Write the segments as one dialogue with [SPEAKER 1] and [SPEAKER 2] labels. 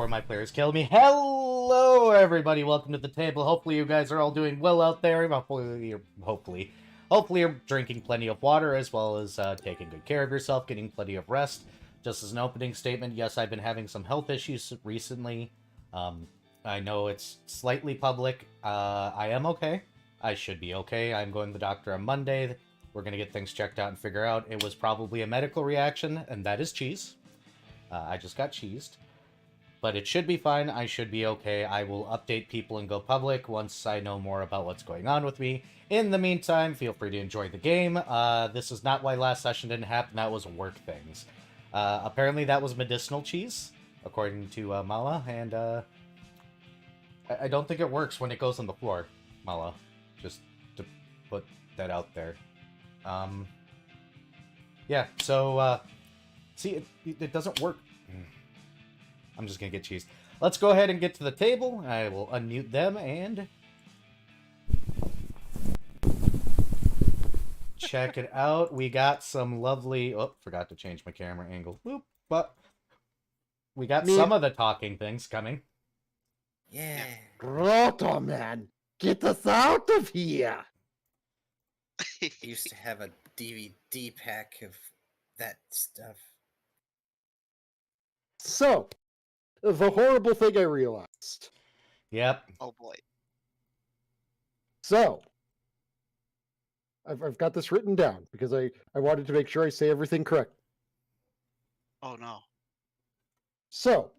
[SPEAKER 1] my players kill me. Hello, everybody. Welcome to the table. Hopefully, you guys are all doing well out there. Hopefully you're drinking plenty of water as well as taking good care of yourself, getting plenty of rest. Just as an opening statement, yes, I've been having some health issues recently. I know it's slightly public. I am okay. I should be okay. I'm going to the doctor on Monday. We're going to get things checked out and figure out. It was probably a medical reaction, and that is cheese. I just got cheesed. But it should be fine. I should be okay. I will update people and go public once I know more about what's going on with me. In the meantime, feel free to enjoy the game. This is not why last session didn't happen. That was work things. Apparently that was medicinal cheese, according to Mala, and I don't think it works when it goes on the floor, Mala. Just to put that out there. Yeah, so, see, it doesn't work. I'm just gonna get cheesed. Let's go ahead and get to the table. I will unmute them and check it out. We got some lovely... Oh, forgot to change my camera angle. Whoop, but we got some of the talking things coming.
[SPEAKER 2] Yeah.
[SPEAKER 3] Grotto, man! Get us out of here!
[SPEAKER 2] I used to have a DVD pack of that stuff.
[SPEAKER 3] So, the horrible thing I realized.
[SPEAKER 1] Yep.
[SPEAKER 4] Oh boy.
[SPEAKER 3] So, I've got this written down because I wanted to make sure I say everything correct.
[SPEAKER 4] Oh no.
[SPEAKER 3] So,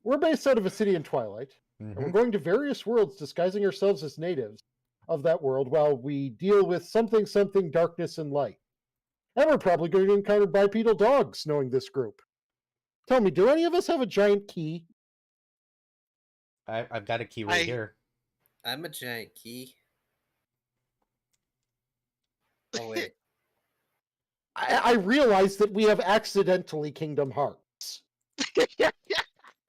[SPEAKER 3] we're based out of a city in Twilight, and we're going to various worlds disguising ourselves as natives of that world while we deal with something darkness and light. And we're probably going to encounter bipedal dogs, knowing this group. Tell me, do any of us have a giant key?
[SPEAKER 1] I've got a key right here.
[SPEAKER 2] I'm a giant key. Oh, wait.
[SPEAKER 3] I realize that we have accidentally Kingdom Hearts.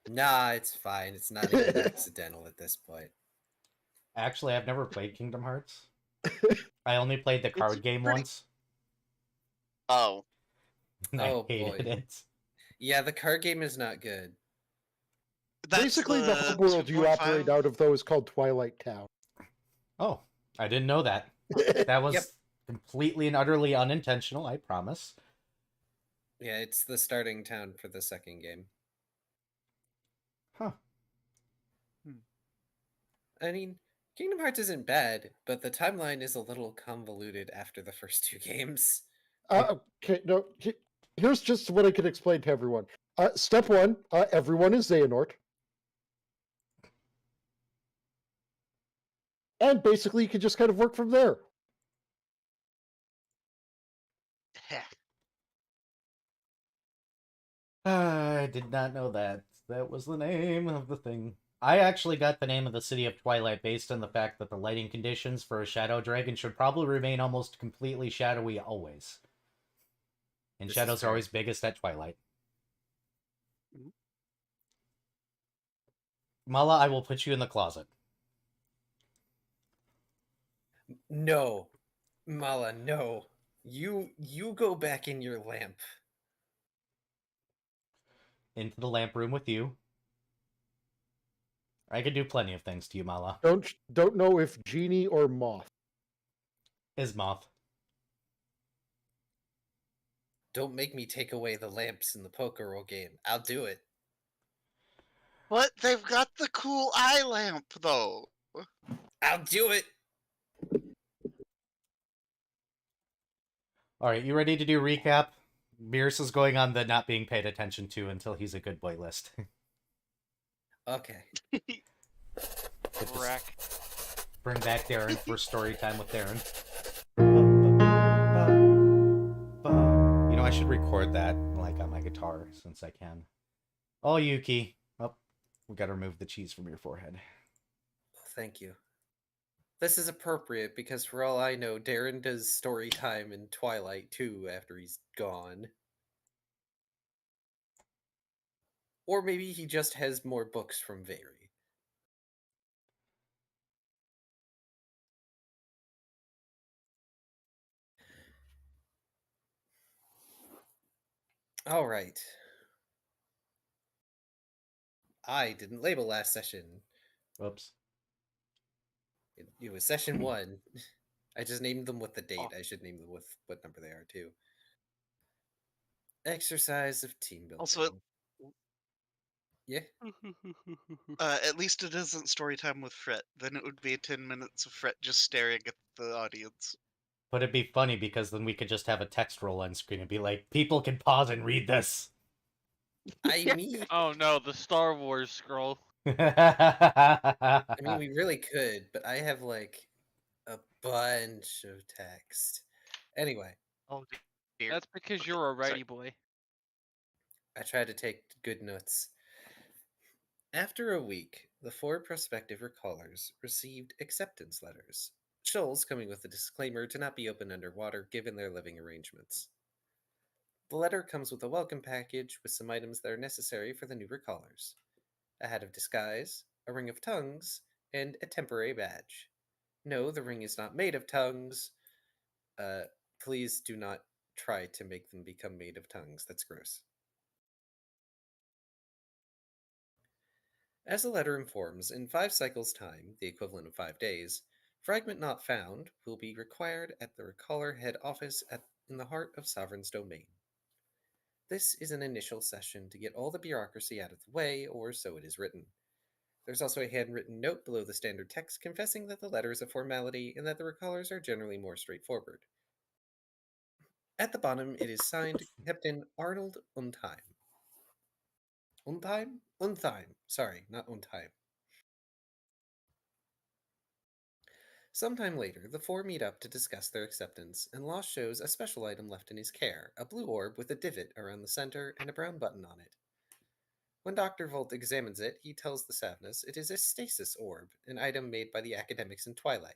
[SPEAKER 2] Nah, it's fine. It's not even accidental at this point.
[SPEAKER 1] Actually, I've never played Kingdom Hearts. I only played the card game once.
[SPEAKER 4] Oh.
[SPEAKER 1] And I hated it.
[SPEAKER 2] Yeah, the card game is not good.
[SPEAKER 4] That's
[SPEAKER 3] Basically, the whole world you operate out of, though, is called Twilight Town.
[SPEAKER 1] Oh, I didn't know that. That was completely and utterly unintentional, I promise.
[SPEAKER 2] Yeah, it's the starting town for the second game.
[SPEAKER 1] Huh.
[SPEAKER 2] I mean, Kingdom Hearts isn't bad, but the timeline is a little convoluted after the first two games.
[SPEAKER 3] Okay, no, here's just what I can explain to everyone. Step one, everyone is Xehanort. And basically, you can just kind of work from there.
[SPEAKER 1] I did not know that. That was the name of the thing. I actually got the name of the city of Twilight based on the fact that the lighting conditions for a shadow dragon should probably remain almost completely shadowy always. And shadows are always biggest at Twilight. Mala, I will put you in the closet.
[SPEAKER 2] No. Mala, no. You go back in your lamp.
[SPEAKER 1] Into the lamp room with you. I could do plenty of things to you, Mala.
[SPEAKER 3] Don't know if Genie or Moth.
[SPEAKER 1] Is Moth.
[SPEAKER 2] Don't make me take away the lamps in the poker roll game. I'll do it.
[SPEAKER 4] What? They've got the cool eye lamp, though.
[SPEAKER 2] I'll do it.
[SPEAKER 1] Alright, you ready to do recap? Beerus is going on the not being paid attention to until he's a good boy list.
[SPEAKER 2] Okay.
[SPEAKER 4] Correct.
[SPEAKER 1] Bring back Darren for story time with Darren. You know, I should record that like on my guitar since I can. Oh, Yuki. Oh, we gotta remove the cheese from your forehead.
[SPEAKER 2] Thank you. This is appropriate because for all I know, Darren does story time in Twilight too after he's gone. Or maybe he just has more books from Very. All right. I didn't label last session.
[SPEAKER 1] Oops.
[SPEAKER 2] It was session 1. I just named them with the date.
[SPEAKER 4] Oh.
[SPEAKER 2] I should name them with what number they are, too. Exercise of team building.
[SPEAKER 4] Also,
[SPEAKER 2] Yeah.
[SPEAKER 4] at least it isn't story time with Fret. Then it would be 10 minutes of Fret just staring at the audience.
[SPEAKER 1] But it'd be funny because then we could just have a text roll on screen and be like, people can pause and read this.
[SPEAKER 2] I mean,
[SPEAKER 5] Oh no, the Star Wars scroll.
[SPEAKER 2] I mean, we really could, but I have like a bunch of text. Anyway,
[SPEAKER 4] Oh dear.
[SPEAKER 5] That's because
[SPEAKER 4] Okay,
[SPEAKER 5] you're a
[SPEAKER 4] sorry.
[SPEAKER 5] righty boy.
[SPEAKER 2] I tried to take good notes. After a week, the 4 prospective recallers received acceptance letters, Shoals coming with a disclaimer to not be opened underwater given their living arrangements. The letter comes with a welcome package with some items that are necessary for the new recallers: a hat of disguise, a ring of tongues, and a temporary badge. No, the ring is not made of tongues. Please do not try to make them become made of tongues. That's gross. As the letter informs, in 5 cycles' time, the equivalent of 5 days, fragment not found will be required at the recaller head office in the heart of Sovereign's domain. This is an initial session to get all the bureaucracy out of the way, or so it is written. There's also a handwritten note below the standard text confessing that the letter is a formality and that the recallers are generally more straightforward. At the bottom, it is signed Captain Arnold Untime. Untime? Untime. Sorry, not Untime. Sometime later, the 4 meet up to discuss their acceptance, and Lost shows a special item left in his care, a blue orb with a divot around the center and a brown button on it. When Dr. Volt examines it, he tells the Savnus it is a stasis orb, an item made by the academics in Twilight.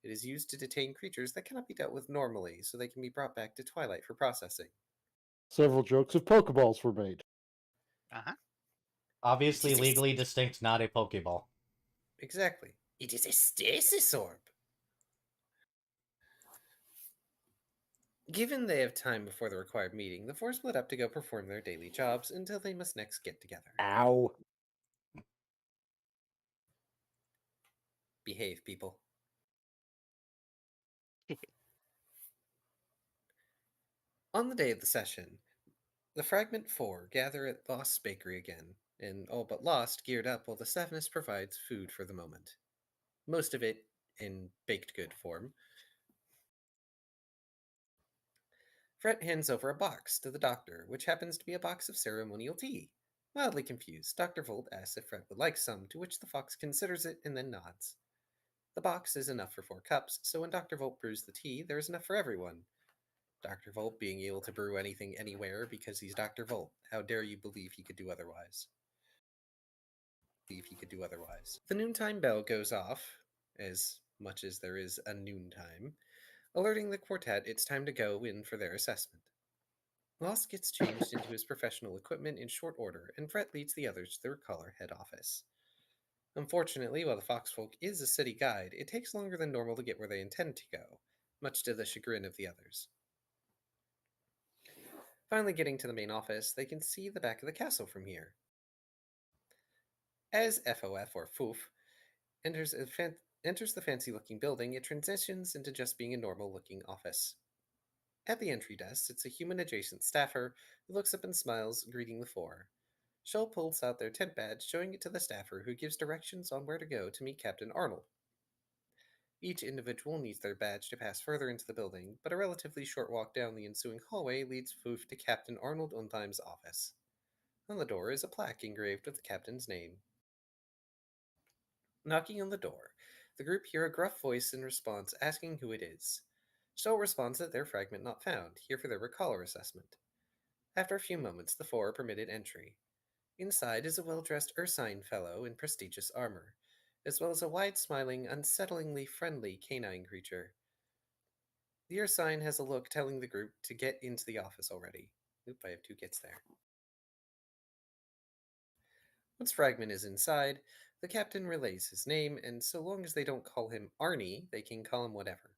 [SPEAKER 2] It is used to detain creatures that cannot be dealt with normally, so they can be brought back to Twilight for processing.
[SPEAKER 3] Several jokes of Pokeballs were made.
[SPEAKER 4] Uh-huh.
[SPEAKER 1] Obviously legally distinct, not a Pokeball.
[SPEAKER 2] Exactly. It is a stasis orb. Given they have time before the required meeting, the 4 split up to go perform their daily jobs until they must next get together.
[SPEAKER 3] Ow.
[SPEAKER 2] Behave, people. On the day of the session, the Fragment 4 gather at Lost's bakery again, and all but Lost geared up while the Savnus provides food for the moment. Most of it in baked good form. Fret hands over a box to the doctor, which happens to be a box of ceremonial tea. Mildly confused, Dr. Volt asks if Fret would like some, to which the fox considers it and then nods. The box is enough for 4 cups, so when Dr. Volt brews the tea, there is enough for everyone. Dr. Volt being able to brew anything anywhere because he's Dr. Volt. How dare you believe he could do otherwise? The noontime bell goes off, as much as there is a noontime, alerting the quartet it's time to go in for their assessment. Lost gets changed into his professional equipment in short order, and Fret leads the others to the recaller head office. Unfortunately, while the Foxfolk is a city guide, it takes longer than normal to get where they intend to go, much to the chagrin of the others. Finally getting to the main office, they can see the back of the castle from here. As FOF, or Foof, enters the fancy-looking building, it transitions into just being a normal-looking office. At the entry desk sits a human-adjacent staffer who looks up and smiles, greeting the 4. Shull pulls out their tent badge, showing it to the staffer, who gives directions on where to go to meet Captain Arnold. Each individual needs their badge to pass further into the building, but a relatively short walk down the ensuing hallway leads Foof to Captain Arnold Untime's office. On the door is a plaque engraved with the captain's name. Knocking on the door, the group hear a gruff voice in response asking who it is. Shull responds that their fragment not found, here for their recaller assessment. After a few moments, the 4 are permitted entry. Inside is a well-dressed ursine fellow in prestigious armor, as well as a wide-smiling, unsettlingly friendly canine creature. The ursine has a look telling the group to get into the office already. Oop, I have 2 gets there. Once Fragment is inside, the captain relays his name, and so long as they don't call him Arnie, they can call him whatever.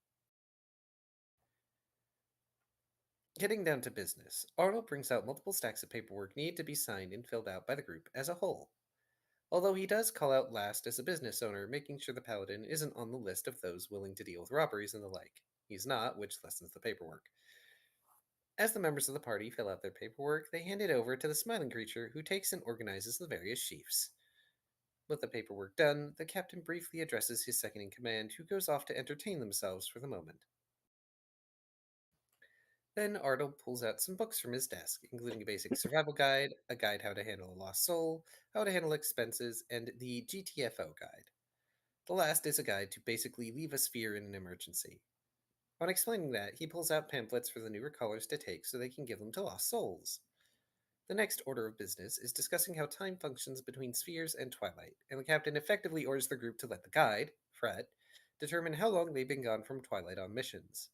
[SPEAKER 2] Getting down to business, Arnold brings out multiple stacks of paperwork needed to be signed and filled out by the group as a whole. although he does call out last as a business owner, making sure the paladin isn't on the list of those willing to deal with robberies and the like. He's not, which lessens the paperwork. As the members of the party fill out their paperwork, they hand it over to the smiling creature, who takes and organizes the various sheafs. With the paperwork done, the captain briefly addresses his second in command, who goes off to entertain themselves for the moment. Then Arnold pulls out some books from his desk, including a basic survival guide, a guide how to handle a lost soul, how to handle expenses, and the GTFO guide. The last is a guide to basically leave a sphere in an emergency. On explaining that, he pulls out pamphlets for the newer callers to take so they can give them to lost souls. The next order of business is discussing how time functions between spheres and twilight, and the captain effectively orders the group to let the guide, Fred, determine how long they've been gone from twilight on missions.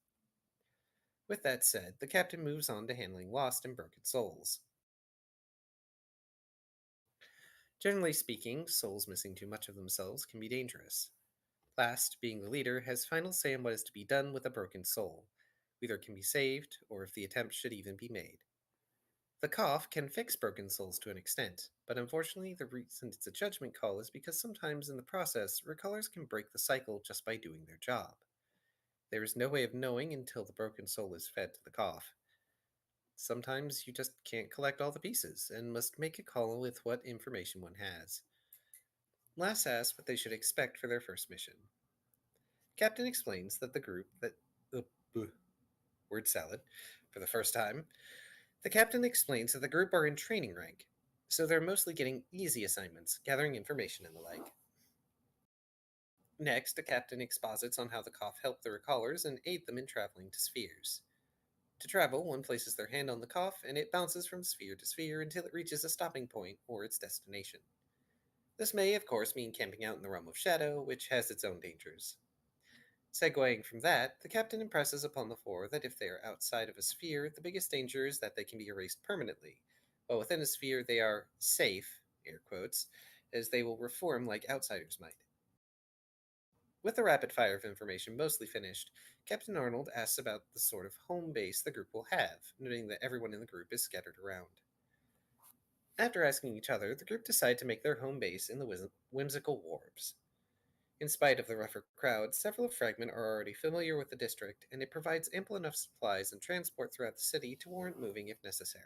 [SPEAKER 2] With that said, the captain moves on to handling lost and broken souls. Generally speaking, souls missing too much of themselves can be dangerous. Last, being the leader, has final say on what is to be done with a broken soul. Either it can be saved, or if the attempt should even be made. The cough can fix broken souls to an extent, but unfortunately the reason it's a judgment call is because sometimes in the process, recallers can break the cycle just by doing their job. There is no way of knowing until the broken soul is fed to the cough. Sometimes you just can't collect all the pieces, and must make a call with what information one has. Lass asks what they should expect for their first mission. Captain explains that the group that... word salad, for the first time. The captain explains that the group are in training rank, so they're mostly getting easy assignments, gathering information and the like. Next, the captain exposits on how the cough help the recallers and aid them in traveling to spheres. To travel, one places their hand on the cough, and it bounces from sphere to sphere until it reaches a stopping point or its destination. This may, of course, mean camping out in the realm of shadow, which has its own dangers. Segueing from that, the captain impresses upon the four that if they are outside of a sphere, the biggest danger is that they can be erased permanently, while within a sphere they are safe, air quotes, as they will reform like outsiders might. With the rapid fire of information mostly finished, Captain Arnold asks about the sort of home base the group will have, noting that everyone in the group is scattered around. After asking each other, the group decide to make their home base in the whimsical wharves. In spite of the rougher crowd, several of Fragment are already familiar with the district, and it provides ample enough supplies and transport throughout the city to warrant moving if necessary.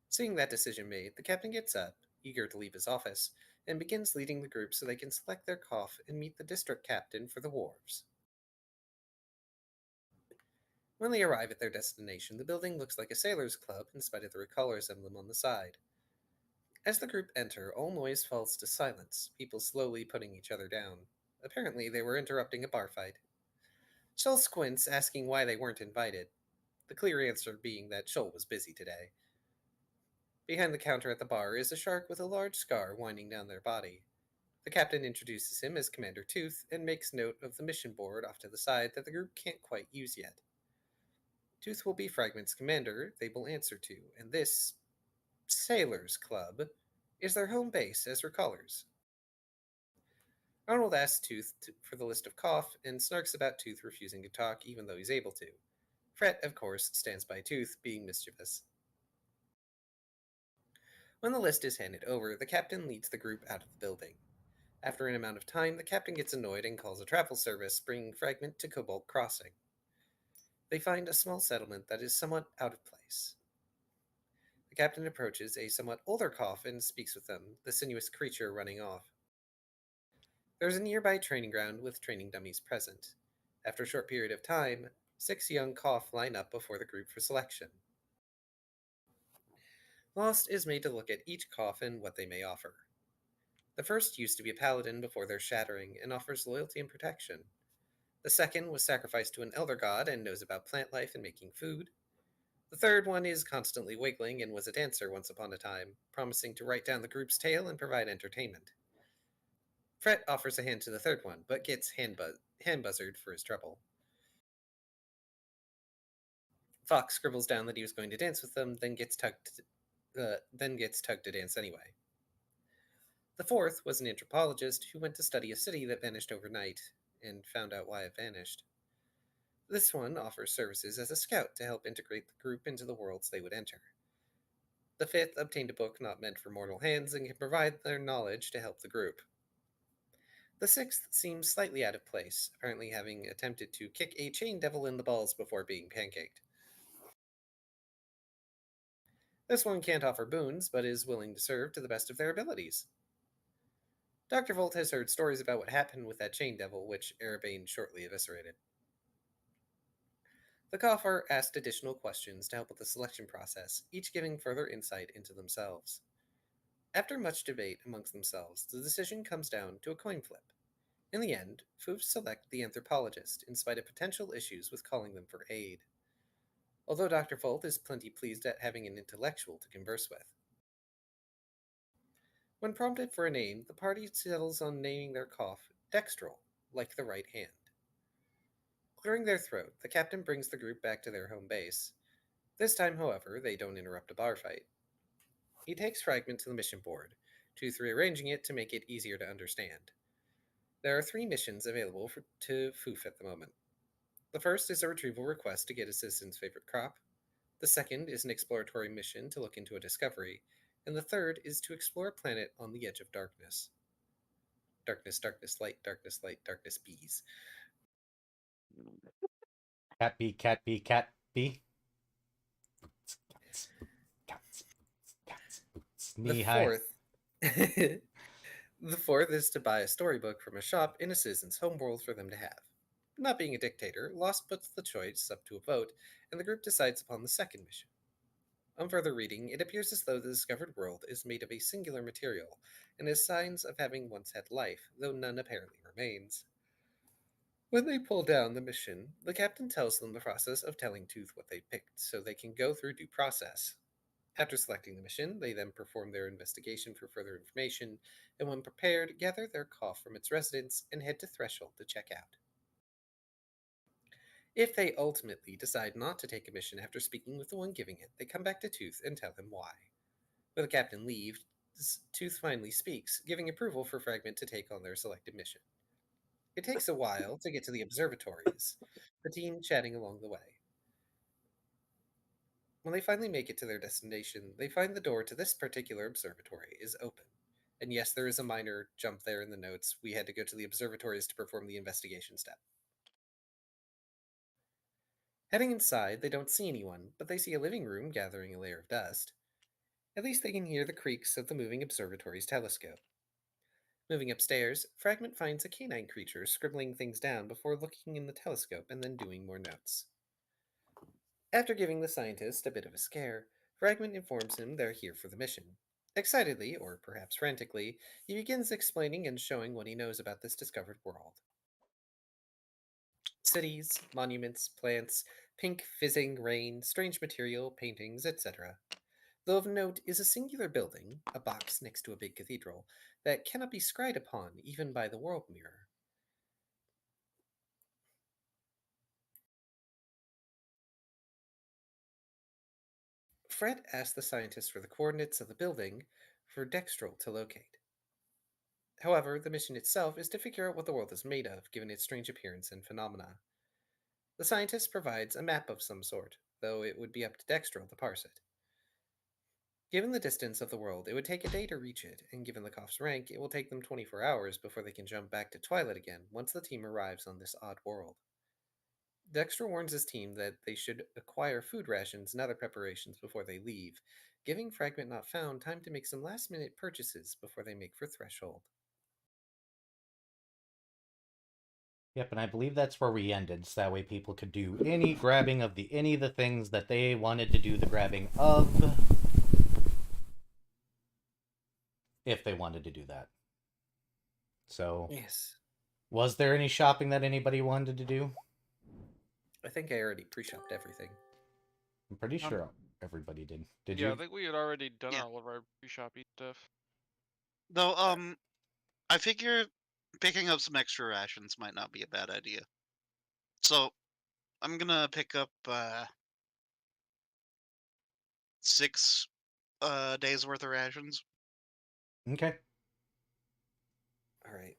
[SPEAKER 2] Seeing that decision made, the captain gets up, eager to leave his office, and begins leading the group so they can select their cough and meet the district captain for the wharves. When they arrive at their destination, the building looks like a sailor's club in spite of the recaller's emblem on the side. As the group enter, all noise falls to silence, people slowly putting each other down. Apparently, they were interrupting a bar fight. Shull squints, asking why they weren't invited, the clear answer being that Shull was busy today. Behind the counter at the bar is a shark with a large scar winding down their body. The captain introduces him as Commander Tooth and makes note of the mission board off to the side that the group can't quite use yet. Tooth will be Fragment's commander they will answer to, and this Sailors Club is their home base as recallers. Arnold asks Tooth for the list of cough and snarks about Tooth refusing to talk even though he's able to. Fret, of course, stands by Tooth, being mischievous. When the list is handed over, the captain leads the group out of the building. After an amount of time, the captain gets annoyed and calls a travel service, bringing Fragment to Cobalt Crossing. They find a small settlement that is somewhat out of place. The captain approaches a somewhat older cough and speaks with them, the sinuous creature running off. There is a nearby training ground with training dummies present. After a short period of time, 6 young cough line up before the group for selection. Lost is made to look at each cough and what they may offer. The first used to be a paladin before their shattering and offers loyalty and protection. The second was sacrificed to an elder god and knows about plant life and making food. The third one is constantly wiggling and was a dancer once upon a time, promising to write down the group's tale and provide entertainment. Fret offers a hand to the third one, but gets hand buzzard for his trouble. Fox scribbles down that he was going to dance with them, then gets tugged to dance anyway. The fourth was an anthropologist who went to study a city that vanished overnight, and found out why it vanished. This one offers services as a scout to help integrate the group into the worlds they would enter. The fifth obtained a book not meant for mortal hands and can provide their knowledge to help the group. The sixth seems slightly out of place, apparently having attempted to kick a chain devil in the balls before being pancaked. This one can't offer boons, but is willing to serve to the best of their abilities. Dr. Volt has heard stories about what happened with that chain devil, which Erebane shortly eviscerated. The Coffer asked additional questions to help with the selection process, each giving further insight into themselves. After much debate amongst themselves, the decision comes down to a coin flip. In the end, Foofs select the anthropologist, in spite of potential issues with calling them for aid. Although Dr. Volt is plenty pleased at having an intellectual to converse with. When prompted for a name, the party settles on naming their cough Dextral, like the right hand. Clearing their throat, the captain brings the group back to their home base. This time, however, they don't interrupt a bar fight. He takes Fragment to the mission board, Tooth rearranging it to make it easier to understand. There are 3 missions available to Foof at the moment. The first is a retrieval request to get his citizen's favorite crop. The second is an exploratory mission to look into a discovery. And the third is to explore a planet on the edge of darkness. Darkness, darkness, light, darkness, bees.
[SPEAKER 1] Cat bee, cat bee, cat bee. Cats, cats, cats, boots, knee high.
[SPEAKER 2] The fourth is to buy a storybook from a shop in a citizen's homeworld for them to have. Not being a dictator, Lost puts the choice up to a vote, and the group decides upon the second mission. On further reading, it appears as though the discovered world is made of a singular material, and has signs of having once had life, though none apparently remains. When they pull down the mission, the captain tells them the process of telling Tooth what they picked, so they can go through due process. After selecting the mission, they then perform their investigation for further information, and when prepared, gather their cough from its residence and head to Threshold to check out. If they ultimately decide not to take a mission after speaking with the one giving it, they come back to Tooth and tell him why. With the captain leaves, Tooth finally speaks, giving approval for Fragment to take on their selected mission. It takes a while to get to the observatories, the team chatting along the way. When they finally make it to their destination, they find the door to this particular observatory is open. And yes, there is a minor jump there in the notes. We had to go to the observatories to perform the investigation step. Heading inside, they don't see anyone, but they see a living room gathering a layer of dust. At least they can hear the creaks of the moving observatory's telescope. Moving upstairs, Fragment finds a canine creature scribbling things down before looking in the telescope and then doing more notes. After giving the scientist a bit of a scare, Fragment informs him they're here for the mission. Excitedly, or perhaps frantically, he begins explaining and showing what he knows about this discovered world. Cities, monuments, plants, pink fizzing rain, strange material, paintings, etc. Though of note is a singular building, a box next to a big cathedral, that cannot be scried upon even by the world mirror. Fred asks the scientist for the coordinates of the building for Dextral to locate. However, the mission itself is to figure out what the world is made of, given its strange appearance and phenomena. The scientist provides a map of some sort, though it would be up to Dextral to parse it. Given the distance of the world, it would take a day to reach it, and given the Koff's rank, it will take them 24 hours before they can jump back to Twilight again once the team arrives on this odd world. Dexter warns his team that they should acquire food rations and other preparations before they leave, giving Fragment Not Found time to make some last-minute purchases before they make for Threshold.
[SPEAKER 1] Yep, and I believe that's where we ended, so that way people could do any grabbing of any of the things that they wanted to do the grabbing of, if they wanted to do that. So,
[SPEAKER 2] Yes.
[SPEAKER 1] was there any shopping that anybody wanted to do?
[SPEAKER 2] I think I already pre-shopped everything.
[SPEAKER 1] I'm pretty sure everybody did. Did
[SPEAKER 5] Yeah,
[SPEAKER 1] you?
[SPEAKER 5] I think we had already done
[SPEAKER 4] Yeah.
[SPEAKER 5] all of our pre-shopping stuff.
[SPEAKER 4] Though, I figure picking up some extra rations might not be a bad idea. So, I'm gonna pick up 6 days worth of rations.
[SPEAKER 1] Okay.
[SPEAKER 2] Alright.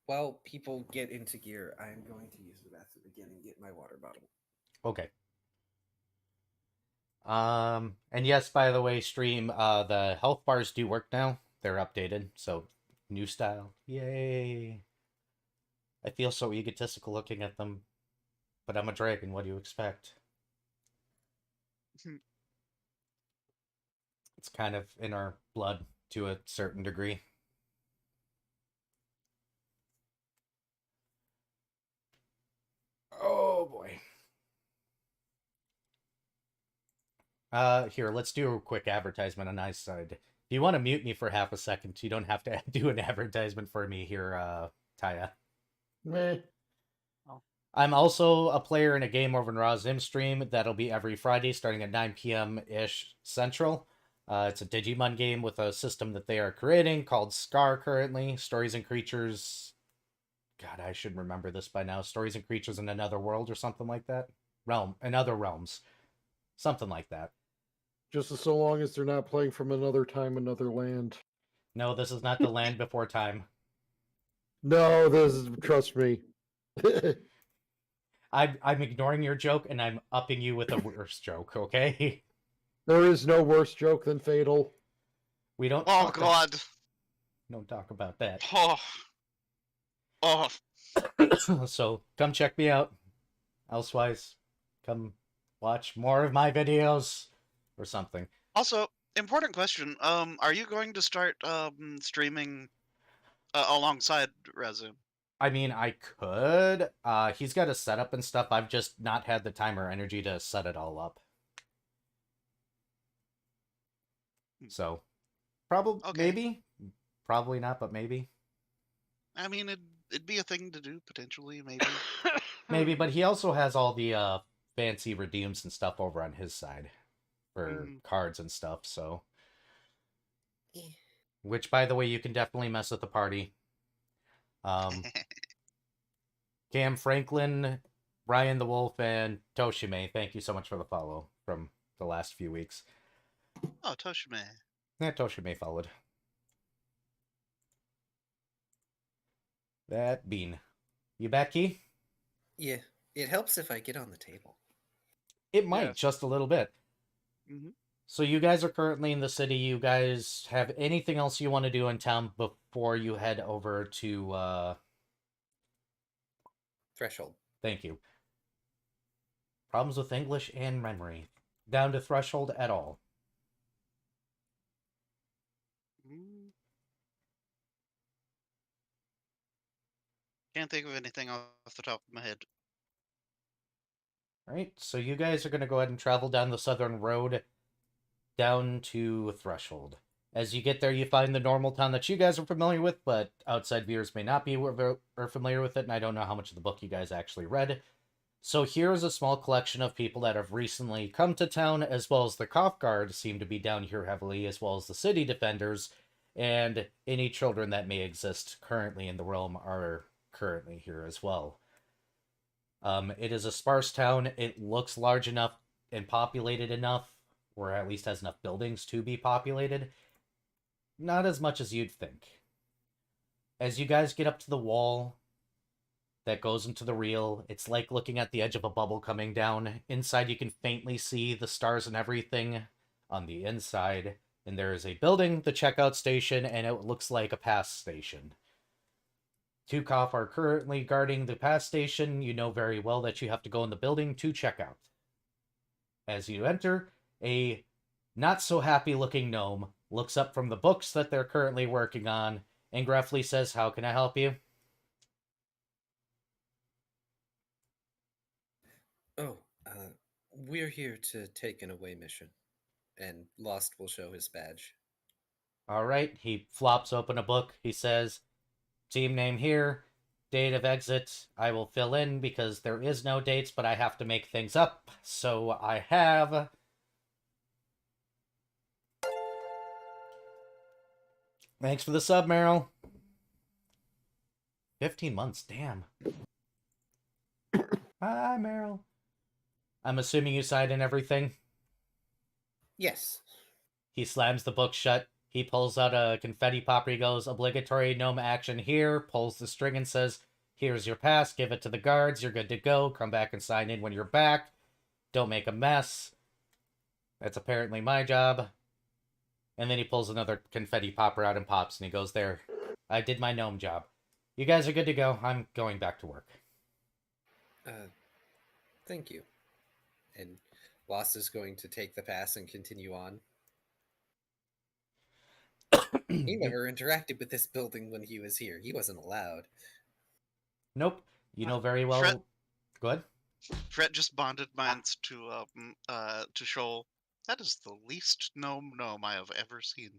[SPEAKER 2] While people get into gear, I am going to use the bathroom again and get my water bottle.
[SPEAKER 1] Okay. And yes, by the way, stream, the health bars do work now. They're updated, so new style. Yay! I feel so egotistical looking at them, but I'm a dragon. What do you expect? It's kind of in our blood to a certain degree. Oh boy. Here, let's do a quick advertisement on my side. If you want to mute me for half a second, you don't have to do an advertisement for me here, Taya.
[SPEAKER 3] Meh.
[SPEAKER 1] I'm also a player in a game over in Raw Zim stream that'll be every Friday starting at 9 p.m.-ish Central. It's a Digimon game with a system that they are creating called Scar currently. Stories and Creatures... God, I should remember this by now. Stories and Creatures in Another World or something like that? In Other Realms. Something like that.
[SPEAKER 3] Just so long as they're not playing from another time, another land.
[SPEAKER 1] No, this is not the Land Before Time.
[SPEAKER 3] No, trust me.
[SPEAKER 1] I'm ignoring your joke and I'm upping you with a worse joke, okay?
[SPEAKER 3] There is no worse joke than Fatal.
[SPEAKER 1] We don't
[SPEAKER 4] Oh
[SPEAKER 1] talk
[SPEAKER 4] God.
[SPEAKER 1] don't talk about that.
[SPEAKER 4] Oh. Oh.
[SPEAKER 1] So come check me out. Elsewise, come watch more of my videos or something.
[SPEAKER 4] Also, important question. Are you going to start streaming alongside Rezu?
[SPEAKER 1] I mean, I could. He's got a setup and stuff. I've just not had the time or energy to set it all up. So, probably,
[SPEAKER 4] Okay.
[SPEAKER 1] maybe. Probably not, but maybe.
[SPEAKER 4] I mean, it'd be a thing to do potentially, maybe.
[SPEAKER 1] Maybe, but he also has all the fancy redeems and stuff over on his side for cards and stuff, so. Which, by the way, you can definitely mess with the party. Cam Franklin, Brian the Wolf, and Toshime, thank you so much for the follow from the last few weeks.
[SPEAKER 4] Oh, Toshime.
[SPEAKER 1] Yeah, Toshime followed. That bean. You back, Key?
[SPEAKER 2] Yeah, it helps if I get on the table.
[SPEAKER 1] It might,
[SPEAKER 5] Yes.
[SPEAKER 1] just a little bit.
[SPEAKER 4] Mm-hmm.
[SPEAKER 1] So you guys are currently in the city. You guys have anything else you want to do in town before you head over to,
[SPEAKER 2] Threshold.
[SPEAKER 1] Thank you. Problems with English and memory. Down to Threshold at all.
[SPEAKER 4] Can't think of anything off the top of my head.
[SPEAKER 1] Alright, so you guys are going to go ahead and travel down the southern road down to Threshold. As you get there, you find the normal town that you guys are familiar with, but outside viewers may not be familiar with it, and I don't know how much of the book you guys actually read. So here's a small collection of people that have recently come to town, as well as the Cough Guard seem to be down here heavily, as well as the city defenders, and any children that may exist currently in the realm are currently here as well. It is a sparse town. It looks large enough and populated enough, or at least has enough buildings to be populated. Not as much as you'd think. As you guys get up to the wall that goes into the reel, it's like looking at the edge of a bubble coming down. Inside you can faintly see the stars and everything on the inside. And there is a building, the checkout station, and it looks like a pass station. Two Koff are currently guarding the pass station. You know very well that you have to go in the building to check out. As you enter, a not-so-happy-looking gnome looks up from the books that they're currently working on and gruffly says, "How can I help you?"
[SPEAKER 2] Oh, we're here to take an away mission. And Lost will show his badge.
[SPEAKER 1] Alright, he flops open a book. He says, "Team name here, date of exit. I will fill in because there is no dates, but I have to make things up. So I have..." Thanks for the sub, Meryl. 15 months, damn. Hi, Meryl. I'm assuming you signed in everything?
[SPEAKER 2] Yes.
[SPEAKER 1] He slams the book shut. He pulls out a confetti popper. He goes, "Obligatory gnome action here." Pulls the string and says, "Here's your pass. Give it to the guards. You're good to go. Come back and sign in when you're back. Don't make a mess." That's apparently my job. And then he pulls another confetti popper out and pops, and he goes, there. I did my gnome job. You guys are good to go. I'm going back to work.
[SPEAKER 2] Thank you. And Lost is going to take the pass and continue on. He never interacted with this building when he was here. He wasn't allowed.
[SPEAKER 1] Nope. You know very well.
[SPEAKER 4] Fred-
[SPEAKER 1] Go ahead.
[SPEAKER 4] Fred just bonded minds to Shoal. That is the least gnome I have ever seen.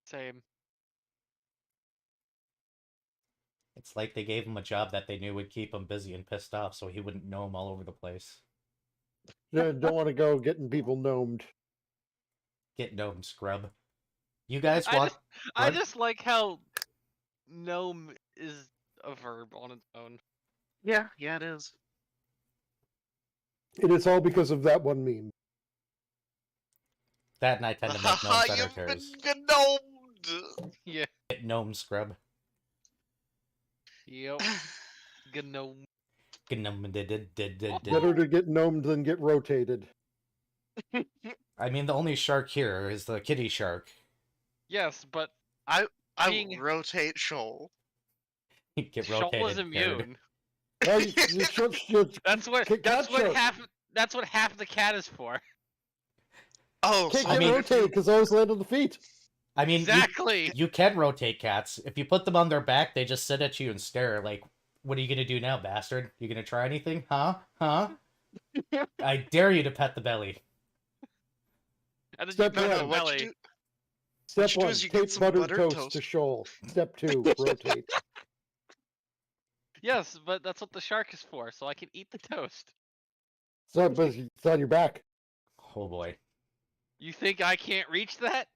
[SPEAKER 5] Same.
[SPEAKER 1] It's like they gave him a job that they knew would keep him busy and pissed off so he wouldn't gnome all over the place.
[SPEAKER 3] Don't want to go getting people gnomed.
[SPEAKER 1] Get gnome, scrub. You guys
[SPEAKER 5] I
[SPEAKER 1] walk...
[SPEAKER 5] I just like how gnome is a verb on its own.
[SPEAKER 4] Yeah, it is.
[SPEAKER 3] It is all because of that one meme.
[SPEAKER 1] That and I tend to make gnomes that are terrors.
[SPEAKER 4] You've been gnomed!
[SPEAKER 5] Yeah.
[SPEAKER 1] Get gnome, scrub.
[SPEAKER 5] Yep. Gnome.
[SPEAKER 1] Gnome,
[SPEAKER 3] Better to get gnomed than get rotated.
[SPEAKER 1] I mean, the only shark here is the kitty shark.
[SPEAKER 5] Yes, but
[SPEAKER 4] I
[SPEAKER 5] Being-
[SPEAKER 4] will rotate Shoal.
[SPEAKER 1] He'd get
[SPEAKER 5] Shoal
[SPEAKER 1] rotated.
[SPEAKER 5] is immune. That's what
[SPEAKER 3] Kick
[SPEAKER 5] that's
[SPEAKER 3] that
[SPEAKER 5] what
[SPEAKER 3] shark.
[SPEAKER 5] half the cat is for.
[SPEAKER 4] Oh,
[SPEAKER 3] Can't
[SPEAKER 4] so
[SPEAKER 3] get
[SPEAKER 1] mean-
[SPEAKER 3] rotated because I always land on the feet.
[SPEAKER 1] I mean,
[SPEAKER 5] Exactly.
[SPEAKER 1] you can rotate cats. If you put them on their back, they just sit at you and stare. Like, what are you gonna do now, bastard? You gonna try anything? Huh? I dare you to pet the belly.
[SPEAKER 5] And then
[SPEAKER 3] Step
[SPEAKER 5] you put
[SPEAKER 3] one.
[SPEAKER 5] the
[SPEAKER 4] what
[SPEAKER 5] belly.
[SPEAKER 4] you do?
[SPEAKER 3] Step
[SPEAKER 4] you do
[SPEAKER 3] one,
[SPEAKER 4] is you get
[SPEAKER 3] tape
[SPEAKER 4] some
[SPEAKER 3] buttered
[SPEAKER 4] buttered
[SPEAKER 3] toast,
[SPEAKER 4] toast.
[SPEAKER 3] to Shoal. Step two, rotate.
[SPEAKER 5] Yes, but that's what the shark is for, so I can eat the toast.
[SPEAKER 3] So, but it's on your back.
[SPEAKER 1] Oh boy.
[SPEAKER 5] You think I can't reach that?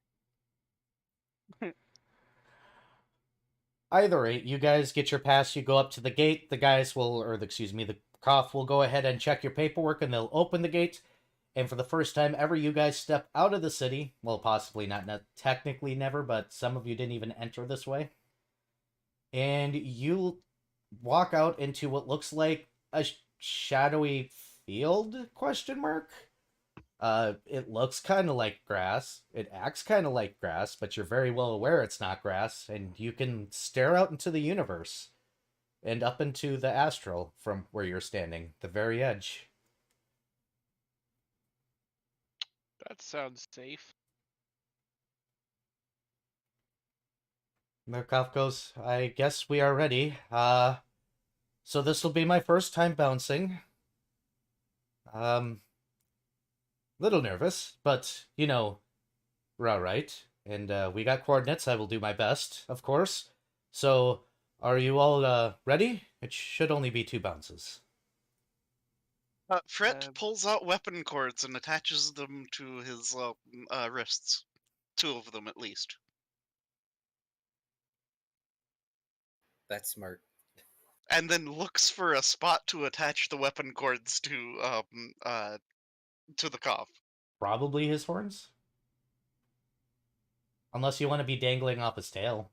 [SPEAKER 1] Either rate, you guys get your pass, you go up to the gate, the guys will, or excuse me, the cough will go ahead and check your paperwork and they'll open the gate. And for the first time ever, you guys step out of the city. Well, possibly not technically never, but some of you didn't even enter this way. And you walk out into what looks like a shadowy field, question mark? It looks kind of like grass. It acts kind of like grass, but you're very well aware it's not grass, and you can stare out into the universe and up into the astral from where you're standing, the very edge.
[SPEAKER 5] That sounds safe.
[SPEAKER 1] Murkoff goes, I guess we are ready. So this will be my first time bouncing. Little nervous, but, you know, we're alright. And, we got coordinates, I will do my best, of course. So, are you all, ready? It should only be 2 bounces.
[SPEAKER 4] Fred pulls out weapon cords and attaches them to his wrists. 2 of them, at least.
[SPEAKER 2] That's smart.
[SPEAKER 4] And then looks for a spot to attach the weapon cords to the cough.
[SPEAKER 1] Probably his horns? Unless you want to be dangling off his tail.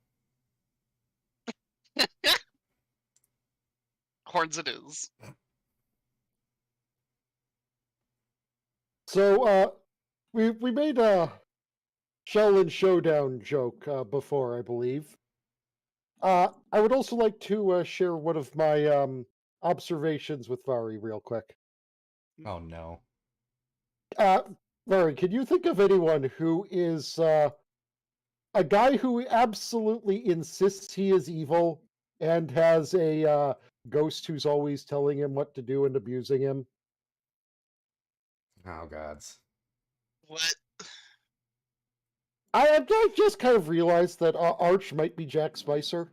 [SPEAKER 4] Horns it is.
[SPEAKER 3] So, we made a Shell and Showdown joke before, I believe. I would also like to share one of my observations with Vari real quick.
[SPEAKER 1] Oh no.
[SPEAKER 3] Vari, can you think of anyone who is a guy who absolutely insists he is evil and has a ghost who's always telling him what to do and abusing him?
[SPEAKER 1] Oh gods.
[SPEAKER 4] What?
[SPEAKER 3] I just kind of realized that Arch might be Jack Spicer.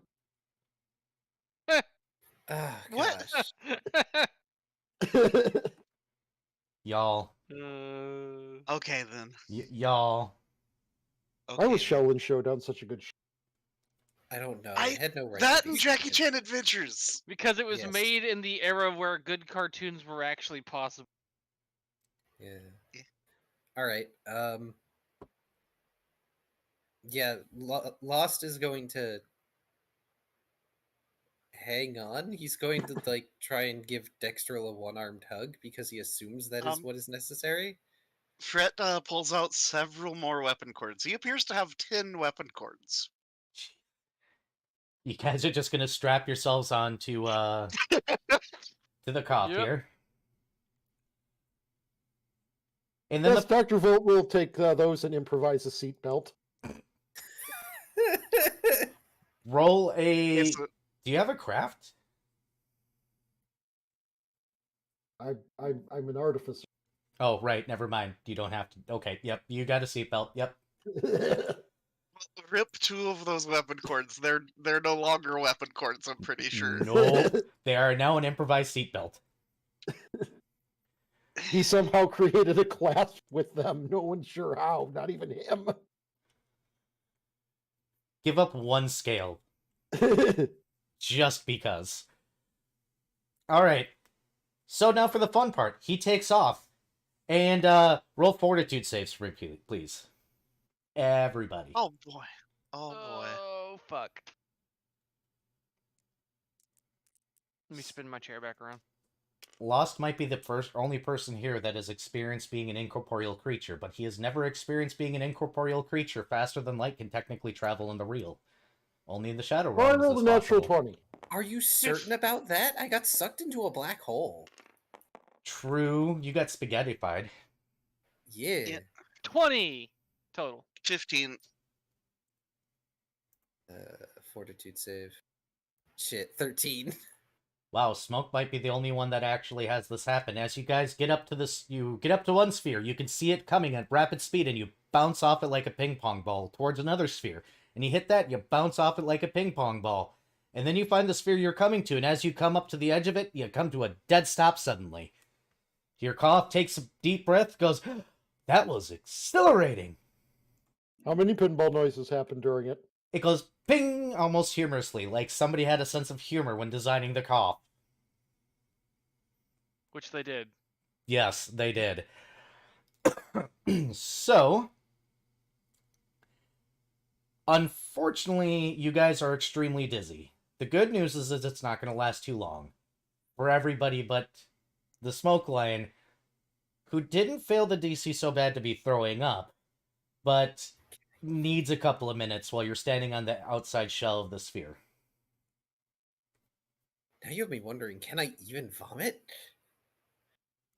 [SPEAKER 2] Ah,
[SPEAKER 4] What?
[SPEAKER 2] gosh.
[SPEAKER 1] Y'all.
[SPEAKER 4] Okay, then.
[SPEAKER 1] Y'all.
[SPEAKER 4] Okay,
[SPEAKER 3] I was
[SPEAKER 4] then.
[SPEAKER 3] Shell and Showdown such a good show.
[SPEAKER 2] I don't know.
[SPEAKER 4] I-
[SPEAKER 2] It had no right.
[SPEAKER 4] That
[SPEAKER 2] to
[SPEAKER 4] and
[SPEAKER 2] be
[SPEAKER 4] Jackie
[SPEAKER 2] second.
[SPEAKER 4] Chan Adventures!
[SPEAKER 5] Because it was
[SPEAKER 2] Yes.
[SPEAKER 5] made in the era where good cartoons were actually possible.
[SPEAKER 2] Yeah.
[SPEAKER 4] Yeah.
[SPEAKER 2] All right. Yeah, Lost is going to hang on. He's going to like try and give Dextril a one-armed hug because he assumes that is
[SPEAKER 4] Um,
[SPEAKER 2] what is necessary.
[SPEAKER 4] Fret pulls out several more weapon cords. He appears to have 10 weapon cords.
[SPEAKER 1] You guys are just gonna strap yourselves on to the cop
[SPEAKER 5] Yep.
[SPEAKER 1] here. And then
[SPEAKER 3] Yes, Dr. Volt will take those and improvise a seatbelt.
[SPEAKER 1] roll a...
[SPEAKER 4] It's
[SPEAKER 1] Do you have a craft?
[SPEAKER 3] I'm an artificer.
[SPEAKER 1] Oh, right, never mind. You don't have to... Okay, yep, you got a seatbelt, yep.
[SPEAKER 4] rip 2 of those weapon cords. They're no longer weapon cords, I'm pretty sure.
[SPEAKER 1] No, they are now an improvised seatbelt.
[SPEAKER 3] He somehow created a clasp with them. No one's sure how, not even him.
[SPEAKER 1] Give up 1 scale, just because. Alright, so now for the fun part. He takes off. And roll fortitude saves for me, please. Everybody.
[SPEAKER 4] Oh boy. Oh boy.
[SPEAKER 5] Oh fuck. Let me spin my chair back around.
[SPEAKER 1] Lost might be the only person here that has experienced being an incorporeal creature, but he has never experienced being an incorporeal creature faster than light can technically travel in the real. Only in the Shadow
[SPEAKER 3] Well, I
[SPEAKER 1] Realm is
[SPEAKER 3] rolled a
[SPEAKER 1] this
[SPEAKER 3] natural
[SPEAKER 1] possible.
[SPEAKER 3] 20.
[SPEAKER 2] Are you certain about that? I got sucked into a black hole.
[SPEAKER 1] True, you got spaghettified.
[SPEAKER 2] Yeah.
[SPEAKER 5] 20 total.
[SPEAKER 4] 15.
[SPEAKER 2] Fortitude save. Shit, 13.
[SPEAKER 1] Wow, Smoke might be the only one that actually has this happen. As you guys get up to this, you get up to one sphere, you can see it coming at rapid speed, and you bounce off it like a ping pong ball towards another sphere. And you hit that, you bounce off it like a ping pong ball. And then you find the sphere you're coming to, and as you come up to the edge of it, you come to a dead stop suddenly. Your cough takes a deep breath, goes, that was exhilarating.
[SPEAKER 3] How many pinball noises happened during it?
[SPEAKER 1] It goes ping almost humorously, like somebody had a sense of humor when designing the cough.
[SPEAKER 5] Which they did.
[SPEAKER 1] Yes, they did. So, unfortunately, you guys are extremely dizzy. The good news is that it's not going to last too long. For everybody but the Smoke Lion, who didn't fail the DC so bad to be throwing up, but needs a couple of minutes while you're standing on the outside shell of the sphere.
[SPEAKER 2] Now you have me wondering, can I even vomit?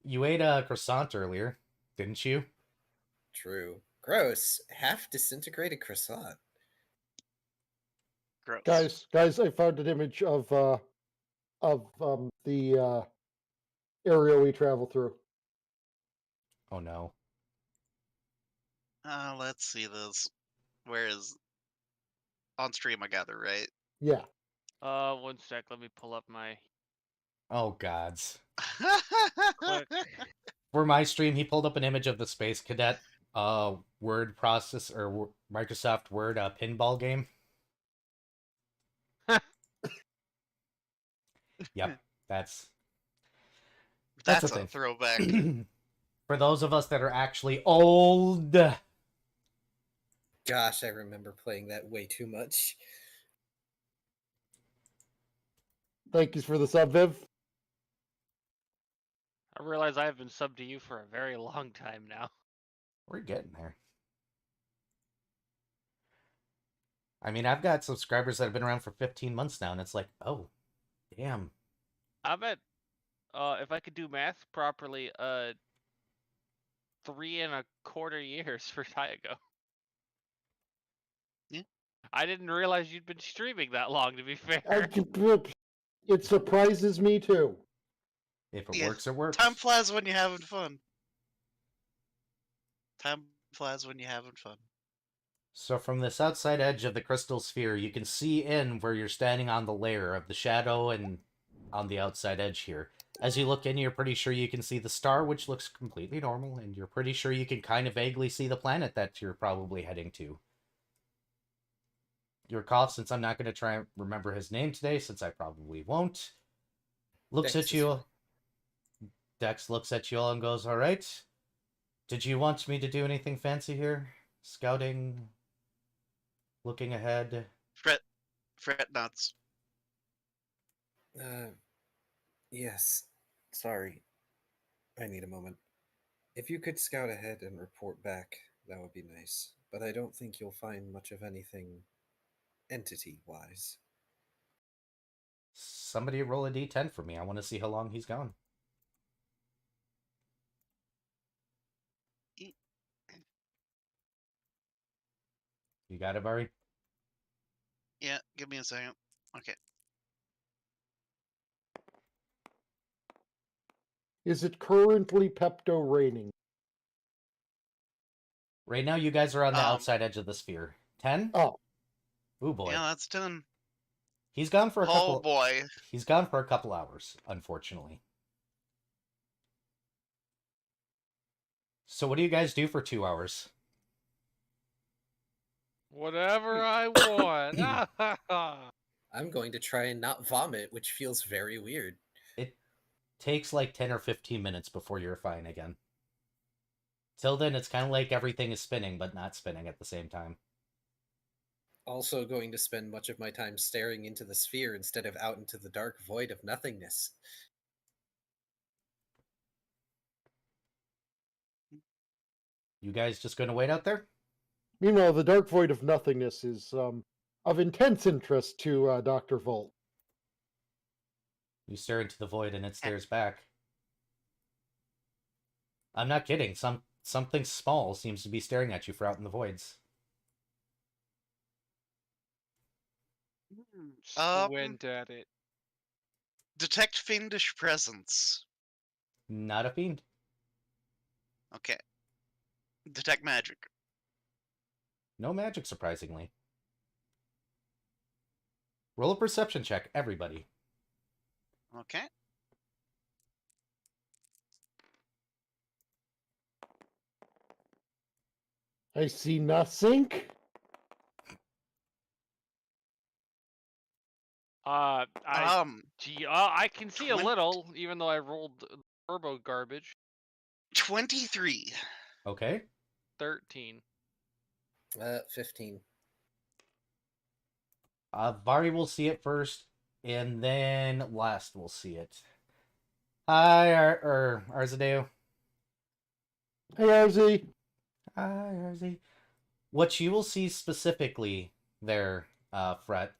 [SPEAKER 1] You ate a croissant earlier, didn't you?
[SPEAKER 2] True. Gross. Half disintegrated croissant.
[SPEAKER 4] Gross.
[SPEAKER 3] Guys, I found an image of the area we travel through.
[SPEAKER 1] Oh no.
[SPEAKER 4] Let's see this. Where is on stream? I gather, right?
[SPEAKER 3] Yeah.
[SPEAKER 5] 1 sec, let me pull up my
[SPEAKER 1] Oh gods.
[SPEAKER 5] click.
[SPEAKER 1] For my stream, he pulled up an image of the Space Cadet word process or Microsoft Word pinball game. Yep, that's
[SPEAKER 4] That's
[SPEAKER 1] a
[SPEAKER 4] a
[SPEAKER 1] thing.
[SPEAKER 4] throwback.
[SPEAKER 1] For those of us that are actually old,
[SPEAKER 2] Gosh, I remember playing that way too much.
[SPEAKER 3] Thank you for the sub, Viv.
[SPEAKER 5] I realize I have been subbed to you for a very long time now.
[SPEAKER 1] we're getting there. I mean, I've got subscribers that have been around for 15 months now, and it's like, oh, damn.
[SPEAKER 5] I'm at, if I could do math properly, 3.25 years for Tyago.
[SPEAKER 4] Yeah.
[SPEAKER 5] I didn't realize you'd been streaming that long, to be fair.
[SPEAKER 3] It surprises me too.
[SPEAKER 1] If it
[SPEAKER 4] Yeah,
[SPEAKER 1] works, it works.
[SPEAKER 4] Time flies when you're having fun. Time flies when you're having fun.
[SPEAKER 1] So from this outside edge of the crystal sphere, you can see in where you're standing on the layer of the shadow and on the outside edge here. As you look in, you're pretty sure you can see the star, which looks completely normal, and you're pretty sure you can kind of vaguely see the planet that you're probably heading to. Your cough, since I'm not going to try and remember his name today, since I probably won't, looks
[SPEAKER 2] Dex
[SPEAKER 1] at
[SPEAKER 2] is
[SPEAKER 1] you.
[SPEAKER 2] fine.
[SPEAKER 1] Dex looks at you all and goes, all right. Did you want me to do anything fancy here? Scouting? Looking ahead?
[SPEAKER 4] Fret nuts.
[SPEAKER 2] Yes. Sorry. I need a moment. If you could scout ahead and report back, that would be nice. But I don't think you'll find much of anything entity-wise.
[SPEAKER 1] Somebody roll a d10 for me. I want to see how long he's gone. You got it, Bari?
[SPEAKER 4] Yeah, give me a second. Okay.
[SPEAKER 3] Is it currently Pepto raining?
[SPEAKER 1] Right now, you guys are on the
[SPEAKER 4] Um,
[SPEAKER 1] outside edge of the sphere. 10?
[SPEAKER 3] Oh,
[SPEAKER 1] Ooh, boy.
[SPEAKER 4] Yeah, that's 10.
[SPEAKER 1] He's gone for a
[SPEAKER 4] Oh
[SPEAKER 1] couple...
[SPEAKER 4] boy.
[SPEAKER 1] He's gone for a couple hours, unfortunately. So what do you guys do for 2 hours?
[SPEAKER 5] Whatever I want.
[SPEAKER 2] I'm going to try and not vomit, which feels very weird.
[SPEAKER 1] It takes like 10 or 15 minutes before you're fine again. Till then, it's kind of like everything is spinning, but not spinning at the same time.
[SPEAKER 2] Also going to spend much of my time staring into the sphere instead of out into the dark void of nothingness.
[SPEAKER 1] You guys just gonna wait out there?
[SPEAKER 3] meanwhile, the dark void of nothingness is of intense interest to Dr. Volt.
[SPEAKER 1] You stare into the void and it stares back. I'm not kidding. Something small seems to be staring at you from out in the voids.
[SPEAKER 5] Squint at it.
[SPEAKER 4] Detect fiendish presence.
[SPEAKER 1] Not a fiend.
[SPEAKER 4] Okay. Detect magic.
[SPEAKER 1] No magic, surprisingly. Roll a perception check, everybody.
[SPEAKER 4] Okay.
[SPEAKER 3] I see nothing.
[SPEAKER 5] I can see a
[SPEAKER 4] 20
[SPEAKER 5] little, even though I rolled turbo garbage.
[SPEAKER 4] 23.
[SPEAKER 1] Okay.
[SPEAKER 5] 13.
[SPEAKER 2] 15.
[SPEAKER 1] Vari will see it first, and then last will see it. Hi, Arzadeo.
[SPEAKER 3] Hey, RZ.
[SPEAKER 1] Hi, Arzi. What you will see specifically there, Fret,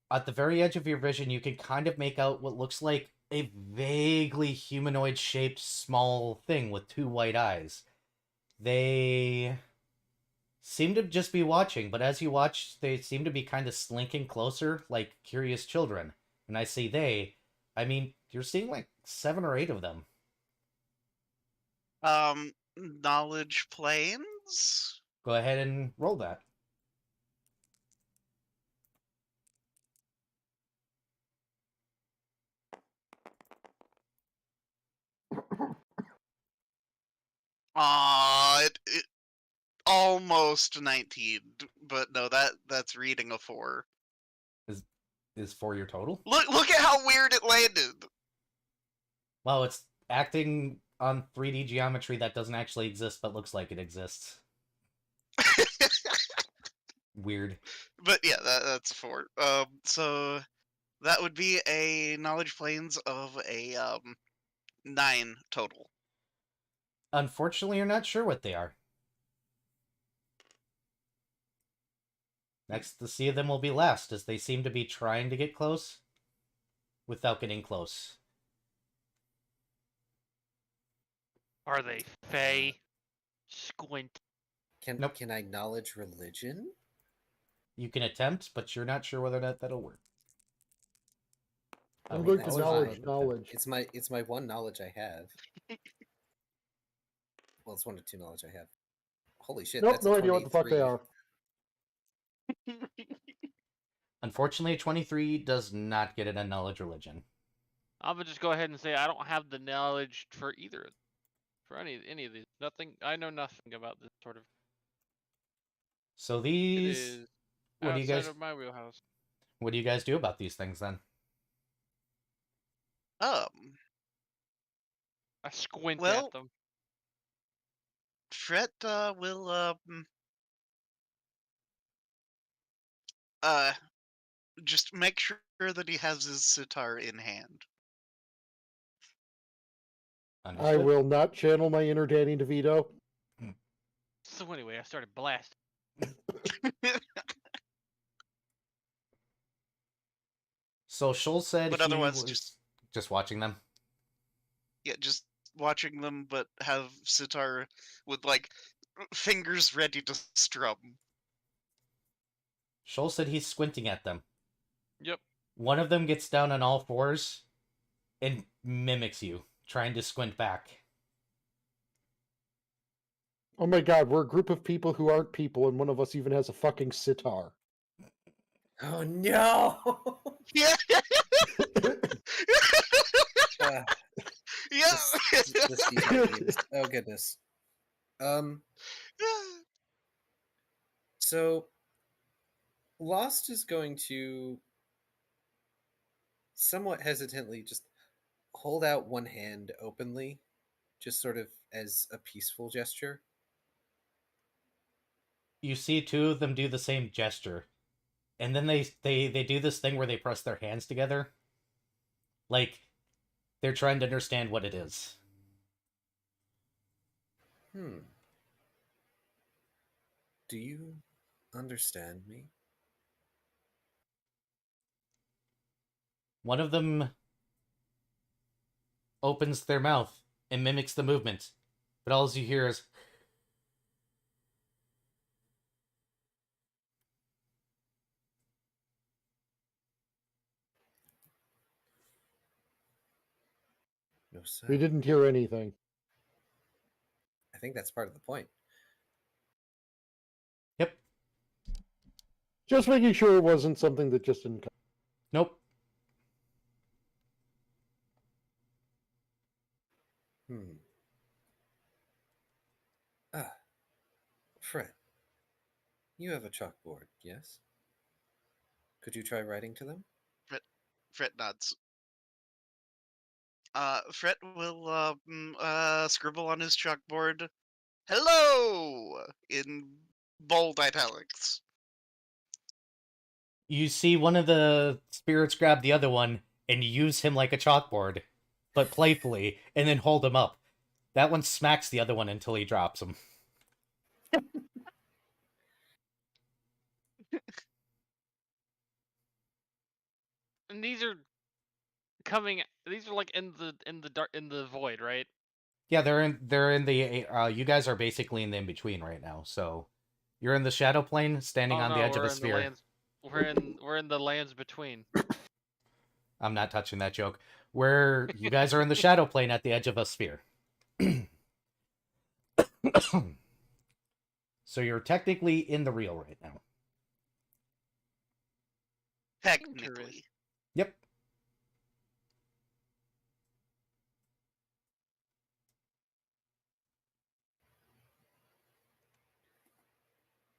[SPEAKER 1] at the very edge of your vision, you can kind of make out what looks like a vaguely humanoid-shaped small thing with two white eyes. They seem to just be watching, but as you watch, they seem to be kind of slinking closer, like curious children. And I say they, I mean, you're seeing like 7 or 8 of them.
[SPEAKER 4] Knowledge planes?
[SPEAKER 1] Go ahead and roll that.
[SPEAKER 4] It almost 19, but no, that's reading a 4.
[SPEAKER 1] Is 4 your total?
[SPEAKER 4] Look at how weird it landed.
[SPEAKER 1] Well, it's acting on 3D geometry that doesn't actually exist, but looks like it exists. Weird.
[SPEAKER 4] But yeah, that's a 4. So that would be a knowledge planes of a 9 total.
[SPEAKER 1] Unfortunately, you're not sure what they are. Next to see them will be last, as they seem to be trying to get close without getting close.
[SPEAKER 5] Are they Fey? Squint.
[SPEAKER 1] Nope.
[SPEAKER 2] Can I knowledge religion?
[SPEAKER 1] You can attempt, but you're not sure whether or not that'll work.
[SPEAKER 3] I'm
[SPEAKER 1] Oh,
[SPEAKER 3] going to
[SPEAKER 2] that's
[SPEAKER 3] knowledge
[SPEAKER 2] fine.
[SPEAKER 3] knowledge.
[SPEAKER 2] It's my one knowledge I have. Well, it's one of 2 knowledge I have. Holy shit!
[SPEAKER 3] Nope,
[SPEAKER 2] That's
[SPEAKER 3] no
[SPEAKER 2] a
[SPEAKER 3] idea what the fuck they
[SPEAKER 2] 23.
[SPEAKER 3] are.
[SPEAKER 1] Unfortunately, 23 does not get it on knowledge religion.
[SPEAKER 5] I'm gonna just go ahead and say I don't have the knowledge for either, for any of these. Nothing. I know nothing about this sort of.
[SPEAKER 1] So
[SPEAKER 5] It
[SPEAKER 1] these,
[SPEAKER 5] is
[SPEAKER 1] what do you
[SPEAKER 5] outside
[SPEAKER 1] guys,
[SPEAKER 5] of my wheelhouse.
[SPEAKER 1] what do you guys do about these things then?
[SPEAKER 5] I squint
[SPEAKER 4] Well,
[SPEAKER 5] at them.
[SPEAKER 4] Fret will just make sure that he has his sitar in hand.
[SPEAKER 3] I
[SPEAKER 1] Understood.
[SPEAKER 3] will not channel my inner Danny DeVito.
[SPEAKER 5] So anyway, I started blasting.
[SPEAKER 1] So Shoal said
[SPEAKER 4] But
[SPEAKER 1] he
[SPEAKER 4] otherwise,
[SPEAKER 1] was just watching them.
[SPEAKER 4] Yeah, just watching them, but have Sitar with like fingers ready to strum.
[SPEAKER 1] Shoal said he's squinting at them.
[SPEAKER 5] Yep.
[SPEAKER 1] One of them gets down on all fours and mimics you, trying to squint back.
[SPEAKER 3] Oh my god, we're a group of people who aren't people, and one of us even has a fucking sitar.
[SPEAKER 2] Oh no!
[SPEAKER 4] Yeah,
[SPEAKER 2] Uh,
[SPEAKER 4] yeah.
[SPEAKER 2] this detail games. Oh goodness. So Lost is going to somewhat hesitantly just hold out one hand openly, just sort of as a peaceful gesture.
[SPEAKER 1] You see two of them do the same gesture. And then they do this thing where they press their hands together. Like they're trying to understand what it is.
[SPEAKER 2] Do you understand me?
[SPEAKER 1] One of them opens their mouth and mimics the movement. But all you hear is
[SPEAKER 2] No, sir.
[SPEAKER 3] We didn't hear anything.
[SPEAKER 2] I think that's part of the point.
[SPEAKER 1] yep.
[SPEAKER 3] Just making sure it wasn't something that just didn't come.
[SPEAKER 1] Nope.
[SPEAKER 2] Fred, you have a chalkboard, yes? Could you try writing to them?
[SPEAKER 4] Fret nods. Fret will scribble on his chalkboard, "Hello!" in bold italics.
[SPEAKER 1] You see one of the spirits grab the other one and use him like a chalkboard, but playfully, and then hold him up. That one smacks the other one until he drops him.
[SPEAKER 5] And these are coming. These are like in the dark, in the void, right?
[SPEAKER 1] Yeah, they're in the you guys are basically in the in-between right now. So you're in the shadow plane standing
[SPEAKER 5] Oh
[SPEAKER 1] on
[SPEAKER 5] no,
[SPEAKER 1] the edge of
[SPEAKER 5] we're
[SPEAKER 1] a
[SPEAKER 5] in
[SPEAKER 1] sphere.
[SPEAKER 5] the lands. We're in the lands between.
[SPEAKER 1] I'm not touching that joke. Where you guys are in the shadow plane at the edge of a sphere. So you're technically in the real right now.
[SPEAKER 4] Technically.
[SPEAKER 1] Yep.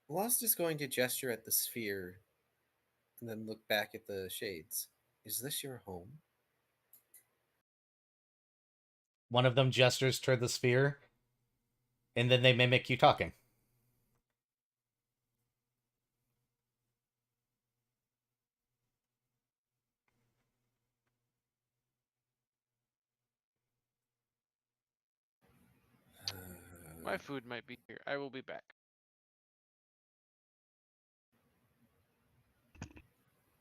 [SPEAKER 2] Lost is going to gesture at the sphere and then look back at the shades. Is this your home?
[SPEAKER 1] One of them gestures toward the sphere, and then they mimic you talking.
[SPEAKER 5] My food might be here. I will be back.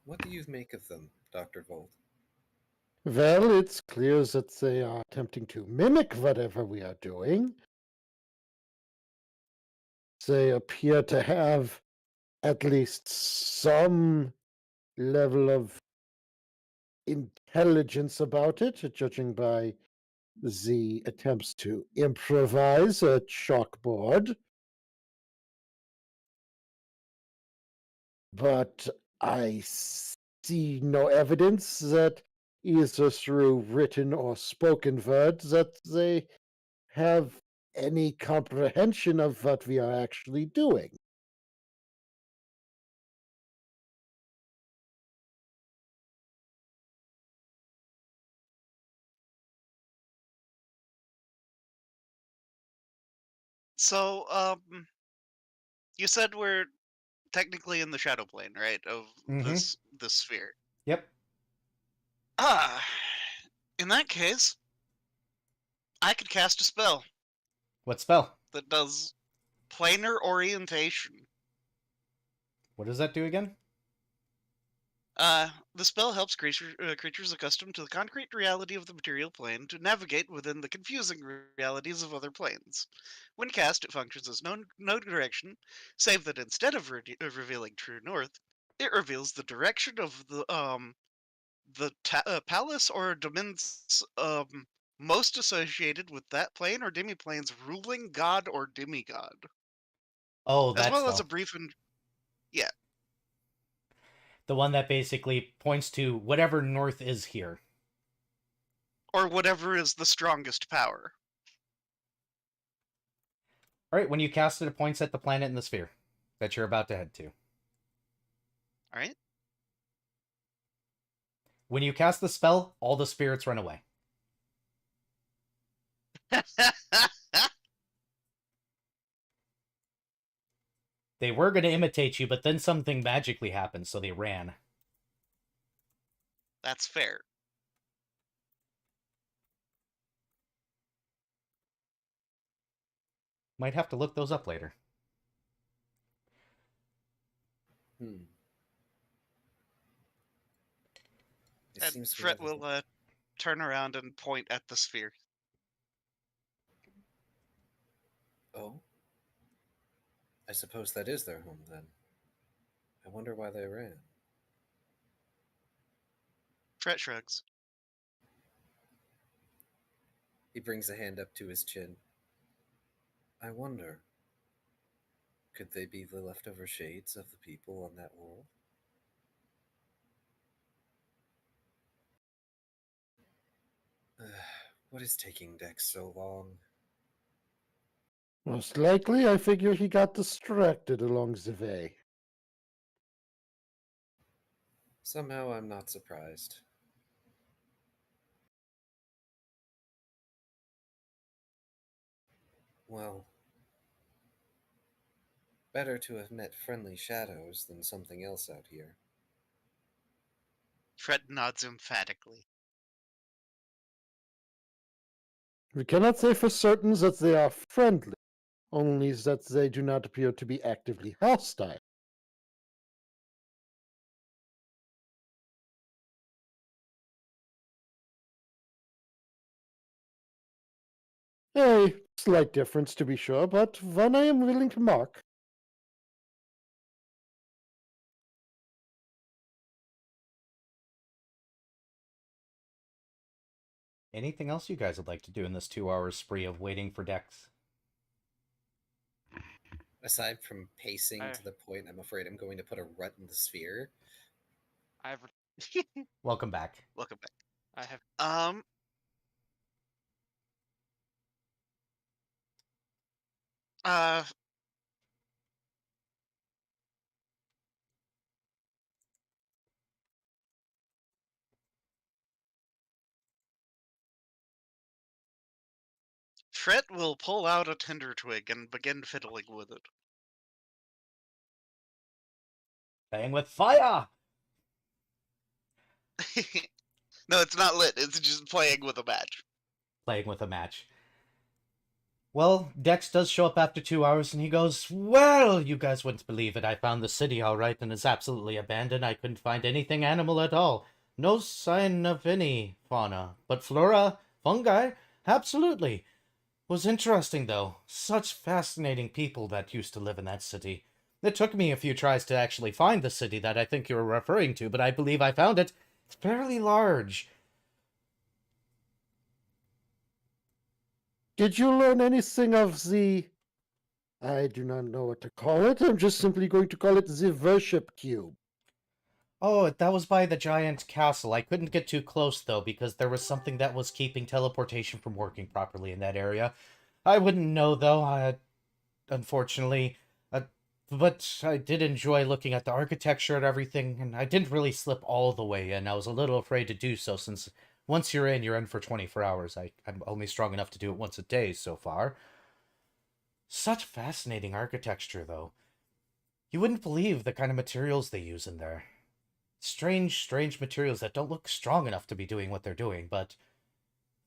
[SPEAKER 2] What do you make of them, Dr. Volt?
[SPEAKER 3] Well, it's clear that they are attempting to mimic whatever we are doing. They appear to have at least some level of intelligence about it, judging by the attempts to improvise a chalkboard. But I see no evidence that either through written or spoken word that they have any comprehension of what we are actually doing.
[SPEAKER 4] So, you said we're technically in the shadow plane, right? Of this sphere.
[SPEAKER 1] Yep.
[SPEAKER 4] In that case, I could cast a spell
[SPEAKER 1] What spell?
[SPEAKER 4] that does planar orientation.
[SPEAKER 1] What does that do again?
[SPEAKER 4] The spell helps creatures accustomed to the concrete reality of the material plane to navigate within the confusing realities of other planes. When cast, it functions as no direction, save that instead of revealing true north, it reveals the direction of the palace or domains most associated with that plane or demi-plane's ruling god or demigod,
[SPEAKER 1] Oh,
[SPEAKER 4] as
[SPEAKER 1] that
[SPEAKER 4] well as a
[SPEAKER 1] spell.
[SPEAKER 4] brief yeah,
[SPEAKER 1] The one that basically points to whatever north is here.
[SPEAKER 4] or whatever is the strongest power.
[SPEAKER 1] Alright, when you cast it, it points at the planet and the sphere that you're about to head to.
[SPEAKER 4] All right.
[SPEAKER 1] When you cast the spell, all the spirits run away. They were going to imitate you, but then something magically happened, so they ran.
[SPEAKER 4] That's fair.
[SPEAKER 1] Might have to look those up later.
[SPEAKER 2] Hmm. It
[SPEAKER 4] And
[SPEAKER 2] seems we
[SPEAKER 4] Fret
[SPEAKER 2] have a-
[SPEAKER 4] will turn around and point at the sphere.
[SPEAKER 2] Oh? I suppose that is their home, then. I wonder why they ran.
[SPEAKER 4] Fret shrugs.
[SPEAKER 2] He brings a hand up to his chin. I wonder, could they be the leftover shades of the people on that world? What is taking Dex so long?
[SPEAKER 3] Most likely, I figure he got distracted along the way.
[SPEAKER 2] Somehow I'm not surprised. Well, better to have met friendly shadows than something else out here.
[SPEAKER 4] Fret nods emphatically.
[SPEAKER 3] We cannot say for certain that they are friendly, only that they do not appear to be actively hostile. A slight difference, to be sure, but one I am willing to mark.
[SPEAKER 1] Anything else you guys would like to do in this 2-hour spree of waiting for Dex?
[SPEAKER 2] Aside from pacing to the point I'm afraid I'm going to put a rut in the sphere.
[SPEAKER 5] I've
[SPEAKER 1] Welcome back.
[SPEAKER 4] Welcome back.
[SPEAKER 5] I have
[SPEAKER 4] Uh, Fret will pull out a tinder twig and begin fiddling with it.
[SPEAKER 1] Playing with fire!
[SPEAKER 4] No, it's not lit. It's just playing with a match.
[SPEAKER 1] Playing with a match. Well, Dex does show up after 2 hours, and he goes, well, you guys wouldn't believe it. I found the city all right, and it's absolutely abandoned. I couldn't find anything animal at all. No sign of any fauna. But flora, fungi, absolutely. Was interesting, though. Such fascinating people that used to live in that city. It took me a few tries to actually find the city that I think you were referring to, but I believe I found it. It's fairly large.
[SPEAKER 3] Did you learn anything of the... I do not know what to call it. I'm just simply going to call it the worship cube.
[SPEAKER 1] Oh, that was by the giant castle. I couldn't get too close, though, because there was something that was keeping teleportation from working properly in that area. I wouldn't know, though, unfortunately. But I did enjoy looking at the architecture and everything, and I didn't really slip all the way in. I was a little afraid to do so, since once you're in for 24 hours. I'm only strong enough to do it once a day so far. Such fascinating architecture, though. You wouldn't believe the kind of materials they use in there. Strange materials that don't look strong enough to be doing what they're doing, but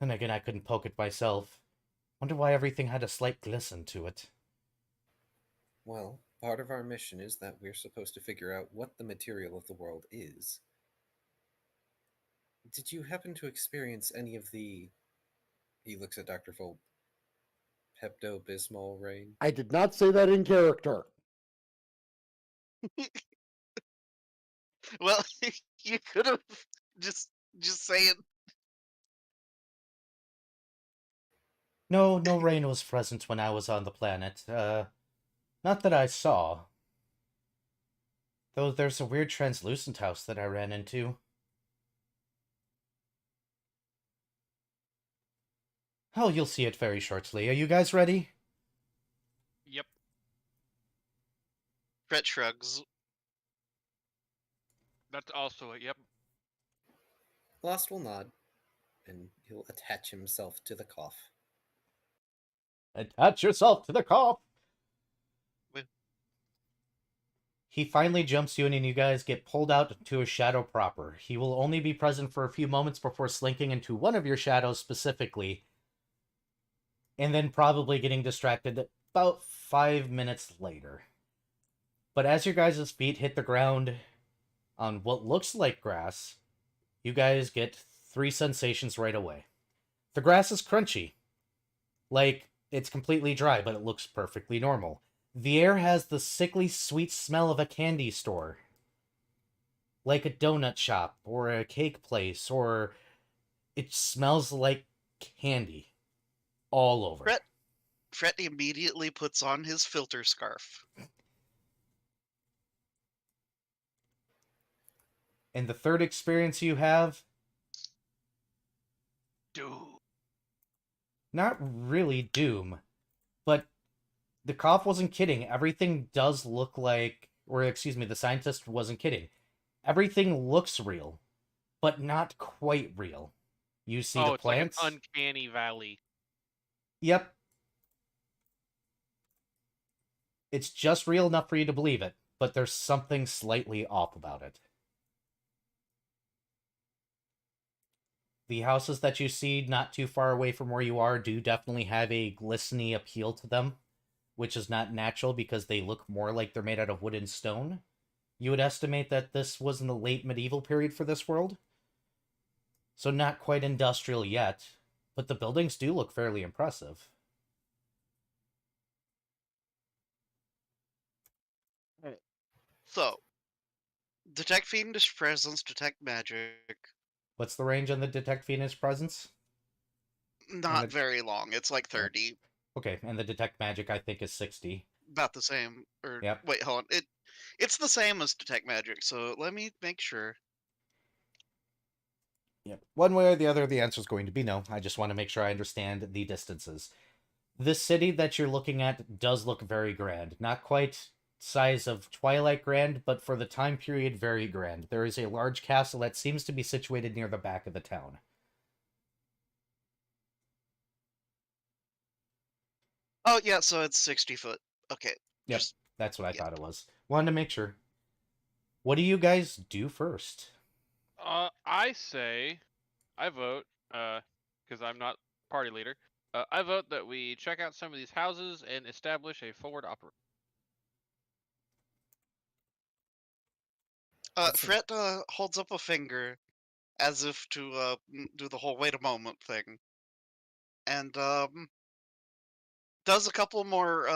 [SPEAKER 1] then again, I couldn't poke it myself. Wonder why everything had a slight glisten to it.
[SPEAKER 2] Well, part of our mission is that we're supposed to figure out what the material of the world is. Did you happen to experience any of the... He looks at Dr. Fold. Pepto-Bismol rain?
[SPEAKER 3] I did not say that in character.
[SPEAKER 4] Well, you could have just saying.
[SPEAKER 1] No, no rain was present when I was on the planet. Not that I saw. Though there's a weird translucent house that I ran into. Oh, you'll see it very shortly. Are you guys ready?
[SPEAKER 5] Yep.
[SPEAKER 4] Fret shrugs.
[SPEAKER 5] That's also a yep.
[SPEAKER 2] Lost will nod, and he'll attach himself to the cough.
[SPEAKER 1] Attach yourself to the cough!
[SPEAKER 4] Wait.
[SPEAKER 1] He finally jumps you in and you guys get pulled out to a shadow proper. He will only be present for a few moments before slinking into one of your shadows specifically, and then probably getting distracted about 5 minutes later. But as your guys' feet hit the ground on what looks like grass, you guys get 3 sensations right away. The grass is crunchy. Like, it's completely dry, but it looks perfectly normal. The air has the sickly sweet smell of a candy store. Like a donut shop, or a cake place, or... It smells like candy. All over.
[SPEAKER 4] Fret immediately puts on his filter scarf.
[SPEAKER 1] And the third experience you have...
[SPEAKER 5] Dude.
[SPEAKER 1] Not really doom, but the cough wasn't kidding. Everything does look like... Or, excuse me, the scientist wasn't kidding. Everything looks real, but not quite real. You see the
[SPEAKER 5] It's
[SPEAKER 1] plants?
[SPEAKER 5] like an uncanny valley.
[SPEAKER 1] Yep. It's just real enough for you to believe it, but there's something slightly off about it. The houses that you see not too far away from where you are do definitely have a glistening appeal to them, which is not natural because they look more like they're made out of wood and stone. You would estimate that this was in the late medieval period for this world. So not quite industrial yet, but the buildings do look fairly impressive.
[SPEAKER 4] So, detect fiendish presence, detect magic.
[SPEAKER 1] What's the range on the Detect Fiendish Presence?
[SPEAKER 4] Not very long. It's like 30.
[SPEAKER 1] Okay, and the Detect Magic I think is 60.
[SPEAKER 4] About the same. Or
[SPEAKER 1] Yep.
[SPEAKER 4] wait, hold on. It's the same as detect magic. So let me make sure.
[SPEAKER 1] Yep. One way or the other, the answer is going to be no. I just want to make sure I understand the distances. This city that you're looking at does look very grand. Not quite size of Twilight grand, but for the time period, very grand. There is a large castle that seems to be situated near the back of the town.
[SPEAKER 4] Oh, yeah, so it's 60 foot. Okay.
[SPEAKER 1] Yep,
[SPEAKER 4] Just,
[SPEAKER 1] that's what I
[SPEAKER 4] yeah.
[SPEAKER 1] thought it was. Wanted to make sure. What do you guys do first?
[SPEAKER 5] I say, I vote, because I'm not party leader. I vote that we check out some of these houses and establish a forward operation.
[SPEAKER 4] Fret holds up a finger as if to do the whole wait a moment thing. And does a couple more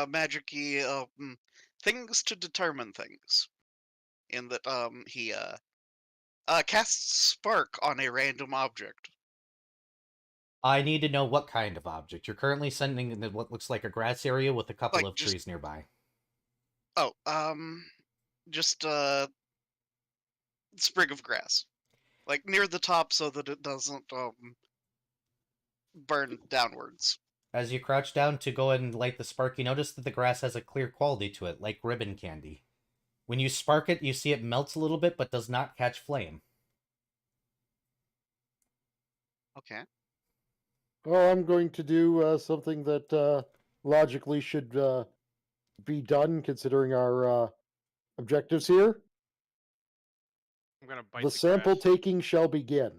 [SPEAKER 4] magic-y things to determine things. In that he casts spark on a random object.
[SPEAKER 1] I need to know what kind of object. You're currently sending in what looks like a grass area with a couple of trees nearby.
[SPEAKER 4] Oh, just a sprig of grass. Like near the top so that it doesn't burn downwards.
[SPEAKER 1] As you crouch down to go and light the spark, you notice that the grass has a clear quality to it, like ribbon candy. When you spark it, you see it melts a little bit, but does not catch flame.
[SPEAKER 4] Okay.
[SPEAKER 3] Well, I'm going to do something that logically should be done considering our objectives here.
[SPEAKER 5] I'm gonna bite
[SPEAKER 3] The sample
[SPEAKER 5] grass.
[SPEAKER 3] taking shall begin.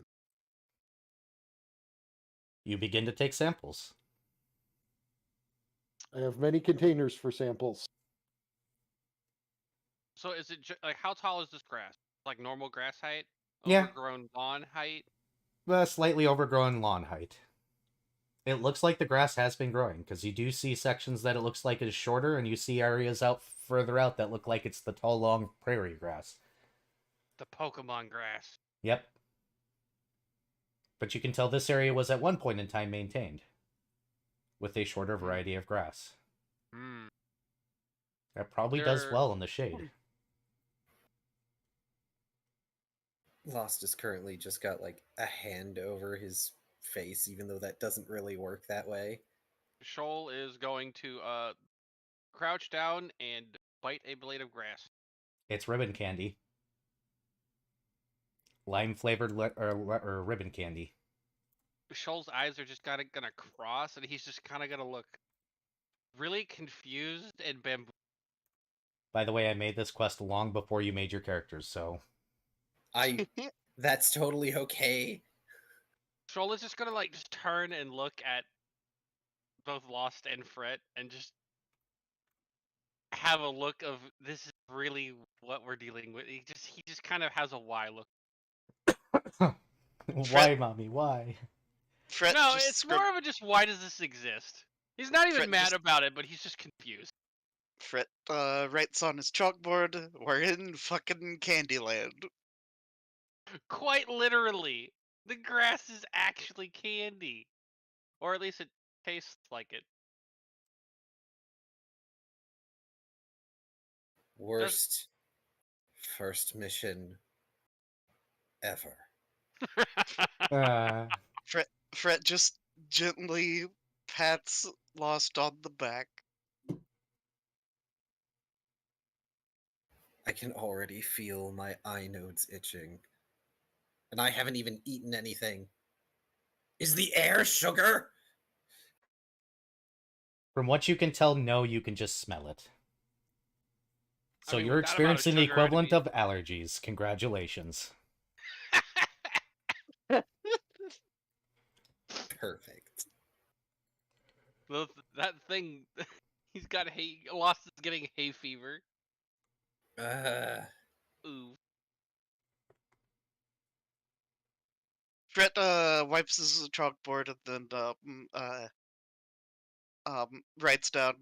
[SPEAKER 1] You begin to take samples.
[SPEAKER 3] I have many containers for samples.
[SPEAKER 5] So is it like how tall is this grass? Like normal grass height?
[SPEAKER 1] Yeah.
[SPEAKER 5] Overgrown lawn height?
[SPEAKER 1] Slightly overgrown lawn height. It looks like the grass has been growing, because you do see sections that it looks like is shorter, and you see areas out further out that look like it's the tall, long prairie grass.
[SPEAKER 5] The Pokemon grass.
[SPEAKER 1] Yep. But you can tell this area was at one point in time maintained, with a shorter variety of grass.
[SPEAKER 5] Hmm.
[SPEAKER 1] That probably does well in the shade.
[SPEAKER 2] Lost has currently just got like a hand over his face, even though that doesn't really work that way.
[SPEAKER 5] Shoal is going to crouch down and bite a blade of grass.
[SPEAKER 1] It's ribbon candy. Lime-flavored or ribbon candy.
[SPEAKER 5] Shoal's eyes are just gonna cross, and he's just kind of gonna look really confused and bamboo.
[SPEAKER 1] By the way, I made this quest long before you made your characters, so...
[SPEAKER 2] That's totally okay.
[SPEAKER 5] Shoal is just gonna like just turn and look at both Lost and Fret and just have a look of this is really what we're dealing with. He just kind of has a why look.
[SPEAKER 1] Why, mommy? Why?
[SPEAKER 4] Fret
[SPEAKER 5] No,
[SPEAKER 4] just
[SPEAKER 5] it's more of a just why does this exist? He's not even
[SPEAKER 4] Fret
[SPEAKER 5] mad
[SPEAKER 4] just-
[SPEAKER 5] about it, but he's just confused.
[SPEAKER 4] Fret writes on his chalkboard, "We're in fucking Candyland."
[SPEAKER 5] Quite literally, the grass is actually candy, or at least it tastes like it.
[SPEAKER 2] Worst first mission ever.
[SPEAKER 4] Fret just gently pats Lost on the back.
[SPEAKER 2] I can already feel my eye nodes itching. And I haven't even eaten anything. Is the air sugar?
[SPEAKER 1] From what you can tell, no, you can just smell it. So
[SPEAKER 5] mean,
[SPEAKER 1] you're
[SPEAKER 5] with that amount of
[SPEAKER 1] experiencing the
[SPEAKER 5] sugar,
[SPEAKER 1] equivalent of allergies. Congratulations.
[SPEAKER 2] Perfect.
[SPEAKER 5] That thing, he's got Lost is getting hay fever. Ooh.
[SPEAKER 4] Fret wipes his chalkboard and then writes down,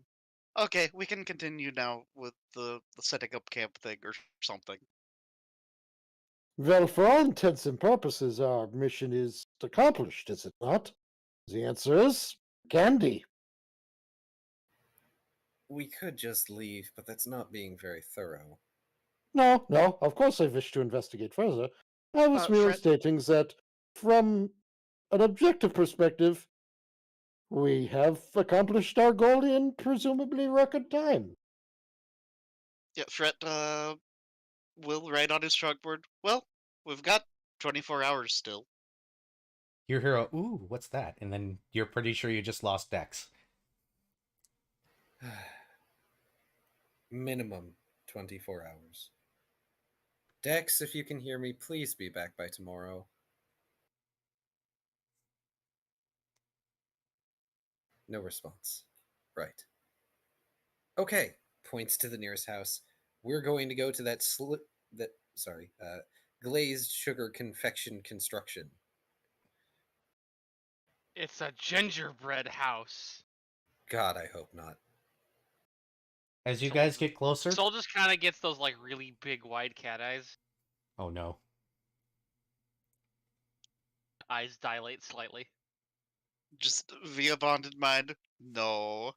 [SPEAKER 4] "Okay, we can continue now with the setting up camp thing or something."
[SPEAKER 3] Well, for all intents and purposes, our mission is accomplished, is it not? The answer is candy.
[SPEAKER 2] We could just leave, but that's not being very thorough.
[SPEAKER 3] No, of course I wish to investigate further. I was merely
[SPEAKER 4] Fred-
[SPEAKER 3] stating that from an objective perspective, we have accomplished our goal in presumably record time.
[SPEAKER 4] Yeah, Fret will write on his chalkboard, "Well, we've got 24 hours still."
[SPEAKER 1] Your hero, ooh, what's that? And then you're pretty sure you just lost Dex.
[SPEAKER 2] Minimum 24 hours. Dex, if you can hear me, please be back by tomorrow. No response. Right. Okay, points to the nearest house. We're going to go to that glazed sugar confection construction.
[SPEAKER 5] It's a gingerbread house.
[SPEAKER 2] God, I hope not.
[SPEAKER 1] As you guys get closer...
[SPEAKER 5] Soul just kind of gets those like really big wide cat eyes.
[SPEAKER 1] Oh no.
[SPEAKER 5] Eyes dilate slightly.
[SPEAKER 4] Just via bonded mind, no.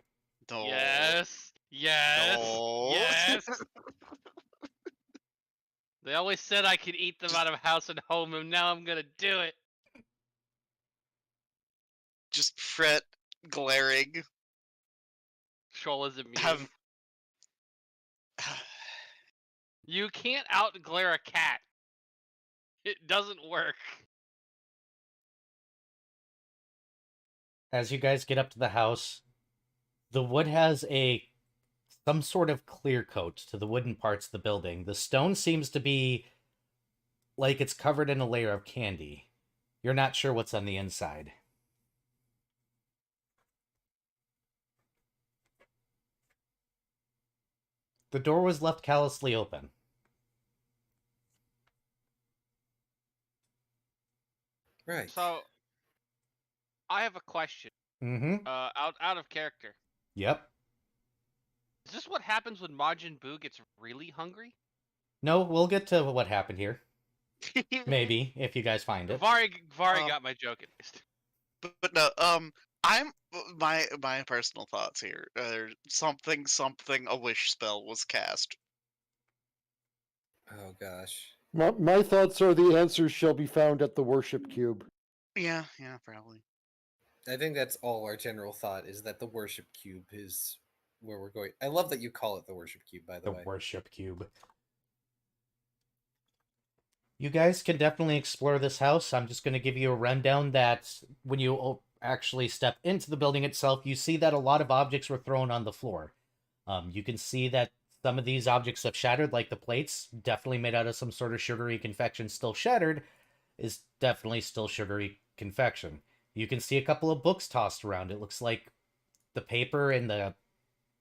[SPEAKER 5] Yes.
[SPEAKER 4] No.
[SPEAKER 5] Yes. They always said I could eat them out of house and home, and now I'm gonna do it.
[SPEAKER 4] Just Fret glaring.
[SPEAKER 5] Shoal is immune. You can't out-glare a cat. It doesn't work.
[SPEAKER 1] As you guys get up to the house, the wood has some sort of clear coat to the wooden parts of the building. The stone seems to be like it's covered in a layer of candy. You're not sure what's on the inside. The door was left callously open.
[SPEAKER 2] Right.
[SPEAKER 5] So, I have a question.
[SPEAKER 1] Mm-hmm.
[SPEAKER 5] Out of character.
[SPEAKER 1] Yep.
[SPEAKER 5] Is this what happens when Majin Buu gets really hungry?
[SPEAKER 1] No, we'll get to what happened here. Maybe, if you guys find it.
[SPEAKER 5] Vari
[SPEAKER 4] Um,
[SPEAKER 5] got my joke at least.
[SPEAKER 4] But no, I'm my personal thoughts here. Something a wish spell was cast.
[SPEAKER 2] Oh gosh.
[SPEAKER 3] My thoughts are the answers shall be found at the worship cube.
[SPEAKER 4] Yeah, probably.
[SPEAKER 2] I think that's all our general thought is that the worship cube is where we're going. I love that you call it the worship cube, by the
[SPEAKER 1] The
[SPEAKER 2] way.
[SPEAKER 1] worship cube. You guys can definitely explore this house. I'm just going to give you a rundown that when you actually step into the building itself, you see that a lot of objects were thrown on the floor. You can see that some of these objects have shattered, like the plates, definitely made out of some sort of sugary confection, still shattered, is definitely still sugary confection. You can see a couple of books tossed around. It looks like the paper and the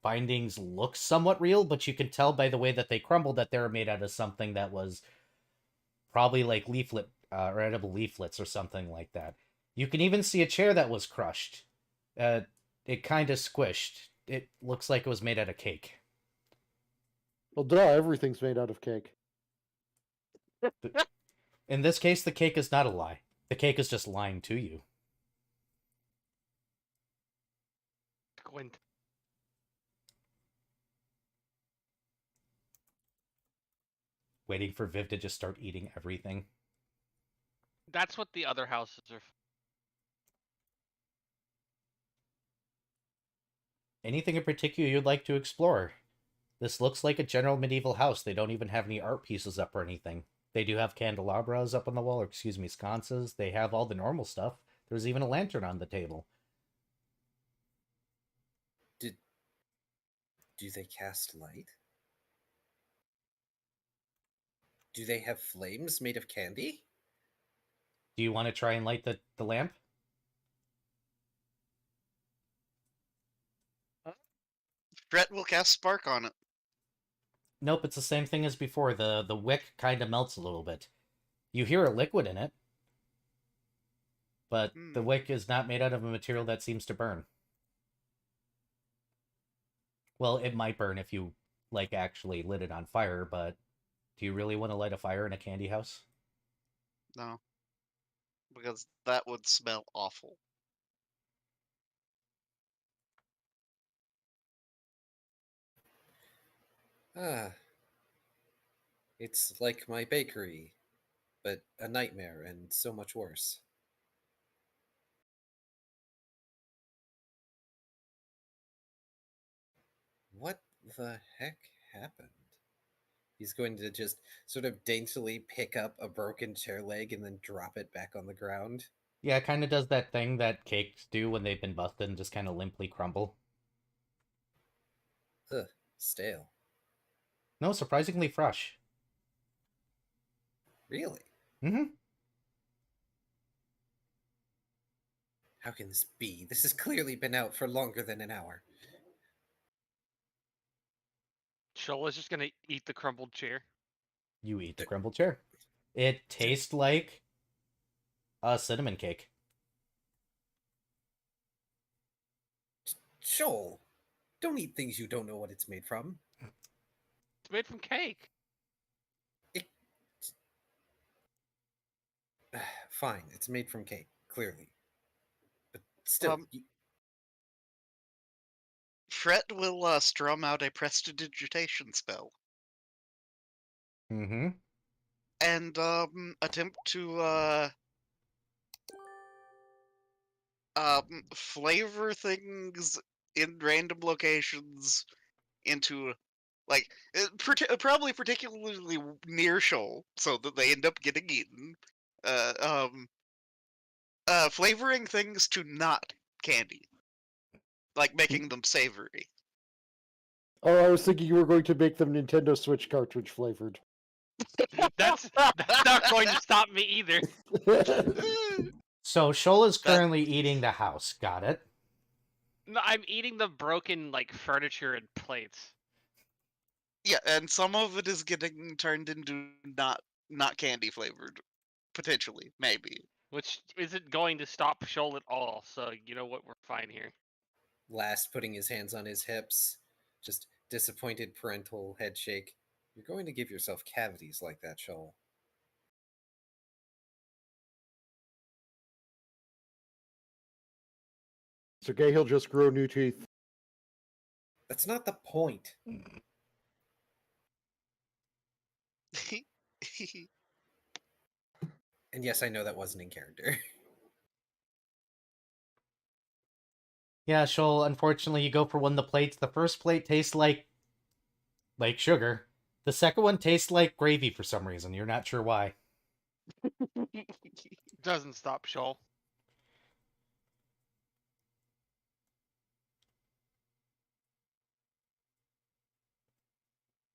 [SPEAKER 1] bindings look somewhat real, but you can tell by the way that they crumbled that they were made out of something that was probably like leaflet or edible leaflets or something like that. You can even see a chair that was crushed. It kind of squished. It looks like it was made out of cake.
[SPEAKER 3] Well, duh, everything's made out of cake.
[SPEAKER 1] In this case, the cake is not a lie. The cake is just lying to you.
[SPEAKER 5] Gwent.
[SPEAKER 1] Waiting for Viv to just start eating everything.
[SPEAKER 5] That's what the other houses are.
[SPEAKER 1] Anything in particular you'd like to explore? This looks like a general medieval house. They don't even have any art pieces up or anything. They do have candelabras up on the wall, or excuse me, sconces. They have all the normal stuff. There's even a lantern on the table.
[SPEAKER 2] Do they cast light? Do they have flames made of candy?
[SPEAKER 1] Do you want to try and light the lamp?
[SPEAKER 4] Brett will cast spark on it.
[SPEAKER 1] Nope, it's the same thing as before. The wick kind of melts a little bit. You hear a liquid in it, but the wick is not made out of a material that seems to burn. Well, it might burn if you, like, actually lit it on fire, but do you really want to light a fire in a candy house?
[SPEAKER 4] No, because that would smell awful.
[SPEAKER 2] Ah. It's like my bakery, but a nightmare and so much worse. What the heck happened? He's going to just sort of daintily pick up a broken chair leg and then drop it back on the ground.
[SPEAKER 1] Yeah, it kind of does that thing that cakes do when they've been busted and just kind of limply crumble.
[SPEAKER 2] Ugh, stale.
[SPEAKER 1] No, surprisingly fresh.
[SPEAKER 2] Really?
[SPEAKER 1] Mm-hmm.
[SPEAKER 2] How can this be? This has clearly been out for longer than an hour.
[SPEAKER 5] Shola's just gonna eat the crumbled chair.
[SPEAKER 1] You eat the crumbled chair. It tastes like a cinnamon cake.
[SPEAKER 2] Joel, don't eat things you don't know what it's made from.
[SPEAKER 5] It's made from cake.
[SPEAKER 2] Fine, it's made from cake, clearly. But still,
[SPEAKER 4] Fret will strum out a prestidigitation spell.
[SPEAKER 1] Mm-hmm.
[SPEAKER 4] And attempt to flavor things in random locations into, like, probably particularly near Shoal, so that they end up getting eaten. Flavoring things to not candy, like making them savory.
[SPEAKER 3] Oh, I was thinking you were going to make them Nintendo Switch cartridge flavored.
[SPEAKER 5] That's not going to stop me either.
[SPEAKER 1] So Shola's currently eating the house. Got it?
[SPEAKER 5] No, I'm eating the broken like furniture and plates.
[SPEAKER 4] Yeah, and some of it is getting turned into not candy flavored, potentially, maybe.
[SPEAKER 5] Which isn't going to stop Shoal at all, so you know what, we're fine here.
[SPEAKER 2] Last putting his hands on his hips, just disappointed parental head shake. You're going to give yourself cavities like that, Shoal.
[SPEAKER 3] So Gay, just grow new teeth.
[SPEAKER 2] That's not the point. And yes, I know that wasn't in character.
[SPEAKER 1] Yeah, Shoal, unfortunately, you go for one of the plates. The first plate tastes like sugar. The second one tastes like gravy for some reason. You're not sure why.
[SPEAKER 5] Doesn't stop Shoal.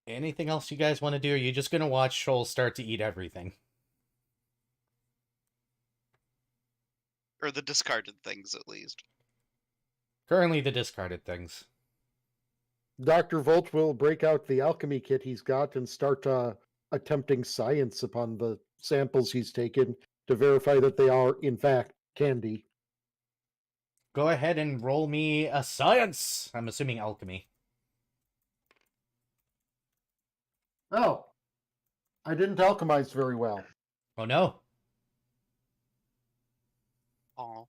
[SPEAKER 1] Anything else you guys want to do? Or are you just going to watch Shoal start to eat everything?
[SPEAKER 4] Or the discarded things, at least.
[SPEAKER 1] Currently, the discarded things.
[SPEAKER 3] Dr. Volt will break out the alchemy kit he's got and start attempting science upon the samples he's taken to verify that they are, in fact, candy.
[SPEAKER 1] Go ahead and roll me a science. I'm assuming alchemy.
[SPEAKER 3] Oh, I didn't alchemize very well.
[SPEAKER 1] Oh no.
[SPEAKER 4] Aw.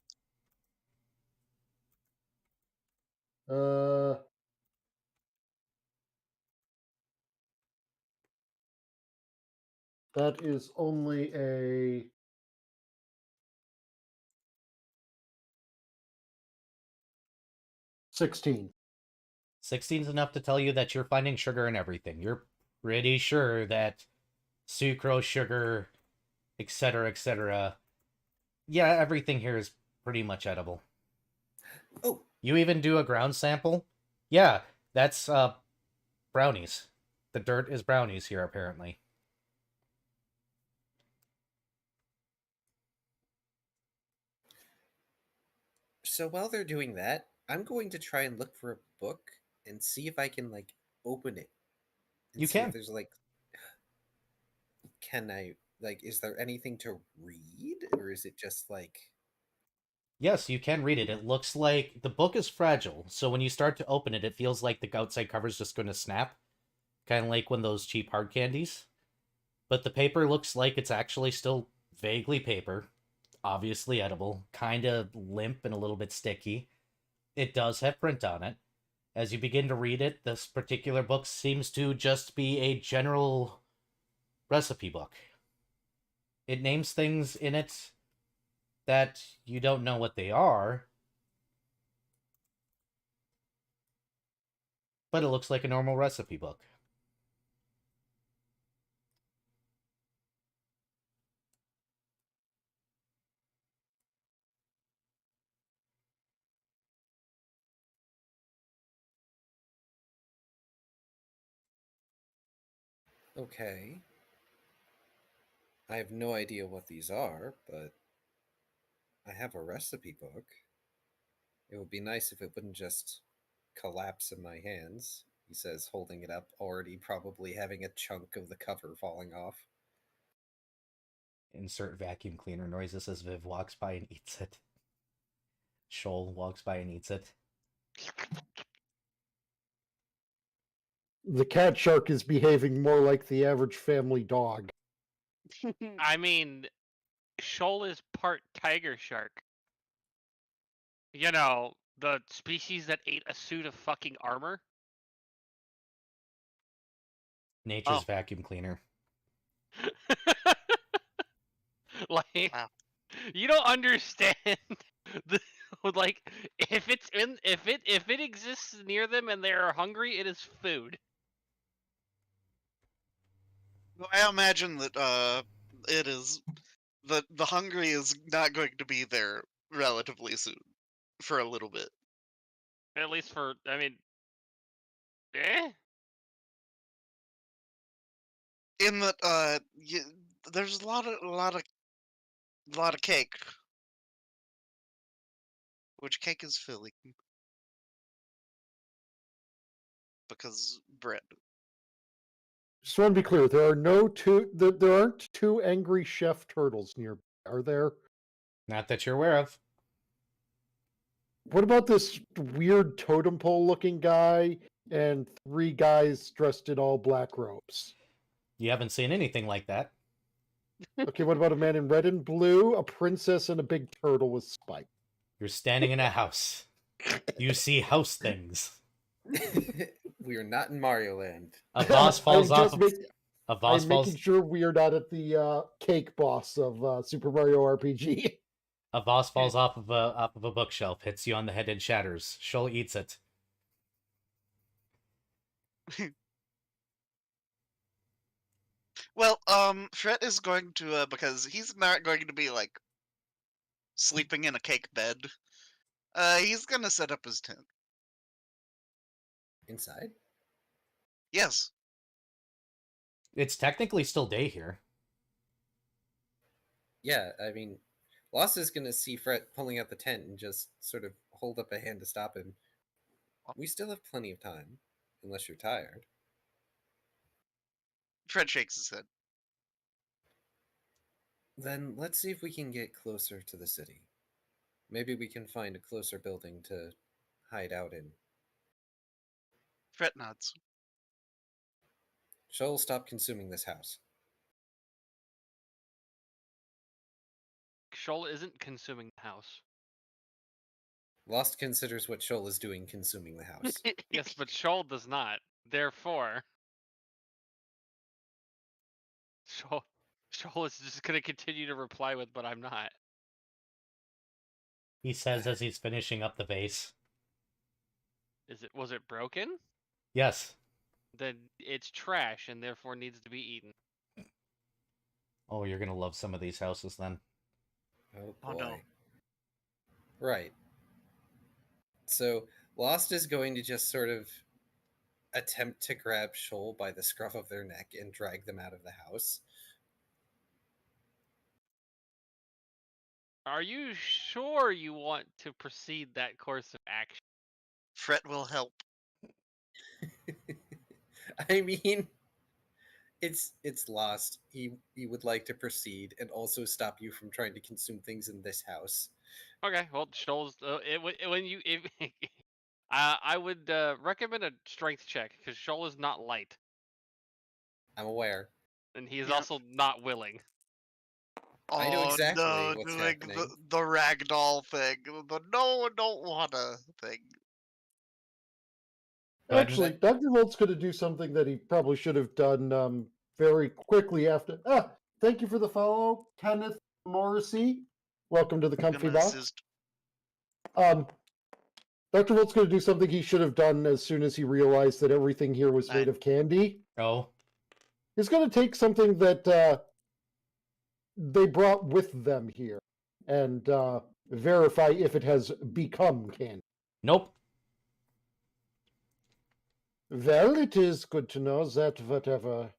[SPEAKER 3] Uh, that is only a 16.
[SPEAKER 1] 16 is enough to tell you that you're finding sugar in everything. You're pretty sure that sucrose, sugar, etc., etc. Yeah, everything here is pretty much edible.
[SPEAKER 2] Oh,
[SPEAKER 1] You even do a ground sample? Yeah, that's brownies. The dirt is brownies here, apparently.
[SPEAKER 2] so while they're doing that, I'm going to try and look for a book and see if I can like open it and
[SPEAKER 1] You
[SPEAKER 2] see if
[SPEAKER 1] can.
[SPEAKER 2] there's like can I like is there anything to read or is it just like
[SPEAKER 1] Yes, you can read it. It looks like the book is fragile, so when you start to open it, it feels like the outside cover is just going to snap. Kind of like one of those cheap hard candies. But the paper looks like it's actually still vaguely paper, obviously edible, kind of limp and a little bit sticky. It does have print on it. As you begin to read it, this particular book seems to just be a general recipe book. It names things in it that you don't know what they are, but it looks like a normal recipe book.
[SPEAKER 2] okay. I have no idea what these are, but I have a recipe book. It would be nice if it wouldn't just collapse in my hands, he says, holding it up, already probably having a chunk of the cover falling off.
[SPEAKER 1] Insert vacuum cleaner noises as Viv walks by and eats it. Shoal walks by and eats it.
[SPEAKER 3] The cat shark is behaving more like the average family dog.
[SPEAKER 5] I mean, Shoal is part tiger shark. You know, the species that ate a suit of fucking armor.
[SPEAKER 1] Nature's
[SPEAKER 4] Oh.
[SPEAKER 1] vacuum cleaner.
[SPEAKER 5] Like,
[SPEAKER 4] Wow.
[SPEAKER 5] you don't understand. The, like, if it exists near them and they are hungry, it is food.
[SPEAKER 4] Well, I imagine that it is the hungry is not going to be there relatively soon, for a little bit.
[SPEAKER 5] At least for, I mean, eh?
[SPEAKER 4] In that there's a lot of cake, which cake is filling because bread.
[SPEAKER 3] Just want to be clear, there aren't two angry chef turtles nearby, are there?
[SPEAKER 1] Not that you're aware of.
[SPEAKER 3] What about this weird totem pole looking guy and three guys dressed in all black robes?
[SPEAKER 1] You haven't seen anything like that.
[SPEAKER 3] Okay, what about a man in red and blue, a princess, and a big turtle with spikes?
[SPEAKER 1] You're standing in a house. You see house things.
[SPEAKER 2] We are not in Mario Land.
[SPEAKER 1] A boss falls off.
[SPEAKER 3] I'm making sure we are not at the cake boss of Super Mario RPG.
[SPEAKER 1] A boss falls off of a bookshelf, hits you on the head and shatters. Shoal eats it.
[SPEAKER 4] Well, Fret is going to because he's not going to be like sleeping in a cake bed. He's gonna set up his tent.
[SPEAKER 2] Inside?
[SPEAKER 4] Yes.
[SPEAKER 1] It's technically still day here.
[SPEAKER 2] Yeah, I mean, Lost is going to see Fret pulling out the tent and just sort of hold up a hand to stop him. We still have plenty of time, unless you're tired.
[SPEAKER 4] Fred shakes his head.
[SPEAKER 2] Then let's see if we can get closer to the city. Maybe we can find a closer building to hide out in.
[SPEAKER 4] Fret nods.
[SPEAKER 2] Shoal, stop consuming this house.
[SPEAKER 5] Shoal isn't consuming the house.
[SPEAKER 2] Lost considers what Shoal is doing consuming the house.
[SPEAKER 5] Yes, but Shoal does not. Therefore, Shoal is just gonna continue to reply with, "But I'm not."
[SPEAKER 1] He says as he's finishing up the vase.
[SPEAKER 5] Was it broken?
[SPEAKER 1] Yes.
[SPEAKER 5] Then it's trash and therefore needs to be eaten.
[SPEAKER 1] Oh, you're gonna love some of these houses then.
[SPEAKER 2] Oh boy.
[SPEAKER 4] Oh, no.
[SPEAKER 2] Right. So Lost is going to just sort of attempt to grab Shoal by the scruff of their neck and drag them out of the house.
[SPEAKER 5] Are you sure you want to proceed that course of action?
[SPEAKER 4] Fret will help.
[SPEAKER 2] I mean, it's Lost. He would like to proceed and also stop you from trying to consume things in this house.
[SPEAKER 5] Okay, well, Shoal's when you I would recommend a strength check because Shoal is not light,
[SPEAKER 2] I'm aware.
[SPEAKER 5] and he is
[SPEAKER 4] Yeah.
[SPEAKER 5] also not willing.
[SPEAKER 4] Oh,
[SPEAKER 2] I know exactly
[SPEAKER 4] no,
[SPEAKER 2] what's
[SPEAKER 4] doing
[SPEAKER 2] happening.
[SPEAKER 4] the ragdoll thing. The no, don't wanna thing.
[SPEAKER 3] Actually, Dr. Volt's going to do something that he probably should have done very quickly after. Thank you for the follow, Kenneth Morrissey. Welcome to the Comfy
[SPEAKER 4] Gonna
[SPEAKER 3] Box.
[SPEAKER 4] assist.
[SPEAKER 3] Dr. Volt's going to do something he should have done as soon as he realized that everything here was made
[SPEAKER 4] Fine.
[SPEAKER 3] of candy.
[SPEAKER 1] Oh.
[SPEAKER 3] He's going to take something that they brought with them here and verify if it has become candy.
[SPEAKER 1] Nope.
[SPEAKER 3] Well, it is good to know that whatever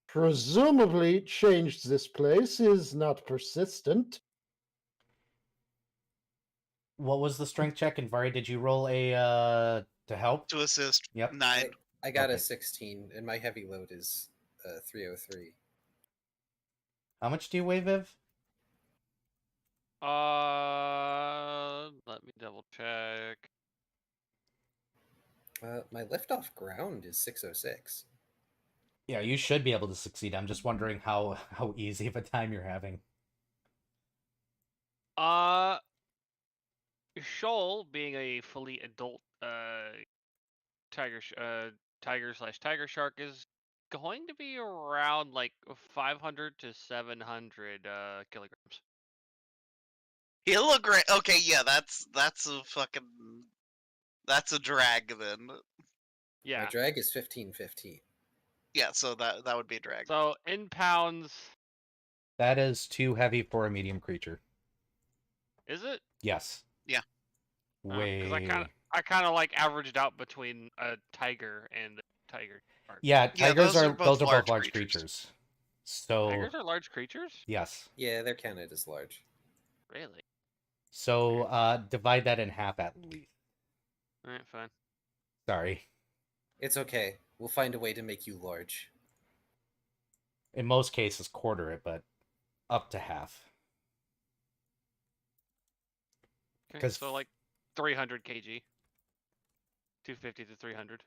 [SPEAKER 3] presumably changed this place is not persistent.
[SPEAKER 1] What was the strength check? And Vari, did you roll a to help?
[SPEAKER 4] To assist.
[SPEAKER 1] Yep.
[SPEAKER 4] 9.
[SPEAKER 2] I got
[SPEAKER 1] Okay.
[SPEAKER 2] a 16, and my heavy load is 303.
[SPEAKER 1] How much do you weigh, Viv?
[SPEAKER 5] Let me double check.
[SPEAKER 2] My liftoff ground is 606.
[SPEAKER 1] Yeah, you should be able to succeed. I'm just wondering how easy of a time you're having.
[SPEAKER 5] Shoal, being a fully adult tiger / tiger shark, is going to be around like 500 to 700 kilograms.
[SPEAKER 4] He'll look great. Okay, yeah, that's a fucking that's a drag then.
[SPEAKER 5] Yeah.
[SPEAKER 2] My drag is 1515.
[SPEAKER 4] Yeah, so that would be a drag.
[SPEAKER 5] So in pounds,
[SPEAKER 1] That is too heavy for a medium creature.
[SPEAKER 5] is it?
[SPEAKER 1] Yes.
[SPEAKER 4] Yeah.
[SPEAKER 1] Way.
[SPEAKER 5] Because I kind of like averaged out between a tiger and a tiger shark.
[SPEAKER 1] Yeah,
[SPEAKER 4] Yeah,
[SPEAKER 1] tigers
[SPEAKER 4] those are
[SPEAKER 1] both
[SPEAKER 4] both large
[SPEAKER 1] large
[SPEAKER 4] creatures.
[SPEAKER 1] creatures. So
[SPEAKER 5] Tigers are large creatures?
[SPEAKER 1] yes.
[SPEAKER 2] Yeah, they're counted as large.
[SPEAKER 5] Really?
[SPEAKER 1] So divide that in half at least.
[SPEAKER 5] All right, fine.
[SPEAKER 1] Sorry.
[SPEAKER 2] It's okay. We'll find a way to make you large.
[SPEAKER 1] In most cases, quarter it, but up to half.
[SPEAKER 5] Okay,
[SPEAKER 1] 'Cause-
[SPEAKER 5] so like 300 kg. 250 to 300.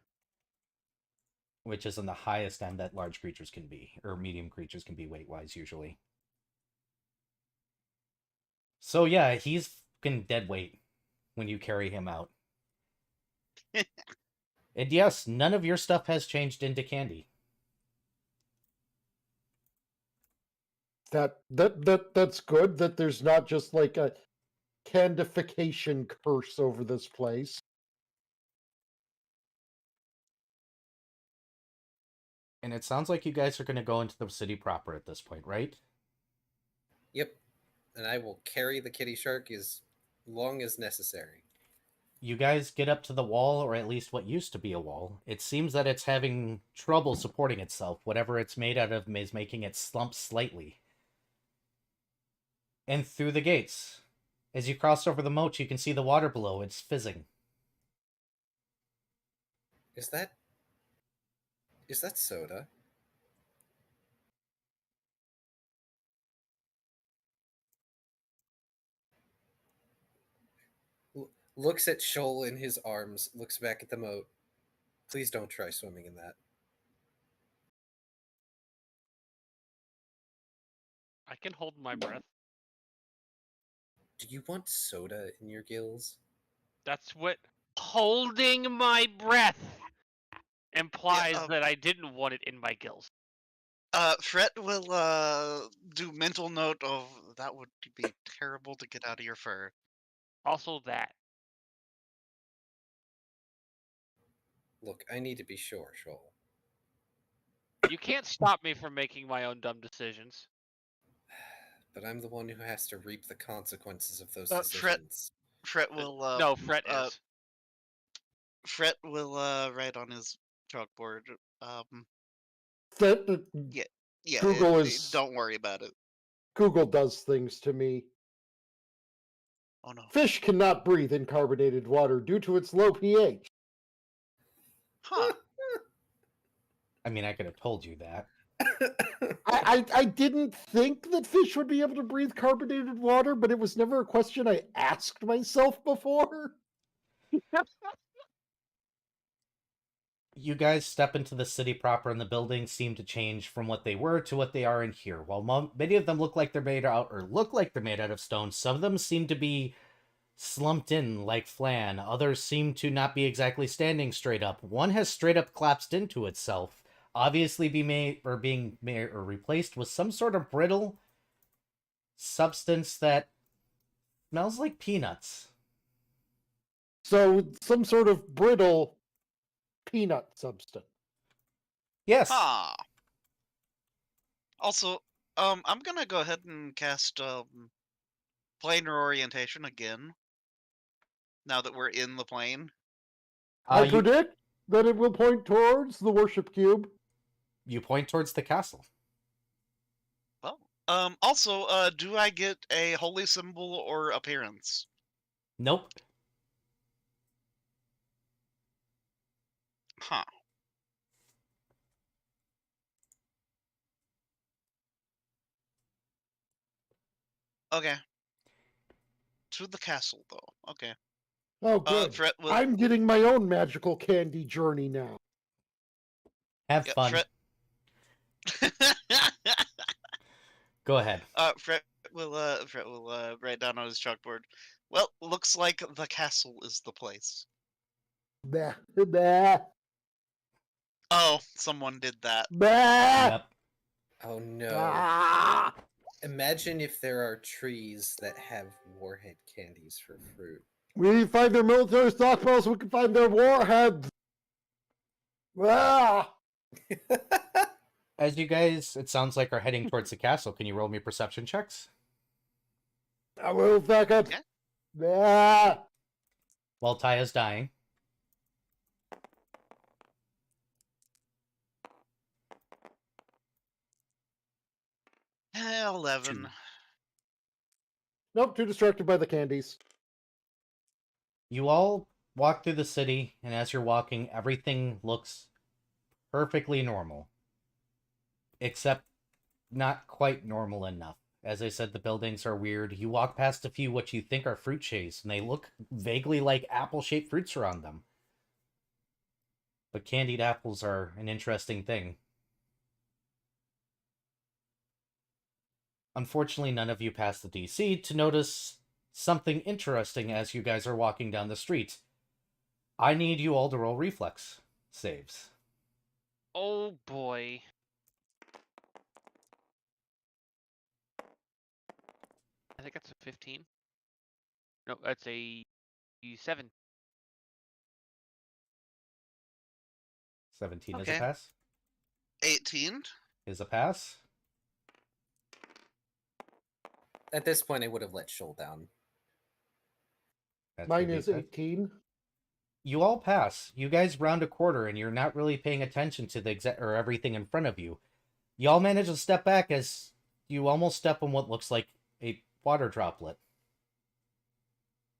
[SPEAKER 1] Which is in the highest end that large creatures can be, or medium creatures can be weight-wise, usually. So yeah, he's fucking dead weight when you carry him out. And yes, none of your stuff has changed into candy.
[SPEAKER 3] That's good that there's not just like a candification curse over this place.
[SPEAKER 1] And it sounds like you guys are going to go into the city proper at this point, right?
[SPEAKER 2] Yep. And I will carry the kitty shark as long as necessary.
[SPEAKER 1] You guys get up to the wall, or at least what used to be a wall. It seems that it's having trouble supporting itself. Whatever it's made out of is making it slump slightly. And through the gates, as you cross over the moat, you can see the water below. It's fizzing.
[SPEAKER 2] Is that soda? Looks at Shoal in his arms, looks back at the moat. Please don't try swimming in that.
[SPEAKER 5] I can hold my breath.
[SPEAKER 2] Do you want soda in your gills?
[SPEAKER 5] That's what holding my breath implies that I didn't want it in my gills.
[SPEAKER 4] Fret will do mental note of that would be terrible to get out of your fur.
[SPEAKER 5] Also that.
[SPEAKER 2] Look, I need to be sure, Shoal.
[SPEAKER 5] You can't stop me from making my own dumb decisions.
[SPEAKER 2] But I'm the one who has to reap the consequences of those
[SPEAKER 4] Fret-
[SPEAKER 2] decisions.
[SPEAKER 4] Fret will
[SPEAKER 5] No, Fret is.
[SPEAKER 4] Fret will write on his chalkboard.
[SPEAKER 3] That
[SPEAKER 4] Yeah,
[SPEAKER 3] Google is-
[SPEAKER 4] don't worry about it.
[SPEAKER 3] Google does things to me.
[SPEAKER 4] Oh no.
[SPEAKER 3] Fish cannot breathe in carbonated water due to its low pH.
[SPEAKER 4] Huh.
[SPEAKER 1] I mean, I could have told you that.
[SPEAKER 3] I didn't think that fish would be able to breathe carbonated water, but it was never a question I asked myself before.
[SPEAKER 1] You guys step into the city proper, and the buildings seem to change from what they were to what they are in here. While many of them look like they're made out, or look like they're made out of stone, some of them seem to be slumped in like flan. Others seem to not be exactly standing straight up. One has straight up collapsed into itself, obviously being made or replaced with some sort of brittle substance that smells like peanuts.
[SPEAKER 3] So some sort of brittle peanut substance.
[SPEAKER 1] Yes.
[SPEAKER 4] Huh. Also, I'm gonna go ahead and cast planar orientation again. Now that we're in the plane.
[SPEAKER 3] I predict that it will point towards the worship cube.
[SPEAKER 1] You point towards the castle.
[SPEAKER 4] Well, also, do I get a holy symbol or appearance?
[SPEAKER 1] Nope.
[SPEAKER 4] Huh. Okay. To the castle, though. Okay.
[SPEAKER 3] Oh, good.
[SPEAKER 4] Fret will...
[SPEAKER 3] I'm getting my own magical candy journey now.
[SPEAKER 1] Have fun. Go ahead.
[SPEAKER 4] Fret will write down on his chalkboard. Well, looks like the castle is the place.
[SPEAKER 3] Bah, bah,
[SPEAKER 4] Oh, someone did that.
[SPEAKER 3] bah.
[SPEAKER 1] Yep.
[SPEAKER 2] Oh no.
[SPEAKER 3] Ah.
[SPEAKER 2] Imagine if there are trees that have warhead candies for fruit.
[SPEAKER 3] We need to find their military stockpiles so we can find their warheads. Ah.
[SPEAKER 1] As you guys, it sounds like, are heading towards the castle, can you roll me perception checks?
[SPEAKER 3] I will second.
[SPEAKER 4] Yeah.
[SPEAKER 3] Ah.
[SPEAKER 1] While Taya's dying.
[SPEAKER 4] Eh, 11.
[SPEAKER 3] Nope, too distracted by the candies.
[SPEAKER 1] You all walk through the city, and as you're walking, everything looks perfectly normal. Except not quite normal enough. As I said, the buildings are weird. You walk past a few what you think are fruit trees, and they look vaguely like apple-shaped fruits around them. But candied apples are an interesting thing. Unfortunately, none of you passed the DC to notice something interesting as you guys are walking down the street. I need you all to roll reflex saves.
[SPEAKER 5] Oh boy. I think that's a 15. No, that's a 7.
[SPEAKER 1] 17 is a
[SPEAKER 4] Okay.
[SPEAKER 1] pass.
[SPEAKER 4] 18.
[SPEAKER 1] Is a pass.
[SPEAKER 2] At this point, I would have let Shoal down.
[SPEAKER 1] That should
[SPEAKER 3] Mine
[SPEAKER 1] be
[SPEAKER 3] is
[SPEAKER 1] good.
[SPEAKER 3] 18.
[SPEAKER 1] You all pass. You guys round a corner, and you're not really paying attention to the or everything in front of you. Y'all manage to step back as you almost step on what looks like a water droplet.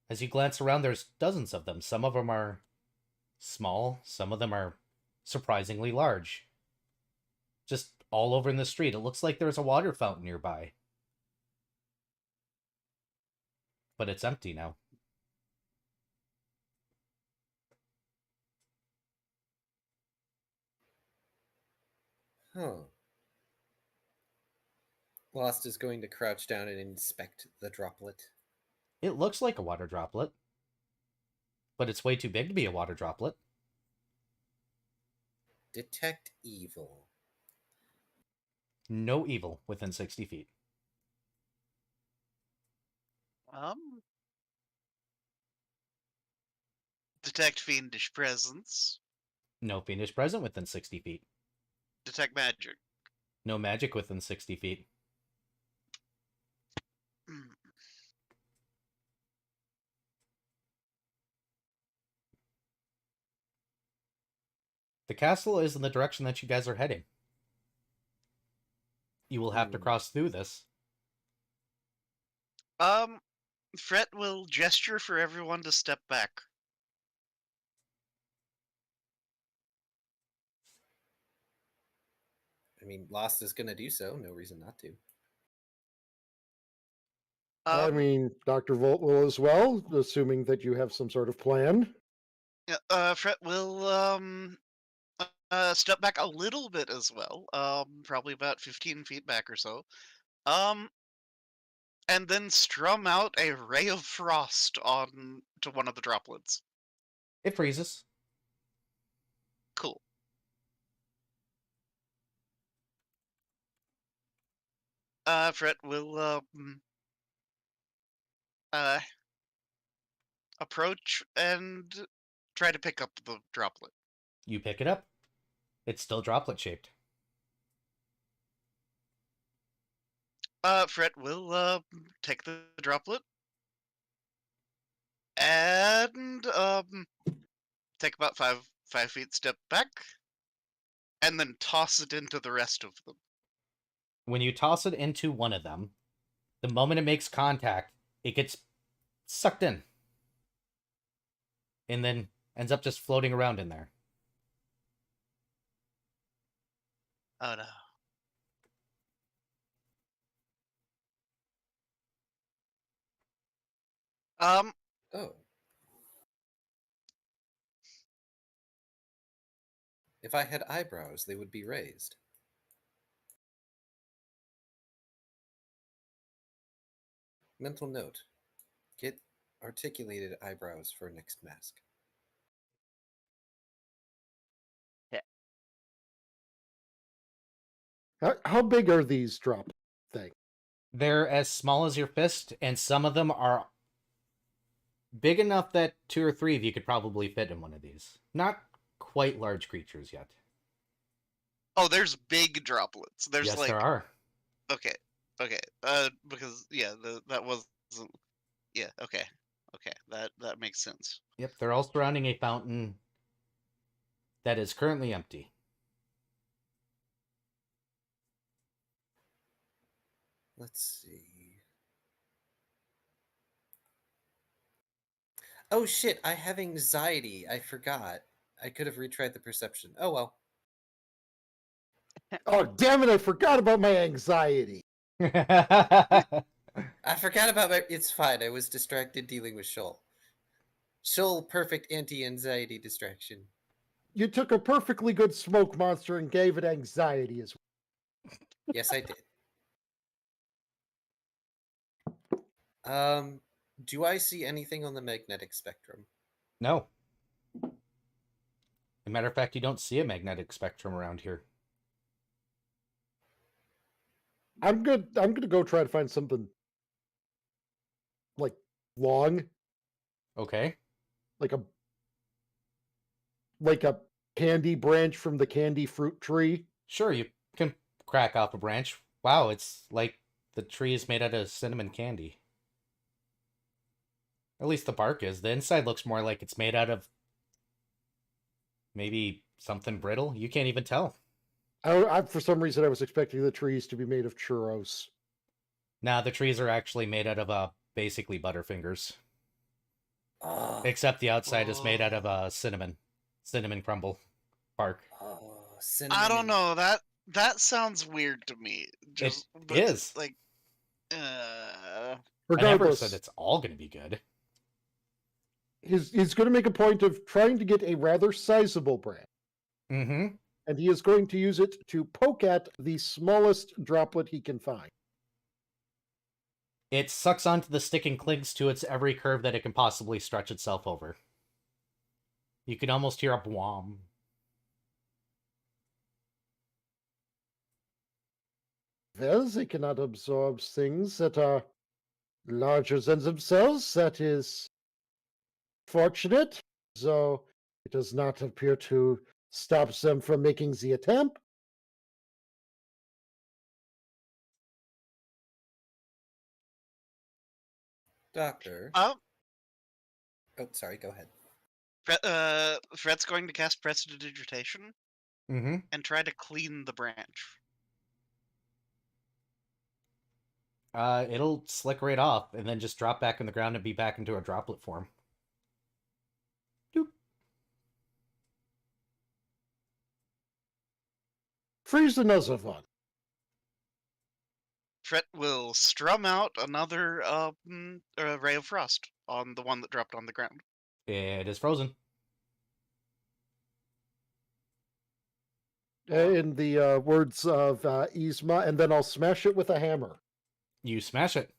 [SPEAKER 1] As you glance around, there's dozens of them. Some of them are small, some of them are surprisingly large. Just all over in the street. It looks like there's a water fountain nearby. But it's empty now.
[SPEAKER 2] Huh. Lost is going to crouch down and inspect the droplet.
[SPEAKER 1] It looks like a water droplet, but it's way too big to be a water droplet.
[SPEAKER 2] Detect evil.
[SPEAKER 1] No evil within 60 feet.
[SPEAKER 4] Detect fiendish presence.
[SPEAKER 1] No fiendish present within 60 feet.
[SPEAKER 4] Detect magic.
[SPEAKER 1] No magic within 60 feet.
[SPEAKER 4] Hmm.
[SPEAKER 1] The castle is in the direction that you guys are heading. You will have to cross through this.
[SPEAKER 4] Fret will gesture for everyone to step back.
[SPEAKER 2] I mean, Lost is going to do so. No reason not to.
[SPEAKER 3] I mean, Dr. Volt will as well, assuming that you have some sort of plan.
[SPEAKER 4] Fret will step back a little bit as well. Probably about 15 feet back or so. And then strum out a ray of frost on to one of the droplets.
[SPEAKER 1] It freezes.
[SPEAKER 4] Cool. Fret will approach and try to pick up the droplet.
[SPEAKER 1] You pick it up. It's still droplet shaped.
[SPEAKER 4] Fret will take the droplet and take about five feet step back, and then toss it into the rest of them.
[SPEAKER 1] When you toss it into one of them, the moment it makes contact, it gets sucked in. And then ends up just floating around in there.
[SPEAKER 4] Oh no.
[SPEAKER 2] Oh. If I had eyebrows, they would be raised. Mental note. Get articulated eyebrows for next mask.
[SPEAKER 3] How big are these drop things?
[SPEAKER 1] They're as small as your fist, and some of them are big enough that 2 or 3 of you could probably fit in one of these. Not quite large creatures yet.
[SPEAKER 4] Oh, there's big droplets. There's
[SPEAKER 1] yes,
[SPEAKER 4] like
[SPEAKER 1] there are.
[SPEAKER 4] Okay. Because yeah, that wasn't. Yeah. Okay. That makes sense.
[SPEAKER 1] Yep, they're all surrounding a fountain that is currently empty.
[SPEAKER 2] Let's see. Oh shit, I have anxiety. I forgot. I could have retried the perception. Oh well.
[SPEAKER 3] Oh, damn it, I forgot about my anxiety.
[SPEAKER 2] I forgot about my. It's fine. I was distracted dealing with Shoal. Shoal, perfect anti-anxiety distraction.
[SPEAKER 3] You took a perfectly good smoke monster and gave it anxiety as
[SPEAKER 2] Yes, I did. Do I see anything on the magnetic spectrum?
[SPEAKER 1] No. As a matter of fact, you don't see a magnetic spectrum around here.
[SPEAKER 3] well. I'm gonna go try to find something like long,
[SPEAKER 1] Okay.
[SPEAKER 3] like a candy branch from the candy fruit tree.
[SPEAKER 1] Sure, you can crack off a branch. Wow, it's like the tree is made out of cinnamon candy. At least the bark is. The inside looks more like it's made out of maybe something brittle. You can't even tell.
[SPEAKER 3] For some reason, I was expecting the trees to be made of churros.
[SPEAKER 1] Nah, the trees are actually made out of basically Butterfingers.
[SPEAKER 2] Oh,
[SPEAKER 1] Except the outside is made out of cinnamon crumble bark.
[SPEAKER 2] cinnamon.
[SPEAKER 4] I don't know. That sounds weird to me.
[SPEAKER 1] It
[SPEAKER 4] But
[SPEAKER 1] is.
[SPEAKER 4] like,
[SPEAKER 1] I never
[SPEAKER 3] Regardless,
[SPEAKER 1] said it's all going to be good.
[SPEAKER 3] he's going to make a point of trying to get a rather sizable branch,
[SPEAKER 1] Mm-hmm.
[SPEAKER 3] and he is going to use it to poke at the smallest droplet he can find.
[SPEAKER 1] It sucks onto the stick and clings to its every curve that it can possibly stretch itself over. You can almost hear a bwom.
[SPEAKER 3] Well, they cannot absorb things that are larger than themselves. That is fortunate, though it does not appear to stop them from making the attempt.
[SPEAKER 2] Doctor.
[SPEAKER 4] oh,
[SPEAKER 2] Oh, sorry. Go ahead.
[SPEAKER 4] Fred's going to cast Prestidigitation
[SPEAKER 1] Mm-hmm.
[SPEAKER 4] and try to clean the branch.
[SPEAKER 1] It'll slick right off and then just drop back in the ground and be back into a droplet form. Doop.
[SPEAKER 3] Freeze another one.
[SPEAKER 4] Fred will strum out another ray of frost on the one that dropped on the ground.
[SPEAKER 1] It is frozen.
[SPEAKER 3] In the words of Yzma, and then I'll smash it with a hammer.
[SPEAKER 1] You smash it.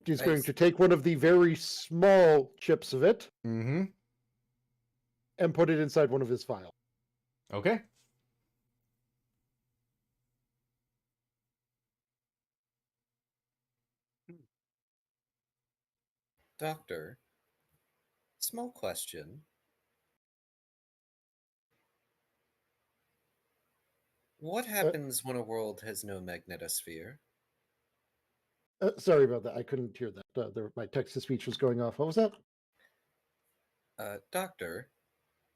[SPEAKER 3] He's
[SPEAKER 2] Nice.
[SPEAKER 3] going to take one of the very small chips of it
[SPEAKER 1] Mm-hmm.
[SPEAKER 3] and put it inside one of his vials.
[SPEAKER 1] Okay.
[SPEAKER 2] Doctor. Small question. What happens when a world has no magnetosphere?
[SPEAKER 3] Sorry about that. I couldn't hear that. My text-to-speech was going off. What was that?
[SPEAKER 2] Doctor.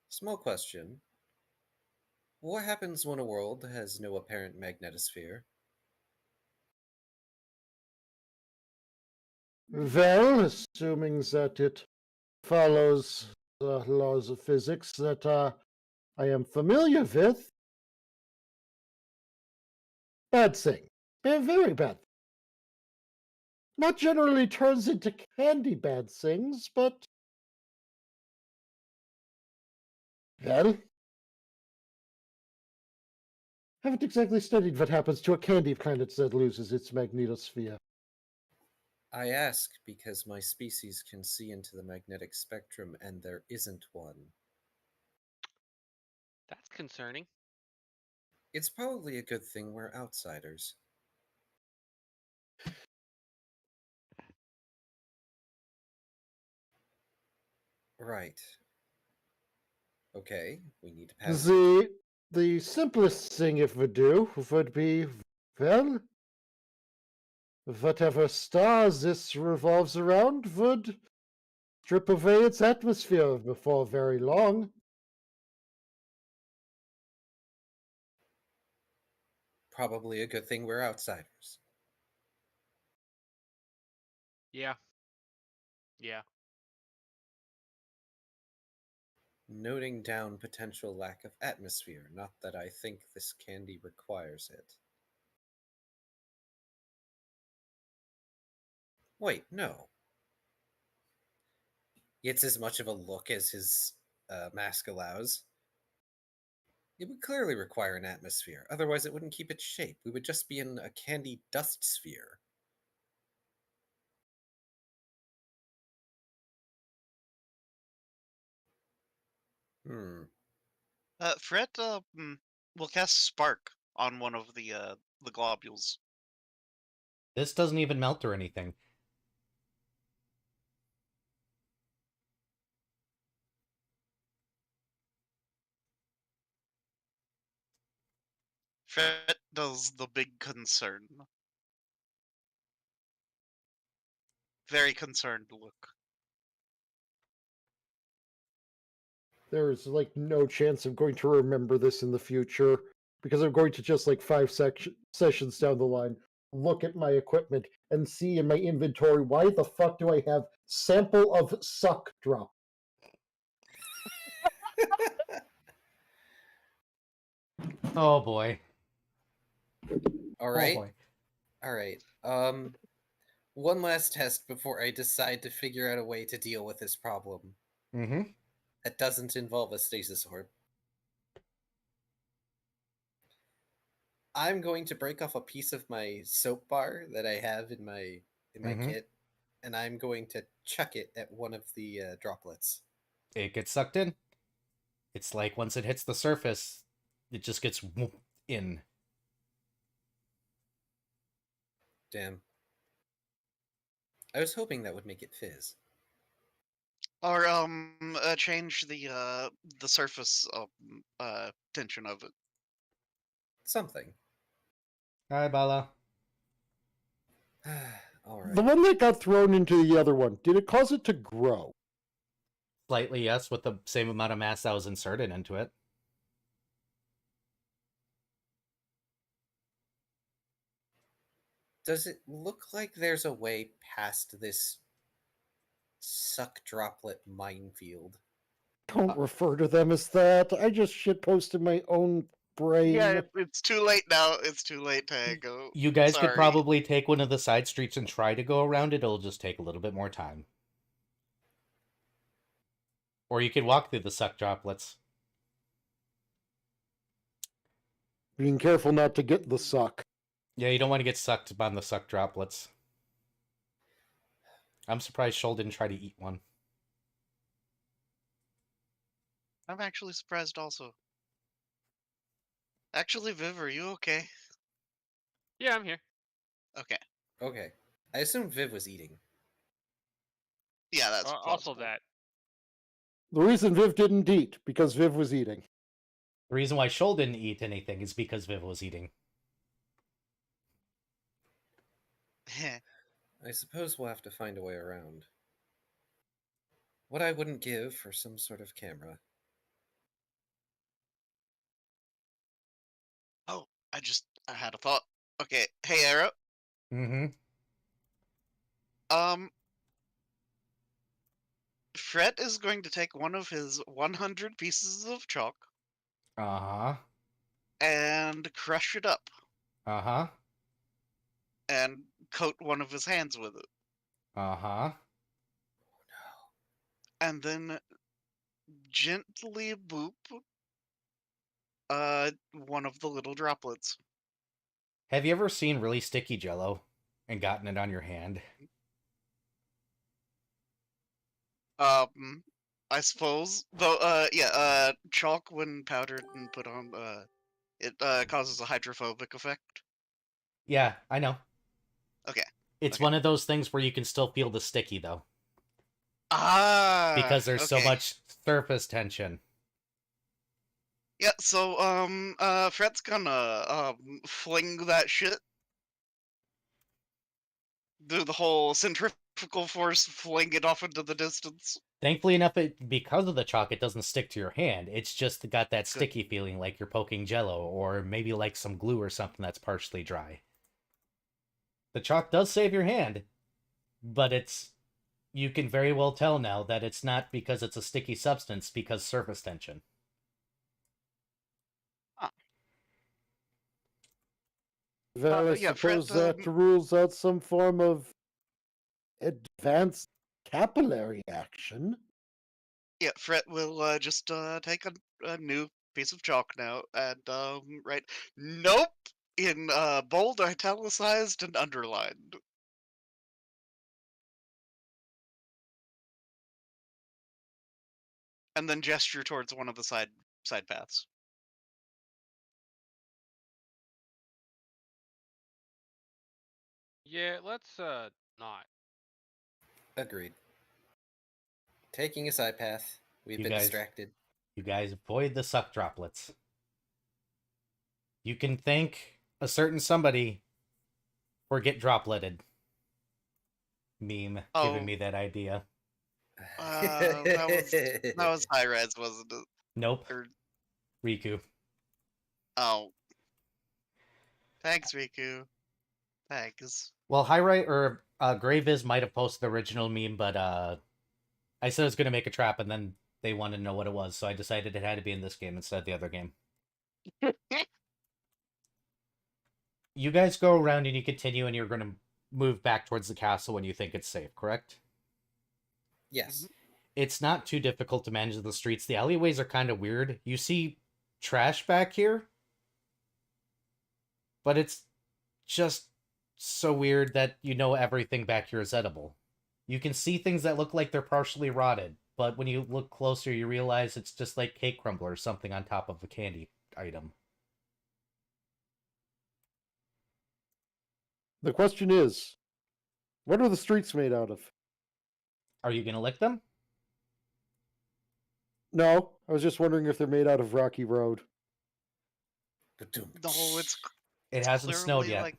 [SPEAKER 2] Small question. What happens when a world has no apparent magnetosphere?
[SPEAKER 3] Well, assuming that it follows the laws of physics that I am familiar with, bad thing. A very bad. Not generally turns into candy bad things, but well, haven't exactly studied what happens to a candy planet that loses its magnetosphere.
[SPEAKER 2] I ask because my species can see into the magnetic spectrum and there isn't one.
[SPEAKER 5] That's concerning.
[SPEAKER 2] It's probably a good thing we're outsiders. Right. Okay, we need to pass.
[SPEAKER 3] The simplest thing it would do would be, well, whatever star this revolves around would strip away its atmosphere before very long.
[SPEAKER 2] Probably a good thing we're outsiders.
[SPEAKER 5] Yeah. Yeah.
[SPEAKER 2] Noting down potential lack of atmosphere, not that I think this candy requires it. Wait, no. It's as much of a look as his mask allows. It would clearly require an atmosphere, otherwise it wouldn't keep its shape. We would just be in a candy dust sphere.
[SPEAKER 4] Fred, will cast Spark on one of the globules.
[SPEAKER 1] This doesn't even melt or anything.
[SPEAKER 4] Fred does the big concern. Very concerned look.
[SPEAKER 3] There's like no chance I'm going to remember this in the future because I'm going to just like sessions down the line look at my equipment and see in my inventory why the fuck do I have sample of suck drop.
[SPEAKER 1] Oh boy.
[SPEAKER 2] All right.
[SPEAKER 1] Oh boy.
[SPEAKER 2] All right. One last test before I decide to figure out a way to deal with this problem.
[SPEAKER 1] Mm-hmm.
[SPEAKER 2] That doesn't involve a stasis orb. I'm going to break off a piece of my soap bar that I have in my kit, and I'm going to chuck it at one of the droplets.
[SPEAKER 1] It gets sucked in. It's like once it hits the surface, it just gets in.
[SPEAKER 2] Damn. I was hoping that would make it fizz.
[SPEAKER 4] Or change the surface tension of it.
[SPEAKER 2] Something.
[SPEAKER 1] Hi, Bala.
[SPEAKER 2] All right.
[SPEAKER 3] The one that got thrown into the other one, did it cause it to grow?
[SPEAKER 1] Slightly, yes, with the same amount of mass that was inserted into it.
[SPEAKER 2] Does it look like there's a way past this suck droplet minefield?
[SPEAKER 3] Don't refer to them as that. I just shitposted my own brain.
[SPEAKER 4] Yeah, it's too late now. It's too late to go.
[SPEAKER 1] You guys
[SPEAKER 4] Sorry.
[SPEAKER 1] could probably take one of the side streets and try to go around it. It'll just take a little bit more time. Or you could walk through the suck droplets.
[SPEAKER 3] Being careful not to get the suck.
[SPEAKER 1] Yeah, you don't want to get sucked on the suck droplets. I'm surprised Shoal didn't try to eat one.
[SPEAKER 4] I'm actually surprised also. Actually, Viv, are you okay?
[SPEAKER 5] Yeah, I'm here.
[SPEAKER 4] Okay.
[SPEAKER 2] Okay. I assumed Viv was eating.
[SPEAKER 4] Yeah, that's
[SPEAKER 5] Also
[SPEAKER 4] plausible.
[SPEAKER 5] that.
[SPEAKER 3] The reason Viv didn't eat, because Viv was eating.
[SPEAKER 1] The reason why Shoal didn't eat anything is because Viv was eating.
[SPEAKER 2] I suppose we'll have to find a way around. What I wouldn't give for some sort of camera.
[SPEAKER 4] Oh, I had a thought. Okay, hey Arrow.
[SPEAKER 1] Mm-hmm.
[SPEAKER 4] Fred is going to take one of his 100 pieces of chalk
[SPEAKER 1] Uh-huh.
[SPEAKER 4] and crush it up
[SPEAKER 1] Uh-huh.
[SPEAKER 4] and coat one of his hands with it.
[SPEAKER 1] Uh-huh.
[SPEAKER 4] And then gently boop one of the little droplets.
[SPEAKER 1] Have you ever seen really sticky Jell-O and gotten it on your hand?
[SPEAKER 4] I suppose. Though, yeah, chalk when powdered and put on, it causes a hydrophobic effect.
[SPEAKER 1] Yeah, I know.
[SPEAKER 4] Okay.
[SPEAKER 1] It's
[SPEAKER 4] Okay.
[SPEAKER 1] one of those things where you can still feel the sticky, though.
[SPEAKER 4] Ah!
[SPEAKER 1] Because there's so
[SPEAKER 4] okay.
[SPEAKER 1] much surface tension.
[SPEAKER 4] Yeah, so, Fred's gonna, fling that shit. Do the whole centrifugal force, fling it off into the distance.
[SPEAKER 1] Thankfully enough, because of the chalk, it doesn't stick to your hand. It's just got that sticky feeling like you're poking Jell-O, or maybe like some glue or something that's partially dry. The chalk does save your hand, but you can very well tell now that it's not because it's a sticky substance, because surface tension.
[SPEAKER 3] Well, I
[SPEAKER 4] yeah, Fred,
[SPEAKER 3] suppose that rules out some form of advanced capillary action.
[SPEAKER 4] Yeah, Fred will just take a new piece of chalk now and write "Nope" in bold, italicized, and underlined. And then gesture towards one of the side paths.
[SPEAKER 5] Yeah, let's not.
[SPEAKER 2] Agreed. Taking a side path. We've
[SPEAKER 1] You
[SPEAKER 2] been
[SPEAKER 1] guys-
[SPEAKER 2] distracted.
[SPEAKER 1] You guys avoid the suck droplets. You can thank a certain somebody for get dropleted. Meme giving me that idea.
[SPEAKER 4] That was high res, wasn't it?
[SPEAKER 1] Nope.
[SPEAKER 4] Or,
[SPEAKER 1] Riku.
[SPEAKER 4] oh. Thanks, Riku. Thanks.
[SPEAKER 1] Well, Highright or Graviz might have posted the original meme, but I said I was going to make a trap, and then they wanted to know what it was, so I decided it had to be in this game instead of the other game. You guys go around and you continue, and you're going to move back towards the castle when you think it's safe, correct?
[SPEAKER 2] Yes.
[SPEAKER 1] It's not too difficult to manage the streets. The alleyways are kind of weird. You see trash back here, but it's just so weird that you know everything back here is edible. You can see things that look like they're partially rotted, but when you look closer, you realize it's just like cake crumble or something on top of a candy item.
[SPEAKER 3] The question is, what are the streets made out of?
[SPEAKER 1] Are you gonna lick them?
[SPEAKER 3] No, I was just wondering if they're made out of rocky road.
[SPEAKER 4] No,
[SPEAKER 1] It hasn't snowed
[SPEAKER 4] clearly,
[SPEAKER 1] yet.
[SPEAKER 4] like...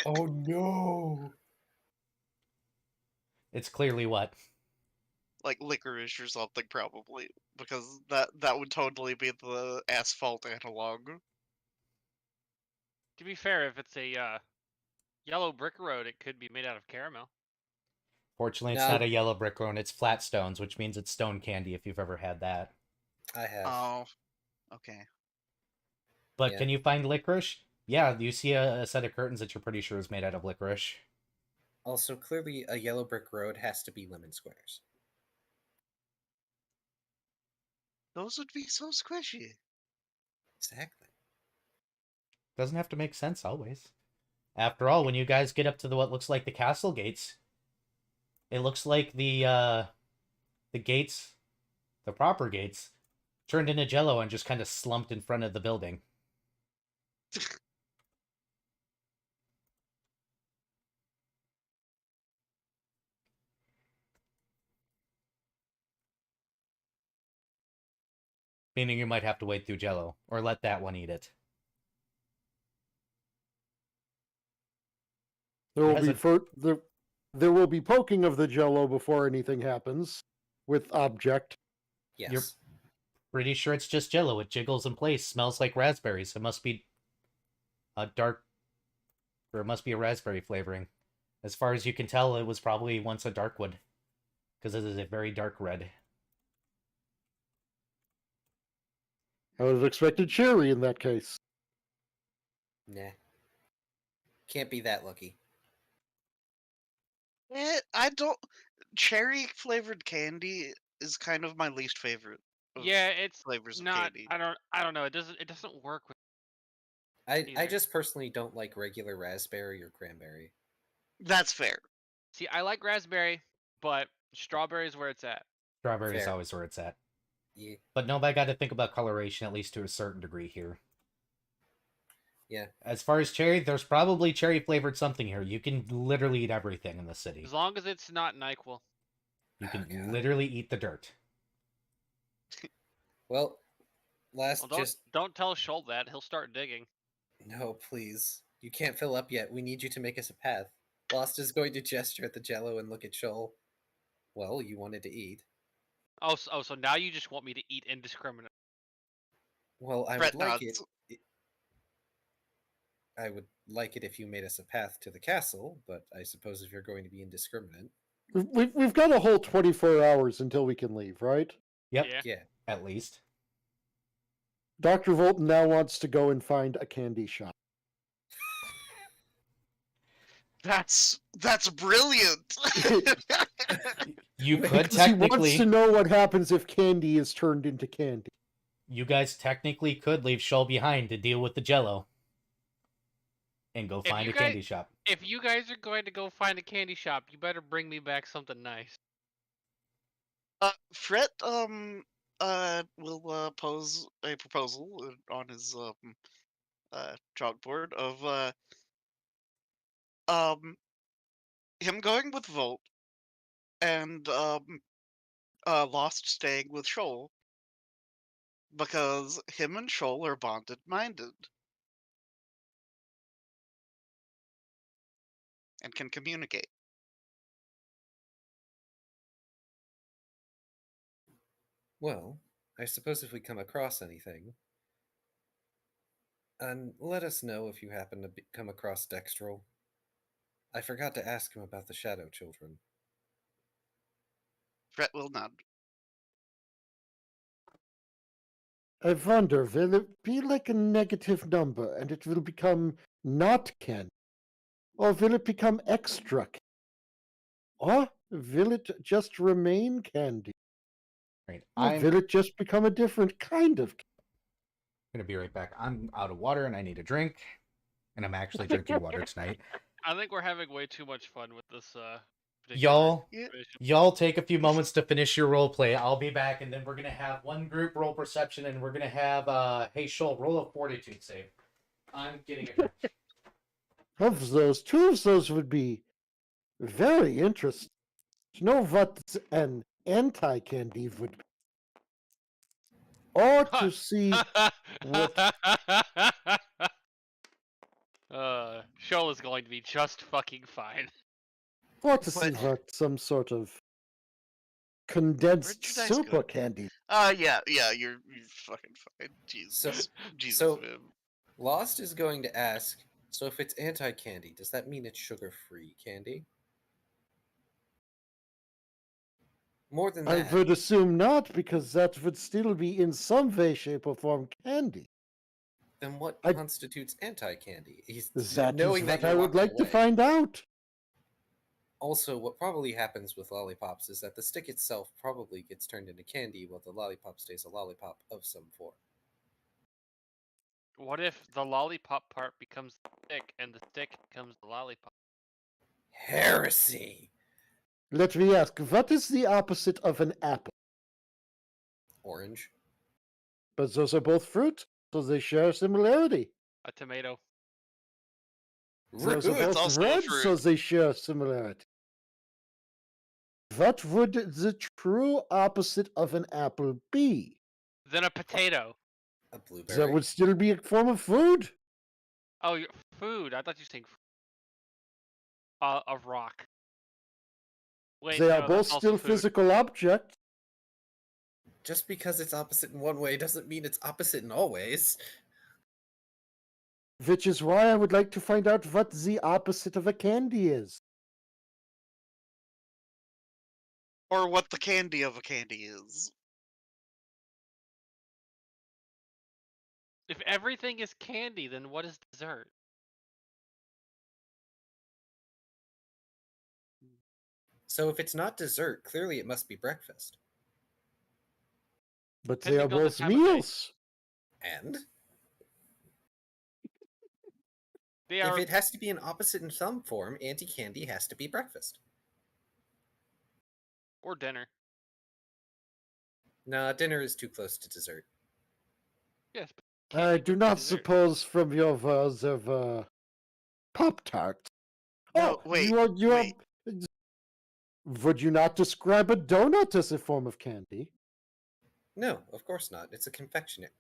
[SPEAKER 2] Oh no!
[SPEAKER 1] It's clearly what?
[SPEAKER 4] like licorice or something, probably, because that would totally be the asphalt analog.
[SPEAKER 5] To be fair, if it's a yellow brick road, it could be made out of caramel.
[SPEAKER 1] Fortunately, it's
[SPEAKER 2] No.
[SPEAKER 1] not a yellow brick road, it's flat stones, which means it's stone candy if you've ever had that.
[SPEAKER 2] I have.
[SPEAKER 4] Oh, okay.
[SPEAKER 1] But
[SPEAKER 2] Yeah.
[SPEAKER 1] can you find licorice? Yeah, you see a set of curtains that you're pretty sure is made out of licorice.
[SPEAKER 2] Also, clearly, a yellow brick road has to be lemon squares.
[SPEAKER 4] Those would be so squishy.
[SPEAKER 2] Exactly.
[SPEAKER 1] Doesn't have to make sense always. After all, when you guys get up to what looks like the castle gates, it looks like the gates, the proper gates, turned into jello and just kind of slumped in front of the building. Meaning you might have to wade through jello, or let that one eat it.
[SPEAKER 3] There will
[SPEAKER 1] Yes,
[SPEAKER 3] be there will be poking of the jello before anything happens with object.
[SPEAKER 2] Yes.
[SPEAKER 1] You're- Pretty sure it's just jello. It jiggles in place, smells like raspberries. It must be a dark, or it must be a raspberry flavoring. As far as you can tell, it was probably once a dark wood, because it is a very dark red.
[SPEAKER 3] I would have expected cherry in that case.
[SPEAKER 2] Nah. Can't be that lucky.
[SPEAKER 4] I don't. Cherry flavored candy is kind of my least favorite. Of
[SPEAKER 5] Yeah, it's
[SPEAKER 4] flavors of
[SPEAKER 5] not.
[SPEAKER 4] candy.
[SPEAKER 5] I don't know. It doesn't work with.
[SPEAKER 2] I
[SPEAKER 5] Either.
[SPEAKER 2] just personally don't like regular raspberry or cranberry.
[SPEAKER 4] That's fair.
[SPEAKER 5] See, I like raspberry, but strawberry is where it's at.
[SPEAKER 1] Strawberry is
[SPEAKER 2] Fair.
[SPEAKER 1] always where it's at.
[SPEAKER 2] Yeah.
[SPEAKER 1] But no, I got to think about coloration at least to a certain degree here.
[SPEAKER 2] Yeah.
[SPEAKER 1] As far as cherry, there's probably cherry flavored something here. You can literally eat everything in the city.
[SPEAKER 5] As long as it's not NyQuil.
[SPEAKER 1] You
[SPEAKER 2] Oh,
[SPEAKER 1] can
[SPEAKER 2] God.
[SPEAKER 1] literally eat the dirt.
[SPEAKER 2] Well,
[SPEAKER 5] Well, don't tell Schult that. He'll start digging.
[SPEAKER 2] No, please. You can't fill up yet. We need you to make us a path. Lost is going to gesture at the jello and look at Shoal. Well, you wanted to eat.
[SPEAKER 5] So now you just want me to eat indiscriminately.
[SPEAKER 2] Well, I
[SPEAKER 4] Brett
[SPEAKER 2] would like
[SPEAKER 4] nods.
[SPEAKER 2] it. I would like it if you made us a path to the castle, but I suppose if you're going to be indiscriminate.
[SPEAKER 3] We've got a whole 24 hours until we can leave, right?
[SPEAKER 1] Yep,
[SPEAKER 5] Yeah.
[SPEAKER 2] Yeah.
[SPEAKER 1] at least.
[SPEAKER 3] Dr. Volton now wants to go and find a candy shop.
[SPEAKER 4] That's brilliant.
[SPEAKER 1] You
[SPEAKER 2] Wait,
[SPEAKER 1] could
[SPEAKER 3] Because he wants to
[SPEAKER 1] technically,
[SPEAKER 3] know what happens if candy is turned into candy.
[SPEAKER 1] you guys technically could leave Shoal behind to deal with the Jello, and go
[SPEAKER 5] If
[SPEAKER 1] find
[SPEAKER 5] you
[SPEAKER 1] a
[SPEAKER 5] guys-
[SPEAKER 1] candy shop.
[SPEAKER 5] If you guys are going to go find a candy shop, you better bring me back something nice.
[SPEAKER 4] Fret will pose a proposal on his chalkboard of him going with Volt and Lost staying with Shoal because him and Shoal are bonded minded and can communicate.
[SPEAKER 2] Well, I suppose if we come across anything, and let us know if you happen to come across Dextrol. I forgot to ask him about the Shadow Children.
[SPEAKER 4] Fret will nod.
[SPEAKER 3] I wonder, will it be like a negative number and it will become not candy? Or will it become extra candy? Or will it just remain candy?
[SPEAKER 1] Right,
[SPEAKER 3] Or
[SPEAKER 1] I'm
[SPEAKER 3] will it just become a different kind of candy?
[SPEAKER 1] gonna be right back. I'm out of water and I need a drink, and I'm actually drinking water tonight.
[SPEAKER 5] I think we're having way too much fun with this. Particular
[SPEAKER 1] Y'all,
[SPEAKER 4] Yeah.
[SPEAKER 5] mission.
[SPEAKER 1] y'all take a few moments to finish your role play. I'll be back, and then we're gonna have one group roll perception, and we're gonna have hey Shoal, roll a fortitude save. I'm getting a drink.
[SPEAKER 3] Of those, two of those would be very interesting. To know what an anti-candy would be. Or to see what...
[SPEAKER 5] Shoal is going to be just fucking fine.
[SPEAKER 3] Or to see
[SPEAKER 4] But-
[SPEAKER 3] what some sort of condensed
[SPEAKER 4] Where'd your dice
[SPEAKER 3] super
[SPEAKER 4] go?
[SPEAKER 3] candy.
[SPEAKER 4] Yeah, you're fucking fine. Jesus. Jesus,
[SPEAKER 2] so-
[SPEAKER 4] man.
[SPEAKER 2] Lost is going to ask, so if it's anti-candy, does that mean it's sugar-free candy? More than
[SPEAKER 3] I
[SPEAKER 2] that,
[SPEAKER 3] would assume not, because that would still be in some way, shape, or form candy.
[SPEAKER 2] then what
[SPEAKER 3] I-
[SPEAKER 2] constitutes anti-candy?
[SPEAKER 3] That is
[SPEAKER 2] knowing
[SPEAKER 3] what
[SPEAKER 2] that
[SPEAKER 3] I
[SPEAKER 2] you're
[SPEAKER 3] would
[SPEAKER 2] walking
[SPEAKER 3] like to
[SPEAKER 2] away.
[SPEAKER 3] find out.
[SPEAKER 2] Also, what probably happens with lollipops is that the stick itself probably gets turned into candy while the lollipop stays a lollipop of some form.
[SPEAKER 5] What if the lollipop part becomes the stick and the stick becomes the lollipop?
[SPEAKER 2] Heresy!
[SPEAKER 3] Let me ask, what is the opposite of an apple?
[SPEAKER 2] Orange.
[SPEAKER 3] But those are both fruit, so they share a similarity.
[SPEAKER 5] A tomato.
[SPEAKER 3] Those are
[SPEAKER 4] It's
[SPEAKER 3] both
[SPEAKER 4] also a
[SPEAKER 3] red, so
[SPEAKER 4] fruit.
[SPEAKER 3] they share a similarity. What would the true opposite of an apple be?
[SPEAKER 5] Then a potato.
[SPEAKER 2] A blueberry.
[SPEAKER 3] That would still be a form of food.
[SPEAKER 5] Oh, food. I thought you were saying a rock. Wait,
[SPEAKER 3] They are
[SPEAKER 5] no,
[SPEAKER 3] both
[SPEAKER 5] that's also
[SPEAKER 3] still
[SPEAKER 5] food.
[SPEAKER 3] physical objects.
[SPEAKER 2] Just because it's opposite in one way doesn't mean it's opposite in all ways.
[SPEAKER 3] Which is why I would like to find out what the opposite of a candy is.
[SPEAKER 4] Or what the candy of a candy is.
[SPEAKER 5] If everything is candy, then what is dessert?
[SPEAKER 2] So if it's not dessert, clearly it must be breakfast.
[SPEAKER 3] But they are
[SPEAKER 5] Depending on the
[SPEAKER 3] both
[SPEAKER 5] time of day.
[SPEAKER 3] meals.
[SPEAKER 2] And
[SPEAKER 5] They
[SPEAKER 2] if
[SPEAKER 5] are.
[SPEAKER 2] it has to be an opposite in some form, anti-candy has to be breakfast.
[SPEAKER 5] Or dinner.
[SPEAKER 2] Nah, dinner is too close to dessert.
[SPEAKER 5] Yes. But
[SPEAKER 3] I
[SPEAKER 5] candy
[SPEAKER 3] do
[SPEAKER 5] would be
[SPEAKER 3] not
[SPEAKER 5] dessert.
[SPEAKER 3] suppose from your words of Pop-Tarts.
[SPEAKER 4] No,
[SPEAKER 3] Oh,
[SPEAKER 4] wait,
[SPEAKER 3] you are...
[SPEAKER 4] wait.
[SPEAKER 3] Would you not describe a donut as a form of candy?
[SPEAKER 2] No, of course not. It's a confectionery.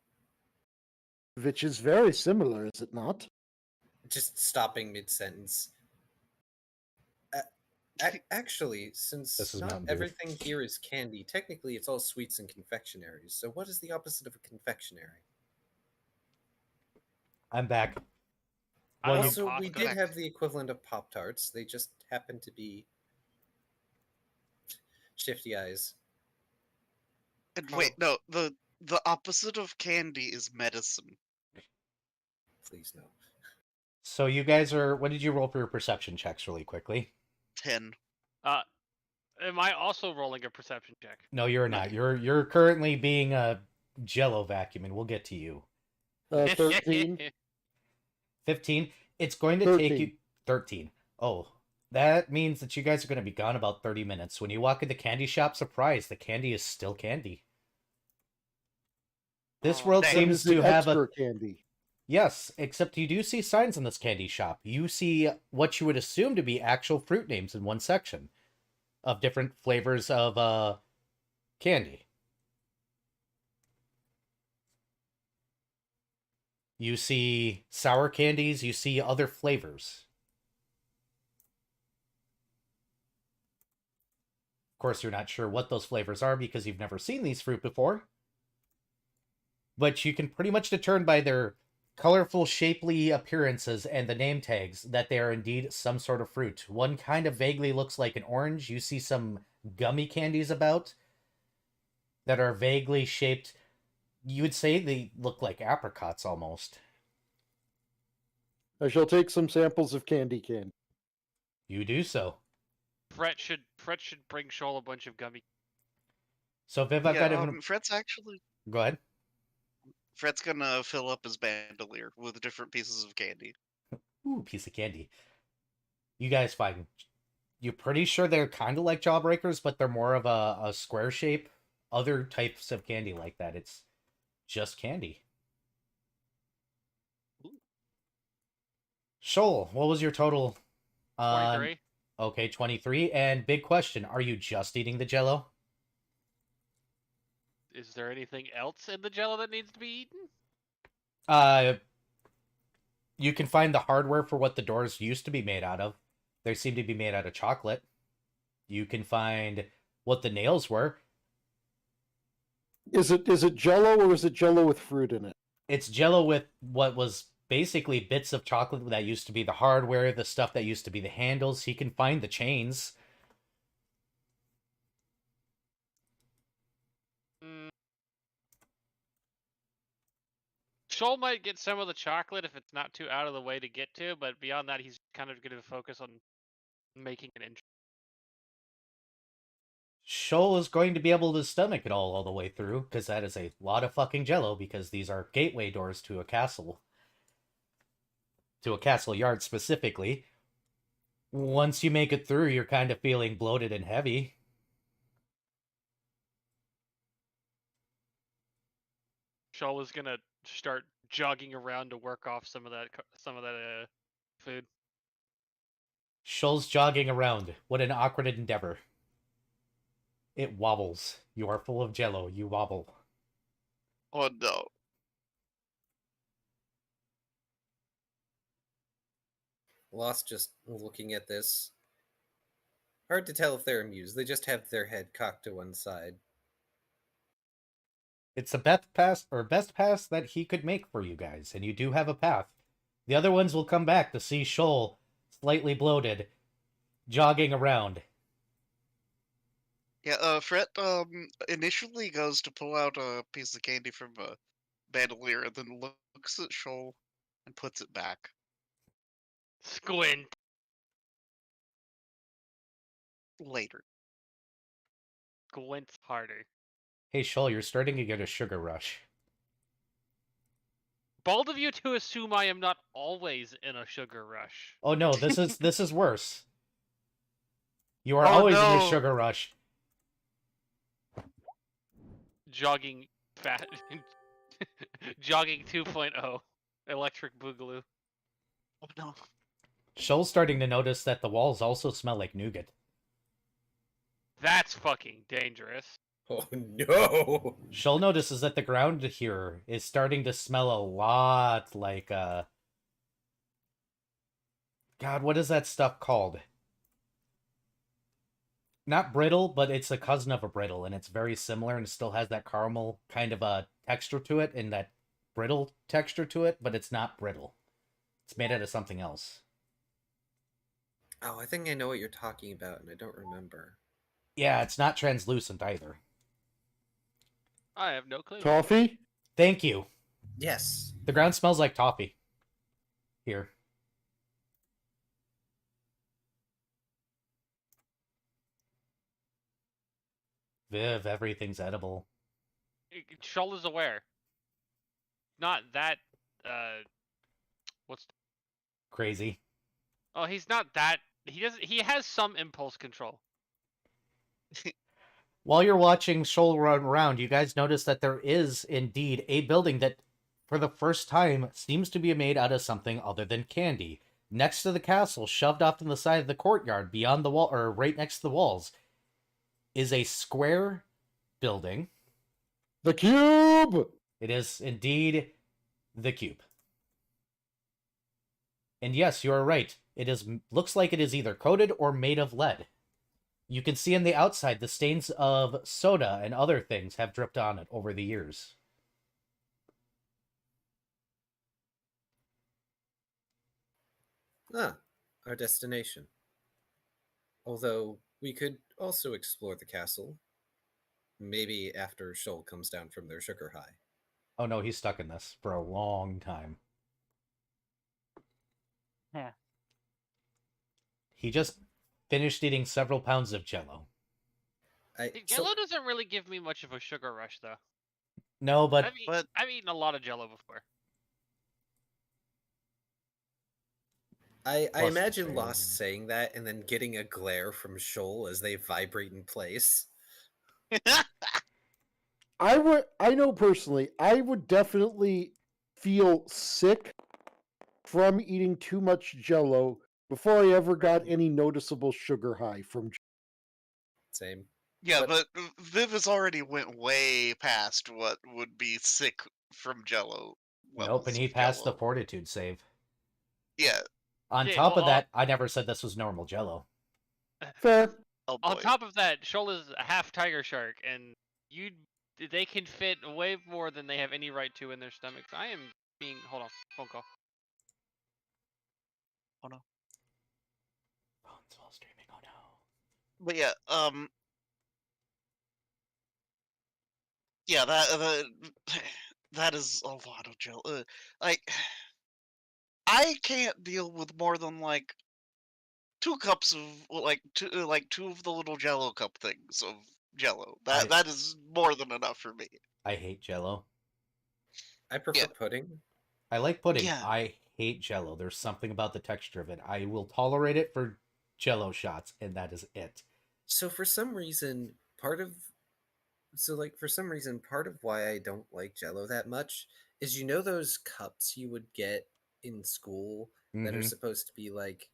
[SPEAKER 3] Which is very similar, is it not?
[SPEAKER 2] Just stopping mid-sentence. Actually, since
[SPEAKER 1] This is
[SPEAKER 2] not
[SPEAKER 1] Mountain Dew.
[SPEAKER 2] everything here is candy, technically it's all sweets and confectionaries. So what is the opposite of a confectionery?
[SPEAKER 1] I'm back.
[SPEAKER 5] I don't know,
[SPEAKER 2] Also, we
[SPEAKER 5] pasta.
[SPEAKER 2] did have the equivalent of Pop Tarts. They just happened to be shifty eyes.
[SPEAKER 4] And
[SPEAKER 2] Oh.
[SPEAKER 4] wait, no, the opposite of candy is medicine.
[SPEAKER 2] Please no.
[SPEAKER 1] So you guys are. What did you roll for your perception checks, really quickly?
[SPEAKER 4] 10.
[SPEAKER 5] Am I also rolling a perception check?
[SPEAKER 1] No, you're
[SPEAKER 4] No.
[SPEAKER 1] not. You're currently being a Jello vacuum, and we'll get to you.
[SPEAKER 3] 13.
[SPEAKER 1] 15. It's going to take you 13. Oh, that means that you guys are going to be gone about 30 minutes. When you walk in the candy shop, surprise, the candy is still candy. This
[SPEAKER 5] Oh,
[SPEAKER 1] world
[SPEAKER 4] dang.
[SPEAKER 1] seems to have
[SPEAKER 3] extra
[SPEAKER 1] a
[SPEAKER 3] candy.
[SPEAKER 1] yes, except you do see signs in this candy shop. You see what you would assume to be actual fruit names in one section of different flavors of candy. You see sour candies, you see other flavors. Of course, you're not sure what those flavors are because you've never seen these fruit before. But you can pretty much determine by their colorful, shapely appearances and the name tags that they are indeed some sort of fruit. One kind of vaguely looks like an orange. You see some gummy candies about that are vaguely shaped. You would say they look like apricots almost.
[SPEAKER 3] I shall take some samples of candy.
[SPEAKER 1] You do so.
[SPEAKER 5] Fret should bring Shoal a bunch of gummy.
[SPEAKER 1] So Viv, I've got even... Go ahead.
[SPEAKER 4] Fred's gonna fill up his bandolier with different pieces of candy.
[SPEAKER 1] Ooh, piece of candy. You guys find... You're pretty sure they're kind of like Jawbreakers, but they're more of a square shape. Other types of candy like that. It's just candy. Shoal, what was your total?
[SPEAKER 5] 23.
[SPEAKER 1] Okay, 23. And big question, are you just eating the Jello?
[SPEAKER 5] Is there anything else in the Jello that needs to be eaten?
[SPEAKER 1] You can find the hardware for what the doors used to be made out of. They seem to be made out of chocolate. You can find what the nails were.
[SPEAKER 3] Is it Jello or is it Jello with fruit in it?
[SPEAKER 1] It's Jello with what was basically bits of chocolate that used to be the hardware, the stuff that used to be the handles. He can find the chains.
[SPEAKER 5] Shoal might get some of the chocolate if it's not too out of the way to get to, but beyond that, he's kind of going to focus on making an entry.
[SPEAKER 1] Shoal is going to be able to stomach it all the way through, because that is a lot of fucking Jello, because these are gateway doors to a castle. To a castle yard specifically. Once you make it through, you're kind of feeling bloated and heavy.
[SPEAKER 5] Shoal is going to start jogging around to work off some of that food.
[SPEAKER 1] Shoal's jogging around. What an awkward endeavor. It wobbles. You are full of Jello. You wobble.
[SPEAKER 4] Oh no.
[SPEAKER 2] Lost just looking at this. Hard to tell if they're amused. They just have their head cocked to one side.
[SPEAKER 1] It's the best pass that he could make for you guys, and you do have a path. The other ones will come back to see Shoal, slightly bloated, jogging around.
[SPEAKER 4] Yeah, Fred initially goes to pull out a piece of candy from a bandolier and then looks at Shoal and puts it back.
[SPEAKER 5] Squint.
[SPEAKER 4] Later.
[SPEAKER 5] Squints harder.
[SPEAKER 1] Hey, Shoal, you're starting to get a sugar rush.
[SPEAKER 5] Bold of you to assume I am not always in a sugar rush.
[SPEAKER 1] Oh no, this is worse. You are
[SPEAKER 4] Oh,
[SPEAKER 1] always in a
[SPEAKER 4] no.
[SPEAKER 1] sugar rush.
[SPEAKER 5] Jogging fat. Jogging 2.0. Electric Boogaloo.
[SPEAKER 4] Oh no.
[SPEAKER 1] Shoal's starting to notice that the walls also smell like nougat.
[SPEAKER 5] That's fucking dangerous.
[SPEAKER 2] Oh no!
[SPEAKER 1] Shoal notices that the ground here is starting to smell a lot like, God, what is that stuff called? Not brittle, but it's a cousin of a brittle, and it's very similar, and it still has that caramel kind of a texture to it, and that brittle texture to it, but it's not brittle. It's made out of something else.
[SPEAKER 2] Oh, I think I know what you're talking about, and I don't remember.
[SPEAKER 1] Yeah, it's not translucent either.
[SPEAKER 5] I have no clue.
[SPEAKER 3] Toffee?
[SPEAKER 1] Thank you.
[SPEAKER 2] Yes.
[SPEAKER 1] The ground smells like toffee. Here. Viv, everything's edible.
[SPEAKER 5] Shull is aware. Not that. What's?
[SPEAKER 1] Crazy.
[SPEAKER 5] Oh, he's not that. He doesn't. He has some impulse control.
[SPEAKER 1] While you're watching Shoal run around, you guys notice that there is indeed a building that, for the first time, seems to be made out of something other than candy. Next to the castle, shoved off to the side of the courtyard, beyond the wall, or right next to the walls, is a square building.
[SPEAKER 3] The cube!
[SPEAKER 1] It is indeed the cube. And yes, you are right. It looks like it is either coated or made of lead. You can see on the outside the stains of soda and other things have dripped on it over the years.
[SPEAKER 2] Ah, our destination. Although we could also explore the castle. Maybe after Shoal comes down from their sugar high.
[SPEAKER 1] Oh no, he's stuck in this for a long time.
[SPEAKER 5] Yeah.
[SPEAKER 1] He just finished eating several pounds of Jello.
[SPEAKER 5] Jello doesn't really give me much of a sugar rush, though.
[SPEAKER 1] No, but
[SPEAKER 5] I've eaten a lot of Jello before.
[SPEAKER 2] I
[SPEAKER 1] Plus
[SPEAKER 2] imagine
[SPEAKER 1] the
[SPEAKER 2] Lost
[SPEAKER 1] fairy.
[SPEAKER 2] saying that and then getting a glare from Shoal as they vibrate in place.
[SPEAKER 3] I know personally, I would definitely feel sick from eating too much Jello before I ever got any noticeable sugar high from.
[SPEAKER 2] Same.
[SPEAKER 4] Yeah,
[SPEAKER 2] But-
[SPEAKER 4] but Viv has already went way past what would be sick from Jello.
[SPEAKER 1] Nope, and he
[SPEAKER 4] levels of
[SPEAKER 1] passed the
[SPEAKER 4] Jell-O.
[SPEAKER 1] fortitude save.
[SPEAKER 4] Yeah.
[SPEAKER 1] On
[SPEAKER 5] Yeah,
[SPEAKER 1] top of
[SPEAKER 5] well,
[SPEAKER 1] that, I never said this was normal Jello.
[SPEAKER 3] Fair.
[SPEAKER 4] Oh
[SPEAKER 5] On
[SPEAKER 4] boy.
[SPEAKER 5] top of that, Shoal is a half tiger shark, and they can fit way more than they have any right to in their stomachs. I am being. Hold on, phone call.
[SPEAKER 1] Phone's while streaming. Oh no.
[SPEAKER 4] But yeah, yeah, that is a lot of Jello. Like, I can't deal with more than like 2 cups of two of the little Jello cup things of Jello. That is more than enough for me.
[SPEAKER 1] I hate Jello.
[SPEAKER 2] I prefer
[SPEAKER 4] Yeah.
[SPEAKER 2] pudding.
[SPEAKER 1] I like pudding.
[SPEAKER 4] Yeah.
[SPEAKER 1] I hate Jello. There's something about the texture of it. I will tolerate it for Jello shots, and that is it.
[SPEAKER 2] So for some reason, part of why I don't like Jello that much is those cups you would get in school that are
[SPEAKER 1] Mhm.
[SPEAKER 2] supposed to be like,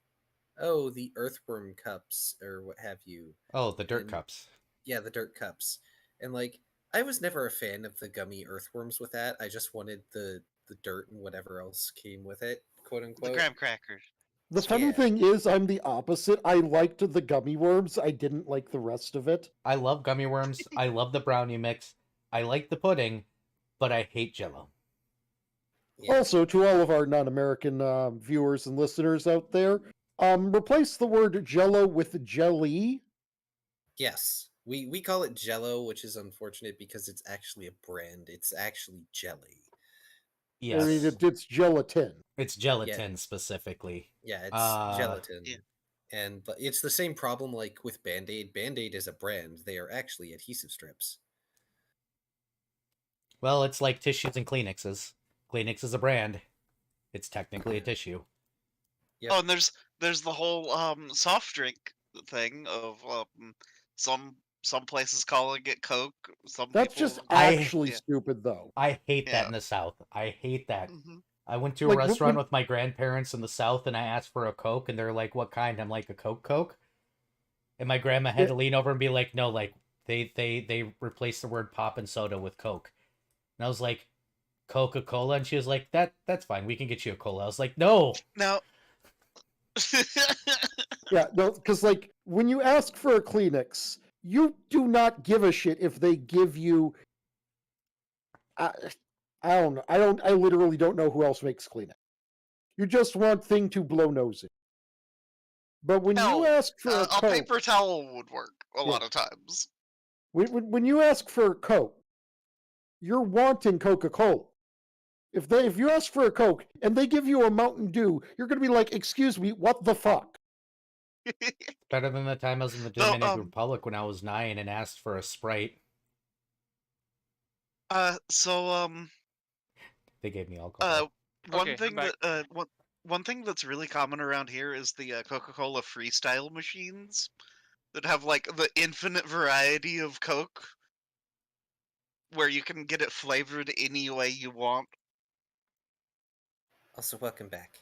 [SPEAKER 2] oh, the earthworm cups or what have you.
[SPEAKER 1] Oh, the dirt
[SPEAKER 2] And-
[SPEAKER 1] cups.
[SPEAKER 2] Yeah, the dirt cups. And like I was never a fan of the gummy earthworms with that. I just wanted the dirt and whatever else came with it, quote
[SPEAKER 4] The
[SPEAKER 2] unquote.
[SPEAKER 4] graham crackers.
[SPEAKER 3] The funny
[SPEAKER 2] Yeah.
[SPEAKER 3] thing is, I'm the opposite. I liked the gummy worms. I didn't like the rest of it.
[SPEAKER 1] I love gummy worms. I love the brownie mix. I like the pudding, but I hate Jello.
[SPEAKER 2] Yeah.
[SPEAKER 3] Also, to all of our non-American viewers and listeners out there, replace the word Jello with jelly.
[SPEAKER 2] Yes. We call it Jello, which is unfortunate because it's actually a brand. It's actually jelly.
[SPEAKER 1] Yes.
[SPEAKER 3] I mean, it's gelatin.
[SPEAKER 1] It's gelatin specifically.
[SPEAKER 2] Yeah, it's gelatin.
[SPEAKER 4] Yeah.
[SPEAKER 2] But it's the same problem like with Band-Aid. Band-Aid is a brand. They are actually adhesive strips.
[SPEAKER 1] Well, it's like tissues and Kleenexes. Kleenex is a brand. It's technically a tissue.
[SPEAKER 2] Yep.
[SPEAKER 4] Oh, and there's the whole soft drink thing of some places calling it Coke. Some
[SPEAKER 3] That's
[SPEAKER 4] people.
[SPEAKER 3] just
[SPEAKER 1] I-
[SPEAKER 3] actually
[SPEAKER 4] yeah.
[SPEAKER 3] stupid, though.
[SPEAKER 1] I hate that
[SPEAKER 4] Yeah.
[SPEAKER 1] in the South. I hate that.
[SPEAKER 4] Mhm.
[SPEAKER 1] I went to a
[SPEAKER 3] Like,
[SPEAKER 1] restaurant
[SPEAKER 3] when-
[SPEAKER 1] with my grandparents in the South, and I asked for a Coke, and they're like, "What kind?" I'm like, "A Coke." And my grandma had to lean over and be like, "No, like they replaced the word pop and soda with Coke." And I was like, "Coca-Cola," and she was like, "That's fine. We can get you a cola." I was like, "No."
[SPEAKER 4] Now.
[SPEAKER 3] Yeah, no, because like when you ask for a Kleenex, you do not give a shit if they give you. I don't know. I literally don't know who else makes Kleenex. You just want thing to blow nose in. But when
[SPEAKER 4] Hell,
[SPEAKER 3] you ask for a
[SPEAKER 4] a
[SPEAKER 3] Coke,
[SPEAKER 4] paper towel would work a
[SPEAKER 3] Yeah.
[SPEAKER 4] lot of times.
[SPEAKER 3] when you ask for a Coke, you're wanting Coca-Cola. If you ask for a Coke and they give you a Mountain Dew, you're going to be like, "Excuse me, what the fuck?"
[SPEAKER 1] Better than the time I was in the
[SPEAKER 4] So,
[SPEAKER 1] Dominican Republic when I was 9 and asked for a Sprite.
[SPEAKER 4] so,
[SPEAKER 1] They gave me alcohol.
[SPEAKER 4] one
[SPEAKER 5] Okay,
[SPEAKER 4] thing
[SPEAKER 5] I'm back.
[SPEAKER 4] that one thing that's really common around here is the Coca-Cola freestyle machines that have like the infinite variety of Coke, where you can get it flavored any way you want.
[SPEAKER 2] Also, welcome back.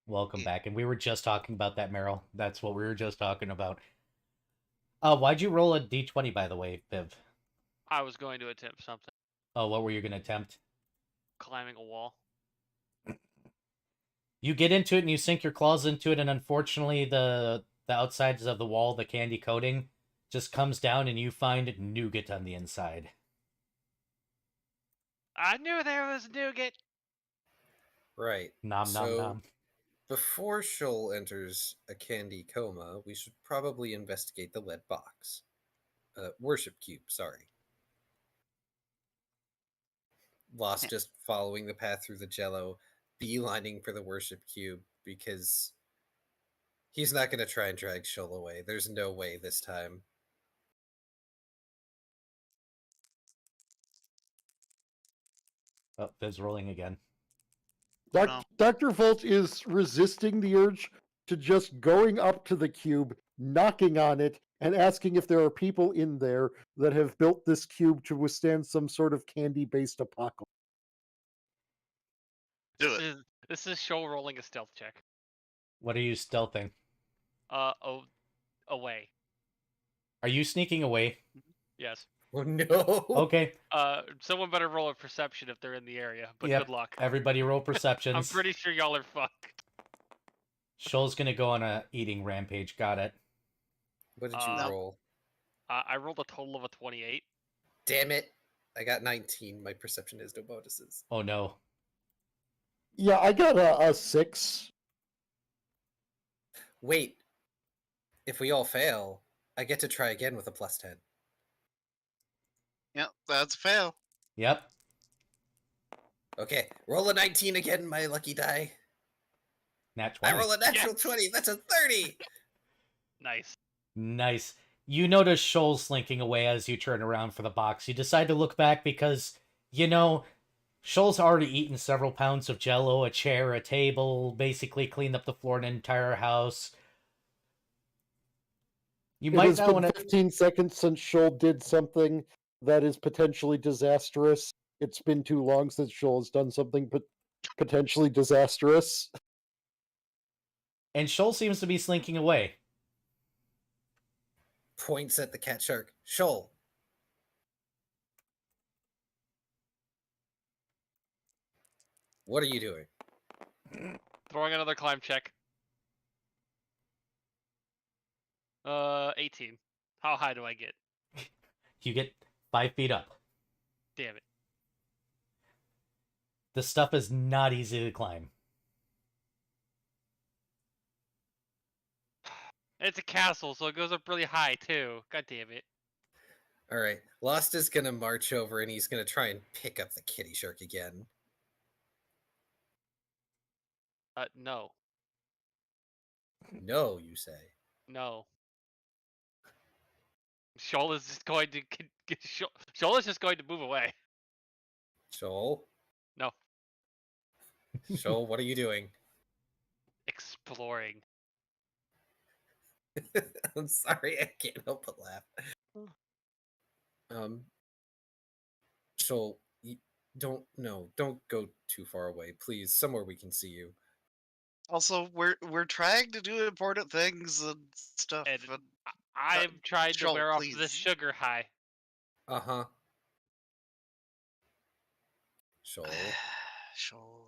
[SPEAKER 1] Welcome back. And we were just talking about that, Meryl. That's what we were just talking about. Why'd you roll a d20, by the way, Viv?
[SPEAKER 5] I was going to attempt something.
[SPEAKER 1] Oh, what were you going to attempt?
[SPEAKER 5] Climbing a wall.
[SPEAKER 1] You get into it and you sink your claws into it, and unfortunately the outsides of the wall, the candy coating, just comes down and you find nougat on the inside.
[SPEAKER 5] I knew there was nougat.
[SPEAKER 2] Right.
[SPEAKER 1] Nom nom
[SPEAKER 2] So,
[SPEAKER 1] nom.
[SPEAKER 2] before Shoal enters a candy coma, we should probably investigate the lead box. Worship cube, sorry. Lost just following the path through the jello, beelining for the worship cube because he's not going to try and drag Shoal away. There's no way this time.
[SPEAKER 1] Oh, Viv's rolling again.
[SPEAKER 4] No.
[SPEAKER 3] Dr. Volt is resisting the urge to just going up to the cube, knocking on it, and asking if there are people in there that have built this cube to withstand some sort of candy-based apocalypse.
[SPEAKER 4] Do it.
[SPEAKER 5] This is Shoal rolling a stealth check.
[SPEAKER 1] What are you stealthing?
[SPEAKER 5] Away.
[SPEAKER 1] Are you sneaking away?
[SPEAKER 5] Yes.
[SPEAKER 2] Oh no!
[SPEAKER 1] Okay.
[SPEAKER 5] Someone better roll a perception if they're in the area. But
[SPEAKER 1] Yep.
[SPEAKER 5] good luck.
[SPEAKER 1] Everybody roll perceptions.
[SPEAKER 5] I'm pretty sure y'all are fucked.
[SPEAKER 1] Shoal's gonna go on a eating rampage. Got it.
[SPEAKER 2] What did you
[SPEAKER 5] No.
[SPEAKER 2] roll?
[SPEAKER 5] I rolled a total of a 28.
[SPEAKER 2] Damn it! I got 19. My perception has no bonuses.
[SPEAKER 1] Oh no.
[SPEAKER 3] Yeah, I got a 6.
[SPEAKER 2] Wait. If we all fail, I get to try again with a plus 10.
[SPEAKER 4] Yeah, that's a fail.
[SPEAKER 1] Yep.
[SPEAKER 2] Okay, roll a 19 again, my lucky die.
[SPEAKER 1] Nat 20.
[SPEAKER 2] I roll a natural
[SPEAKER 5] Yes.
[SPEAKER 2] 20. That's a 30.
[SPEAKER 5] Nice.
[SPEAKER 1] Nice. You notice Shoal slinking away as you turn around for the box. You decide to look back because, you know, Shoal's already eaten several pounds of jello, a chair, a table, basically cleaned up the floor in an entire house. You
[SPEAKER 3] It
[SPEAKER 1] might
[SPEAKER 3] has
[SPEAKER 1] not
[SPEAKER 3] been
[SPEAKER 1] want to...
[SPEAKER 3] 15 seconds since Shoal did something that is potentially disastrous. It's been too long since Shoal has done something potentially disastrous.
[SPEAKER 1] And Shoal seems to be slinking away.
[SPEAKER 2] Points at the cat shark. Shoal. What are you doing?
[SPEAKER 5] Throwing another climb check. 18. How high do I get?
[SPEAKER 1] You get 5 feet up.
[SPEAKER 5] Damn it.
[SPEAKER 1] The stuff is not easy to climb.
[SPEAKER 5] It's a castle, so it goes up really high too. God damn it.
[SPEAKER 2] All right. Lost is going to march over and he's going to try and pick up the kitty shark again.
[SPEAKER 5] No.
[SPEAKER 2] No, you say.
[SPEAKER 5] No. Shoal is just going to Shoal is just going to move away.
[SPEAKER 2] Shoal?
[SPEAKER 5] No.
[SPEAKER 2] Shoal, what are you doing?
[SPEAKER 5] Exploring.
[SPEAKER 2] I'm sorry, I can't help but laugh. Shoal, don't go too far away, please. Somewhere we can see you.
[SPEAKER 4] Also, we're trying to do important things and stuff.
[SPEAKER 5] And
[SPEAKER 4] And
[SPEAKER 5] I'm trying to
[SPEAKER 4] Shoal,
[SPEAKER 5] wear off
[SPEAKER 4] please.
[SPEAKER 5] this sugar high.
[SPEAKER 2] Uh-huh. Shoal,
[SPEAKER 4] Shoal.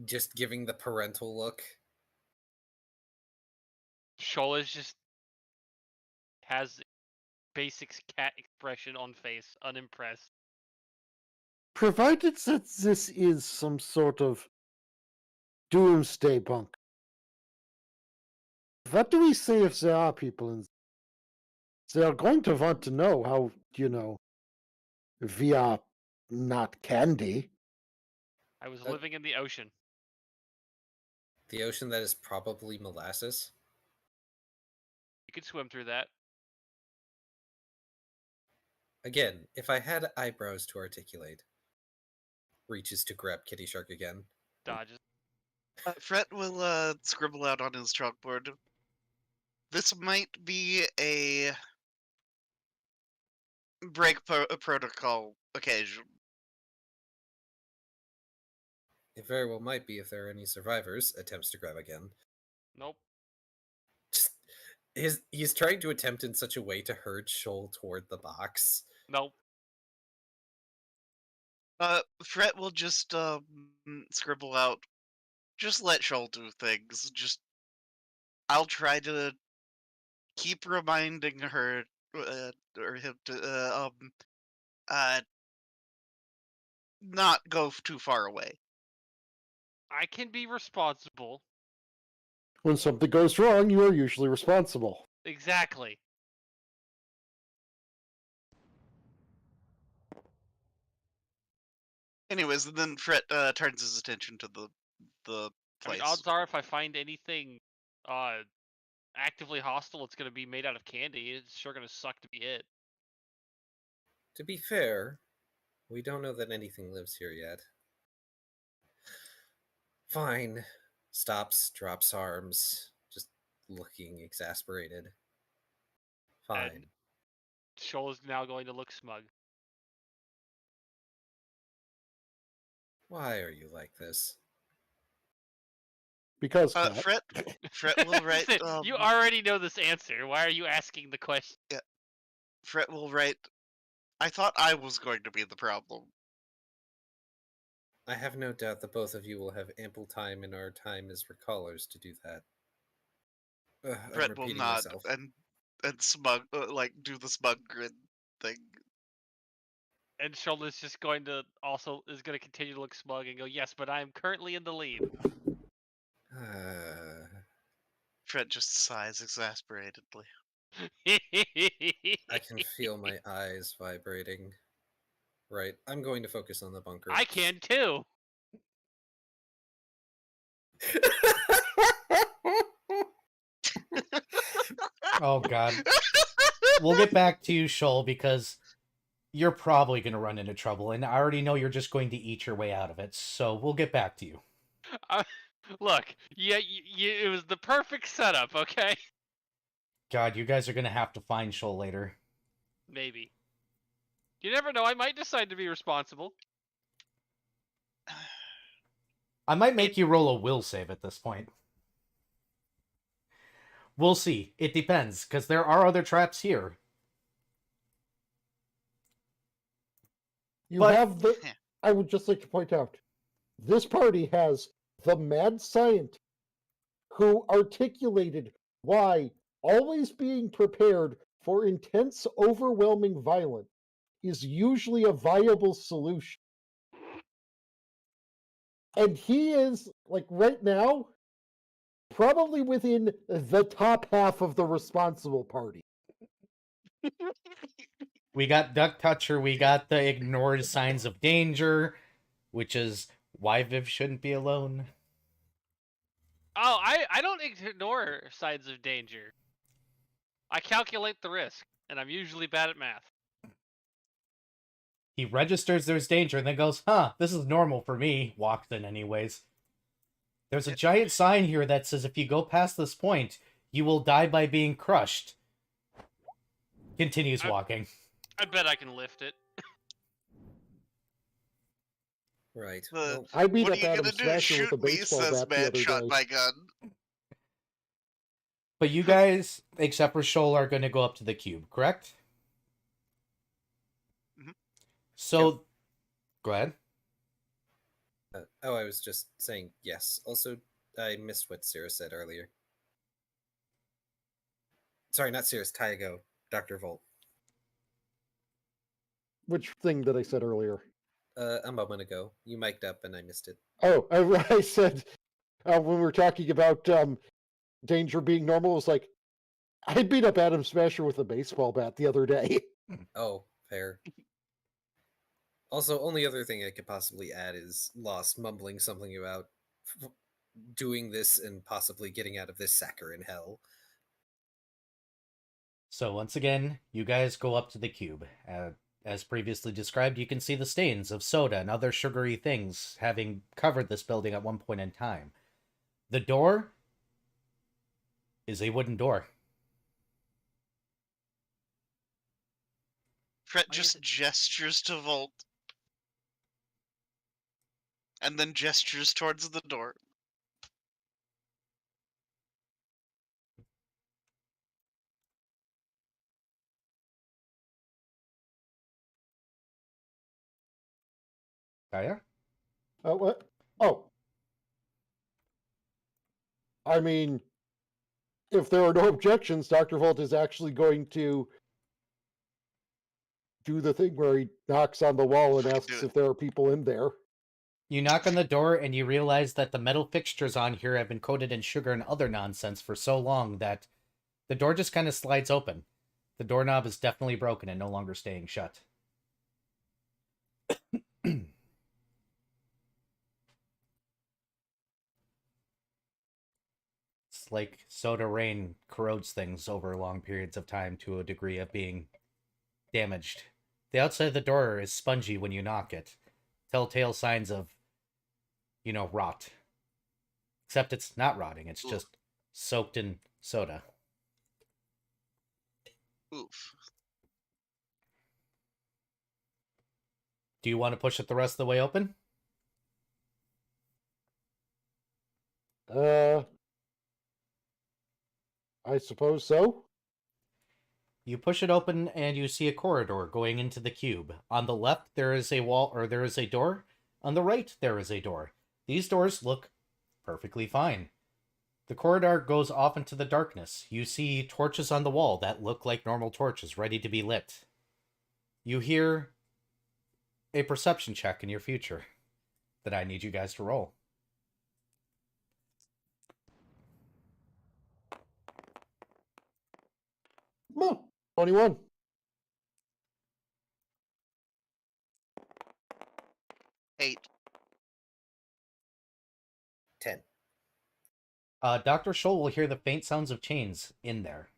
[SPEAKER 2] just giving the parental look.
[SPEAKER 5] Shoal is just has basic cat expression on face, unimpressed.
[SPEAKER 3] provided that this is some sort of doomsday bunker, what do we say if there are people in? They are going to want to know how, we are not candy.
[SPEAKER 5] I was
[SPEAKER 2] Uh,
[SPEAKER 5] living in the ocean.
[SPEAKER 2] The ocean that is probably molasses.
[SPEAKER 5] You could swim through that.
[SPEAKER 2] Again, if I had eyebrows to articulate. Reaches to grab Kitty Shark again.
[SPEAKER 5] Dodges.
[SPEAKER 4] Fret will scribble out on his chalkboard. This might be a protocol occasion.
[SPEAKER 2] It very well might be if there are any survivors. Attempts to grab again.
[SPEAKER 5] Nope.
[SPEAKER 2] Just, he's trying to attempt in such a way to herd Shoal toward the box.
[SPEAKER 5] Nope.
[SPEAKER 4] Fret will just scribble out. Just let Shoal do things. I'll try to keep reminding her or him to not go too far away.
[SPEAKER 5] I can be responsible.
[SPEAKER 3] When something goes wrong, you are usually responsible.
[SPEAKER 5] Exactly.
[SPEAKER 4] Anyways, and then Fret turns his attention to the
[SPEAKER 5] I
[SPEAKER 4] place.
[SPEAKER 5] mean, odds are if I find anything actively hostile, it's going to be made out of candy. It's sure going to suck to be hit.
[SPEAKER 2] To be fair, we don't know that anything lives here yet. Fine. Stops, drops arms, just looking exasperated. Fine.
[SPEAKER 5] And Shoal is now going to look smug.
[SPEAKER 2] Why are you like this?
[SPEAKER 3] Because Cat.
[SPEAKER 4] Fret will write.
[SPEAKER 5] Listen, you already know this answer. Why are you asking the question?
[SPEAKER 4] Fret will write. I thought I was going to be the problem.
[SPEAKER 2] I have no doubt that both of you will have ample time in our time as recallers to do that. I'm
[SPEAKER 4] Fret will
[SPEAKER 2] repeating
[SPEAKER 4] nod
[SPEAKER 2] myself.
[SPEAKER 4] and smug do the smug grin thing.
[SPEAKER 5] And Shoal is just going to continue to look smug and go, yes, but I am currently in the lead.
[SPEAKER 4] Fret just sighs exasperatedly.
[SPEAKER 2] I can feel my eyes vibrating. Right, I'm going to focus on the bunker.
[SPEAKER 5] I can too.
[SPEAKER 1] Oh god. We'll get back to you, Shoal, because you're probably going to run into trouble, and I already know you're just going to eat your way out of it, so we'll get back to you.
[SPEAKER 5] Look, it was the perfect setup, okay?
[SPEAKER 1] God, you guys are going to have to find Shoal later.
[SPEAKER 5] Maybe. You never know, I might decide to be responsible.
[SPEAKER 1] I might make you roll a will save at this point. We'll see. It depends, because there are other traps here.
[SPEAKER 3] I would just like to point out, this party has the mad scientist who articulated why always being prepared for intense, overwhelming violence is usually a viable solution. And he is, like, right now, probably within the top half of the responsible party.
[SPEAKER 1] We got Duck Toucher, we got the ignored signs of danger, which is why Viv shouldn't be alone.
[SPEAKER 5] Oh, I don't ignore signs of danger. I calculate the risk, and I'm usually bad at math.
[SPEAKER 1] He registers there's danger and then goes, this is normal for me. Walks in anyways. There's a giant sign here that says if you go past this point, you will die by being crushed. Continues walking.
[SPEAKER 5] I bet I can lift it.
[SPEAKER 2] Right.
[SPEAKER 3] I beat
[SPEAKER 4] what
[SPEAKER 3] up
[SPEAKER 4] are you
[SPEAKER 3] Adam
[SPEAKER 4] gonna do?
[SPEAKER 3] Smasher with
[SPEAKER 4] Shoot
[SPEAKER 3] a
[SPEAKER 4] me,
[SPEAKER 3] baseball
[SPEAKER 4] says
[SPEAKER 3] bat the
[SPEAKER 4] man
[SPEAKER 3] other
[SPEAKER 4] shot
[SPEAKER 3] day.
[SPEAKER 4] my gun.
[SPEAKER 1] But you guys, except for Shoal, are going to go up to the cube, correct?
[SPEAKER 4] Mm-hmm.
[SPEAKER 1] So, go ahead.
[SPEAKER 2] I was just saying yes. Also, I missed what Sarah said earlier. Sorry, not Sarah, Taigo. Dr. Volt.
[SPEAKER 3] Which thing that I said earlier?
[SPEAKER 2] A moment ago. You mic'd up and I missed it.
[SPEAKER 3] Oh, I said when we were talking about danger being normal, it was like, I beat up Adam Smasher with a baseball bat the other day.
[SPEAKER 2] Oh, fair. Also, only other thing I could possibly add is Lost mumbling something about doing this and possibly getting out of this sacker in hell.
[SPEAKER 1] So once again, you guys go up to the cube. As previously described, you can see the stains of soda and other sugary things having covered this building at one point in time. The door is a wooden door.
[SPEAKER 4] Fret just gestures to Volt. And then gestures towards the door.
[SPEAKER 1] Kaya?
[SPEAKER 3] What? Oh. I mean, if there are no objections, Dr. Volt is actually going to do the thing where he knocks on the wall and
[SPEAKER 4] Fucking
[SPEAKER 3] asks
[SPEAKER 4] do
[SPEAKER 3] if there are people in there.
[SPEAKER 1] You knock on the door and you realize that the metal fixtures on here have been coated in sugar and other nonsense for so long that the door just kind of slides open. The doorknob is definitely broken and no longer staying shut. It's like soda rain corrodes things over long periods of time to a degree of being damaged. The outside of the door is spongy when you knock it. Telltale signs of, rot. Except it's not rotting, it's just soaked in soda.
[SPEAKER 4] Oof.
[SPEAKER 1] Do you want to push it the rest of the way open?
[SPEAKER 3] I suppose so.
[SPEAKER 1] You push it open and you see a corridor going into the cube. On the left, there is a wall, or there is a door. On the right, there is a door. These doors look perfectly fine. The corridor goes off into the darkness. You see torches on the wall that look like normal torches, ready to be lit. You hear a perception check in your future that I need you guys to roll.
[SPEAKER 3] Huh, 21.
[SPEAKER 4] 8.
[SPEAKER 2] 10.
[SPEAKER 1] Dr. Scholl will hear the faint sounds of chains in there.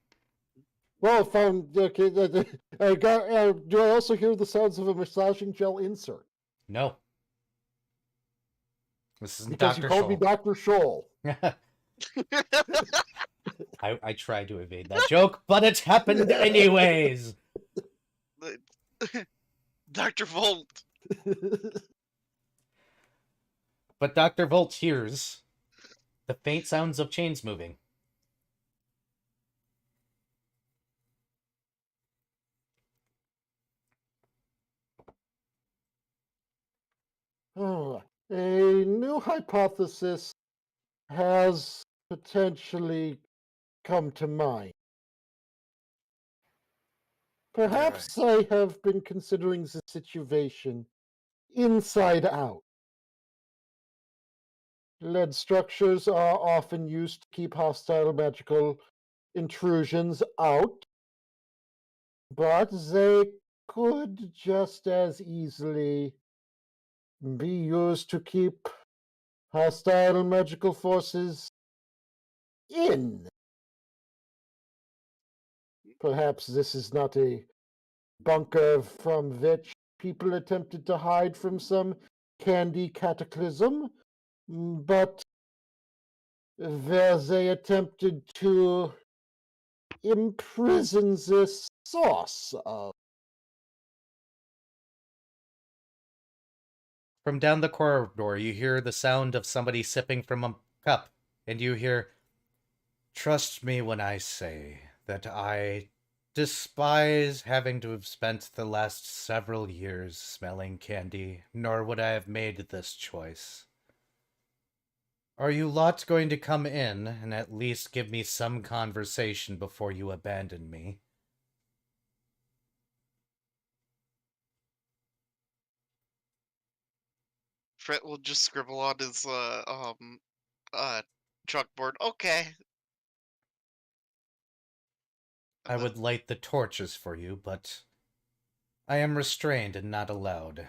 [SPEAKER 3] Well, found. Okay, I got. Do I also hear the sounds of a massaging gel insert?
[SPEAKER 1] No. This isn't
[SPEAKER 3] Because
[SPEAKER 1] Dr.
[SPEAKER 3] you called me
[SPEAKER 1] Scholl.
[SPEAKER 3] Dr. Scholl.
[SPEAKER 1] I tried to evade that joke, but it's happened anyways.
[SPEAKER 4] Dr. Volt.
[SPEAKER 1] But Dr. Volt hears the faint sounds of chains moving.
[SPEAKER 3] Oh, a new hypothesis has potentially come to mind. Perhaps I have been considering the situation inside out. Lead structures are often used to keep hostile magical intrusions out, but they could just as easily be used to keep hostile magical forces in. Perhaps this is not a bunker from which people attempted to hide from some candy cataclysm, but where they attempted to imprison the source of.
[SPEAKER 1] From down the corridor, you hear the sound of somebody sipping from a cup, and you hear, "Trust me when I say that I despise having to have spent the last several years smelling candy, nor would I have made this choice. Are you lot going to come in and at least give me some conversation before you abandon me?"
[SPEAKER 4] Fred will just scribble on his chalkboard. Okay. And
[SPEAKER 1] I
[SPEAKER 4] then,
[SPEAKER 1] would light the torches for you, but I am restrained and not allowed.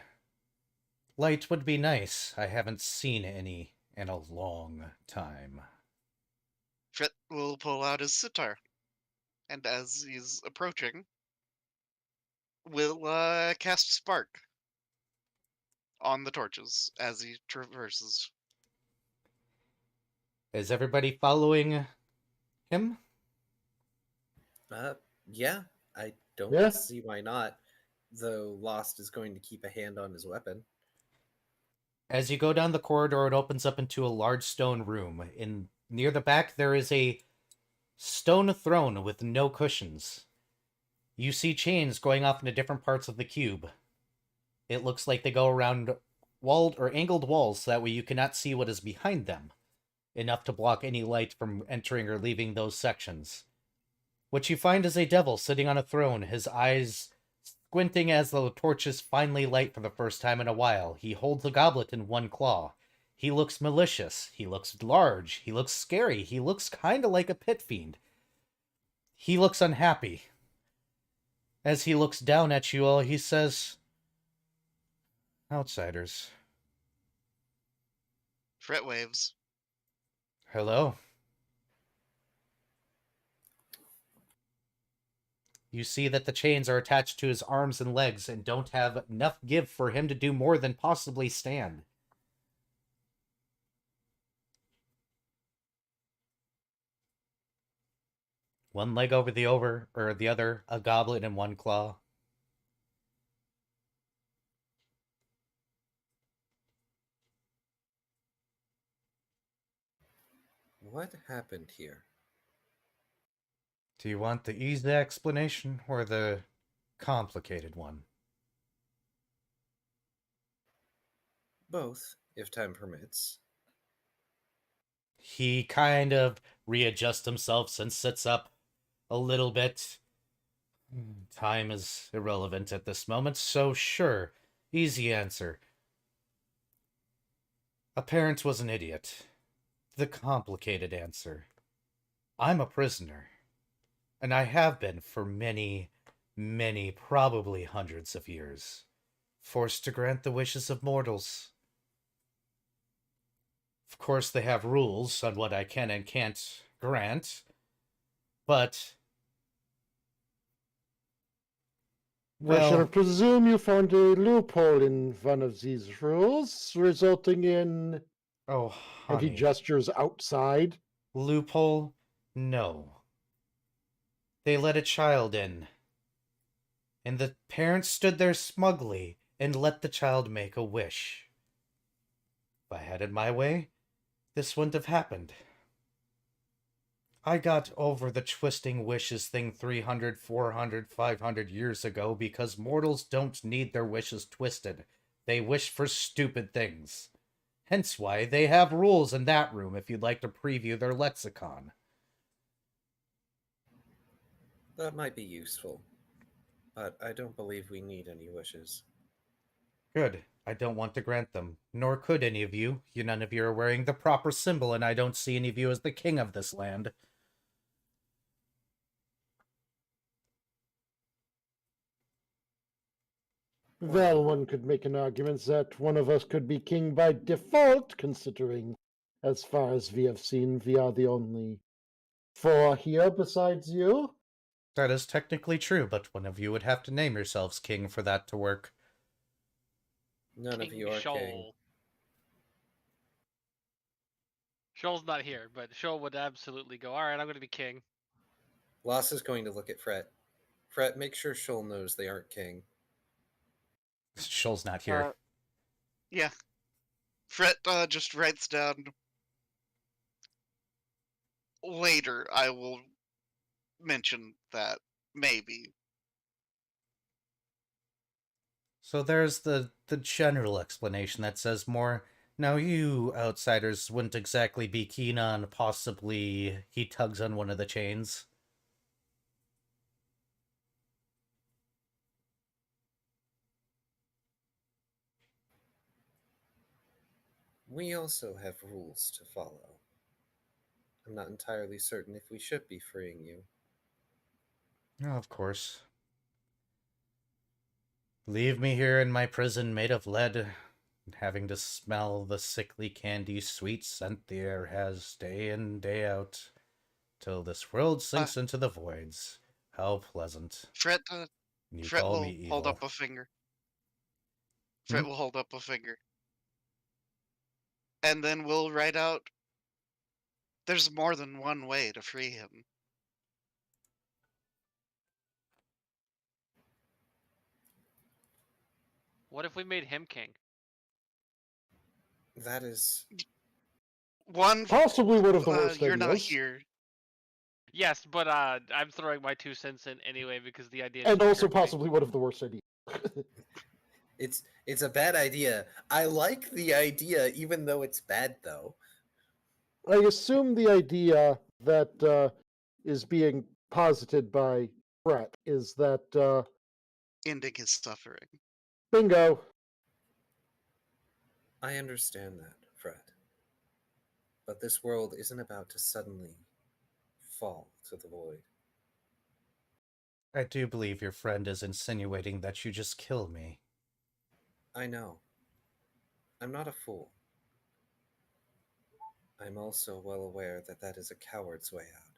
[SPEAKER 1] Light would be nice. I haven't seen any in a long time.
[SPEAKER 4] Fred will pull out his sitar, and as he's approaching, will cast spark on the torches as he traverses.
[SPEAKER 1] Is everybody following him?
[SPEAKER 2] Yeah, I don't
[SPEAKER 3] Yeah.
[SPEAKER 2] see why not. Though Lost is going to keep a hand on his weapon.
[SPEAKER 1] As you go down the corridor, it opens up into a large stone room. Near the back, there is a stone throne with no cushions. You see chains going off into different parts of the cube. It looks like they go around walled or angled walls, so that way you cannot see what is behind them, enough to block any light from entering or leaving those sections. What you find is a devil sitting on a throne, his eyes squinting as the torches finally light for the first time in a while. He holds a goblet in one claw. He looks malicious. He looks large. He looks scary. He looks kind of like a pit fiend. He looks unhappy. As he looks down at you all, he says, "Outsiders."
[SPEAKER 4] Fred waves.
[SPEAKER 1] Hello. You see that the chains are attached to his arms and legs and don't have enough give for him to do more than possibly stand. One leg over the other, a goblet in one claw.
[SPEAKER 2] What happened here?
[SPEAKER 1] Do you want the easy explanation or the complicated one?
[SPEAKER 2] Both, if time permits.
[SPEAKER 1] He kind of readjusts himself and sits up a little bit. Time is irrelevant at this moment, so sure. Easy answer. A parent was an idiot. The complicated answer. I'm a prisoner. And I have been for many, many, probably hundreds of years. Forced to grant the wishes of mortals. Of course, they have rules on what I can and can't grant, but...
[SPEAKER 3] I shall
[SPEAKER 1] well,
[SPEAKER 3] presume you found a loophole in one of these rules, resulting in.
[SPEAKER 1] oh,
[SPEAKER 3] And he
[SPEAKER 1] honey.
[SPEAKER 3] gestures outside.
[SPEAKER 1] Loophole? No. They let a child in. And the parents stood there smugly and let the child make a wish. If I had it my way, this wouldn't have happened. I got over the twisting wishes thing 300, 400, 500 years ago because mortals don't need their wishes twisted. They wish for stupid things. Hence why they have rules in that room if you'd like to preview their lexicon.
[SPEAKER 2] That might be useful. But I don't believe we need any wishes.
[SPEAKER 1] Good. I don't want to grant them. Nor could any of you. None of you are wearing the proper symbol, and I don't see any of you as the king of this land.
[SPEAKER 3] Well, one could make an argument that one of us could be king by default, considering, as far as we have seen, we are the only four here besides you.
[SPEAKER 1] That is technically true, but one of you would have to name yourselves king for that to work.
[SPEAKER 2] None of
[SPEAKER 5] King
[SPEAKER 2] you are king.
[SPEAKER 5] Shoal. Shoal's not here, but Shoal would absolutely go, alright, I'm going to be king.
[SPEAKER 2] Loss is going to look at Fret. Fret, make sure Shoal knows they aren't king.
[SPEAKER 1] Shoal's not here.
[SPEAKER 4] Yeah. Fred just writes down. Later, I will mention that. Maybe.
[SPEAKER 1] So there's the general explanation that says more. Now you outsiders wouldn't exactly be keen on possibly he tugs on one of the chains.
[SPEAKER 2] We also have rules to follow. I'm not entirely certain if we should be freeing you.
[SPEAKER 1] Oh, of course. Leave me here in my prison made of lead, having to smell the sickly candy sweet scent the air has day in, day out, till this world sinks into the voids. How pleasant.
[SPEAKER 4] Fret,
[SPEAKER 1] You
[SPEAKER 4] Fret
[SPEAKER 1] call me
[SPEAKER 4] will hold
[SPEAKER 1] evil.
[SPEAKER 4] up a finger.
[SPEAKER 1] Hmm?
[SPEAKER 4] Fret will hold up a finger. And then we'll write out, there's more than one way to free him.
[SPEAKER 5] What if we made him king?
[SPEAKER 2] That is...
[SPEAKER 4] One,
[SPEAKER 3] Possibly one of the worst
[SPEAKER 4] you're not
[SPEAKER 3] ideas.
[SPEAKER 4] here.
[SPEAKER 5] Yes, but I'm throwing my 2 cents in anyway because the idea
[SPEAKER 3] And
[SPEAKER 5] just
[SPEAKER 3] also
[SPEAKER 5] occurred to me.
[SPEAKER 3] possibly one of the worst ideas.
[SPEAKER 2] It's a bad idea. I like the idea, even though it's bad, though.
[SPEAKER 3] I assume the idea that is being posited by Brett is that
[SPEAKER 4] Ending his suffering.
[SPEAKER 3] bingo.
[SPEAKER 2] I understand that, Fred. But this world isn't about to suddenly fall to the void.
[SPEAKER 1] I do believe your friend is insinuating that you just kill me.
[SPEAKER 2] I know. I'm not a fool. I'm also well aware that that is a coward's way out.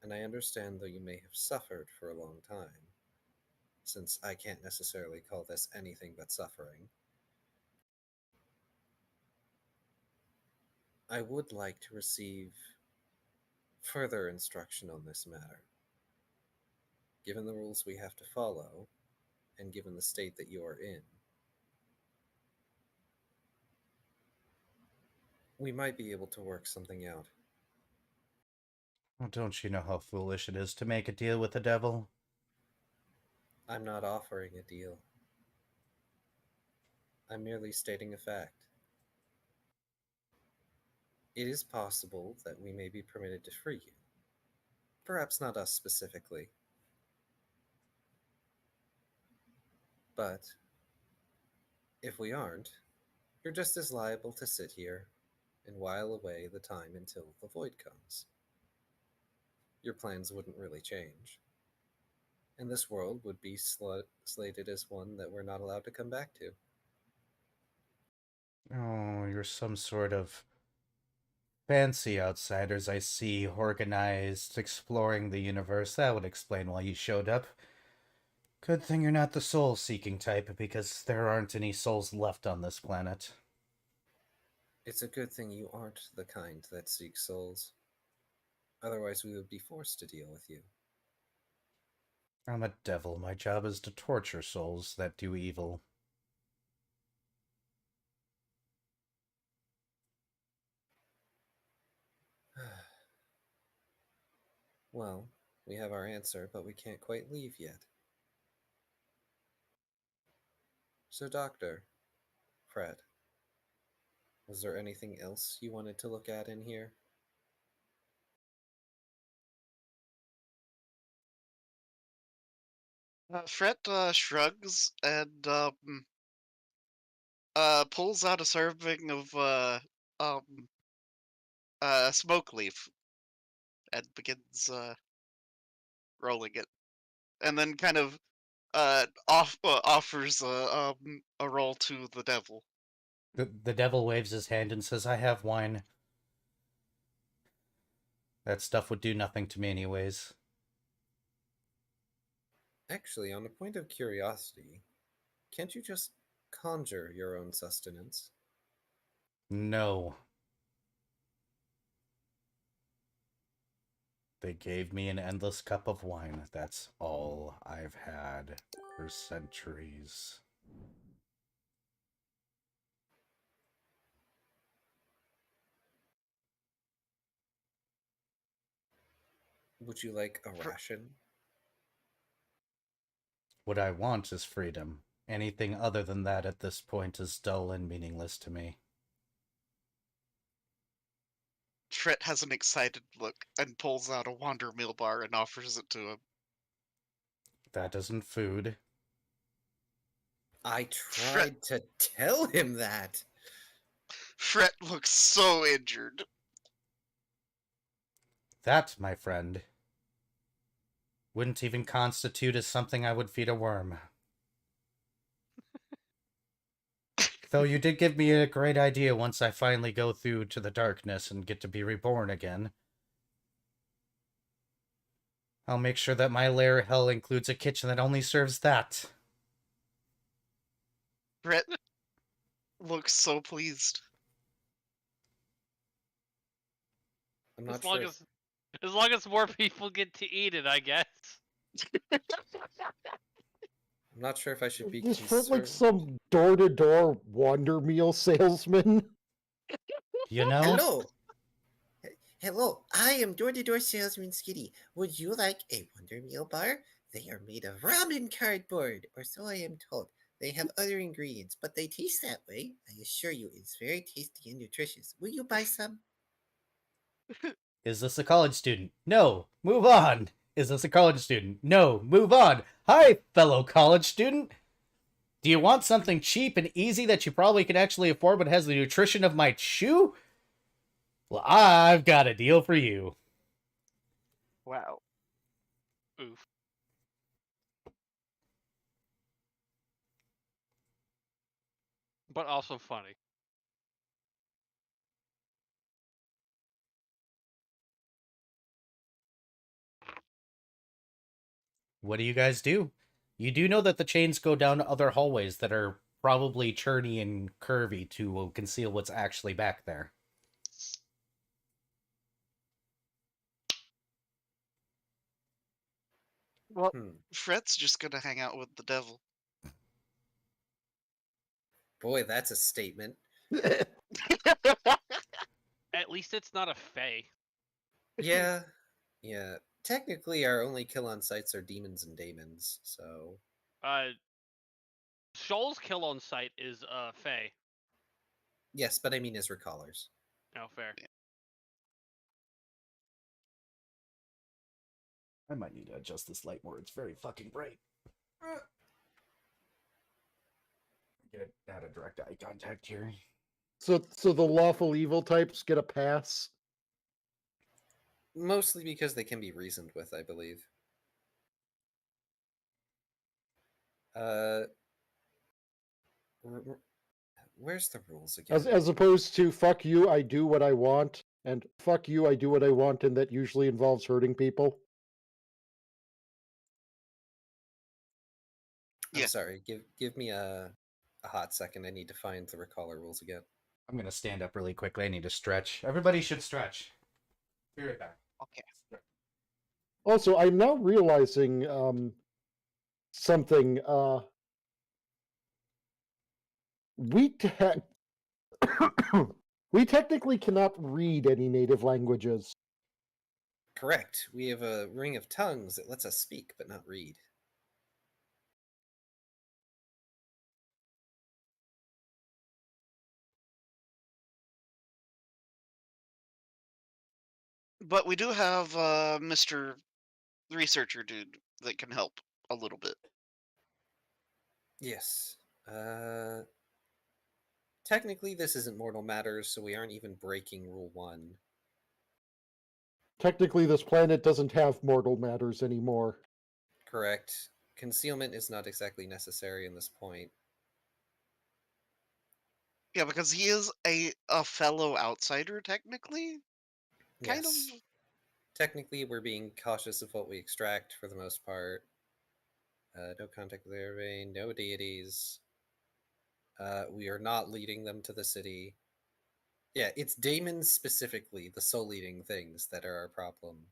[SPEAKER 2] And I understand though you may have suffered for a long time, since I can't necessarily call this anything but suffering. I would like to receive further instruction on this matter. Given the rules we have to follow, and given the state that you are in, we might be able to work something out.
[SPEAKER 1] Well, don't you know how foolish it is to make a deal with the devil?
[SPEAKER 2] I'm not offering a deal. I'm merely stating a fact. It is possible that we may be permitted to free you. Perhaps not us specifically. But if we aren't, you're just as liable to sit here and while away the time until the void comes. Your plans wouldn't really change. And this world would be slated as one that we're not allowed to come back to.
[SPEAKER 1] Oh, you're some sort of fancy outsiders I see, organized, exploring the universe. That would explain why you showed up. Good thing you're not the soul-seeking type, because there aren't any souls left on this planet.
[SPEAKER 2] It's a good thing you aren't the kind that seeks souls. Otherwise, we would be forced to deal with you.
[SPEAKER 1] I'm a devil. My job is to torture souls that do evil.
[SPEAKER 2] Well, we have our answer, but we can't quite leave yet. So, Doctor, Fred, was there anything else you wanted to look at in here?
[SPEAKER 4] Fret shrugs and pulls out a serving of smoke leaf and begins rolling it, and then kind of offers a roll to the devil.
[SPEAKER 1] The devil waves his hand and says, I have wine. That stuff would do nothing to me anyways.
[SPEAKER 2] Actually, on a point of curiosity, can't you just conjure your own sustenance?
[SPEAKER 1] No. They gave me an endless cup of wine. That's all I've had for centuries.
[SPEAKER 2] Would you like a
[SPEAKER 4] For-
[SPEAKER 2] ration?
[SPEAKER 1] What I want is freedom. Anything other than that at this point is dull and meaningless to me.
[SPEAKER 4] Fret has an excited look and pulls out a Wander meal bar and offers it to him.
[SPEAKER 1] That isn't food.
[SPEAKER 2] I tried to tell him that.
[SPEAKER 4] Fret looks so injured.
[SPEAKER 1] That, my friend, wouldn't even constitute as something I would feed a worm. Though you did give me a great idea once I finally go through to the darkness and get to be reborn again. I'll make sure that my lair hell includes a kitchen that only serves that.
[SPEAKER 4] Fret looks so pleased.
[SPEAKER 2] I'm
[SPEAKER 5] As
[SPEAKER 2] not
[SPEAKER 5] long
[SPEAKER 2] sure.
[SPEAKER 5] as long as more people get to eat it, I guess.
[SPEAKER 2] I'm not sure if I should be
[SPEAKER 3] Is Fred like
[SPEAKER 2] concerned.
[SPEAKER 3] some door-to-door Wonder Meal salesman?
[SPEAKER 1] You know?
[SPEAKER 2] Hello. Hello, I am door-to-door salesman Skitty. Would you like a Wonder Meal bar? They are made of ramen cardboard, or so I am told. They have other ingredients, but they taste that way. I assure you, it's very tasty and nutritious. Will you buy some?
[SPEAKER 1] Is this a college student? No. Move on. Is this a college student? No. Move on. Hi, fellow college student. Do you want something cheap and easy that you probably can actually afford but has the nutrition of my chew? Well, I've got a deal for you.
[SPEAKER 4] Wow.
[SPEAKER 5] Oof. But also funny.
[SPEAKER 1] What do you guys do? You do know that the chains go down other hallways that are probably churny and curvy to conceal what's actually back there.
[SPEAKER 4] Well,
[SPEAKER 2] Hmm.
[SPEAKER 4] Fret's just gonna hang out with the devil.
[SPEAKER 2] Boy, that's a statement.
[SPEAKER 5] At least it's not a fae.
[SPEAKER 2] Yeah. Yeah. Technically, our only kill on sites are demons and daemons, so.
[SPEAKER 5] Shoal's kill on sight is fae.
[SPEAKER 2] Yes, but I mean as recallers.
[SPEAKER 5] No, fair.
[SPEAKER 1] I might need to adjust this light more. It's very fucking bright. Get out of direct eye contact here.
[SPEAKER 3] So the lawful evil types get a pass.
[SPEAKER 2] Mostly because they can be reasoned with, I believe. Where's the rules again?
[SPEAKER 3] As opposed to fuck you, I do what I want, and fuck you, I do what I want, and that usually involves hurting people.
[SPEAKER 2] I'm
[SPEAKER 4] Yeah.
[SPEAKER 2] sorry. Give me a hot second. I need to find the recaller rules again.
[SPEAKER 1] I'm gonna stand up really quickly. I need to stretch. Everybody should stretch. Be right back.
[SPEAKER 4] Okay.
[SPEAKER 3] Also, I'm now realizing something. We we technically cannot read any native languages.
[SPEAKER 2] Correct. We have a ring of tongues that lets us speak but not read.
[SPEAKER 4] But we do have Mr. Researcher dude that can help a little bit.
[SPEAKER 2] Yes. Technically, this isn't mortal matters, so we aren't even breaking Rule 1.
[SPEAKER 3] Technically, this planet doesn't have mortal matters anymore.
[SPEAKER 2] Correct. Concealment is not exactly necessary in this point.
[SPEAKER 4] Yeah, because he is a fellow outsider, technically. Kind
[SPEAKER 2] Yes.
[SPEAKER 4] of.
[SPEAKER 2] Technically, we're being cautious of what we extract for the most part. No contact with Airvane, no deities. We are not leading them to the city. Yeah, it's daemons specifically, the soul eating things, that are our problem.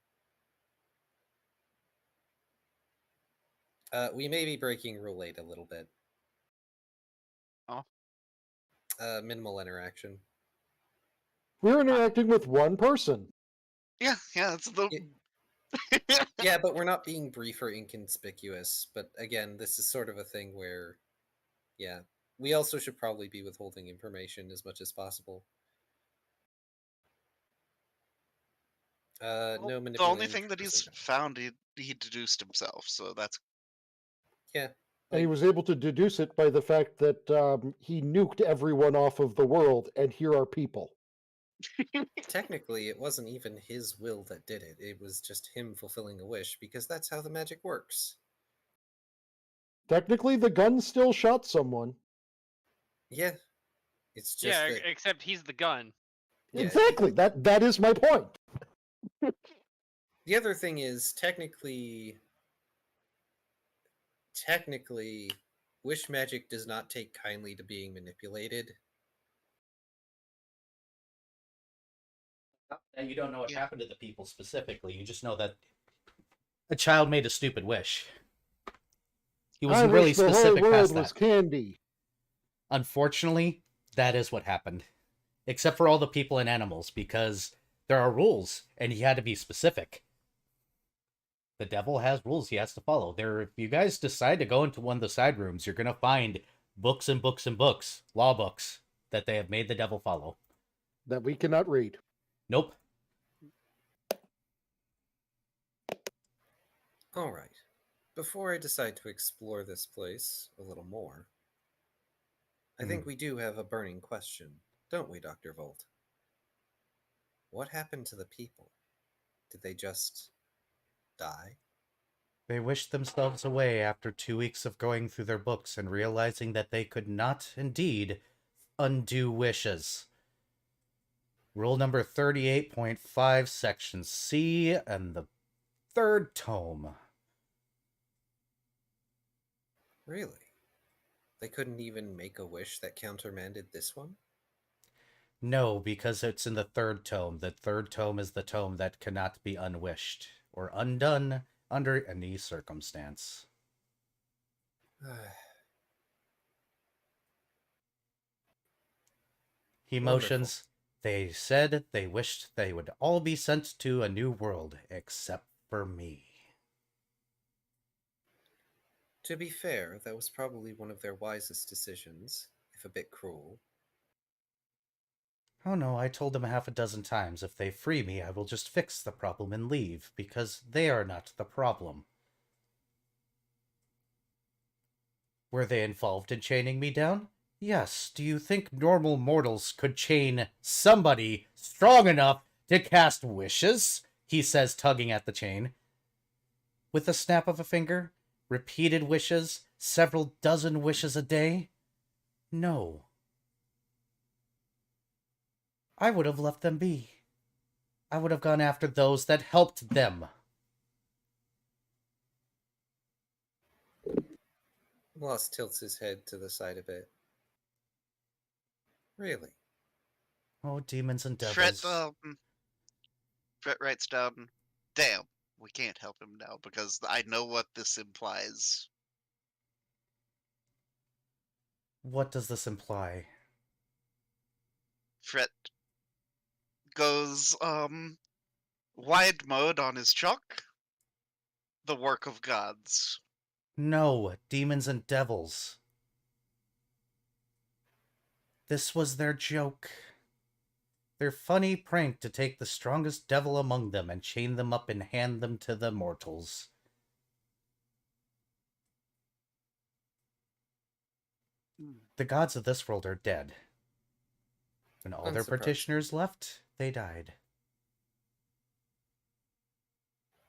[SPEAKER 2] We may be breaking Rule 8 a little bit.
[SPEAKER 4] Oh.
[SPEAKER 2] Minimal interaction.
[SPEAKER 3] We're interacting with one person.
[SPEAKER 4] Yeah, it's the.
[SPEAKER 2] Yeah, but we're not being brief or inconspicuous. But again, this is sort of a thing where, yeah, we also should probably be withholding information as much as possible.
[SPEAKER 4] Well,
[SPEAKER 2] No
[SPEAKER 4] the
[SPEAKER 2] manipulating.
[SPEAKER 4] only thing that he's found, he deduced himself, so that's.
[SPEAKER 2] Yeah,
[SPEAKER 3] And he was able to deduce it by the fact that he nuked everyone off of the world, and here are people.
[SPEAKER 2] Technically, it wasn't even his will that did it. It was just him fulfilling a wish, because that's how the magic works.
[SPEAKER 3] Technically, the gun still shot someone.
[SPEAKER 2] Yeah. It's just
[SPEAKER 5] Yeah,
[SPEAKER 2] that...
[SPEAKER 5] except he's the gun.
[SPEAKER 2] Yeah,
[SPEAKER 3] Exactly. That is my point.
[SPEAKER 2] the other thing is, technically, wish magic does not take kindly to being manipulated.
[SPEAKER 1] And you don't know what
[SPEAKER 4] Yeah.
[SPEAKER 1] happened to the people specifically. You just know that a child made a stupid wish. He
[SPEAKER 3] I
[SPEAKER 1] wasn't really
[SPEAKER 3] wish the whole
[SPEAKER 1] specific
[SPEAKER 3] world
[SPEAKER 1] past
[SPEAKER 3] was
[SPEAKER 1] that.
[SPEAKER 3] candy.
[SPEAKER 1] Unfortunately, that is what happened. Except for all the people and animals, because there are rules, and he had to be specific. The devil has rules he has to follow. If you guys decide to go into one of the side rooms, you're going to find books and books and books, law books, that they have made the devil follow.
[SPEAKER 3] That we cannot read.
[SPEAKER 1] Nope.
[SPEAKER 2] All right. Before I decide to explore this place a little more, I think we do have a burning question, don't we, Dr. Volt? What happened to the people? Did they just die?
[SPEAKER 1] They wished themselves away after 2 weeks of going through their books and realizing that they could not, indeed, undo wishes. Rule number 38.5, section C, and the third tome.
[SPEAKER 2] Really? They couldn't even make a wish that countermanded this one?
[SPEAKER 1] No, because it's in the third tome. The third tome is the tome that cannot be unwished or undone under any circumstance. Emotions. They said they wished they would all be sent to a new world, except for me.
[SPEAKER 2] To be fair, that was probably one of their wisest decisions, if a bit cruel.
[SPEAKER 1] Oh no, I told them 6 times if they free me, I will just fix the problem and leave, because they are not the problem. Were they involved in chaining me down? Yes. Do you think normal mortals could chain somebody strong enough to cast wishes? He says, tugging at the chain. With a snap of a finger? Repeated wishes? Several dozen wishes a day? No. I would have left them be. I would have gone after those that helped them.
[SPEAKER 2] Lost tilts his head to the side a bit. Really?
[SPEAKER 1] Oh, demons and
[SPEAKER 4] Fret,
[SPEAKER 1] devils.
[SPEAKER 4] Fret writes down, damn, we can't help him now because I know what this implies.
[SPEAKER 1] What does this imply?
[SPEAKER 4] Fret goes, wide mode on his chalk. The work of gods.
[SPEAKER 1] No, demons and devils. This was their joke. Their funny prank to take the strongest devil among them and chain them up and hand them to the mortals. The gods of this world are dead. When all their
[SPEAKER 2] Unsurprising.
[SPEAKER 1] petitioners left, they died.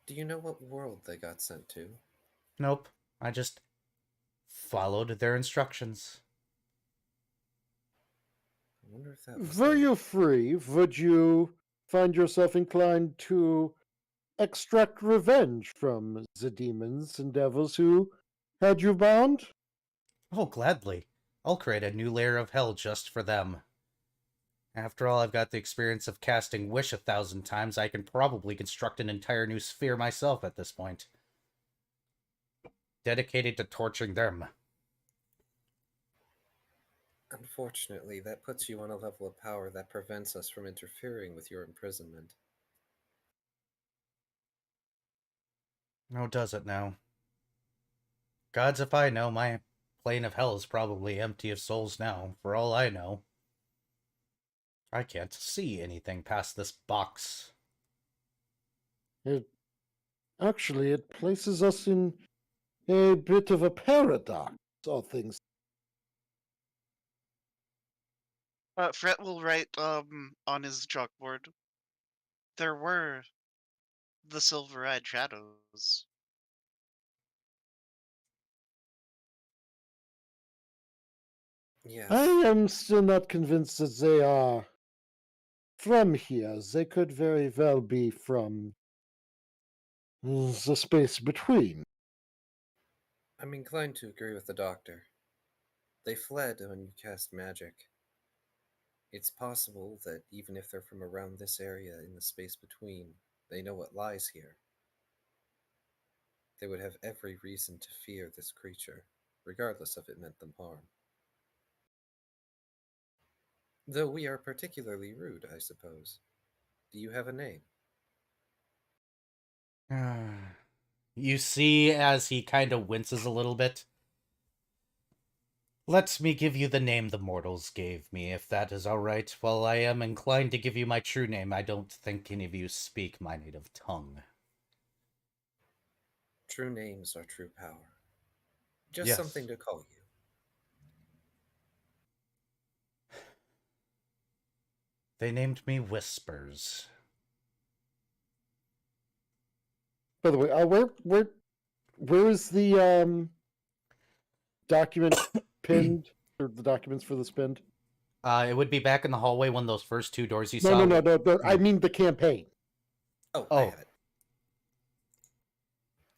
[SPEAKER 2] Do you know what world they got sent to?
[SPEAKER 1] Nope, I just followed their instructions.
[SPEAKER 2] I wonder if that was
[SPEAKER 3] Were
[SPEAKER 2] the...
[SPEAKER 3] you free, would you find yourself inclined to extract revenge from the demons and devils who had you bound?
[SPEAKER 1] Oh, gladly. I'll create a new layer of hell just for them. After all, I've got the experience of casting Wish 1,000 times. I can probably construct an entire new sphere myself at this point. Dedicated to torturing them.
[SPEAKER 2] Unfortunately, that puts you on a level of power that prevents us from interfering with your imprisonment.
[SPEAKER 1] Oh, does it now? Gods if I know, my plane of hell is probably empty of souls now, for all I know. I can't see anything past this box.
[SPEAKER 3] It places us in a bit of a paradox, all things.
[SPEAKER 4] Fret will write on his chalkboard. There were the silver-eyed shadows.
[SPEAKER 2] Yes.
[SPEAKER 3] I am still not convinced that they are from here. They could very well be from the space between.
[SPEAKER 2] I'm inclined to agree with the doctor. They fled when you cast magic. It's possible that even if they're from around this area in the space between, they know what lies here. They would have every reason to fear this creature, regardless if it meant them harm. Though we are particularly rude, I suppose. Do you have a name?
[SPEAKER 1] You see, as he kind of winces a little bit. Let me give you the name the mortals gave me, if that is all right. While I am inclined to give you my true name, I don't think any of you speak my native tongue.
[SPEAKER 2] True names are true power. Just
[SPEAKER 1] Yes.
[SPEAKER 2] something to call you.
[SPEAKER 1] They named me Whispers.
[SPEAKER 3] By the way, where is the document pinned, or the documents for this pinned?
[SPEAKER 1] It would be back in the hallway, one of those first two doors you
[SPEAKER 3] No,
[SPEAKER 1] saw.
[SPEAKER 3] no. I mean the campaign.
[SPEAKER 2] Oh,
[SPEAKER 1] Oh.
[SPEAKER 2] I have it.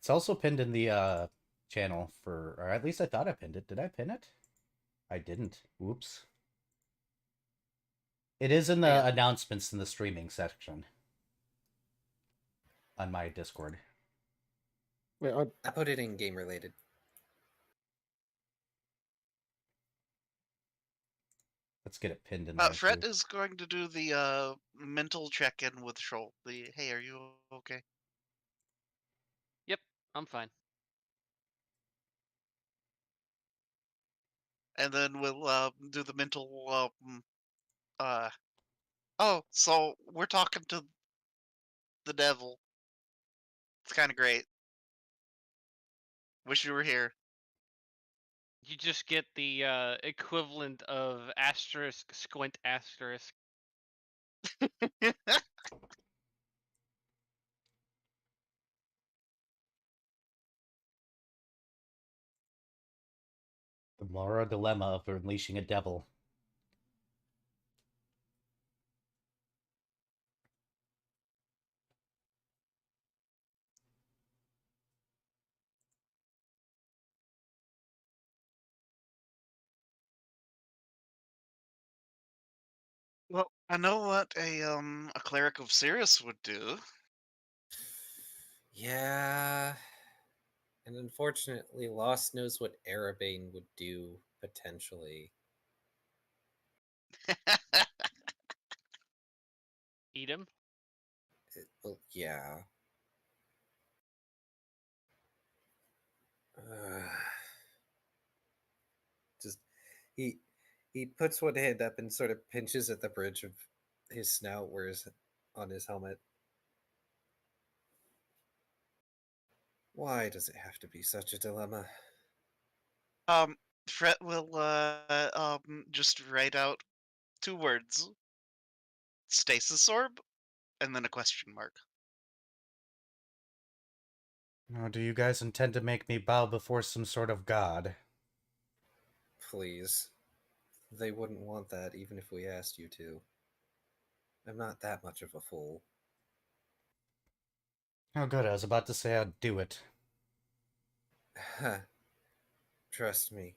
[SPEAKER 1] It's also pinned in the channel for, or at least I thought I pinned it. Did I pin it? I didn't. Oops. It is in the
[SPEAKER 2] Yeah.
[SPEAKER 1] announcements in the streaming section on my Discord.
[SPEAKER 3] Wait,
[SPEAKER 2] I put it in game related.
[SPEAKER 1] Let's get it pinned in there.
[SPEAKER 4] Fret
[SPEAKER 1] too.
[SPEAKER 4] is going to do the mental check-in with Shoal. Hey, are you okay?
[SPEAKER 5] Yep, I'm fine.
[SPEAKER 4] And then we'll do the mental oh, so we're talking to the devil. It's kind of great. Wish you were here.
[SPEAKER 5] You just get the equivalent of asterisk squint asterisk.
[SPEAKER 1] The moral dilemma of unleashing a devil.
[SPEAKER 4] Well, I know what a cleric of Sirius would do.
[SPEAKER 2] Yeah. And unfortunately, Lost knows what Erebane would do, potentially.
[SPEAKER 5] Eat him.
[SPEAKER 2] Well, yeah. Just he puts one hand up and sort of pinches at the bridge of his snout where is on his helmet. Why does it have to be such a dilemma?
[SPEAKER 4] Um, Fret will just write out 2 words: stasis orb, and then a question mark.
[SPEAKER 1] Or do you guys intend to make me bow before some sort of god?
[SPEAKER 2] Please. They wouldn't want that even if we asked you to. I'm not that much of a fool.
[SPEAKER 1] Oh good, I was about to say I'd do it.
[SPEAKER 2] Trust me.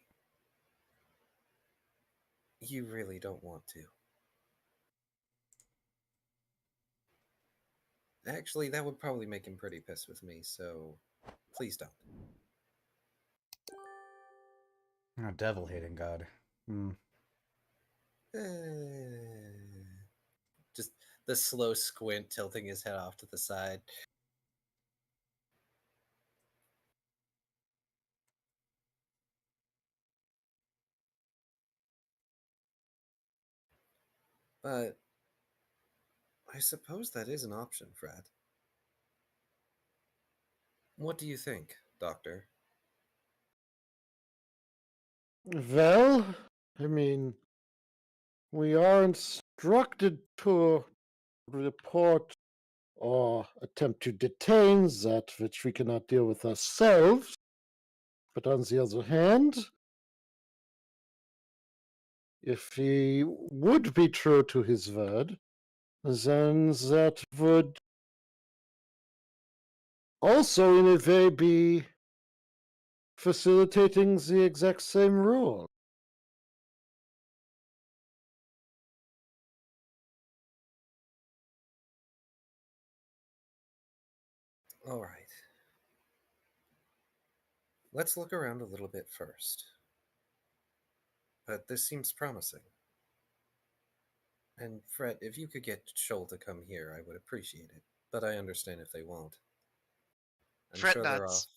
[SPEAKER 2] You really don't want to. Actually, that would probably make him pretty pissed with me, so please don't.
[SPEAKER 1] Oh, devil-hating god.
[SPEAKER 2] Just the slow squint tilting his head off to the side. But I suppose that is an option, Fred. What do you think, Doctor?
[SPEAKER 3] Well, I mean, we are instructed to report or attempt to detain that which we cannot deal with ourselves. But on the other hand, if he would be true to his word, then that would also, in a way, be facilitating the exact same rule.
[SPEAKER 2] All right. Let's look around a little bit first. But this seems promising. And Fred, if you could get Shoal to come here, I would appreciate it. But I understand if they won't. I'm
[SPEAKER 4] Fret
[SPEAKER 2] sure they're
[SPEAKER 4] nuts.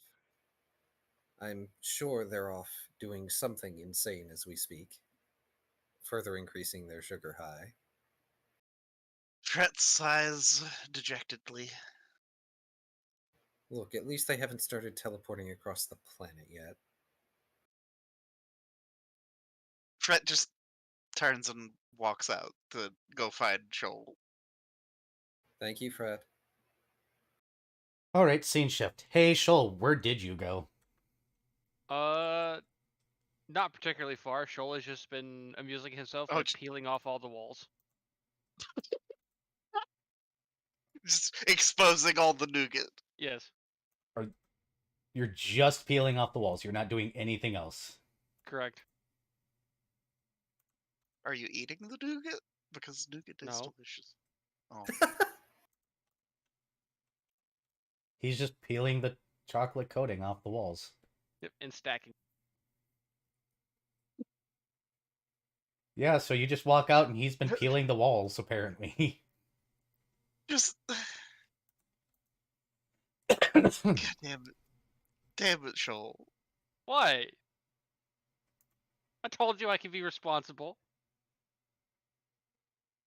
[SPEAKER 2] off. I'm sure they're off doing something insane as we speak, further increasing their sugar high.
[SPEAKER 4] Fret sighs dejectedly.
[SPEAKER 2] Look, at least they haven't started teleporting across the planet yet.
[SPEAKER 4] Fret just turns and walks out to go find Shoal.
[SPEAKER 2] Thank you, Fred.
[SPEAKER 1] All right, scene shift. Hey, Shoal, where did you go?
[SPEAKER 5] Not particularly far. Shoal has just been amusing himself
[SPEAKER 4] Oh,
[SPEAKER 5] with peeling off all the walls.
[SPEAKER 4] just exposing all the nougat.
[SPEAKER 5] Yes,
[SPEAKER 1] You're just peeling off the walls. You're not doing anything else.
[SPEAKER 5] correct.
[SPEAKER 4] Are you eating the nougat? Because nougat is
[SPEAKER 5] No.
[SPEAKER 4] delicious. Oh.
[SPEAKER 1] He's just peeling the chocolate coating off the walls.
[SPEAKER 5] Yep, and stacking.
[SPEAKER 1] Yeah, so you just walk out and he's been peeling the walls, apparently.
[SPEAKER 4] Just God damn it. Damn it, Shoal.
[SPEAKER 5] Why? I told you I could be responsible.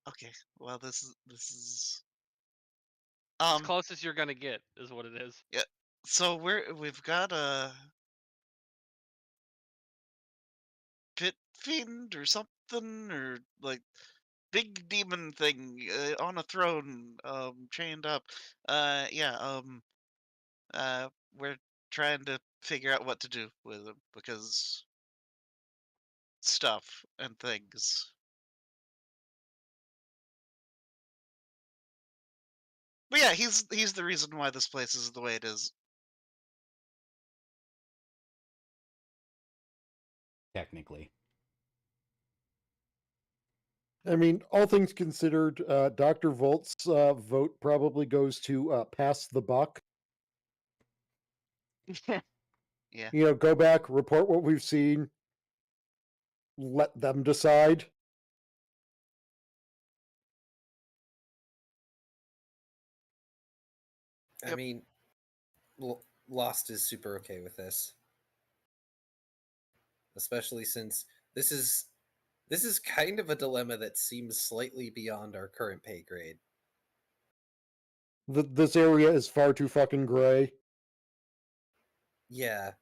[SPEAKER 4] Okay, well this is
[SPEAKER 5] As close as you're gonna get is what it is.
[SPEAKER 4] so we've got a pit fiend or something, or like big demon thing on a throne, chained up. Yeah, we're trying to figure out what to do with him because stuff and things. But yeah, he's the reason why this place is the way it is.
[SPEAKER 1] Technically.
[SPEAKER 3] I mean, all things considered, Dr. Volt's vote probably goes to pass the buck.
[SPEAKER 4] Yeah.
[SPEAKER 3] You know, go back, report what we've seen, let them decide.
[SPEAKER 2] I
[SPEAKER 4] Yep.
[SPEAKER 2] mean, Lost is super okay with this. Especially since this is kind of a dilemma that seems slightly beyond our current pay grade.
[SPEAKER 3] This area is far too fucking gray.
[SPEAKER 2] Yeah.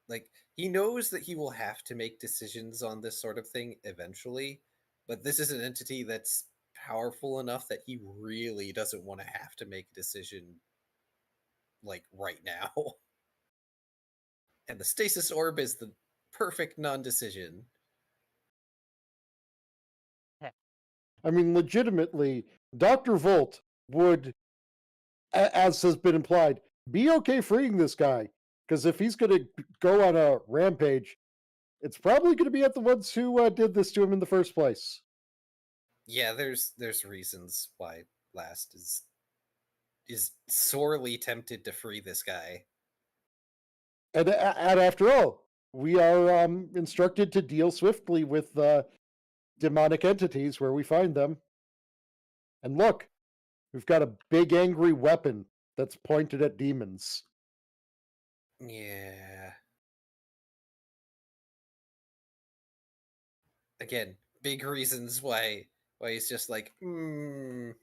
[SPEAKER 2] Like, he knows that he will have to make decisions on this sort of thing eventually, but this is an entity that's powerful enough that he really doesn't want to have to make a decision, like, right now. And the stasis orb is the perfect non-decision.
[SPEAKER 3] I mean, legitimately, Dr. Volt would, as has been implied, be okay freeing this guy. Because if he's going to go on a rampage, it's probably going to be at the ones who did this to him in the first place.
[SPEAKER 2] Yeah, there's reasons why Last is sorely tempted to free this guy.
[SPEAKER 3] And after all, we are instructed to deal swiftly with demonic entities where we find them. And look, we've got a big angry weapon that's pointed at demons.
[SPEAKER 2] Yeah. Again, big reasons why he's just like,
[SPEAKER 3] Of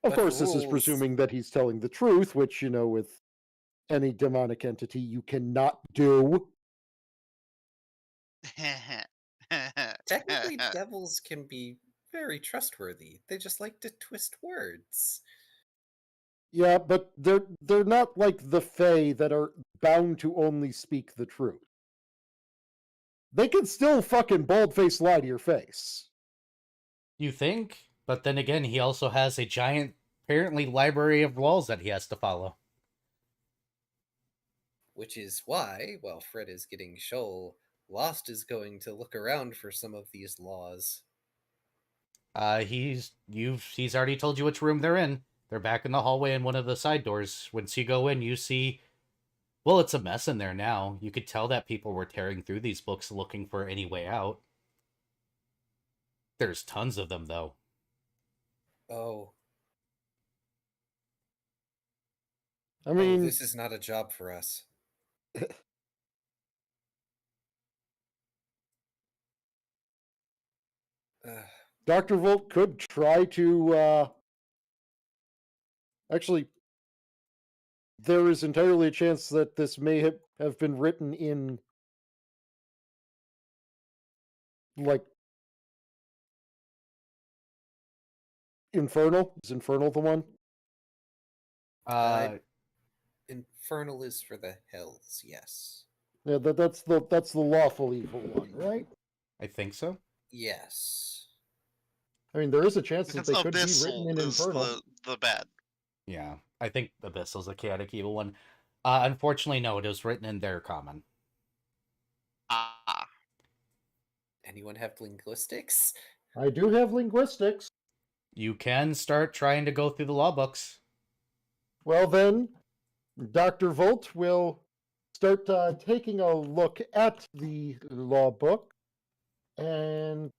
[SPEAKER 2] But
[SPEAKER 3] course, this is
[SPEAKER 2] rules.
[SPEAKER 3] presuming that he's telling the truth, which, you know, with any demonic entity, you cannot do.
[SPEAKER 2] Technically, devils can be very trustworthy. They just like to twist words.
[SPEAKER 3] Yeah, but they're not like the Fae that are bound to only speak the truth. They can still fucking bald-faced lie to your face.
[SPEAKER 1] You think? But then again, he also has a giant, apparently, library of laws that he has to follow.
[SPEAKER 2] Which is why, while Fred is getting Shoal, Lost is going to look around for some of these laws.
[SPEAKER 1] He's already told you which room they're in. They're back in the hallway in one of the side doors. Once you go in, you see, well, it's a mess in there now. You could tell that people were tearing through these books looking for any way out. There's tons of them, though.
[SPEAKER 2] Oh.
[SPEAKER 3] I mean,
[SPEAKER 2] this is not a job for us.
[SPEAKER 3] Dr. Volt could try to, actually, there is entirely a chance that this may have been written in, like, Infernal. Is Infernal the one?
[SPEAKER 2] Infernal is for the hells, yes.
[SPEAKER 3] Yeah, that's the lawful evil one, right?
[SPEAKER 1] I think so.
[SPEAKER 2] Yes.
[SPEAKER 3] I mean, there is a chance that
[SPEAKER 4] Because
[SPEAKER 3] they could be
[SPEAKER 4] Abyssal
[SPEAKER 3] written in
[SPEAKER 4] is
[SPEAKER 3] Infernal.
[SPEAKER 4] the bad.
[SPEAKER 1] Yeah, I think Abyssal's a chaotic evil one. Unfortunately, no, it was written in their common.
[SPEAKER 4] Ah.
[SPEAKER 2] Anyone have linguistics?
[SPEAKER 3] I do have linguistics.
[SPEAKER 1] You can start trying to go through the law books.
[SPEAKER 3] Well, then, Dr. Volt will start taking a look at the law book, and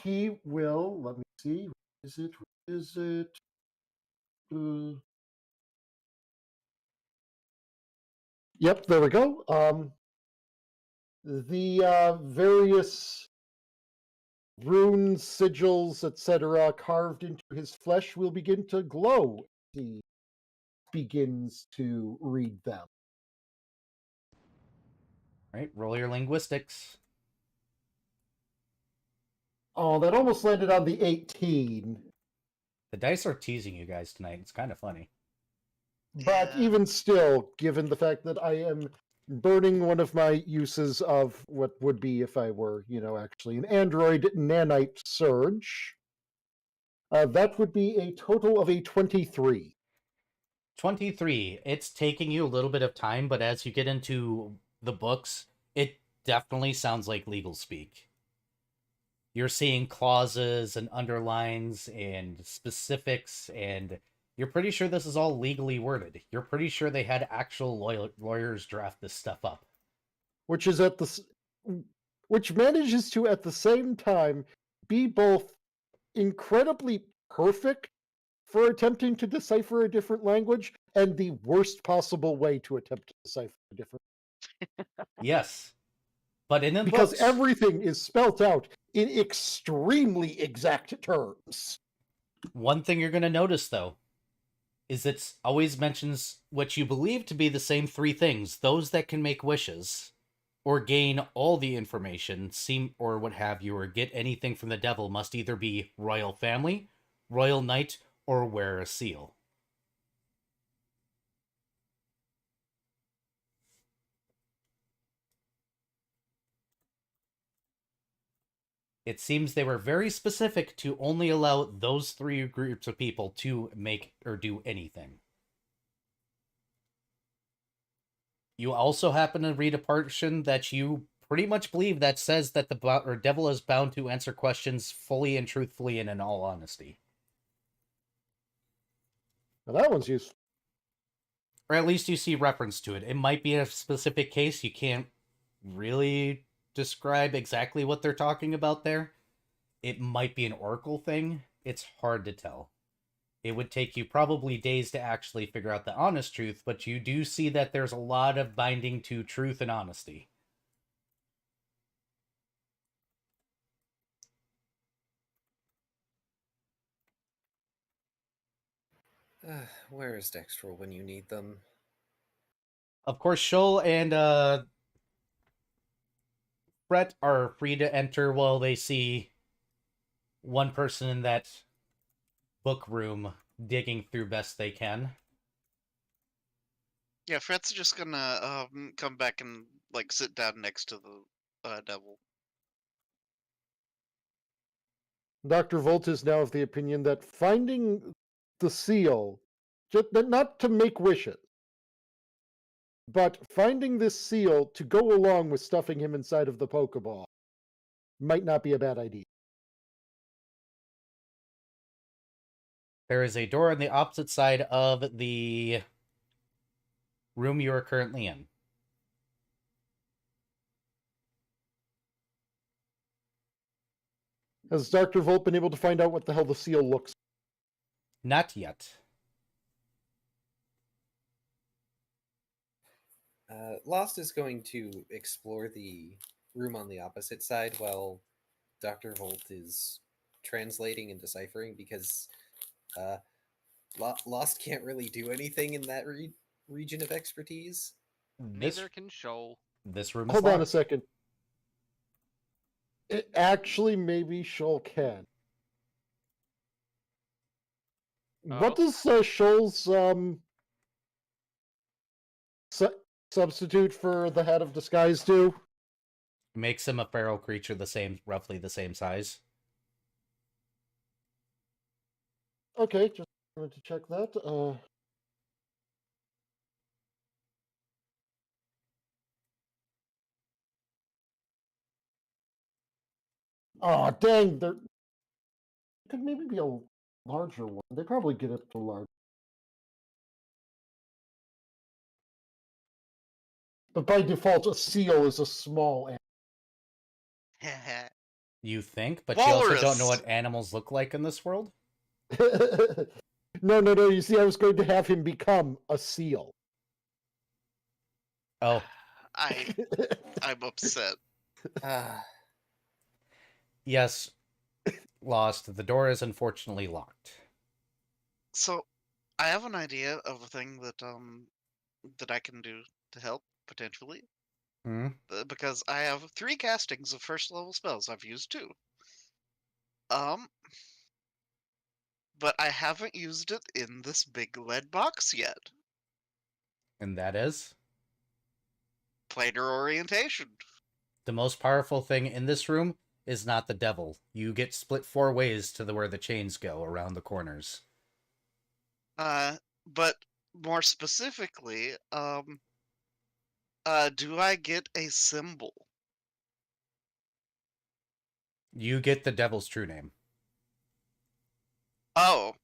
[SPEAKER 3] he will, let me see, is it, yep, there we go. The various runes, sigils, etc., carved into his flesh will begin to glow as he begins to read them.
[SPEAKER 1] Right, roll your linguistics.
[SPEAKER 3] Oh, that almost landed on the 18.
[SPEAKER 1] The dice are teasing you guys tonight. It's kind of funny.
[SPEAKER 3] But
[SPEAKER 4] Yeah.
[SPEAKER 3] even still, given the fact that I am burning one of my uses of what would be if I were, actually an android nanite surge, that would be a total of a 23.
[SPEAKER 1] 23. It's taking you a little bit of time, but as you get into the books, it definitely sounds like legal speak. You're seeing clauses and underlines and specifics, and you're pretty sure this is all legally worded. You're pretty sure they had actual lawyers draft this stuff up.
[SPEAKER 3] Which manages to at the same time be both incredibly perfect for attempting to decipher a different language and the worst possible way to attempt to decipher a different.
[SPEAKER 1] Yes. But in the
[SPEAKER 3] Because
[SPEAKER 1] books,
[SPEAKER 3] everything is spelt out in extremely exact terms.
[SPEAKER 1] one thing you're going to notice, though, is it always mentions what you believe to be the same three things. Those that can make wishes, or gain all the information, or what have you, or get anything from the devil must either be royal family, royal knight, or wear a seal. It seems they were very specific to only allow those three groups of people to make or do anything. You also happen to read a portion that you pretty much believe that says that the devil is bound to answer questions fully and truthfully and in all honesty.
[SPEAKER 3] Now that one's useful.
[SPEAKER 1] Or at least you see reference to it. It might be a specific case. You can't really describe exactly what they're talking about there. It might be an oracle thing. It's hard to tell. It would take you probably days to actually figure out the honest truth, but you do see that there's a lot of binding to truth and honesty.
[SPEAKER 2] Where is Dextrol when you need them?
[SPEAKER 1] Of course, Shoal and Brett are free to enter while they see one person in that book room digging through best they can.
[SPEAKER 4] Yeah, Fred's just gonna come back and like sit down next to the devil.
[SPEAKER 3] Dr. Volt is now of the opinion that finding the seal, just not to make wishes, but finding this seal to go along with stuffing him inside of the Pokeball might not be a bad idea.
[SPEAKER 1] There is a door on the opposite side of the room you are currently in.
[SPEAKER 3] Has Dr. Volt been able to find out what the hell the seal looks like?
[SPEAKER 1] Not yet.
[SPEAKER 2] Lost is going to explore the room on the opposite side while Dr. Volt is translating and deciphering because Lost can't really do anything in that region of expertise.
[SPEAKER 5] Neither can Shoal.
[SPEAKER 1] This room is
[SPEAKER 3] Hold
[SPEAKER 1] locked.
[SPEAKER 3] on a second. It actually, maybe Shoal can. What does Shoal's substitute for the head of disguise do?
[SPEAKER 1] Makes him a feral creature roughly the same size.
[SPEAKER 3] Okay, just wanted to check that. Oh, dang, there could maybe be a larger one. They probably get up to large. But by default, a seal is a small
[SPEAKER 1] You think, but you also don't know
[SPEAKER 4] Walrus!
[SPEAKER 1] what animals look like in this world?
[SPEAKER 3] animal. No. You see, I was going to have him become a seal.
[SPEAKER 1] Oh,
[SPEAKER 4] I'm upset.
[SPEAKER 1] yes. Lost. The door is unfortunately locked.
[SPEAKER 4] So, I have an idea of a thing that I can do to help potentially.
[SPEAKER 1] Hmm?
[SPEAKER 4] Because I have 3 castings of first level spells. I've used 2. But I haven't used it in this big lead box yet.
[SPEAKER 1] And that is?
[SPEAKER 4] Planar orientation.
[SPEAKER 1] The most powerful thing in this room is not the devil. You get split 4 ways to where the chains go around the corners.
[SPEAKER 4] But more specifically, do I get a symbol?
[SPEAKER 1] You get the devil's true name.
[SPEAKER 4] Oh.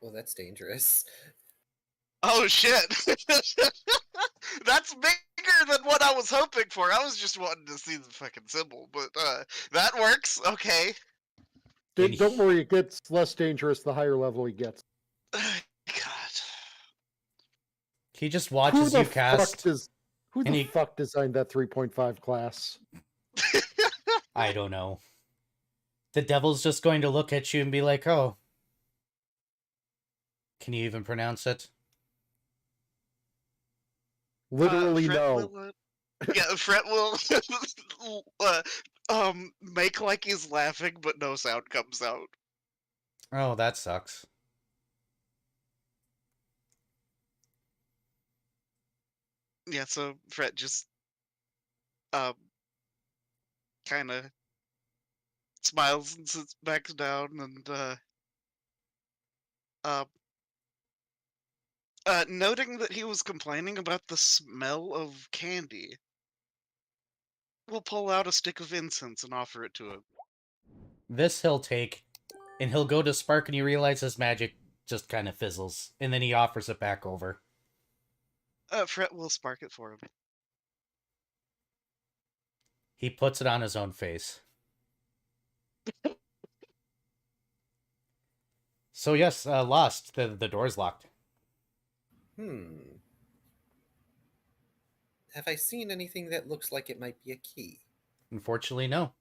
[SPEAKER 2] Well, that's dangerous.
[SPEAKER 4] Oh shit! That's bigger than what I was hoping for. I was just wanting to see the fucking symbol, but that works. Okay.
[SPEAKER 3] Don't worry, it gets less dangerous the higher level he gets.
[SPEAKER 4] God.
[SPEAKER 1] He just watches you cast.
[SPEAKER 3] Who the fuck designed that 3.5 class?
[SPEAKER 1] I don't know. The devil's just going to look at you and be like, oh. Can you even pronounce it?
[SPEAKER 3] Literally no.
[SPEAKER 4] Fret will make like he's laughing, but no sound comes out.
[SPEAKER 1] Oh, that sucks.
[SPEAKER 4] Yeah, so Fret just kind of smiles and sits back down and noting that he was complaining about the smell of candy, we'll pull out a stick of incense and offer it to him.
[SPEAKER 1] This he'll take, and he'll go to spark, and you realize his magic just kind of fizzles, and then he offers it back over.
[SPEAKER 4] Fret will spark it for him.
[SPEAKER 1] He puts it on his own face. So yes, Lost. The door's locked.
[SPEAKER 2] Have I seen anything that looks like it might be a key?
[SPEAKER 1] Unfortunately, no.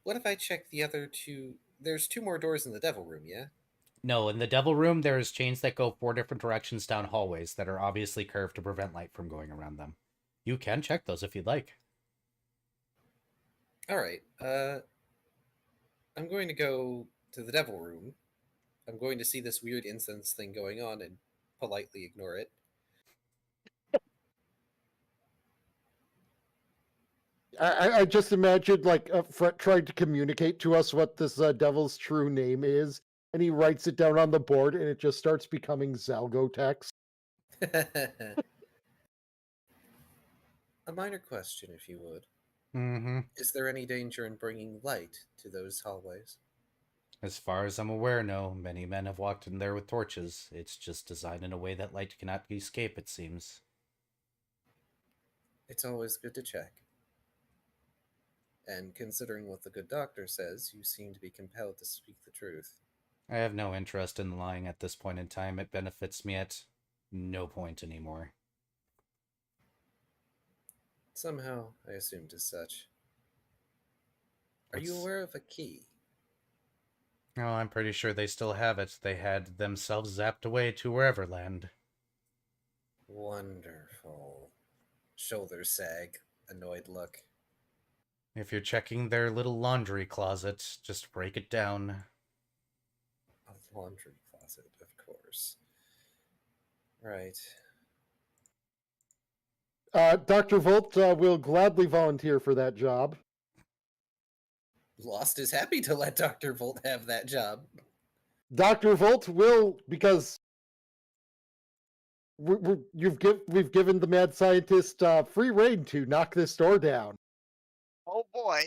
[SPEAKER 2] What if I check the other 2 There's 2 more doors in the devil room, yeah?
[SPEAKER 1] No, in the devil room, there's chains that go 4 different directions down hallways that are obviously curved to prevent light from going around them. You can check those if you'd like.
[SPEAKER 2] Alright, I'm going to go to the devil room. I'm going to see this weird incense thing going on and politely ignore it.
[SPEAKER 3] I just imagined like Fret tried to communicate to us what this devil's true name is, and he writes it down on the board, and it just starts becoming Zalgo text.
[SPEAKER 2] A minor question, if you would.
[SPEAKER 1] Mm-hmm.
[SPEAKER 2] Is there any danger in bringing light to those hallways?
[SPEAKER 1] As far as I'm aware, no. Many men have walked in there with torches. It's just designed in a way that light cannot escape, it seems.
[SPEAKER 2] It's always good to check. And considering what the good doctor says, you seem to be compelled to speak the truth.
[SPEAKER 1] I have no interest in lying at this point in time. It benefits me at no point anymore.
[SPEAKER 2] Somehow, I assumed as such. Are you
[SPEAKER 1] What's-
[SPEAKER 2] aware of a key?
[SPEAKER 1] Oh, I'm pretty sure they still have it. They had themselves zapped away to wherever land.
[SPEAKER 2] Wonderful. Shoulders sag, annoyed look.
[SPEAKER 1] If you're checking their little laundry closet, just break it down.
[SPEAKER 2] A laundry closet, of course. Right.
[SPEAKER 3] Dr. Volt will gladly volunteer for that job.
[SPEAKER 2] Lost is happy to let Dr. Volt have that job.
[SPEAKER 3] Dr. Volt will, because we've given the mad scientist free reign to knock this door down.
[SPEAKER 4] Oh boy.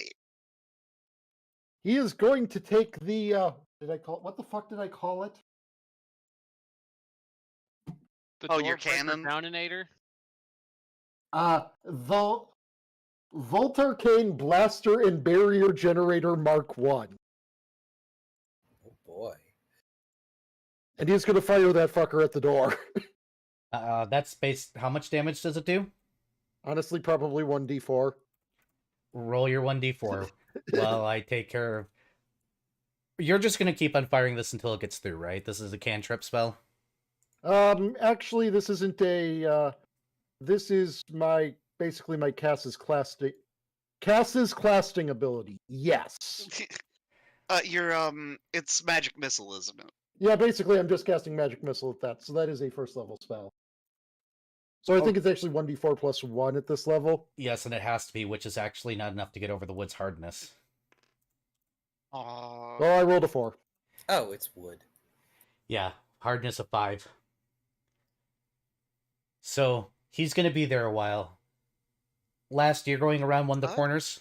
[SPEAKER 3] He is going to take the what the fuck did I call it?
[SPEAKER 5] The
[SPEAKER 4] Oh, your
[SPEAKER 5] door breaker
[SPEAKER 4] cannon?
[SPEAKER 5] Downinator?
[SPEAKER 3] The Voltarcane Blaster and Barrier Generator Mark 1.
[SPEAKER 2] Oh boy.
[SPEAKER 3] And he's going to fire that fucker at the door.
[SPEAKER 1] That's based... How much damage does it do?
[SPEAKER 3] Honestly, probably 1d4.
[SPEAKER 1] Roll your 1d4 while I take care of... You're just going to keep on firing this until it gets through, right? This is a cantrip spell?
[SPEAKER 3] Actually, this isn't a... this is basically my Cass's Clasting ability. Yes.
[SPEAKER 4] It's magic missile, isn't it?
[SPEAKER 3] Yeah, basically I'm just casting Magic Missile at that, so that is a first level spell. So I think it's actually 1d4 plus 1 at this level.
[SPEAKER 1] Yes, and it has to be, which is actually not enough to get over the wood's hardness.
[SPEAKER 4] Aw.
[SPEAKER 3] Well, I rolled a 4.
[SPEAKER 2] Oh, it's wood.
[SPEAKER 1] Yeah, hardness of 5. So, he's going to be there a while. Last, you're going around one of the
[SPEAKER 4] Huh?
[SPEAKER 1] corners?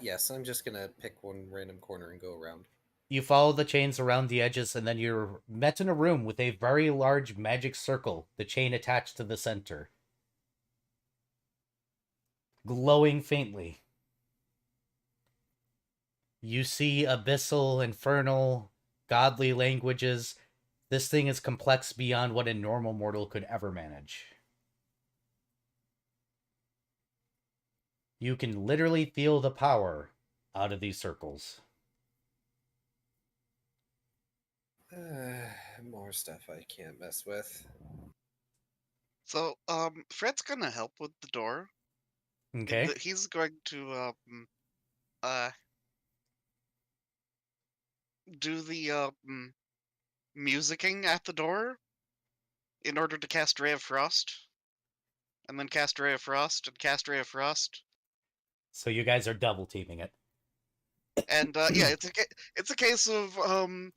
[SPEAKER 2] Yes, I'm just gonna pick one random corner and go around.
[SPEAKER 1] You follow the chains around the edges, and then you're met in a room with a very large magic circle, the chain attached to the center. Glowing faintly. You see abyssal, infernal, godly languages. This thing is complex beyond what a normal mortal could ever manage. You can literally feel the power out of these circles.
[SPEAKER 2] More stuff I can't mess with.
[SPEAKER 4] So, Fred's gonna help with the door.
[SPEAKER 1] Okay.
[SPEAKER 4] He's going to, do the, musicking at the door in order to cast Ray of Frost. And then cast Ray of Frost and cast Ray of Frost.
[SPEAKER 1] So you guys are double teaming it.
[SPEAKER 4] And, yeah, it's a case of, fucking,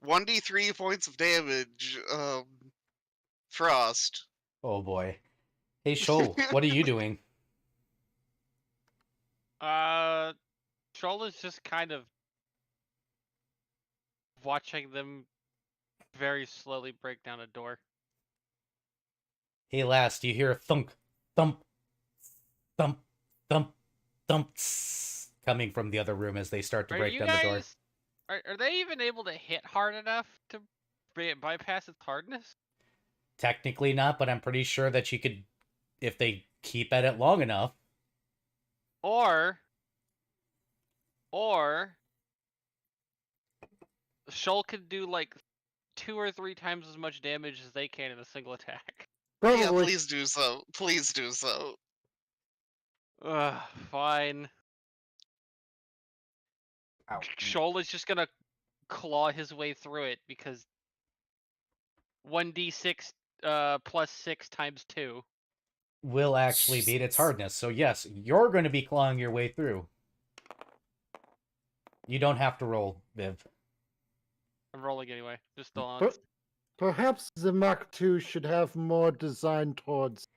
[SPEAKER 4] 1d3 points of damage, Frost.
[SPEAKER 1] Oh boy. Hey, Shoal, what are you doing?
[SPEAKER 5] Troll is just kind of watching them very slowly break down a door.
[SPEAKER 1] Hey, last, you hear a thunk, thump, thump, thump, thump, tss, coming from the other room as they start to
[SPEAKER 5] Are
[SPEAKER 1] break
[SPEAKER 5] you
[SPEAKER 1] down the door.
[SPEAKER 5] guys? Are they even able to hit hard enough to bypass its hardness?
[SPEAKER 1] Technically not, but I'm pretty sure that you could, if they keep at it long enough.
[SPEAKER 5] Or Shoal could do like 2 or 3 times as much damage as they can in a single attack.
[SPEAKER 4] Yeah,
[SPEAKER 3] Probably.
[SPEAKER 4] please do so. Please do so.
[SPEAKER 5] Ugh, fine.
[SPEAKER 1] Ow.
[SPEAKER 5] Shoal is just gonna claw his way through it because 1d6 plus 6 times 2.
[SPEAKER 1] Will actually beat its hardness. So yes, you're going to be clawing your way through. You don't have to roll, Viv.
[SPEAKER 5] I'm rolling anyway, just still on.
[SPEAKER 3] But perhaps the Mark II should have more design towards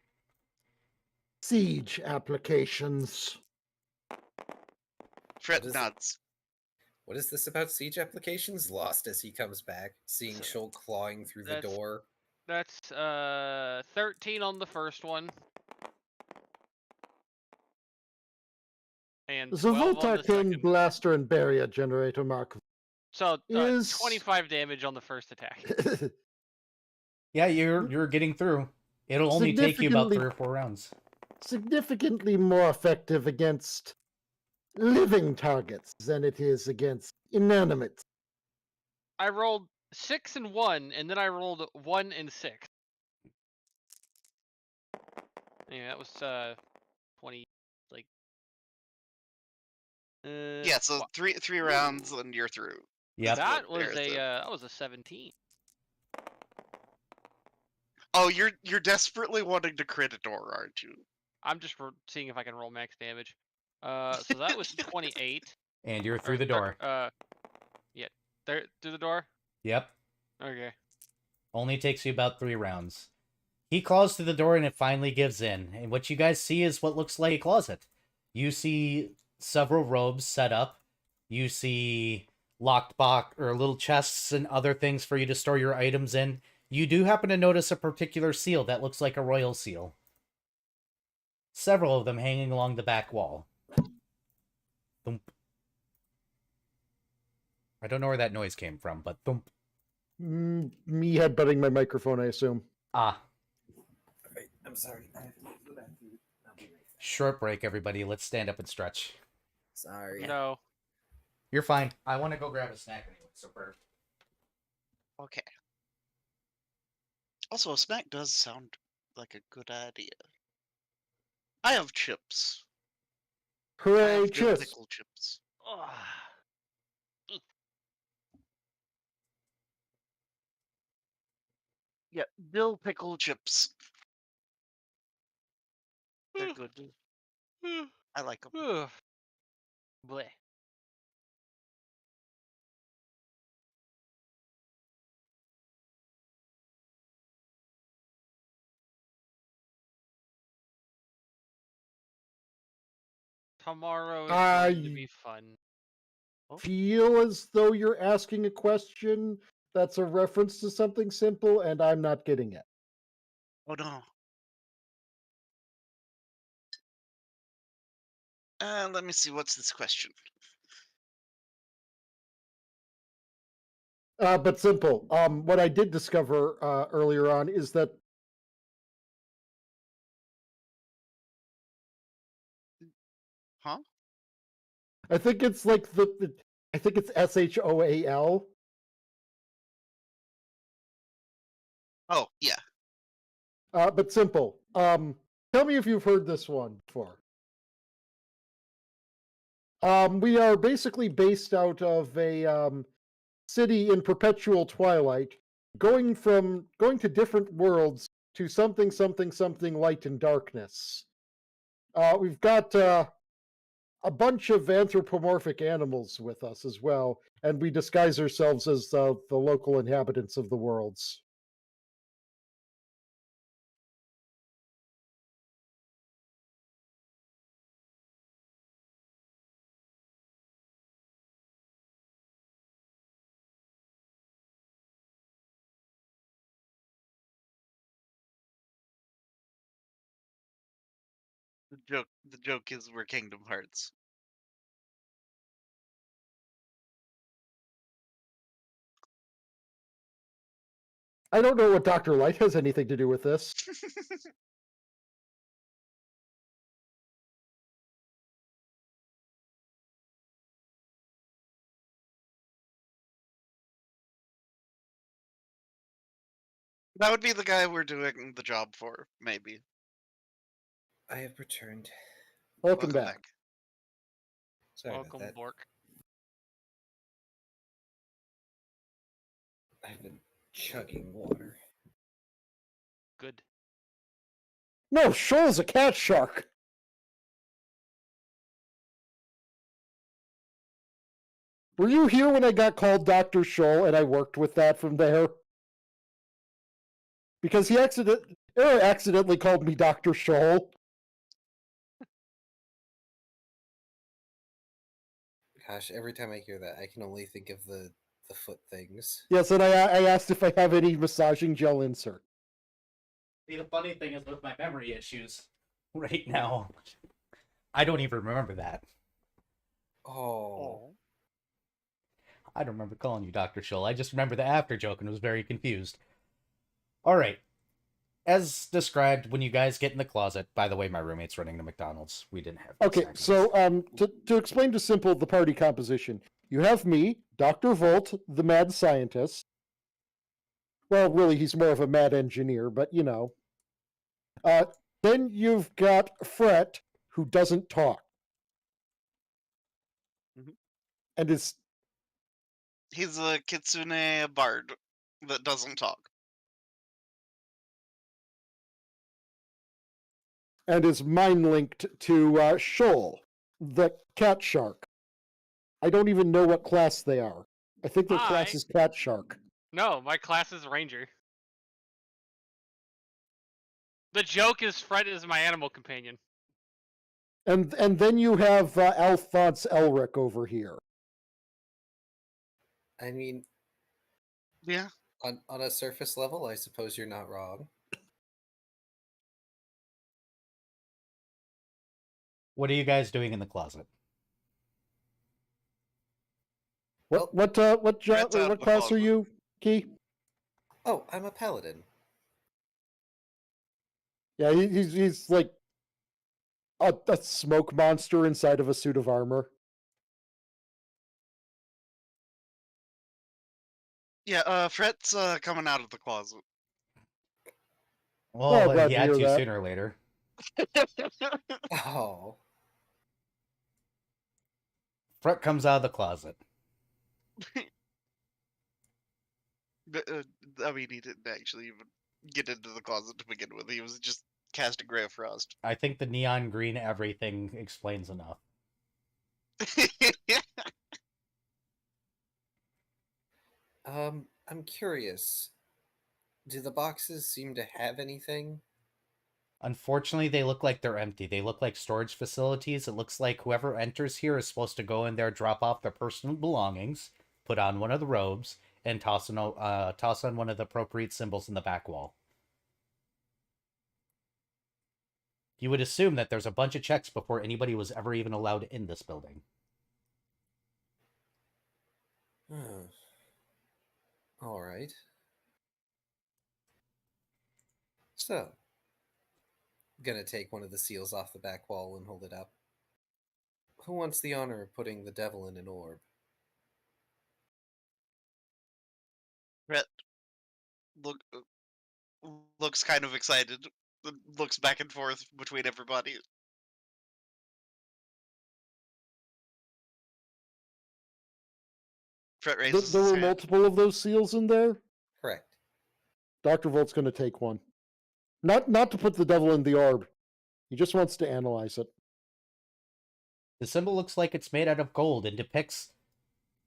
[SPEAKER 3] siege applications.
[SPEAKER 4] Fret
[SPEAKER 2] What is it?
[SPEAKER 4] nods.
[SPEAKER 2] What is this about siege applications? Lost as he comes back, seeing
[SPEAKER 5] So,
[SPEAKER 2] Shoal clawing through the
[SPEAKER 5] that's-
[SPEAKER 2] door.
[SPEAKER 5] That's 13 on the first one. And
[SPEAKER 3] The
[SPEAKER 5] 12 on the
[SPEAKER 3] Voltarkin
[SPEAKER 5] second.
[SPEAKER 3] Blaster and Barrier Generator Mark
[SPEAKER 5] So
[SPEAKER 3] is
[SPEAKER 5] 25 damage on the first attack.
[SPEAKER 1] Yeah, you're getting through. It'll only take you about 3 or 4 rounds.
[SPEAKER 3] significantly more effective against living targets than it is against inanimate.
[SPEAKER 5] I rolled 6 and 1, and then I rolled 1 and 6. Yeah, that was 20. Like.
[SPEAKER 4] Yeah, so three rounds and you're through.
[SPEAKER 1] Yep.
[SPEAKER 5] That was
[SPEAKER 4] There's it.
[SPEAKER 5] that was a 17.
[SPEAKER 4] Oh, you're desperately wanting to crit a door, aren't you?
[SPEAKER 5] I'm just seeing if I can roll max damage. So that was 28.
[SPEAKER 1] And you're through the door.
[SPEAKER 5] Yeah, there through the door.
[SPEAKER 1] Yep.
[SPEAKER 5] Okay.
[SPEAKER 1] Only takes you about 3 rounds. He claws through the door and it finally gives in. And what you guys see is what looks like a closet. You see several robes set up. You see locked box or little chests and other things for you to store your items in. You do happen to notice a particular seal that looks like a royal seal. Several of them hanging along the back wall. Thump. I don't know where that noise came from, but thump.
[SPEAKER 3] Me headbutting my microphone, I assume.
[SPEAKER 1] Ah.
[SPEAKER 2] Alright, I'm sorry. I have to go back through. I'll be right back.
[SPEAKER 1] Short break, everybody. Let's stand up and stretch.
[SPEAKER 2] Sorry.
[SPEAKER 5] No.
[SPEAKER 1] You're fine. I want to go grab a snack anyway, so perfect.
[SPEAKER 4] Okay. Also, a snack does sound like a good idea. I have chips. I
[SPEAKER 3] Hooray,
[SPEAKER 4] have dill
[SPEAKER 3] chips!
[SPEAKER 4] pickle chips.
[SPEAKER 5] Ugh.
[SPEAKER 4] Yeah, dill pickle chips. They're good. I like them.
[SPEAKER 5] Ugh. Bleh. Tomorrow is going to be fun.
[SPEAKER 3] Feel as though you're asking a question that's a reference to something simple, and I'm not getting it.
[SPEAKER 4] Oh no. Let me see. What's this question?
[SPEAKER 3] But simple. What I did discover earlier on is that
[SPEAKER 4] Huh?
[SPEAKER 3] I think it's like I think it's SHOAL.
[SPEAKER 4] Oh, yeah.
[SPEAKER 3] But simple. Tell me if you've heard this one before. We are basically based out of a city in perpetual twilight, going to different worlds to something light and darkness. We've got a bunch of anthropomorphic animals with us as well, and we disguise ourselves as the local inhabitants of the worlds.
[SPEAKER 4] The joke is we're Kingdom Hearts.
[SPEAKER 3] I don't know what Dr. Light has anything to do with this.
[SPEAKER 4] That would be the guy we're doing the job for, maybe.
[SPEAKER 2] I have returned.
[SPEAKER 3] Welcome back.
[SPEAKER 2] Sorry about
[SPEAKER 5] Welcome,
[SPEAKER 2] that.
[SPEAKER 5] Bork.
[SPEAKER 2] I've been chugging water.
[SPEAKER 5] Good.
[SPEAKER 3] No, Shoal's a cat shark. Were you here when I got called Dr. Shoal and I worked with that from there? Because Era accidentally called me Dr. Shoal.
[SPEAKER 2] Gosh, every time I hear that, I can only think of the foot things.
[SPEAKER 3] Yes, and I asked if I have any massaging gel insert.
[SPEAKER 1] See, the funny thing is with my memory issues right now, I don't even remember that.
[SPEAKER 2] Oh.
[SPEAKER 1] I don't remember calling you Dr. Shull. I just remember the after joke and was very confused. All right. As described, when you guys get in the closet, by the way, my roommate's running to McDonald's. We didn't have
[SPEAKER 3] Okay,
[SPEAKER 1] seconds.
[SPEAKER 3] so to explain to Simple the party composition, you have me, Dr. Volt, the mad scientist. Well, really, he's more of a mad engineer, but you know. Then you've got Fret, who doesn't talk.
[SPEAKER 4] Mhm.
[SPEAKER 3] And is
[SPEAKER 4] He's a kitsune bard that doesn't talk.
[SPEAKER 3] mind linked to Shoal, the cat shark. I don't even know what class they are. I think their class is cat shark.
[SPEAKER 5] No, my class is Ranger. The joke is Fred is my animal companion.
[SPEAKER 3] And then you have Alphonse Elric over here.
[SPEAKER 2] I mean,
[SPEAKER 4] Yeah.
[SPEAKER 2] on a surface level, I suppose you're not wrong.
[SPEAKER 1] What are you guys doing in the closet?
[SPEAKER 3] What
[SPEAKER 4] Rat's out
[SPEAKER 3] what
[SPEAKER 4] of the
[SPEAKER 3] class are
[SPEAKER 4] closet.
[SPEAKER 3] you, Key?
[SPEAKER 2] Oh, I'm a paladin.
[SPEAKER 3] Yeah, he's like a smoke monster inside of a suit of armor.
[SPEAKER 4] Yeah, Fret's coming out of the closet.
[SPEAKER 1] Well,
[SPEAKER 3] glad
[SPEAKER 1] he
[SPEAKER 3] to
[SPEAKER 1] had
[SPEAKER 3] hear
[SPEAKER 1] to
[SPEAKER 3] that.
[SPEAKER 1] sooner or later.
[SPEAKER 2] Oh.
[SPEAKER 1] Fret comes out of the closet.
[SPEAKER 4] I mean, he didn't actually even get into the closet to begin with. He was just casting Ray of Frost.
[SPEAKER 1] I think the neon green everything explains enough.
[SPEAKER 2] I'm curious. Do the boxes seem to have anything?
[SPEAKER 1] Unfortunately, they look like they're empty. They look like storage facilities. It looks like whoever enters here is supposed to go in there, drop off their personal belongings, put on one of the robes, and toss on one of the appropriate symbols in the back wall. You would assume that there's a bunch of checks before anybody was ever even allowed in this building.
[SPEAKER 2] All right. So, gonna take one of the seals off the back wall and hold it up. Who wants the honor of putting the devil in an orb?
[SPEAKER 4] Fret looks kind of excited. Looks back and forth between everybody. Fret raises
[SPEAKER 3] There
[SPEAKER 4] his
[SPEAKER 3] were
[SPEAKER 4] hand.
[SPEAKER 3] multiple of those seals in there.
[SPEAKER 2] Correct.
[SPEAKER 3] Dr. Volt's going to take one. Not to put the devil in the orb. He just wants to analyze it.
[SPEAKER 1] The symbol looks like it's made out of gold and depicts...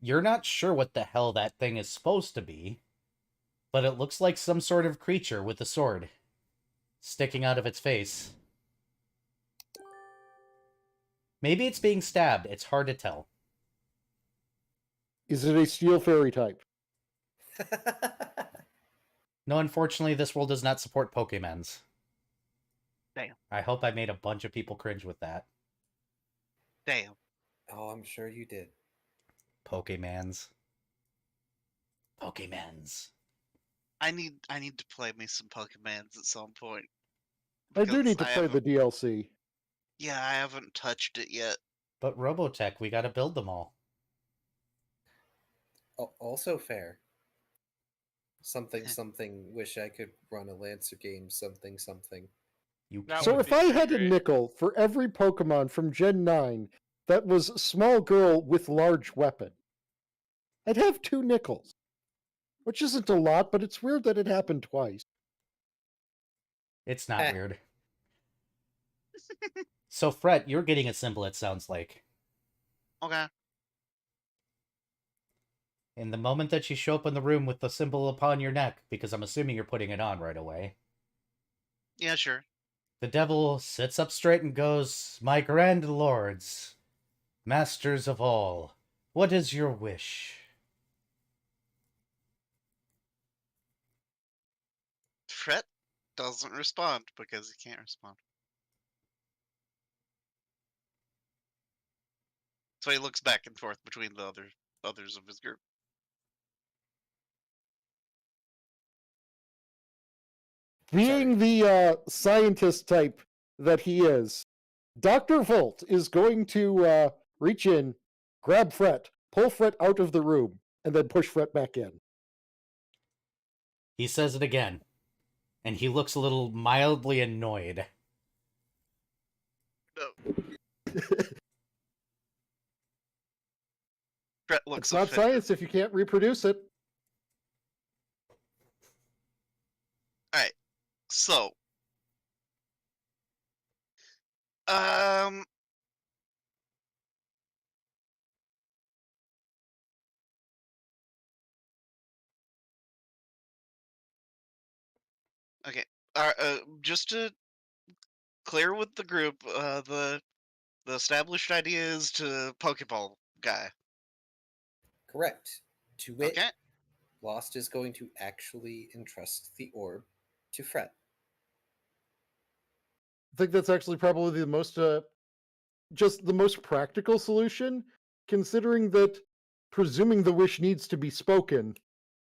[SPEAKER 1] You're not sure what the hell that thing is supposed to be, but it looks like some sort of creature with a sword sticking out of its face. Maybe it's being stabbed. It's hard to tell.
[SPEAKER 3] Is it a steel fairy type?
[SPEAKER 1] No, unfortunately, this world does not support Pokemons.
[SPEAKER 4] Damn.
[SPEAKER 1] I hope I made a bunch of people cringe with that.
[SPEAKER 4] Damn.
[SPEAKER 2] Oh, I'm sure you did.
[SPEAKER 1] Pokemans. Pokemans.
[SPEAKER 4] I need to play me some Pokemans at some point.
[SPEAKER 3] I do
[SPEAKER 4] because
[SPEAKER 3] need to play the DLC.
[SPEAKER 4] Yeah, I haven't touched it yet.
[SPEAKER 1] But Robotech, we gotta build them all.
[SPEAKER 2] Also fair. Something something. Wish I could run a Lancer game. Something something.
[SPEAKER 1] You
[SPEAKER 5] That
[SPEAKER 3] So
[SPEAKER 5] would
[SPEAKER 1] can't.
[SPEAKER 3] if
[SPEAKER 5] be
[SPEAKER 3] I
[SPEAKER 5] pretty
[SPEAKER 3] had a
[SPEAKER 5] great.
[SPEAKER 3] nickel for every Pokemon from Gen 9 that was small girl with large weapon, I'd have 2 nickels. Which isn't a lot, but it's weird that it happened twice.
[SPEAKER 1] It's not
[SPEAKER 2] Eh.
[SPEAKER 1] weird. So, Fret, you're getting a symbol, it sounds like.
[SPEAKER 4] Okay.
[SPEAKER 1] In the moment that you show up in the room with the symbol upon your neck, because I'm assuming you're putting it on right away,
[SPEAKER 4] Yeah, sure.
[SPEAKER 1] the devil sits up straight and goes, "My grand lords, masters of all, what is your wish?"
[SPEAKER 4] Fret doesn't respond because he can't respond. So he looks back and forth between the others of his group.
[SPEAKER 3] Being the scientist type that he is, Dr. Volt is going to reach in, grab Fret, pull Fret out of the room, and then push Fret back in.
[SPEAKER 1] He says it again, and he looks a little mildly annoyed.
[SPEAKER 4] No. Fret looks
[SPEAKER 3] It's not
[SPEAKER 4] offended.
[SPEAKER 3] science if you can't reproduce it.
[SPEAKER 4] Alright. So. Um. Okay. Just to clear with the group, the established idea is to Pokeball guy.
[SPEAKER 2] Correct. To wit,
[SPEAKER 4] Okay.
[SPEAKER 2] Lost is going to actually entrust the orb to Fret.
[SPEAKER 3] I think that's actually probably the most, just the most practical solution, considering that presuming the wish needs to be spoken,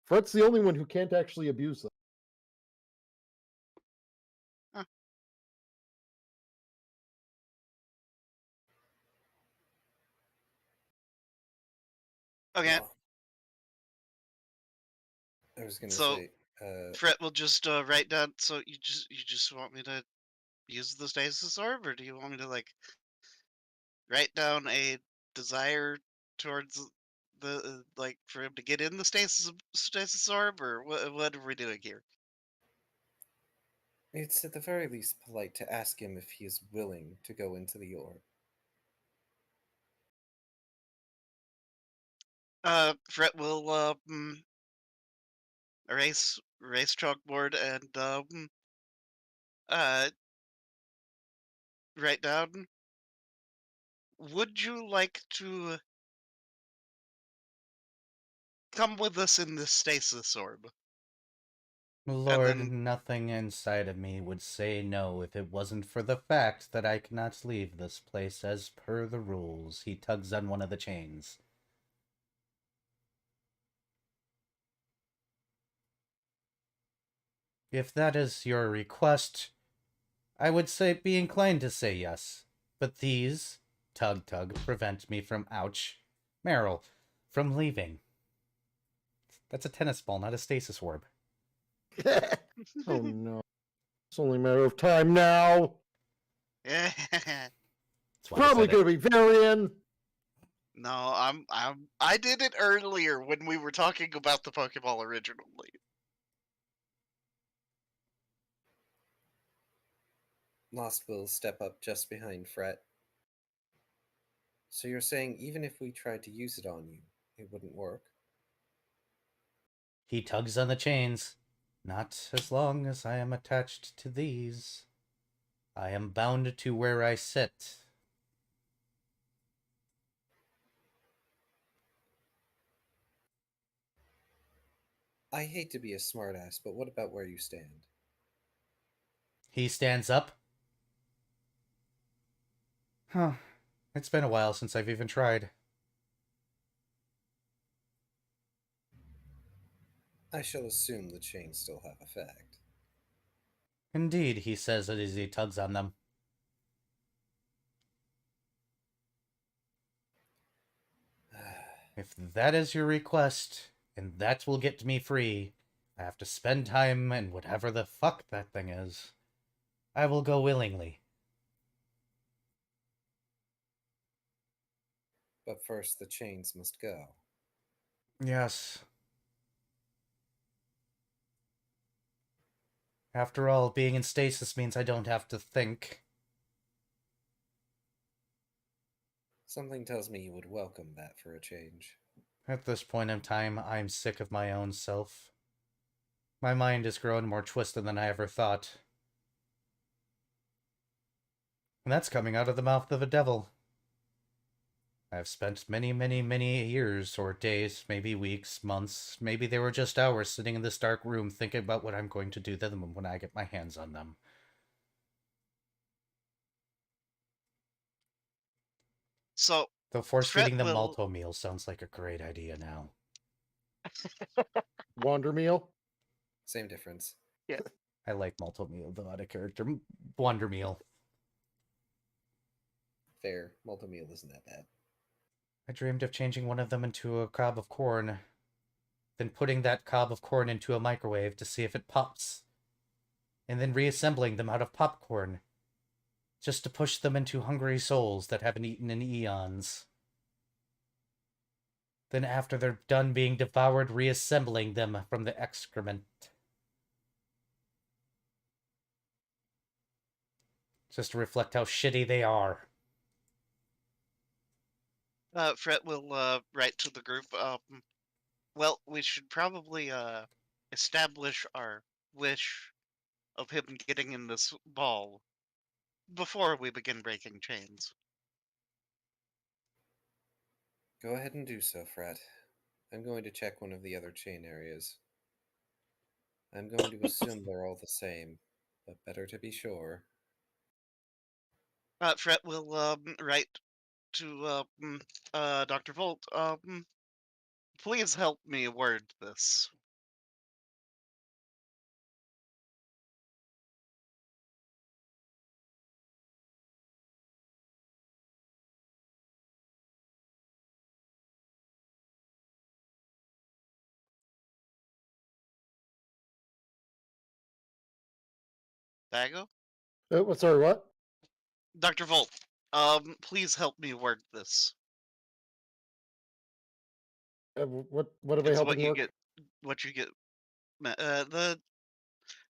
[SPEAKER 3] Fret's the only one who can't actually abuse them.
[SPEAKER 4] Okay.
[SPEAKER 2] Well, I was going to
[SPEAKER 4] So-
[SPEAKER 2] say,
[SPEAKER 4] Fret will just write down. So you just want me to use the stasis orb, or do you want me to like write down a desire towards the like for him to get in the stasis orb, or what are we doing here?
[SPEAKER 2] it's at the very least polite to ask him if he is willing to go into the orb.
[SPEAKER 4] Fret will erase chalkboard and uh write down. Would you like to come with us in the stasis orb?
[SPEAKER 1] Lord,
[SPEAKER 4] then-
[SPEAKER 1] nothing inside of me would say no if it wasn't for the fact that I cannot leave this place as per the rules. He tugs on one of the chains. If that is your request, I would be inclined to say yes. But these, tug, prevent me from, ouch, Meryl, from leaving. That's a tennis ball, not a stasis orb.
[SPEAKER 3] Oh no. It's only a matter of time now.
[SPEAKER 4] Yeah.
[SPEAKER 1] That's why I
[SPEAKER 3] Probably
[SPEAKER 1] said
[SPEAKER 3] going to be Varian.
[SPEAKER 4] No, I did it earlier when we were talking about the Pokeball originally.
[SPEAKER 2] Lost will step up just behind Fret. So you're saying even if we tried to use it on you, it wouldn't work?
[SPEAKER 1] He tugs on the chains. Not as long as I am attached to these. I am bound to where I sit.
[SPEAKER 2] I hate to be a smartass, but what about where you stand?
[SPEAKER 1] He stands up. Huh. It's been a while since I've even tried.
[SPEAKER 2] I shall assume the chains still have effect.
[SPEAKER 1] Indeed, he says as he tugs on them. If that is your request, and that will get me free, I have to spend time in whatever the fuck that thing is, I will go willingly.
[SPEAKER 2] But first, the chains must go.
[SPEAKER 1] Yes. After all, being in stasis means I don't have to think.
[SPEAKER 2] Something tells me you would welcome that for a change.
[SPEAKER 1] At this point in time, I'm sick of my own self. My mind has grown more twisted than I ever thought. And that's coming out of the mouth of a devil. I've spent many, many, many years, or days, maybe weeks, months, maybe they were just hours sitting in this dark room thinking about what I'm going to do to them when I get my hands on them.
[SPEAKER 4] So,
[SPEAKER 1] Though force
[SPEAKER 4] Fret
[SPEAKER 1] feeding them
[SPEAKER 4] will...
[SPEAKER 1] malto meal sounds like a great idea now.
[SPEAKER 3] Wander meal.
[SPEAKER 2] Same difference.
[SPEAKER 5] Yeah.
[SPEAKER 1] I like malto meal though out of character. Wonder meal.
[SPEAKER 2] Fair. Multi-meal isn't that bad.
[SPEAKER 1] I dreamed of changing one of them into a cob of corn, then putting that cob of corn into a microwave to see if it pops, and then reassembling them out of popcorn, just to push them into hungry souls that haven't eaten in eons. Then after they're done being devoured, reassembling them from the excrement. Just to reflect how shitty they are.
[SPEAKER 4] Fret will write to the group. Well, we should probably establish our wish of him getting in this ball before we begin breaking chains.
[SPEAKER 2] Go ahead and do so, Fred. I'm going to check one of the other chain areas. I'm going to assume they're all the same, but better to be sure.
[SPEAKER 4] Fret will write to Dr. Volt. Please help me word this. Dago?
[SPEAKER 3] Sorry, what?
[SPEAKER 4] Dr. Volt, please help me word this.
[SPEAKER 3] What am I
[SPEAKER 4] It's
[SPEAKER 3] helping work?
[SPEAKER 4] what you get, the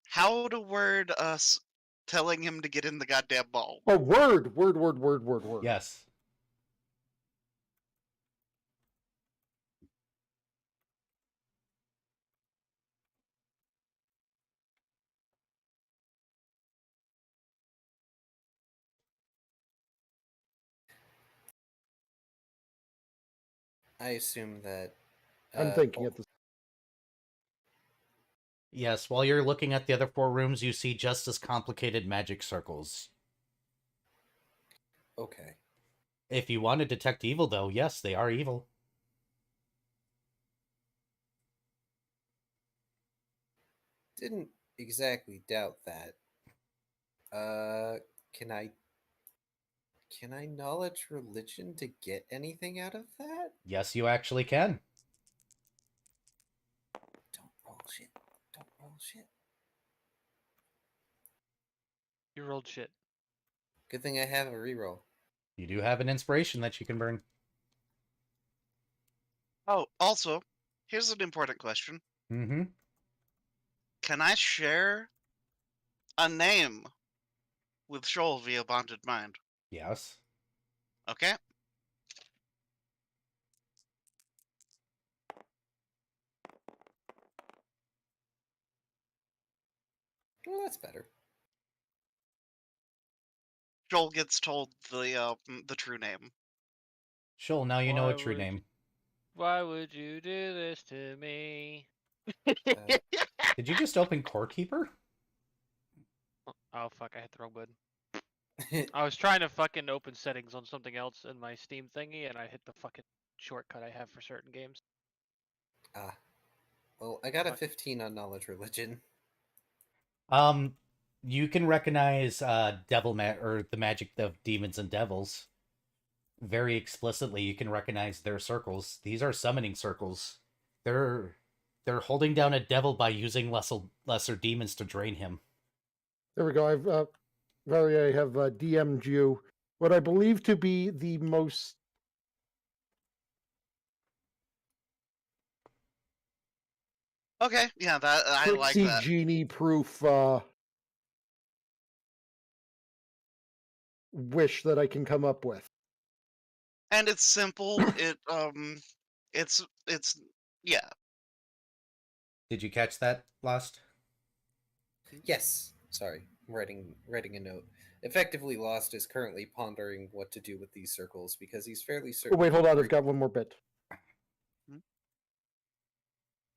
[SPEAKER 4] how to word us telling him to get in the goddamn ball.
[SPEAKER 3] Oh, word.
[SPEAKER 1] Yes.
[SPEAKER 2] I assume that.
[SPEAKER 3] I'm thinking at this.
[SPEAKER 1] Yes, while you're looking at the other 4 rooms, you see just as complicated magic circles.
[SPEAKER 2] Okay.
[SPEAKER 1] If you want to detect evil, though, yes, they are evil.
[SPEAKER 2] Didn't exactly doubt that. Can I knowledge religion to get anything out of that?
[SPEAKER 1] Yes, you actually can.
[SPEAKER 2] Don't roll shit. Don't roll shit.
[SPEAKER 5] You rolled shit.
[SPEAKER 2] Good thing I have a reroll.
[SPEAKER 1] You do have an inspiration that you can burn.
[SPEAKER 4] Oh, also, here's an important question.
[SPEAKER 1] Mm-hmm.
[SPEAKER 4] Can I share a name with Shoal via Bonded Mind?
[SPEAKER 1] Yes.
[SPEAKER 4] Okay?
[SPEAKER 2] Well, that's better.
[SPEAKER 4] Joel gets told the true name.
[SPEAKER 1] Shoal, now you know
[SPEAKER 5] Why
[SPEAKER 1] a true
[SPEAKER 5] would
[SPEAKER 1] name.
[SPEAKER 5] Why would you do this to me?
[SPEAKER 1] Did you just open Core Keeper?
[SPEAKER 5] Oh fuck, I hit the wrong button. I was trying to fucking open settings on something else in my Steam thingy, and I hit the fucking shortcut I have for certain games.
[SPEAKER 2] Well, I got a
[SPEAKER 5] Fuck.
[SPEAKER 2] 15 on knowledge religion.
[SPEAKER 1] You can recognize or the magic of demons and devils. Very explicitly, you can recognize their circles. These are summoning circles. They're They're holding down a devil by using lesser demons to drain him.
[SPEAKER 3] There we go. I have DM'd you what I believe to be the most
[SPEAKER 4] Okay, yeah, that I like
[SPEAKER 3] tricksy
[SPEAKER 4] that.
[SPEAKER 3] genie-proof wish that I can come up with.
[SPEAKER 4] And it's simple. It's yeah.
[SPEAKER 1] Did you catch that, Lost?
[SPEAKER 2] Yes. Sorry, I'm writing a note. Effectively, Lost is currently pondering what to do with these circles because he's fairly
[SPEAKER 3] Oh,
[SPEAKER 2] certain.
[SPEAKER 3] wait, hold on. I've
[SPEAKER 2] break-
[SPEAKER 3] got one more bit.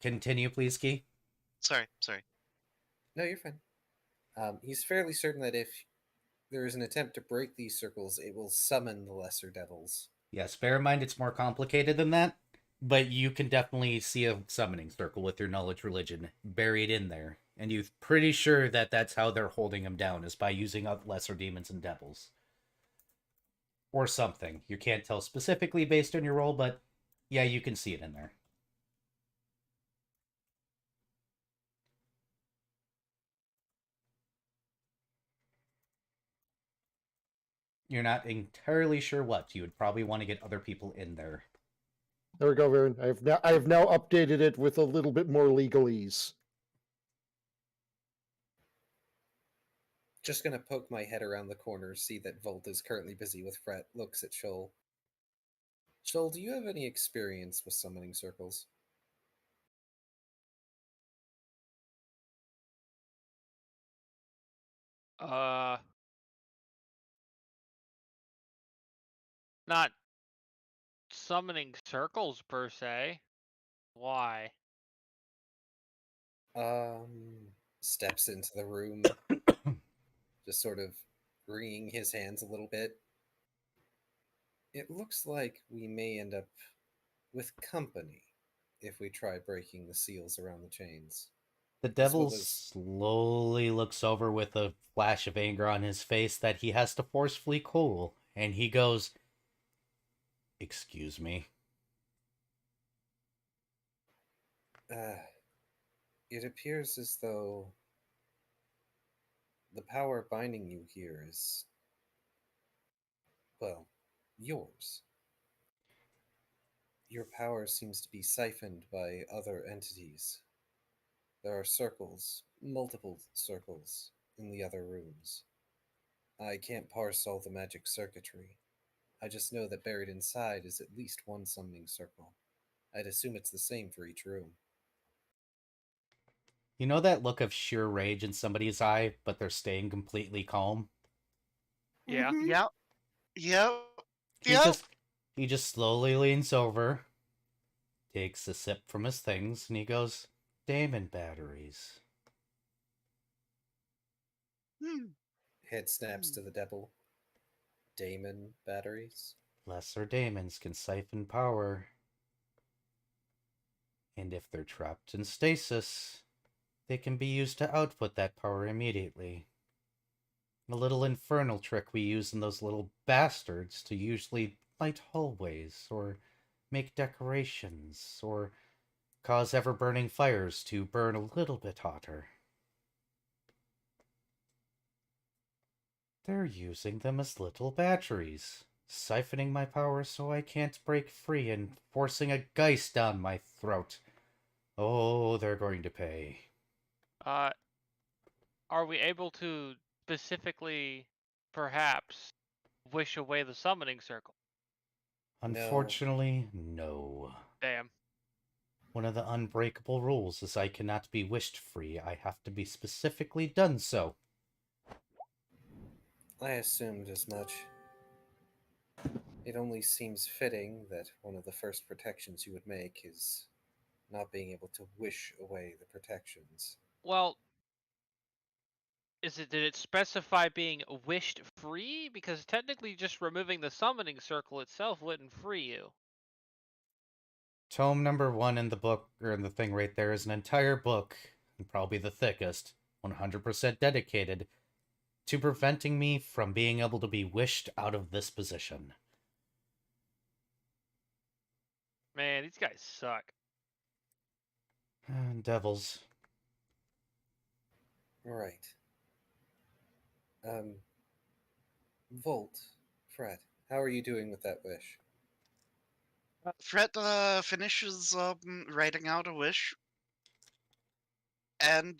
[SPEAKER 1] Continue, please, Key.
[SPEAKER 4] Sorry.
[SPEAKER 2] No, you're fine. He's fairly certain that if there is an attempt to break these circles, it will summon the lesser devils.
[SPEAKER 1] Yes, bear in mind it's more complicated than that, but you can definitely see a summoning circle with your knowledge religion buried in there. And you're pretty sure that that's how they're holding him down, is by using up lesser demons and devils. Or something. You can't tell specifically based on your roll, but yeah, you can see it in there. You're not entirely sure what. You would probably want to get other people in there.
[SPEAKER 3] There we go, Varen. I have now updated it with a little bit more legalese.
[SPEAKER 2] Just gonna poke my head around the corner, see that Volt is currently busy with Fret, looks at Shoal. Shoal, do you have any experience with summoning circles?
[SPEAKER 5] Not summoning circles per se. Why?
[SPEAKER 2] Steps into the room, just sort of wringing his hands a little bit. It looks like we may end up with company if we try breaking the seals around the chains.
[SPEAKER 1] The
[SPEAKER 2] As
[SPEAKER 1] devil
[SPEAKER 2] well as-
[SPEAKER 1] slowly looks over with a flash of anger on his face that he has to forcefully cool, and he goes, "Excuse me."
[SPEAKER 2] It appears as though the power binding you here is, well, yours. Your power seems to be siphoned by other entities. There are circles, multiple circles, in the other rooms. I can't parse all the magic circuitry. I just know that buried inside is at least one summoning circle. I'd assume it's the same for each room.
[SPEAKER 1] You know that look of sheer rage in somebody's eye, but they're staying completely calm?
[SPEAKER 5] Yeah.
[SPEAKER 2] Mhm.
[SPEAKER 4] Yep.
[SPEAKER 1] He he just slowly leans over, takes a sip from his things, and he goes, "Damon batteries."
[SPEAKER 2] Head snaps to the devil. Daemon batteries?
[SPEAKER 1] Lesser daemons can siphon power. And if they're trapped in stasis, they can be used to output that power immediately. A little infernal trick we use in those little bastards to usually light hallways, or make decorations, or cause ever-burning fires to burn a little bit hotter. They're using them as little batteries, siphoning my power so I can't break free and forcing a geist down my throat. Oh, they're going to pay.
[SPEAKER 5] Are we able to specifically, perhaps, wish away the summoning circle?
[SPEAKER 1] Unfortunately, no.
[SPEAKER 5] Damn.
[SPEAKER 1] One of the unbreakable rules is I cannot be wished free. I have to be specifically done so.
[SPEAKER 2] I assumed as much. It only seems fitting that one of the first protections you would make is not being able to wish away the protections.
[SPEAKER 5] Well, did it specify being wished free? Because technically just removing the summoning circle itself wouldn't free you.
[SPEAKER 1] Tome number 1 in the book, or in the thing right there, is an entire book, and probably the thickest, 100% dedicated to preventing me from being able to be wished out of this position.
[SPEAKER 5] Man, these guys suck.
[SPEAKER 1] Devils.
[SPEAKER 2] All right. Volt, Fred, how are you doing with that wish?
[SPEAKER 4] Fred finishes writing out a wish and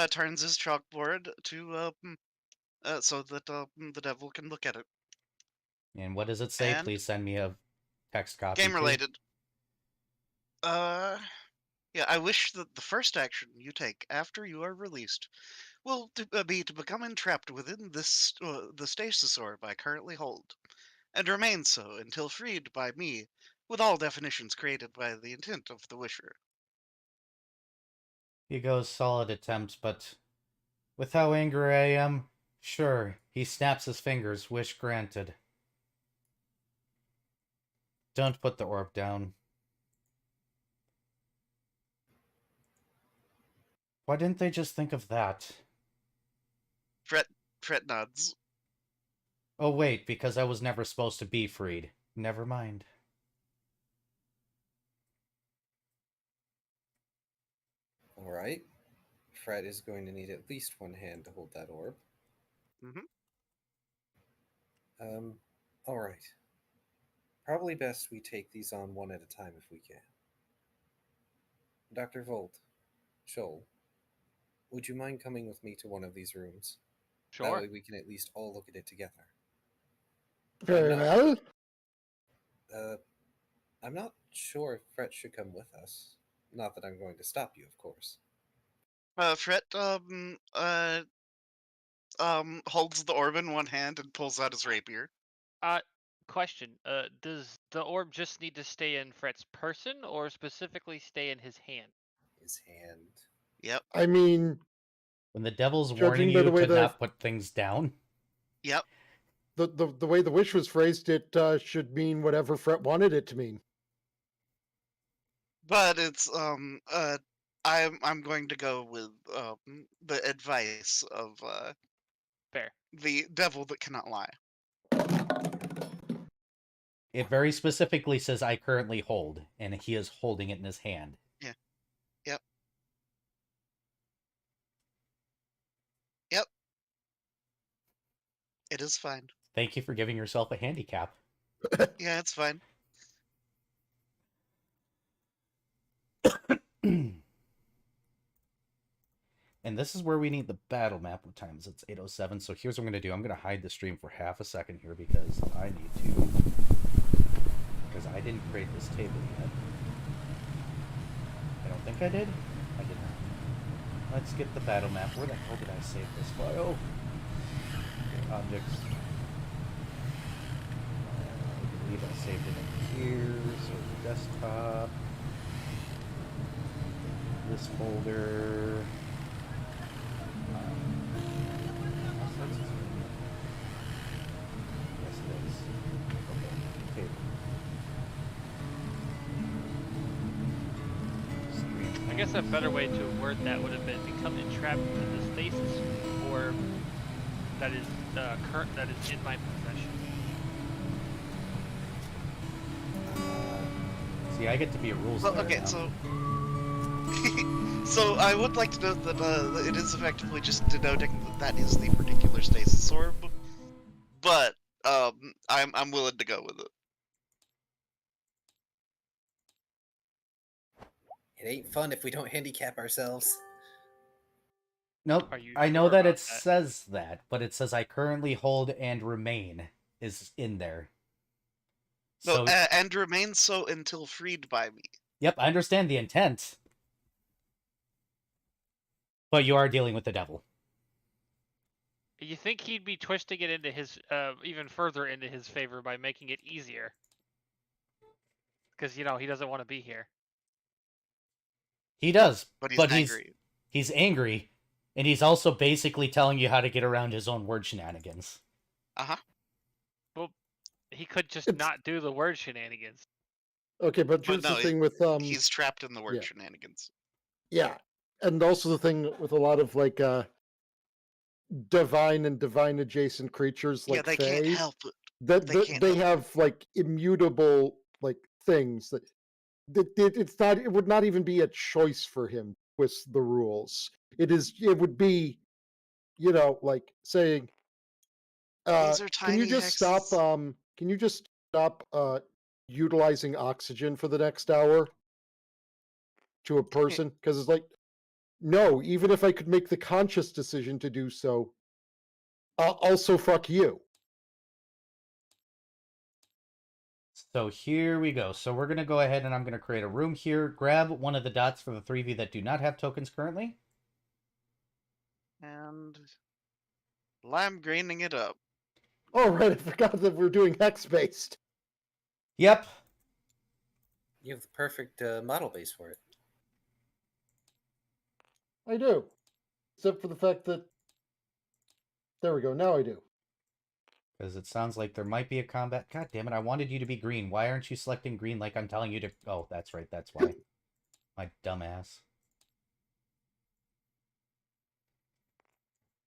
[SPEAKER 4] turns his chalkboard to so that the devil can look at it.
[SPEAKER 1] And what does it say?
[SPEAKER 4] And
[SPEAKER 1] Please send me a text copy.
[SPEAKER 4] game
[SPEAKER 1] too.
[SPEAKER 4] related. Yeah, I wish that the first action you take after you are released will be to become entrapped within this the stasis orb I currently hold, and remain so until freed by me, with all definitions created by the intent of the wisher.
[SPEAKER 1] He goes, solid attempt, but with how angry I am, sure, he snaps his fingers, wish granted. Don't put the orb down. Why didn't they just think of that?
[SPEAKER 4] Fret nods.
[SPEAKER 1] Oh wait, because I was never supposed to be freed. Never mind.
[SPEAKER 2] All right. Fred is going to need at least one hand to hold that orb.
[SPEAKER 4] Mm-hmm.
[SPEAKER 2] All right. Probably best we take these on one at a time if we can. Dr. Volt, Shoal, would you mind coming with me to one of these rooms? That
[SPEAKER 5] Sure.
[SPEAKER 2] way we can at least all look at it together.
[SPEAKER 3] Very well.
[SPEAKER 2] I'm not sure if Fred should come with us. Not that I'm going to stop you, of course.
[SPEAKER 4] Fret holds the orb in one hand and pulls out his rapier.
[SPEAKER 5] Question. Does the orb just need to stay in Fret's person, or specifically stay in his hand?
[SPEAKER 2] His hand.
[SPEAKER 4] Yep.
[SPEAKER 3] I mean,
[SPEAKER 1] When the devil's
[SPEAKER 3] Judging
[SPEAKER 1] warning
[SPEAKER 3] by
[SPEAKER 1] you
[SPEAKER 3] the way
[SPEAKER 1] to
[SPEAKER 3] that-
[SPEAKER 1] not put things down.
[SPEAKER 4] Yep.
[SPEAKER 3] the way the wish was phrased, it should mean whatever Fret wanted it to mean.
[SPEAKER 4] But it's I'm going to go with the advice of
[SPEAKER 5] Fair.
[SPEAKER 4] the devil that cannot lie.
[SPEAKER 1] It very specifically says I currently hold, and he is holding it in his hand.
[SPEAKER 4] Yeah. Yep. Yep. It is fine.
[SPEAKER 1] Thank you for giving yourself a handicap.
[SPEAKER 4] Yeah, it's fine.
[SPEAKER 1] And this is where we need the battle map of times. It's 8:07, so here's what I'm going to do. I'm going to hide the stream for half a second here because I need to... Because I didn't create this table yet. I don't think I did. I did not. Let's get the battle map. Where the hell did I save this file? Objects. I believe I saved it in here. So desktop. This folder. Yes, it is. Okay. Table. Stream.
[SPEAKER 5] I guess a better way to word that would have been become entrapped in the stasis orb that is that is in my possession.
[SPEAKER 1] See, I get to be a rules
[SPEAKER 4] Well,
[SPEAKER 1] lawyer
[SPEAKER 4] okay,
[SPEAKER 1] now.
[SPEAKER 4] so so I would like to note that it is effectively just denoting that is the particular stasis orb, but I'm willing to go with it.
[SPEAKER 2] It ain't fun if we don't handicap ourselves.
[SPEAKER 1] Nope.
[SPEAKER 5] Are you
[SPEAKER 1] I know
[SPEAKER 5] sure
[SPEAKER 1] that
[SPEAKER 5] about
[SPEAKER 1] it
[SPEAKER 5] that?
[SPEAKER 1] says that, but it says I currently hold and remain is in there.
[SPEAKER 4] No,
[SPEAKER 1] So,
[SPEAKER 4] and remain so until freed by me.
[SPEAKER 1] yep, I understand the intent. But you are dealing with the devil.
[SPEAKER 5] You think he'd be twisting it into his even further into his favor by making it easier? Because he doesn't want to be here.
[SPEAKER 1] He does,
[SPEAKER 4] But he's
[SPEAKER 1] but
[SPEAKER 4] angry.
[SPEAKER 1] he's angry, and he's also basically telling you how to get around his own word shenanigans.
[SPEAKER 4] Uh-huh.
[SPEAKER 5] Well, he could just
[SPEAKER 3] It's-
[SPEAKER 5] not do the word shenanigans.
[SPEAKER 3] Okay, but
[SPEAKER 4] But
[SPEAKER 3] here's
[SPEAKER 4] no,
[SPEAKER 3] the thing with
[SPEAKER 4] He's trapped in the word
[SPEAKER 3] yeah.
[SPEAKER 4] shenanigans.
[SPEAKER 3] yeah, and also the thing with a lot of like divine and divine adjacent creatures like
[SPEAKER 4] Yeah, they can't
[SPEAKER 3] Fae,
[SPEAKER 4] help it.
[SPEAKER 3] that
[SPEAKER 4] they can't
[SPEAKER 3] they
[SPEAKER 4] help
[SPEAKER 3] have like immutable like things that it's not. It would not even be a choice for him to twist the rules. It would be, like saying,
[SPEAKER 4] These are
[SPEAKER 3] can you
[SPEAKER 4] tiny
[SPEAKER 3] just stop?
[SPEAKER 4] hexes.
[SPEAKER 3] Can you just stop utilizing oxygen for the next hour to a person? Because it's like, no. Even if I could make the conscious decision to do so, also fuck you.
[SPEAKER 1] So here we go. So we're going to go ahead and I'm going to create a room here. Grab one of the dots for the 3 of you that do not have tokens currently.
[SPEAKER 4] And lime graining it up.
[SPEAKER 3] Oh, right. I forgot that we're doing hex based.
[SPEAKER 1] Yep.
[SPEAKER 2] You have the perfect model base for it.
[SPEAKER 3] I do. Except for the fact that. There we go. Now I do.
[SPEAKER 1] Because it sounds like there might be a combat. God damn it, I wanted you to be green. Why aren't you selecting green like I'm telling you to... Oh, that's right, that's why. My dumbass.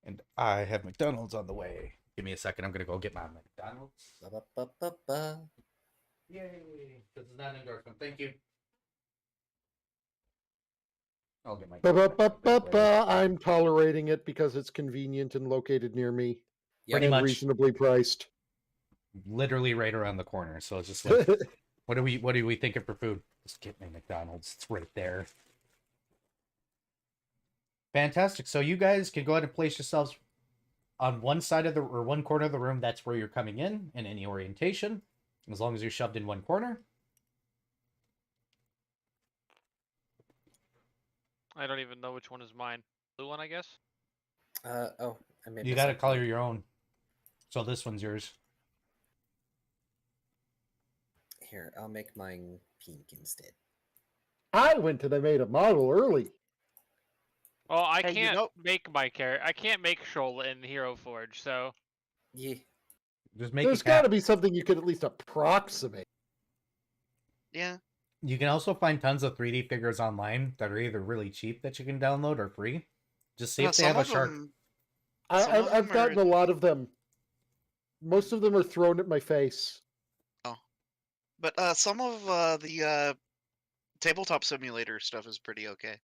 [SPEAKER 1] And I have McDonald's on the way. Give me a second, I'm going to go get my McDonald's.
[SPEAKER 2] Ba-ba-ba-ba-ba.
[SPEAKER 1] Yay! This is not an endorsement. Thank you. I'll get my...
[SPEAKER 3] I'm tolerating it because it's convenient and located near me.
[SPEAKER 2] Yep.
[SPEAKER 1] Pretty
[SPEAKER 3] and
[SPEAKER 1] much.
[SPEAKER 3] reasonably priced.
[SPEAKER 1] Literally right around the corner. So it's just like, what do we thinking for food? Just get me McDonald's. It's right there. Fantastic. So you guys can go ahead and place yourselves on one side of the or one corner of the room. That's where you're coming in any orientation, as long as you're shoved in one corner.
[SPEAKER 5] I don't even know which one is mine. Blue one, I guess.
[SPEAKER 2] Oh, I made.
[SPEAKER 1] You got to color your own. So this one's yours.
[SPEAKER 2] Here, I'll make mine pink instead.
[SPEAKER 3] I went and I made a model early.
[SPEAKER 5] Well, I
[SPEAKER 4] Hey, you
[SPEAKER 5] can't
[SPEAKER 4] know-
[SPEAKER 5] make my character. I can't make Shoal in Hero Forge, so
[SPEAKER 2] Yeah.
[SPEAKER 1] Just make
[SPEAKER 3] There's
[SPEAKER 1] it
[SPEAKER 3] got to be something you could at least approximate.
[SPEAKER 4] Yeah.
[SPEAKER 1] You can also find tons of 3D figures online that are either really cheap that you can download or free. Just see if they have a shark.
[SPEAKER 4] Some of
[SPEAKER 3] I've
[SPEAKER 4] them
[SPEAKER 3] gotten
[SPEAKER 4] are-
[SPEAKER 3] a lot of them. Most of them are thrown at my face.
[SPEAKER 4] But some of the tabletop simulator stuff is pretty okay.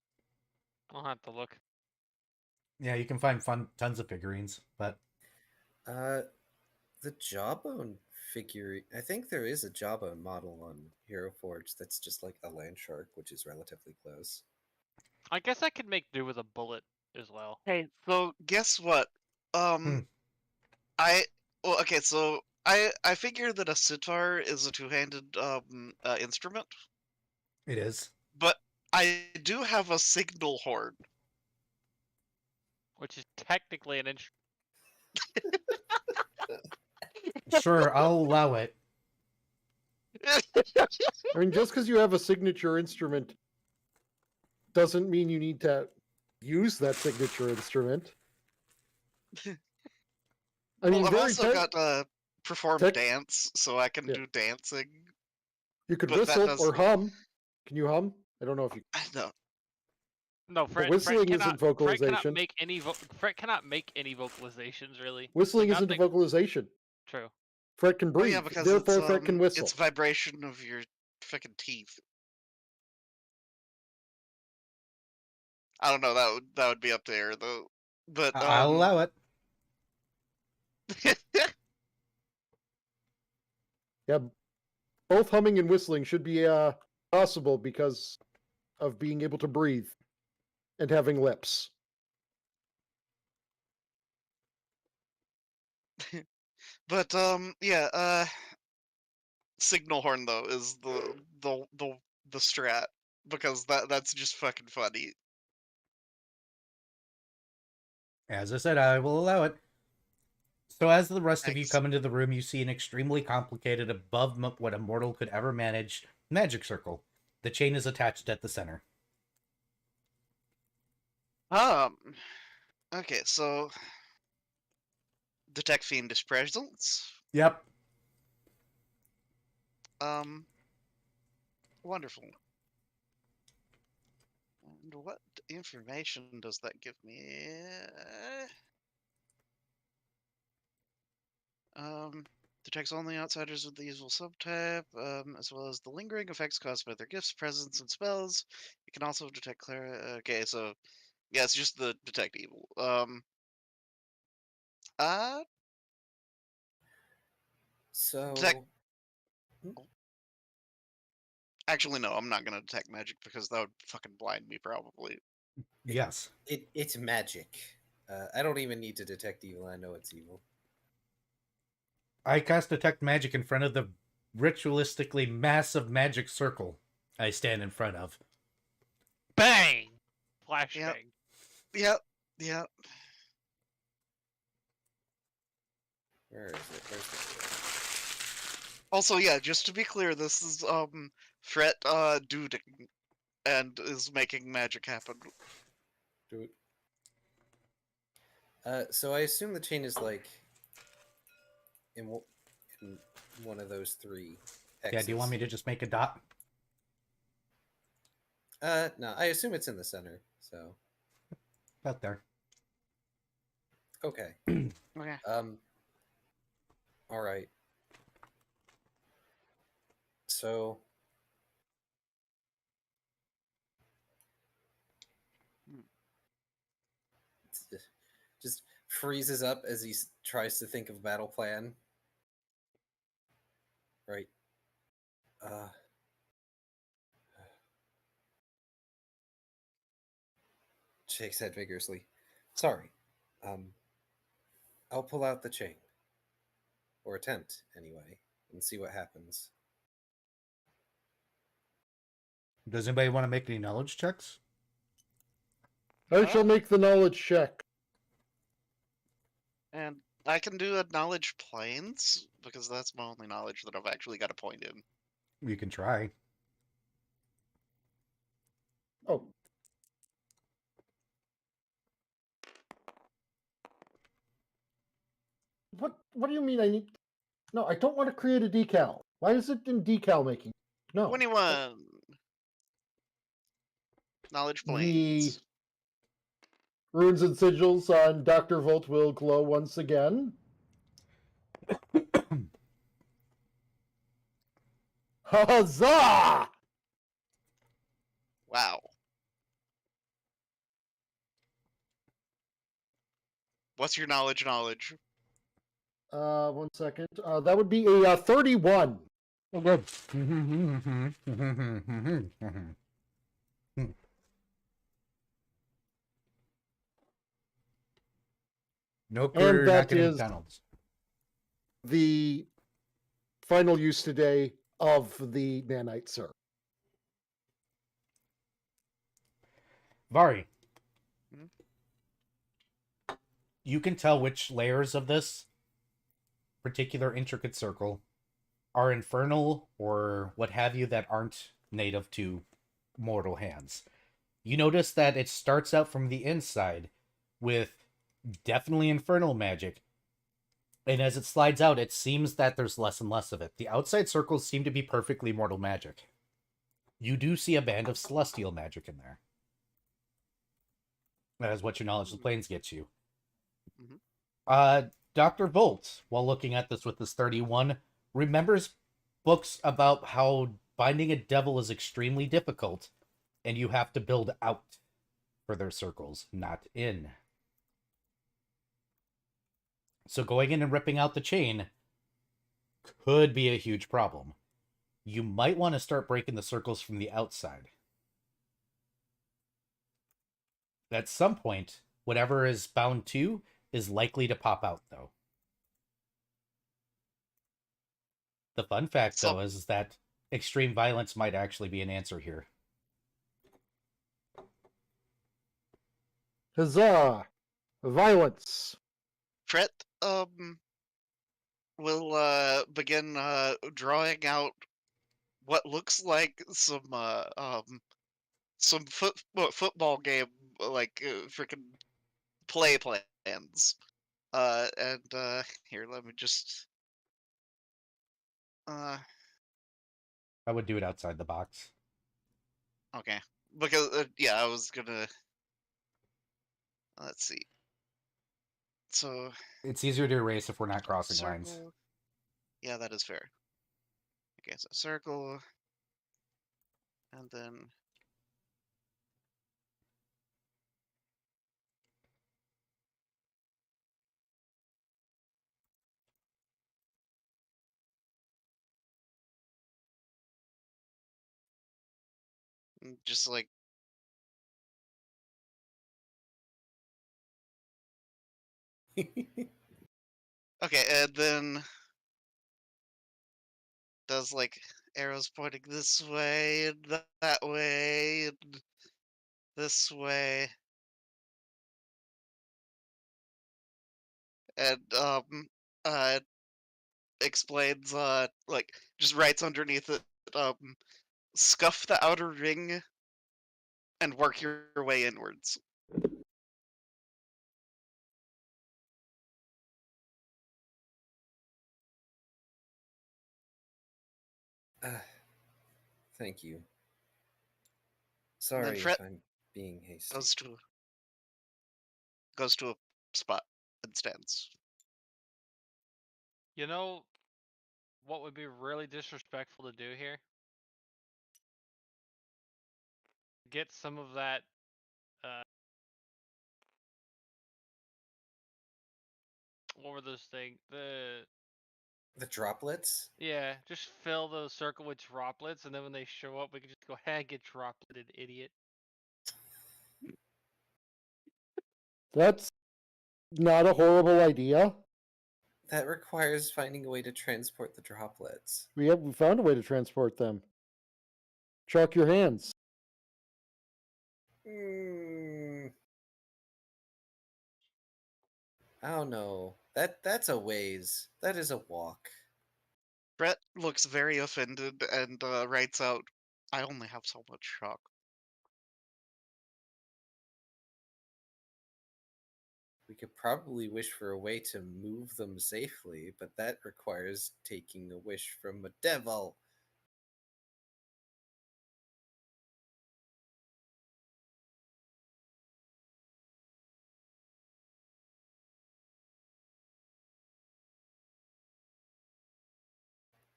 [SPEAKER 5] I'll have to look.
[SPEAKER 1] Yeah, you can find tons of figurines, but
[SPEAKER 2] The Jawbone figure. I think there is a Jawbone model on Hero Forge that's just like a land shark, which is relatively close.
[SPEAKER 5] I guess I could make do with a bullet as well.
[SPEAKER 4] Hey, so guess what?
[SPEAKER 1] Hmm.
[SPEAKER 4] So I figure that a sitar is a two-handed instrument,
[SPEAKER 1] it is.
[SPEAKER 4] but I do have a signal horn.
[SPEAKER 5] Which is technically an instrument.
[SPEAKER 1] Sure, I'll allow it.
[SPEAKER 3] I mean, just because you have a signature instrument doesn't mean you need to use that signature instrument. I mean,
[SPEAKER 4] Well, I've
[SPEAKER 3] very
[SPEAKER 4] also
[SPEAKER 3] tech-
[SPEAKER 4] got perform
[SPEAKER 3] tech-
[SPEAKER 4] dance, so I can
[SPEAKER 3] Yeah.
[SPEAKER 4] do dancing.
[SPEAKER 3] you could
[SPEAKER 4] but that
[SPEAKER 3] whistle or
[SPEAKER 4] doesn't-
[SPEAKER 3] hum. Can you hum? I don't know if you.
[SPEAKER 4] I know.
[SPEAKER 5] No, Fred,
[SPEAKER 3] whistling
[SPEAKER 5] Fred
[SPEAKER 3] isn't
[SPEAKER 5] cannot, Fred
[SPEAKER 3] vocalization.
[SPEAKER 5] cannot make any Fred cannot make any vocalizations really.
[SPEAKER 3] Whistling
[SPEAKER 5] Like,
[SPEAKER 3] isn't a
[SPEAKER 5] nothing-
[SPEAKER 3] vocalization.
[SPEAKER 5] True.
[SPEAKER 3] Fred can
[SPEAKER 4] Oh
[SPEAKER 3] breathe.
[SPEAKER 4] yeah, because
[SPEAKER 3] Therefore, Fred can whistle.
[SPEAKER 4] it's vibration of your fucking teeth. I don't know. That would be up there though. But
[SPEAKER 1] I'll allow it.
[SPEAKER 3] Yeah, both humming and whistling should be possible because of being able to breathe and having lips.
[SPEAKER 4] But yeah, signal horn though is the strat because that's just fucking funny.
[SPEAKER 1] As I said, I will allow it. So as the rest of you
[SPEAKER 4] Thanks.
[SPEAKER 1] come into the room, you see an extremely complicated, above what a mortal could ever manage, magic circle. The chain is attached at the center.
[SPEAKER 4] Okay, so detect fiendish presence.
[SPEAKER 1] Yep.
[SPEAKER 4] Wonderful. And what information does that give me? Detects only outsiders with the usual subtype, as well as the lingering effects caused by their gifts, presence, and spells. It can also detect okay, so yeah, it's just the detect evil. Uh, detect.
[SPEAKER 2] So
[SPEAKER 4] Actually, no, I'm not gonna detect magic because that would fucking blind me probably.
[SPEAKER 1] Yes.
[SPEAKER 2] it's magic. I don't even need to detect evil. I know it's evil.
[SPEAKER 1] I cast Detect Magic in front of the ritualistically massive magic circle I stand in front of.
[SPEAKER 5] Bang! Flashbang.
[SPEAKER 4] Yep. Yep. Yep.
[SPEAKER 2] Where is it? Where's the
[SPEAKER 4] Also, yeah, just to be clear, this is Fret duding and is making magic happen.
[SPEAKER 2] do it? So I assume the chain is like in one of those three X's.
[SPEAKER 1] Yeah, do you want me to just make a dot?
[SPEAKER 2] No, I assume it's in the center. So
[SPEAKER 1] About there.
[SPEAKER 2] okay.
[SPEAKER 4] Okay.
[SPEAKER 2] All right. So just freezes up as he tries to think of a battle plan. Right. Shakes head vigorously. Sorry. I'll pull out the chain. Or attempt, anyway, and see what happens.
[SPEAKER 1] Does anybody want to make any knowledge checks?
[SPEAKER 3] I shall make the knowledge check.
[SPEAKER 4] And I can do a knowledge planes because that's my only knowledge that I've actually got a point in.
[SPEAKER 1] You can try.
[SPEAKER 3] Oh. What do you mean I need... No, I don't want to create a decal. Why is it in decal making? No.
[SPEAKER 4] 21. Knowledge
[SPEAKER 3] The
[SPEAKER 4] planes.
[SPEAKER 3] runes and sigils on Dr. Volt will glow once again. Huzzah!
[SPEAKER 4] Wow. What's your knowledge?
[SPEAKER 3] 1 second. That would be a 31.
[SPEAKER 1] Oh, good. No career,
[SPEAKER 3] And
[SPEAKER 1] you're not
[SPEAKER 3] that
[SPEAKER 1] getting
[SPEAKER 3] is
[SPEAKER 1] McDonald's.
[SPEAKER 3] the final use today of the nanite, sir.
[SPEAKER 1] Vari,
[SPEAKER 4] Hmm?
[SPEAKER 1] you can tell which layers of this particular intricate circle are infernal or what have you that aren't native to mortal hands. You notice that it starts out from the inside with definitely infernal magic, and as it slides out, it seems that there's less and less of it. The outside circles seem to be perfectly mortal magic. You do see a band of celestial magic in there. That is what your knowledge of the planes gets you.
[SPEAKER 4] Mhm.
[SPEAKER 1] Dr. Volt, while looking at this with this 31, remembers books about how binding a devil is extremely difficult, and you have to build out for their circles, not in. So going in and ripping out the chain could be a huge problem. You might want to start breaking the circles from the outside. At some point, whatever is bound to is likely to pop out, though. The fun fact,
[SPEAKER 4] So-
[SPEAKER 1] though, is that extreme violence might actually be an answer here.
[SPEAKER 3] Huzzah! Violence.
[SPEAKER 4] Fret will begin drawing out what looks like some football game like freaking play plans. And here, let me just
[SPEAKER 1] I would do it outside the box.
[SPEAKER 4] okay, because yeah, I was gonna let's see. So
[SPEAKER 1] It's easier to erase if we're not crossing lines.
[SPEAKER 4] circle. Yeah, that is fair. Okay, so circle, and then just like okay, and then does like arrows pointing this way and that way and this way, and uh explains like just writes underneath it scuff the outer ring and work your way inwards.
[SPEAKER 2] Thank you.
[SPEAKER 4] And then
[SPEAKER 2] Sorry
[SPEAKER 4] Fret
[SPEAKER 2] if I'm being hasty.
[SPEAKER 4] goes to a spot and stands.
[SPEAKER 5] You know what would be really disrespectful to do here? Get some of that what were those things?
[SPEAKER 2] The droplets?
[SPEAKER 5] Yeah, just fill the circle with droplets, and then when they show up, we can just go, "Hey, get dropleted, idiot."
[SPEAKER 3] That's not a horrible idea.
[SPEAKER 2] That requires finding a way to transport the droplets.
[SPEAKER 3] We found a way to transport them. Chalk your hands.
[SPEAKER 2] I don't know. That's a ways. That is a walk.
[SPEAKER 4] Brett looks very offended and writes out, "I only have so much chalk."
[SPEAKER 2] We could probably wish for a way to move them safely, but that requires taking a wish from a devil.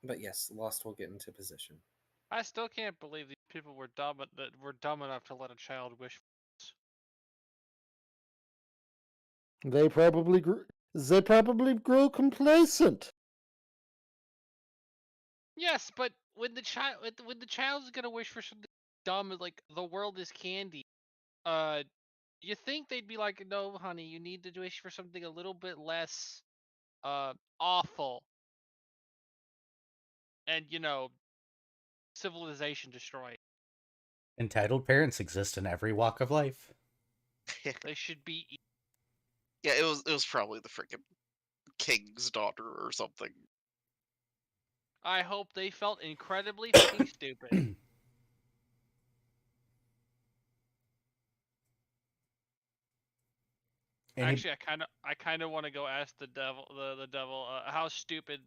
[SPEAKER 2] But yes, Lost will get into position.
[SPEAKER 5] I still can't believe these people were dumb enough to let a child wish.
[SPEAKER 3] They probably grew complacent.
[SPEAKER 5] Yes, but when the child's gonna wish for something dumb like the world is candy, you think they'd be like, "No, honey, you need to wish for something a little bit less awful," and civilization destroyed.
[SPEAKER 1] Entitled parents exist in every walk of life.
[SPEAKER 5] They should be.
[SPEAKER 4] Yeah, it was probably the freaking king's daughter or something.
[SPEAKER 5] I hope they felt incredibly fucking stupid. Actually, I kind of want to go ask the devil, the devil, how stupid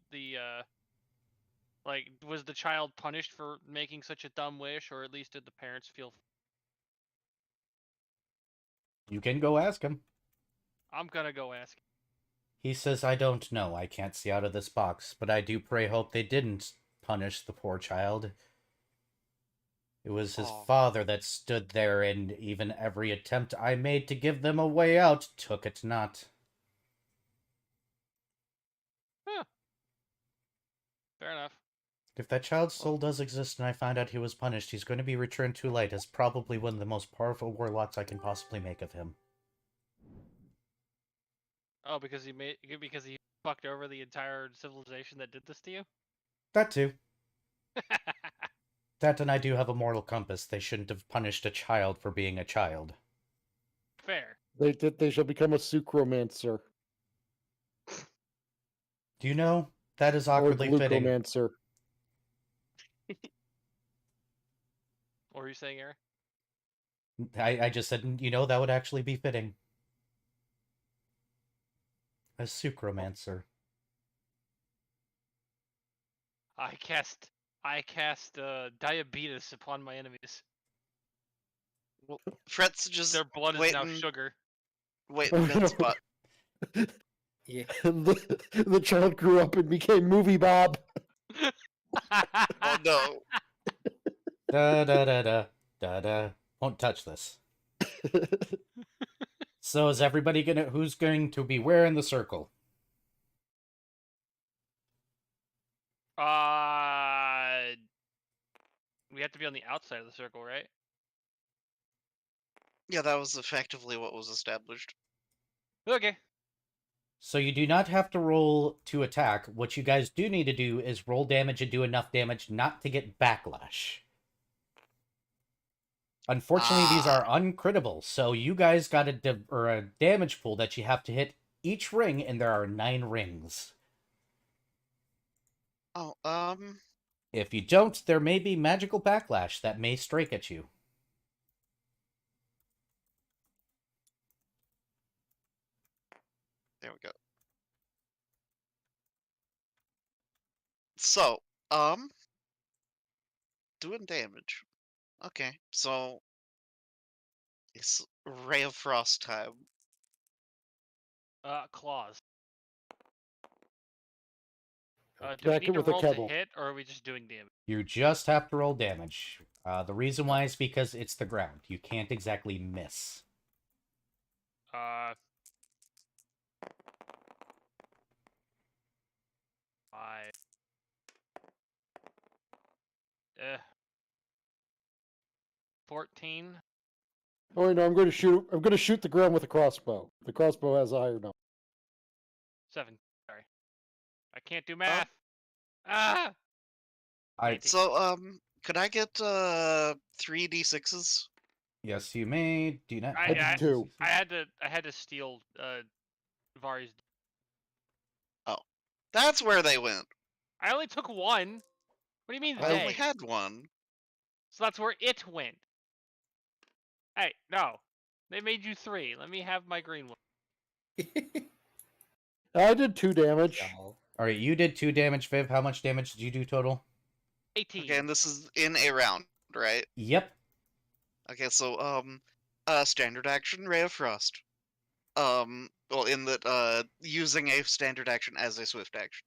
[SPEAKER 5] like, was the child punished for making such a dumb wish, or at least did the parents feel?
[SPEAKER 1] You can go ask him.
[SPEAKER 5] I'm gonna go ask.
[SPEAKER 1] He says, "I don't know. I can't see out of this box, but I do pray hope they didn't punish the poor child. It was his father that stood there, and even every attempt I made to give them a way out took it not."
[SPEAKER 5] Huh. Fair enough.
[SPEAKER 1] If that child's soul does exist and I find out he was punished, he's going to be returned too late as probably one of the most powerful warlocks I can possibly make of him.
[SPEAKER 5] Oh, because he fucked over the entire civilization that did this to you?
[SPEAKER 1] That too. That, and I do have a moral compass. They shouldn't have punished a child for being a child.
[SPEAKER 5] Fair.
[SPEAKER 3] They shall become a sucromancer.
[SPEAKER 1] Do you know, that is
[SPEAKER 3] Or
[SPEAKER 1] awkwardly fitting.
[SPEAKER 3] glucomancer.
[SPEAKER 5] What were you saying, Eric?
[SPEAKER 1] I just said, that would actually be fitting. A sucromancer.
[SPEAKER 5] I cast diabetes upon my enemies.
[SPEAKER 4] Well, Fret's just
[SPEAKER 5] Their blood is now sugar.
[SPEAKER 4] waiting in spot.
[SPEAKER 2] Yeah.
[SPEAKER 3] The child grew up and became Movie Bob.
[SPEAKER 4] Oh no.
[SPEAKER 1] Da da da da da da. Won't touch this. So is everybody gonna? Who's going to be where in the circle?
[SPEAKER 5] We have to be on the outside of the circle, right?
[SPEAKER 4] Yeah, that was effectively what was established.
[SPEAKER 5] Okay.
[SPEAKER 1] So you do not have to roll to attack. What you guys do need to do is roll damage and do enough damage not to get backlash. Unfortunately, these are uncrittable, so you guys got a damage pool that you have to hit each ring, and there are 9 rings.
[SPEAKER 4] Oh,
[SPEAKER 1] If you don't, there may be magical backlash that may strike at you.
[SPEAKER 4] there we go. So, doing damage. Okay, so it's Ray of Frost time.
[SPEAKER 5] Claws. Do we
[SPEAKER 3] Back
[SPEAKER 5] need
[SPEAKER 3] it
[SPEAKER 5] to
[SPEAKER 3] with a
[SPEAKER 5] roll to
[SPEAKER 3] kettle.
[SPEAKER 5] hit, or are we just doing damage?
[SPEAKER 1] You just have to roll damage. The reason why is because it's the ground. You can't exactly miss.
[SPEAKER 5] 5. 14.
[SPEAKER 3] Oh wait, no, I'm going to shoot. I'm going to shoot the ground with a crossbow. The crossbow has a higher number.
[SPEAKER 5] 7. Sorry. I can't do math. Ah!
[SPEAKER 1] I
[SPEAKER 5] 19.
[SPEAKER 4] So, could I get 3d6s?
[SPEAKER 1] Yes, you may. Do you not?
[SPEAKER 5] I-
[SPEAKER 1] have
[SPEAKER 3] two.
[SPEAKER 5] I had to steal Vari's.
[SPEAKER 4] That's where they went.
[SPEAKER 5] I only took 1. What do you mean
[SPEAKER 4] I
[SPEAKER 5] they?
[SPEAKER 4] only had 1.
[SPEAKER 5] So that's where it went. Hey, no. They made you 3. Let me have my green one.
[SPEAKER 3] I did 2 damage.
[SPEAKER 2] Y'all.
[SPEAKER 1] All right, you did 2 damage, Viv. How much damage did you do total?
[SPEAKER 5] 18.
[SPEAKER 4] Okay, and this is in a round, right?
[SPEAKER 1] Yep.
[SPEAKER 4] Okay, so standard action, Ray of Frost. Well, in that using a standard action as a swift action,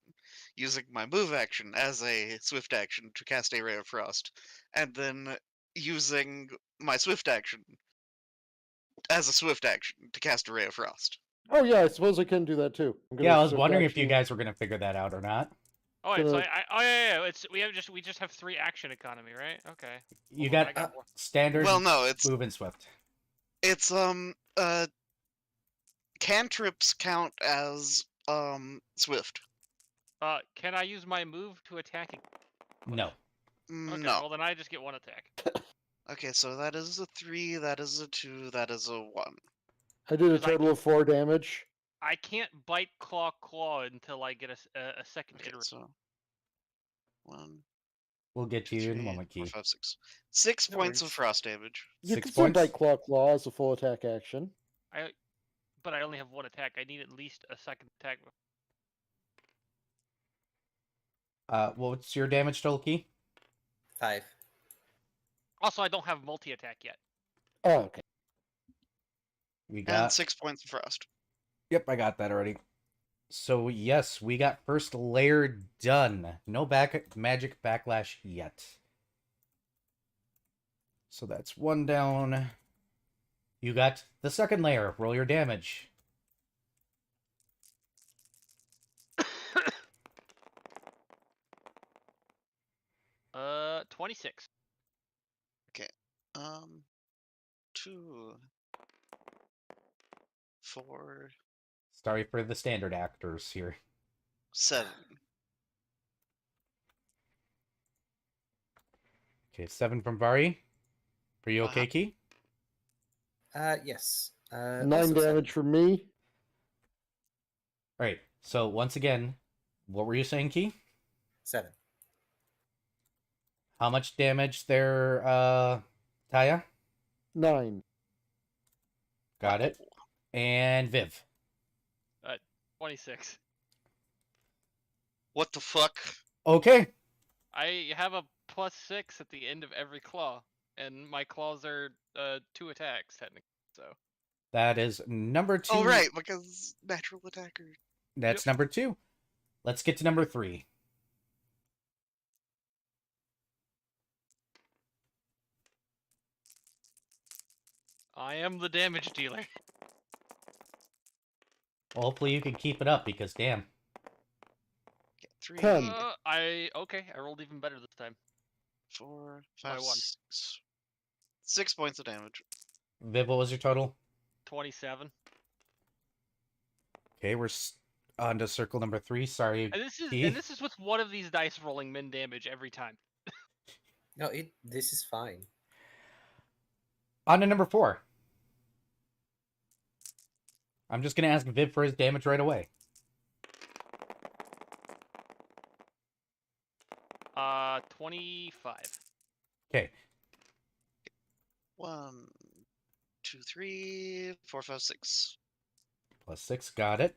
[SPEAKER 4] using my move action as a swift action to cast a Ray of Frost, and then using my swift action as a swift action to cast a Ray of Frost.
[SPEAKER 3] Oh yeah, I suppose I can do that too. I'm gonna
[SPEAKER 1] Yeah, I was
[SPEAKER 3] swift
[SPEAKER 1] wondering if you
[SPEAKER 3] action-
[SPEAKER 1] guys were gonna figure that out or not.
[SPEAKER 5] Oh, wait, so
[SPEAKER 3] gonna-
[SPEAKER 5] yeah, it's we just have 3 action economy, right? Okay.
[SPEAKER 1] You
[SPEAKER 5] Hold on,
[SPEAKER 1] got
[SPEAKER 5] I got more.
[SPEAKER 1] standard,
[SPEAKER 4] Well, no, it's
[SPEAKER 1] move, and swift.
[SPEAKER 4] Cantrips count as swift.
[SPEAKER 5] Can I use my move to attack?
[SPEAKER 1] No.
[SPEAKER 5] Okay,
[SPEAKER 4] No.
[SPEAKER 5] well then I just get 1 attack.
[SPEAKER 4] Okay, so that is a 3, that is a 2, that is a 1.
[SPEAKER 3] I did a
[SPEAKER 5] Because I-
[SPEAKER 3] total of 4 damage.
[SPEAKER 5] I can't bite claw until I get a second
[SPEAKER 4] Okay,
[SPEAKER 5] iteration.
[SPEAKER 4] so 1,
[SPEAKER 1] We'll get to
[SPEAKER 4] 2,
[SPEAKER 1] you in a
[SPEAKER 4] 3,
[SPEAKER 1] moment,
[SPEAKER 4] 4,
[SPEAKER 1] Key.
[SPEAKER 4] 5, 6. 6
[SPEAKER 2] No
[SPEAKER 4] points of
[SPEAKER 2] worries.
[SPEAKER 4] frost damage.
[SPEAKER 3] You
[SPEAKER 1] 6
[SPEAKER 3] can still
[SPEAKER 1] points?
[SPEAKER 3] bite claw as a full attack action.
[SPEAKER 5] But I only have 1 attack. I need at least a second attack.
[SPEAKER 1] What's your damage total, Key?
[SPEAKER 2] 5.
[SPEAKER 5] Also, I don't have multi attack yet.
[SPEAKER 3] Oh, okay.
[SPEAKER 1] We
[SPEAKER 4] And
[SPEAKER 1] got.
[SPEAKER 4] 6 points of frost.
[SPEAKER 1] Yep, I got that already. So yes, we got first layer done. No magic backlash yet. So that's 1 down. You got the second layer. Roll your damage.
[SPEAKER 5] 26.
[SPEAKER 4] 2, 4,
[SPEAKER 1] Sorry for the standard actors here.
[SPEAKER 4] 7.
[SPEAKER 1] Okay, 7 from Vari. Are you okay,
[SPEAKER 4] Uh-huh.
[SPEAKER 1] Key?
[SPEAKER 2] Yes.
[SPEAKER 3] 9
[SPEAKER 2] also
[SPEAKER 3] damage
[SPEAKER 2] 7.
[SPEAKER 3] from me.
[SPEAKER 1] Alright, so once again, what were you saying, Key?
[SPEAKER 2] 7.
[SPEAKER 1] How much damage there, Taya?
[SPEAKER 3] 9.
[SPEAKER 1] Got it. And Viv.
[SPEAKER 5] 26.
[SPEAKER 4] What the fuck?
[SPEAKER 1] Okay.
[SPEAKER 5] I have a +6 at the end of every claw, and my claws are 2 attacks technically. So
[SPEAKER 1] That is number 2.
[SPEAKER 4] Oh, right, because natural attacker.
[SPEAKER 1] That's number 2. Let's get to number 3.
[SPEAKER 5] I am the damage dealer.
[SPEAKER 1] Well, hopefully you can keep it up, because damn.
[SPEAKER 4] Okay, 3,
[SPEAKER 3] 10.
[SPEAKER 5] I rolled even better this time.
[SPEAKER 4] 4,
[SPEAKER 5] By
[SPEAKER 4] 5,
[SPEAKER 5] one.
[SPEAKER 4] 6. 6 points of damage.
[SPEAKER 1] Viv, what was your total?
[SPEAKER 5] 27.
[SPEAKER 1] Okay, we're on to circle number 3. Sorry,
[SPEAKER 5] And this
[SPEAKER 1] Keith.
[SPEAKER 5] is with one of these dice rolling min damage every time.
[SPEAKER 2] No, this is fine.
[SPEAKER 1] On to number 4. I'm just going to ask Viv for his damage right away.
[SPEAKER 5] 25.
[SPEAKER 1] Okay.
[SPEAKER 4] 1, 2, 3, 4, 5, 6.
[SPEAKER 1] Plus 6, got it.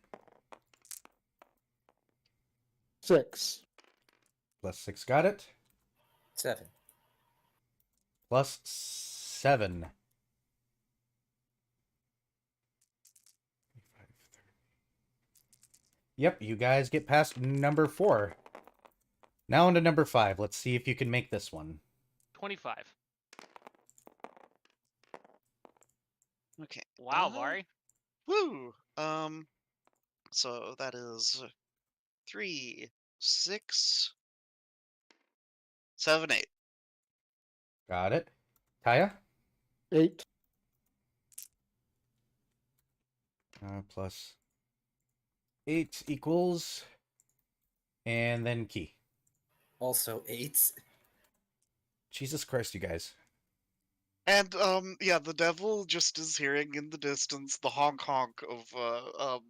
[SPEAKER 3] 6.
[SPEAKER 1] Plus 6, got it.
[SPEAKER 2] 7.
[SPEAKER 1] Plus 7. Yep, you guys get past number 4. Now on to number 5. Let's see if you can make this one.
[SPEAKER 5] 25.
[SPEAKER 4] Okay.
[SPEAKER 5] Wow, Mari.
[SPEAKER 4] Woo! So that is 3, 6, 7, 8.
[SPEAKER 1] Got it. Taya?
[SPEAKER 3] 8.
[SPEAKER 1] Plus 8 equals... And then Key.
[SPEAKER 2] Also 8.
[SPEAKER 1] Jesus Christ, you guys.
[SPEAKER 4] And yeah, the devil just is hearing in the distance the honk honk of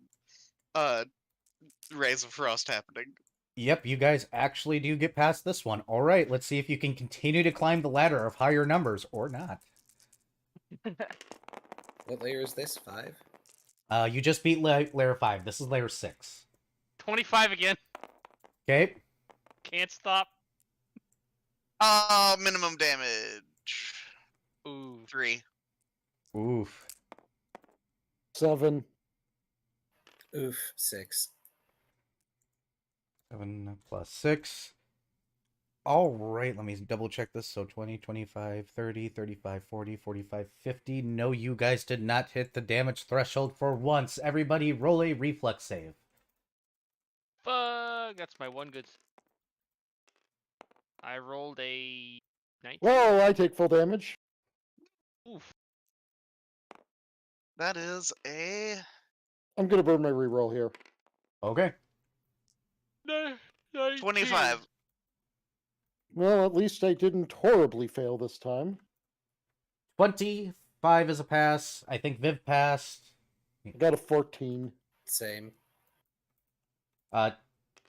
[SPEAKER 4] rays of frost happening.
[SPEAKER 1] Yep, you guys actually do get past this one. All right, let's see if you can continue to climb the ladder of higher numbers or not.
[SPEAKER 2] What layer is this? 5?
[SPEAKER 1] You just beat layer 5. This is layer 6.
[SPEAKER 5] 25 again.
[SPEAKER 1] Okay.
[SPEAKER 5] Can't stop.
[SPEAKER 4] Minimum damage.
[SPEAKER 5] Ooh.
[SPEAKER 4] 3.
[SPEAKER 1] Oof.
[SPEAKER 3] 7.
[SPEAKER 2] Oof. 6.
[SPEAKER 1] 7 plus 6. All right, let me double check this. So 20, 25, 30, 35, 40, 45, 50. No, you guys did not hit the damage threshold for once. Everybody roll a reflex save.
[SPEAKER 5] Fuck. That's my one good. I rolled a 19.
[SPEAKER 3] Whoa, I take full damage.
[SPEAKER 5] Oof.
[SPEAKER 4] That is a...
[SPEAKER 3] I'm going to burn my reroll here.
[SPEAKER 1] Okay.
[SPEAKER 5] 19.
[SPEAKER 4] 25.
[SPEAKER 3] Well, at least I didn't horribly fail this time.
[SPEAKER 1] 25 is a pass. I think Viv passed.
[SPEAKER 3] I got a 14.
[SPEAKER 2] Same.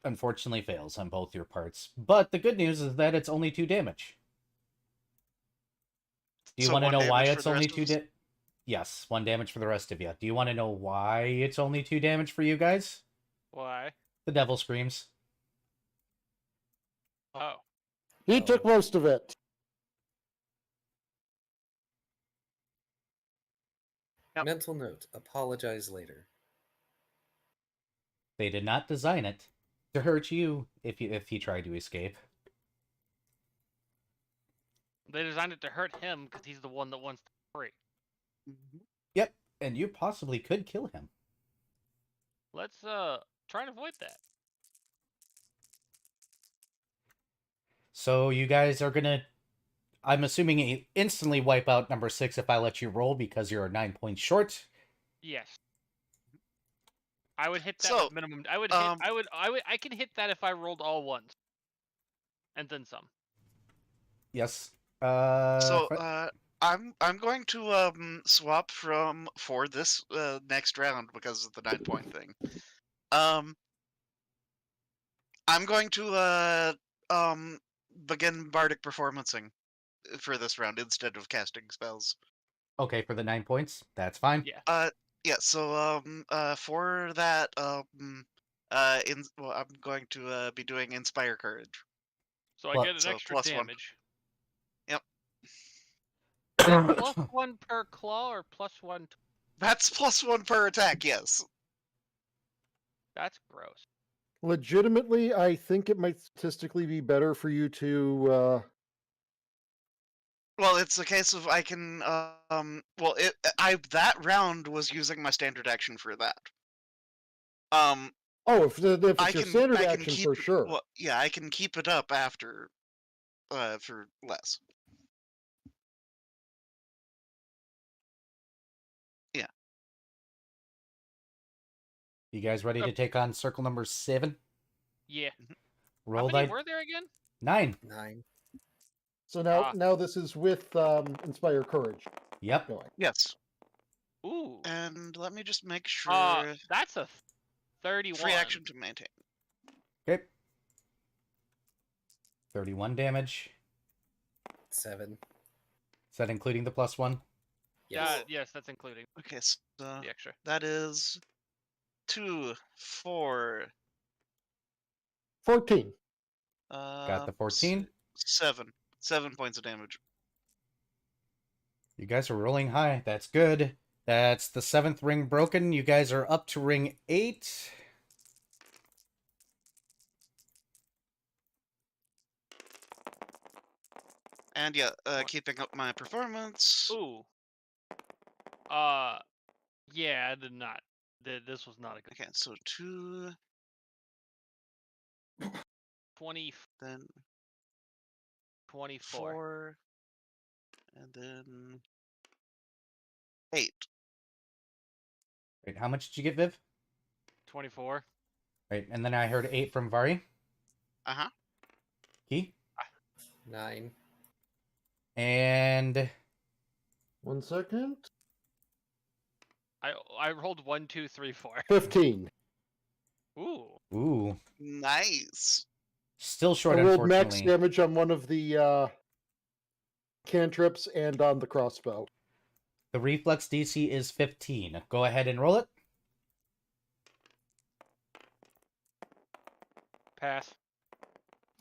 [SPEAKER 1] Unfortunately fails on both your parts. But the good news is that it's only 2 damage. Do you
[SPEAKER 4] So
[SPEAKER 1] want to
[SPEAKER 4] one
[SPEAKER 1] know why
[SPEAKER 4] damage for
[SPEAKER 1] it's
[SPEAKER 4] the
[SPEAKER 1] only
[SPEAKER 4] rest of
[SPEAKER 1] 2
[SPEAKER 4] us?
[SPEAKER 1] damage? Yes, 1 damage for the rest of you. Do you want to know why it's only 2 damage for you guys?
[SPEAKER 5] Why?
[SPEAKER 1] The devil screams.
[SPEAKER 5] Oh.
[SPEAKER 3] He took most of it.
[SPEAKER 4] Yep.
[SPEAKER 2] Mental note. Apologize later.
[SPEAKER 1] They did not design it to hurt you if he tried to escape.
[SPEAKER 5] They designed it to hurt him because he's the one that wants to free.
[SPEAKER 1] Yep, and you possibly could kill him.
[SPEAKER 5] Let's try and avoid that.
[SPEAKER 1] So you guys are gonna, I'm assuming, instantly wipe out number 6 if I let you roll because you're 9 points short.
[SPEAKER 5] Yes. I would hit that
[SPEAKER 4] So,
[SPEAKER 5] with minimum. I can hit that if I rolled all ones. And then some.
[SPEAKER 1] Yes.
[SPEAKER 4] So I'm going to swap for this next round because of the 9-point thing. I'm going to begin bardic performancing for this round instead of casting spells.
[SPEAKER 1] Okay, for the 9 points, that's fine.
[SPEAKER 5] Yeah.
[SPEAKER 4] Yeah. So for that I'm going to be doing Inspire Courage.
[SPEAKER 5] So I
[SPEAKER 1] Well,
[SPEAKER 5] get an
[SPEAKER 4] so
[SPEAKER 5] extra
[SPEAKER 4] +1.
[SPEAKER 5] damage.
[SPEAKER 4] Yep.
[SPEAKER 5] +1 per claw or +1?
[SPEAKER 4] That's +1 per attack. Yes.
[SPEAKER 5] That's gross.
[SPEAKER 3] Legitimately, I think it might statistically be better for you to.
[SPEAKER 4] Well, it's a case of I can well, that round was using my standard action for that.
[SPEAKER 3] Oh, if it's
[SPEAKER 4] I
[SPEAKER 3] your
[SPEAKER 4] can
[SPEAKER 3] standard
[SPEAKER 4] I can
[SPEAKER 3] action
[SPEAKER 4] keep
[SPEAKER 3] for sure.
[SPEAKER 4] well, yeah, I can keep it up after for less. Yeah.
[SPEAKER 1] You guys ready to take on circle number 7?
[SPEAKER 5] Yeah.
[SPEAKER 1] Roll
[SPEAKER 5] How many
[SPEAKER 1] die
[SPEAKER 5] were there again?
[SPEAKER 1] 9.
[SPEAKER 2] 9.
[SPEAKER 3] So now,
[SPEAKER 5] Ah.
[SPEAKER 3] now this is with Inspire Courage
[SPEAKER 1] Yep.
[SPEAKER 3] going.
[SPEAKER 4] Yes.
[SPEAKER 5] Ooh.
[SPEAKER 4] And let me just make sure
[SPEAKER 5] That's a 31.
[SPEAKER 4] free action to maintain.
[SPEAKER 1] Okay. 31 damage.
[SPEAKER 2] 7.
[SPEAKER 1] Is that including the +1?
[SPEAKER 2] Yes.
[SPEAKER 5] Yes, that's including
[SPEAKER 4] Okay, so
[SPEAKER 5] the extra.
[SPEAKER 4] that is 2, 4,
[SPEAKER 3] 14.
[SPEAKER 1] Got the 14.
[SPEAKER 4] 7. 7 points of damage.
[SPEAKER 1] You guys are rolling high. That's good. That's the 7th ring broken. You guys are up to ring 8.
[SPEAKER 4] And yeah, keeping up my performance.
[SPEAKER 5] Ooh. Yeah, I did not. This was not a good.
[SPEAKER 4] Okay, so 2,
[SPEAKER 5] 20,
[SPEAKER 4] then
[SPEAKER 5] 24.
[SPEAKER 4] 4, and then 8.
[SPEAKER 1] Wait, how much did you get, Viv?
[SPEAKER 5] 24.
[SPEAKER 1] Right, and then I heard 8 from Vari.
[SPEAKER 4] Uh-huh.
[SPEAKER 1] Key.
[SPEAKER 2] 9.
[SPEAKER 1] And
[SPEAKER 3] 1 second.
[SPEAKER 5] I rolled 1, 2, 3, 4.
[SPEAKER 3] 15.
[SPEAKER 1] ooh,
[SPEAKER 4] Nice.
[SPEAKER 1] still short,
[SPEAKER 3] I rolled max
[SPEAKER 1] unfortunately.
[SPEAKER 3] damage on one of the cantrips and on the crossbow.
[SPEAKER 1] The reflex DC is 15. Go ahead and roll it.
[SPEAKER 5] Pass.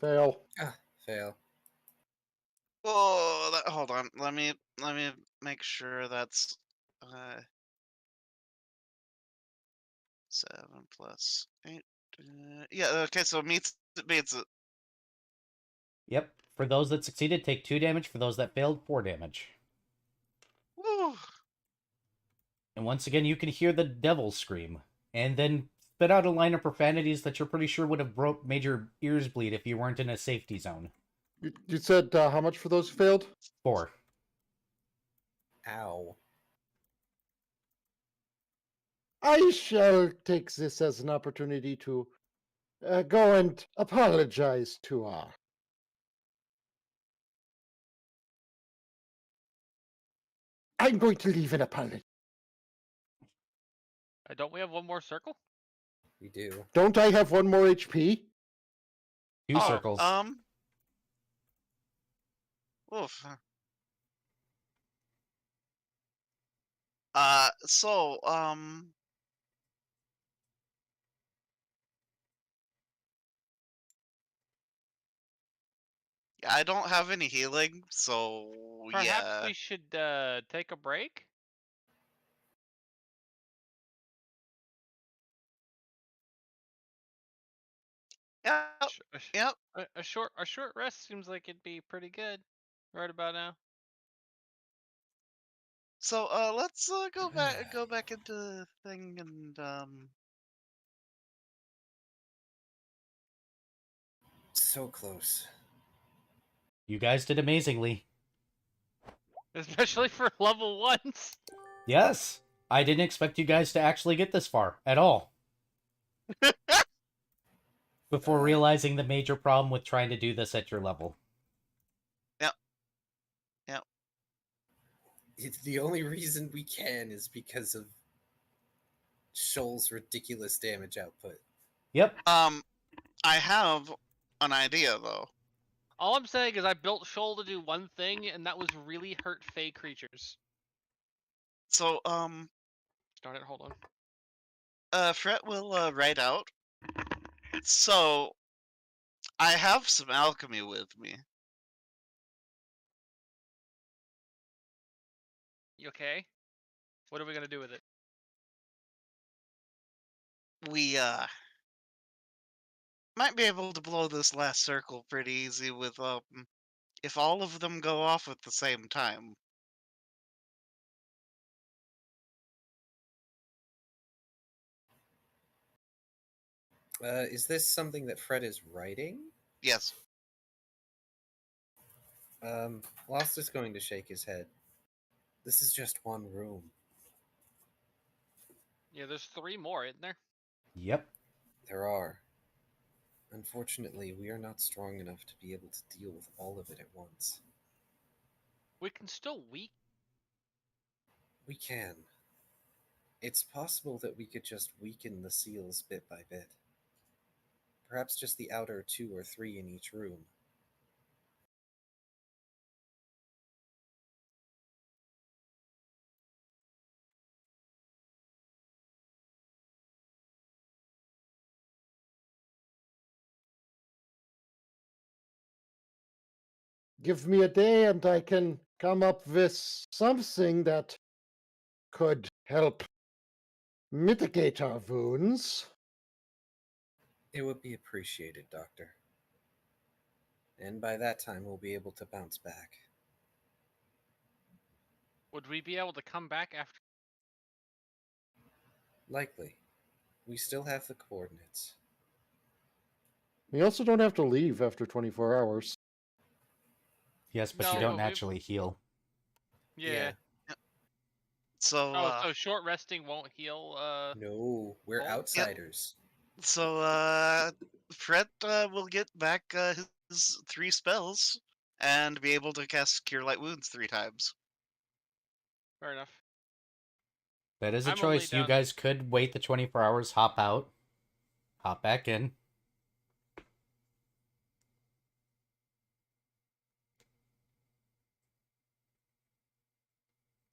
[SPEAKER 3] Fail.
[SPEAKER 2] Fail.
[SPEAKER 4] Oh, hold on. Let me make sure that's 7 plus 8. Yeah, okay, so it beats it.
[SPEAKER 1] Yep. For those that succeeded, take 2 damage. For those that failed, 4 damage.
[SPEAKER 4] Woo.
[SPEAKER 1] And once again, you can hear the devil scream. And then spit out a line of profanities that you're pretty sure would have made your ears bleed if you weren't in a safety zone.
[SPEAKER 3] You said how much for those who failed?
[SPEAKER 1] 4.
[SPEAKER 2] Ow.
[SPEAKER 3] I shall take this as an opportunity to go and apologize to I'm going to leave an apology.
[SPEAKER 5] Don't we have one more circle?
[SPEAKER 2] We do.
[SPEAKER 3] Don't I have 1 more HP?
[SPEAKER 1] 2 circles.
[SPEAKER 4] Oof. So, I don't have any healing, so
[SPEAKER 5] Perhaps
[SPEAKER 4] yeah.
[SPEAKER 5] we should take a break.
[SPEAKER 4] Yep. Yep.
[SPEAKER 5] A short rest seems like it'd be pretty good right about now.
[SPEAKER 4] So, let's go back into the thing and
[SPEAKER 2] So close.
[SPEAKER 1] You guys did amazingly.
[SPEAKER 5] Especially for level 1s.
[SPEAKER 1] Yes. I didn't expect you guys to actually get this far at all. Before realizing the major problem with trying to do this at your level.
[SPEAKER 4] Yep. Yep.
[SPEAKER 2] The only reason we can is because of Shoal's ridiculous damage output.
[SPEAKER 1] Yep.
[SPEAKER 4] I have an idea though.
[SPEAKER 5] All I'm saying is I built Shoal to do one thing, and that was really hurt Fey creatures.
[SPEAKER 4] So,
[SPEAKER 5] Darn it, hold on.
[SPEAKER 4] Fret will write out. So, I have some alchemy with me.
[SPEAKER 5] You okay? What are we gonna do with it?
[SPEAKER 4] We Might be able to blow this last circle pretty easy with if all of them go off at the same time.
[SPEAKER 2] Is this something that Fred is writing?
[SPEAKER 4] Yes.
[SPEAKER 2] Lost is going to shake his head. This is just one room.
[SPEAKER 5] Yeah, there's 3 more, isn't there?
[SPEAKER 1] Yep.
[SPEAKER 2] There are. Unfortunately, we are not strong enough to be able to deal with all of it at once.
[SPEAKER 5] We can still weak.
[SPEAKER 2] We can. It's possible that we could just weaken the seals bit by bit. Perhaps just the outer 2 or 3 in each room.
[SPEAKER 3] Give me a day and I can come up with something that could help mitigate our wounds.
[SPEAKER 2] It would be appreciated, Doctor. And by that time, we'll be able to bounce back.
[SPEAKER 5] Would we be able to come back after?
[SPEAKER 2] Likely. We still have the coordinates.
[SPEAKER 3] We also don't have to leave after 24 hours.
[SPEAKER 1] Yes, but
[SPEAKER 5] No,
[SPEAKER 1] you don't
[SPEAKER 5] but
[SPEAKER 1] naturally heal.
[SPEAKER 5] Yeah.
[SPEAKER 4] So
[SPEAKER 5] So short resting won't heal.
[SPEAKER 2] No, we're
[SPEAKER 5] Oh,
[SPEAKER 2] outsiders.
[SPEAKER 4] Fred will get back his 3 spells and be able to cast Cure Light Wounds 3 times.
[SPEAKER 5] Fair enough.
[SPEAKER 1] That is a
[SPEAKER 5] I'm only
[SPEAKER 1] choice. You
[SPEAKER 5] down-
[SPEAKER 1] guys could wait the 24 hours, hop out, hop back in.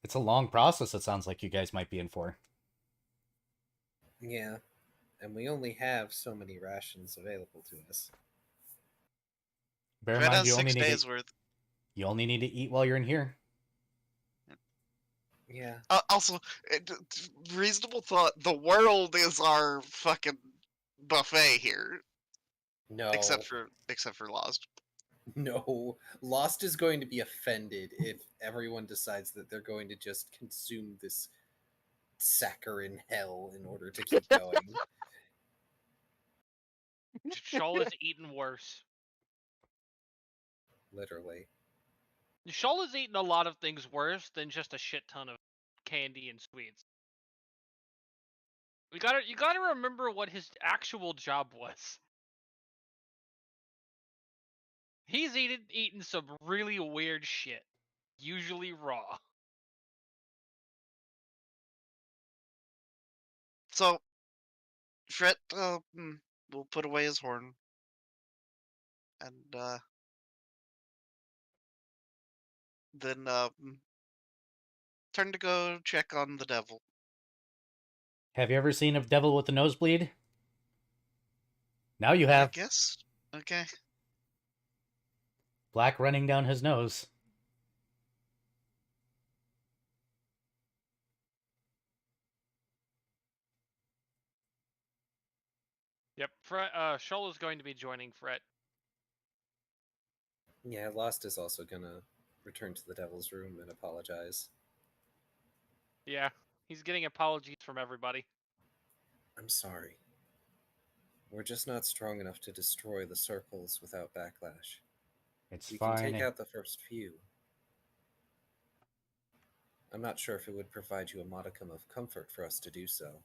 [SPEAKER 1] It's a long process, it sounds like you guys might be in for.
[SPEAKER 2] Yeah, and we only have so many rations available to us.
[SPEAKER 1] Bear in
[SPEAKER 4] Fred
[SPEAKER 1] mind,
[SPEAKER 4] has
[SPEAKER 1] you only
[SPEAKER 4] 6
[SPEAKER 1] need
[SPEAKER 4] days
[SPEAKER 1] to,
[SPEAKER 4] worth.
[SPEAKER 1] you only need to eat while you're in here.
[SPEAKER 2] Yeah.
[SPEAKER 4] Also, reasonable thought. The world is our fucking buffet here,
[SPEAKER 2] No.
[SPEAKER 4] except for Lost.
[SPEAKER 2] No. Lost is going to be offended if everyone decides that they're going to just consume this saccharine hell in order to keep going.
[SPEAKER 5] Shoal is eaten worse.
[SPEAKER 2] Literally.
[SPEAKER 5] Shoal has eaten a lot of things worse than just a shit ton of candy and sweets. You gotta remember what his actual job was. He's eaten some really weird shit, usually raw.
[SPEAKER 4] So, Fred will put away his horn and then turn to go check on the devil.
[SPEAKER 1] Have you ever seen a devil with a nosebleed? Now you
[SPEAKER 4] I
[SPEAKER 1] have.
[SPEAKER 4] guess. Okay.
[SPEAKER 1] Black running down his nose.
[SPEAKER 5] Yep, Shoal is going to be joining Fret.
[SPEAKER 2] Yeah, Lost is also gonna return to the Devil's Room and apologize.
[SPEAKER 5] Yeah, he's getting apologies from everybody.
[SPEAKER 2] I'm sorry. We're just not strong enough to destroy the circles without backlash.
[SPEAKER 1] It's
[SPEAKER 2] We
[SPEAKER 1] fine.
[SPEAKER 2] can take out the first few. I'm not sure if it would provide you a modicum of comfort for us to do so.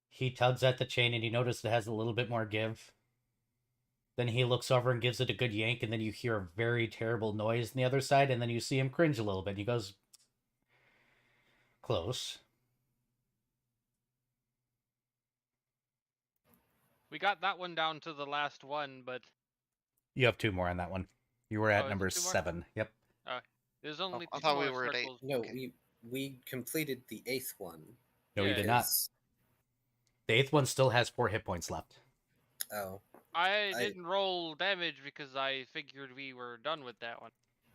[SPEAKER 1] He tugs at the chain and you notice it has a little bit more give. Then he looks over and gives it a good yank, and then you hear a very terrible noise on the other side, and then you see him cringe a little bit. He goes, close.
[SPEAKER 5] We got that one down to the last one, but
[SPEAKER 1] You have 2 more on that one. You were at
[SPEAKER 5] is it
[SPEAKER 1] number
[SPEAKER 5] 2 more?
[SPEAKER 1] 7. Yep.
[SPEAKER 5] There's only
[SPEAKER 4] I
[SPEAKER 5] 2
[SPEAKER 4] thought
[SPEAKER 5] more
[SPEAKER 4] we were at 8.
[SPEAKER 5] circles.
[SPEAKER 2] No,
[SPEAKER 4] Okay.
[SPEAKER 2] we completed the 8th one.
[SPEAKER 1] No, you
[SPEAKER 5] Yeah.
[SPEAKER 1] did not.
[SPEAKER 2] because-
[SPEAKER 1] The 8th one still has 4 hit points left.
[SPEAKER 2] Oh.
[SPEAKER 5] I didn't roll damage because I figured we were done with that one.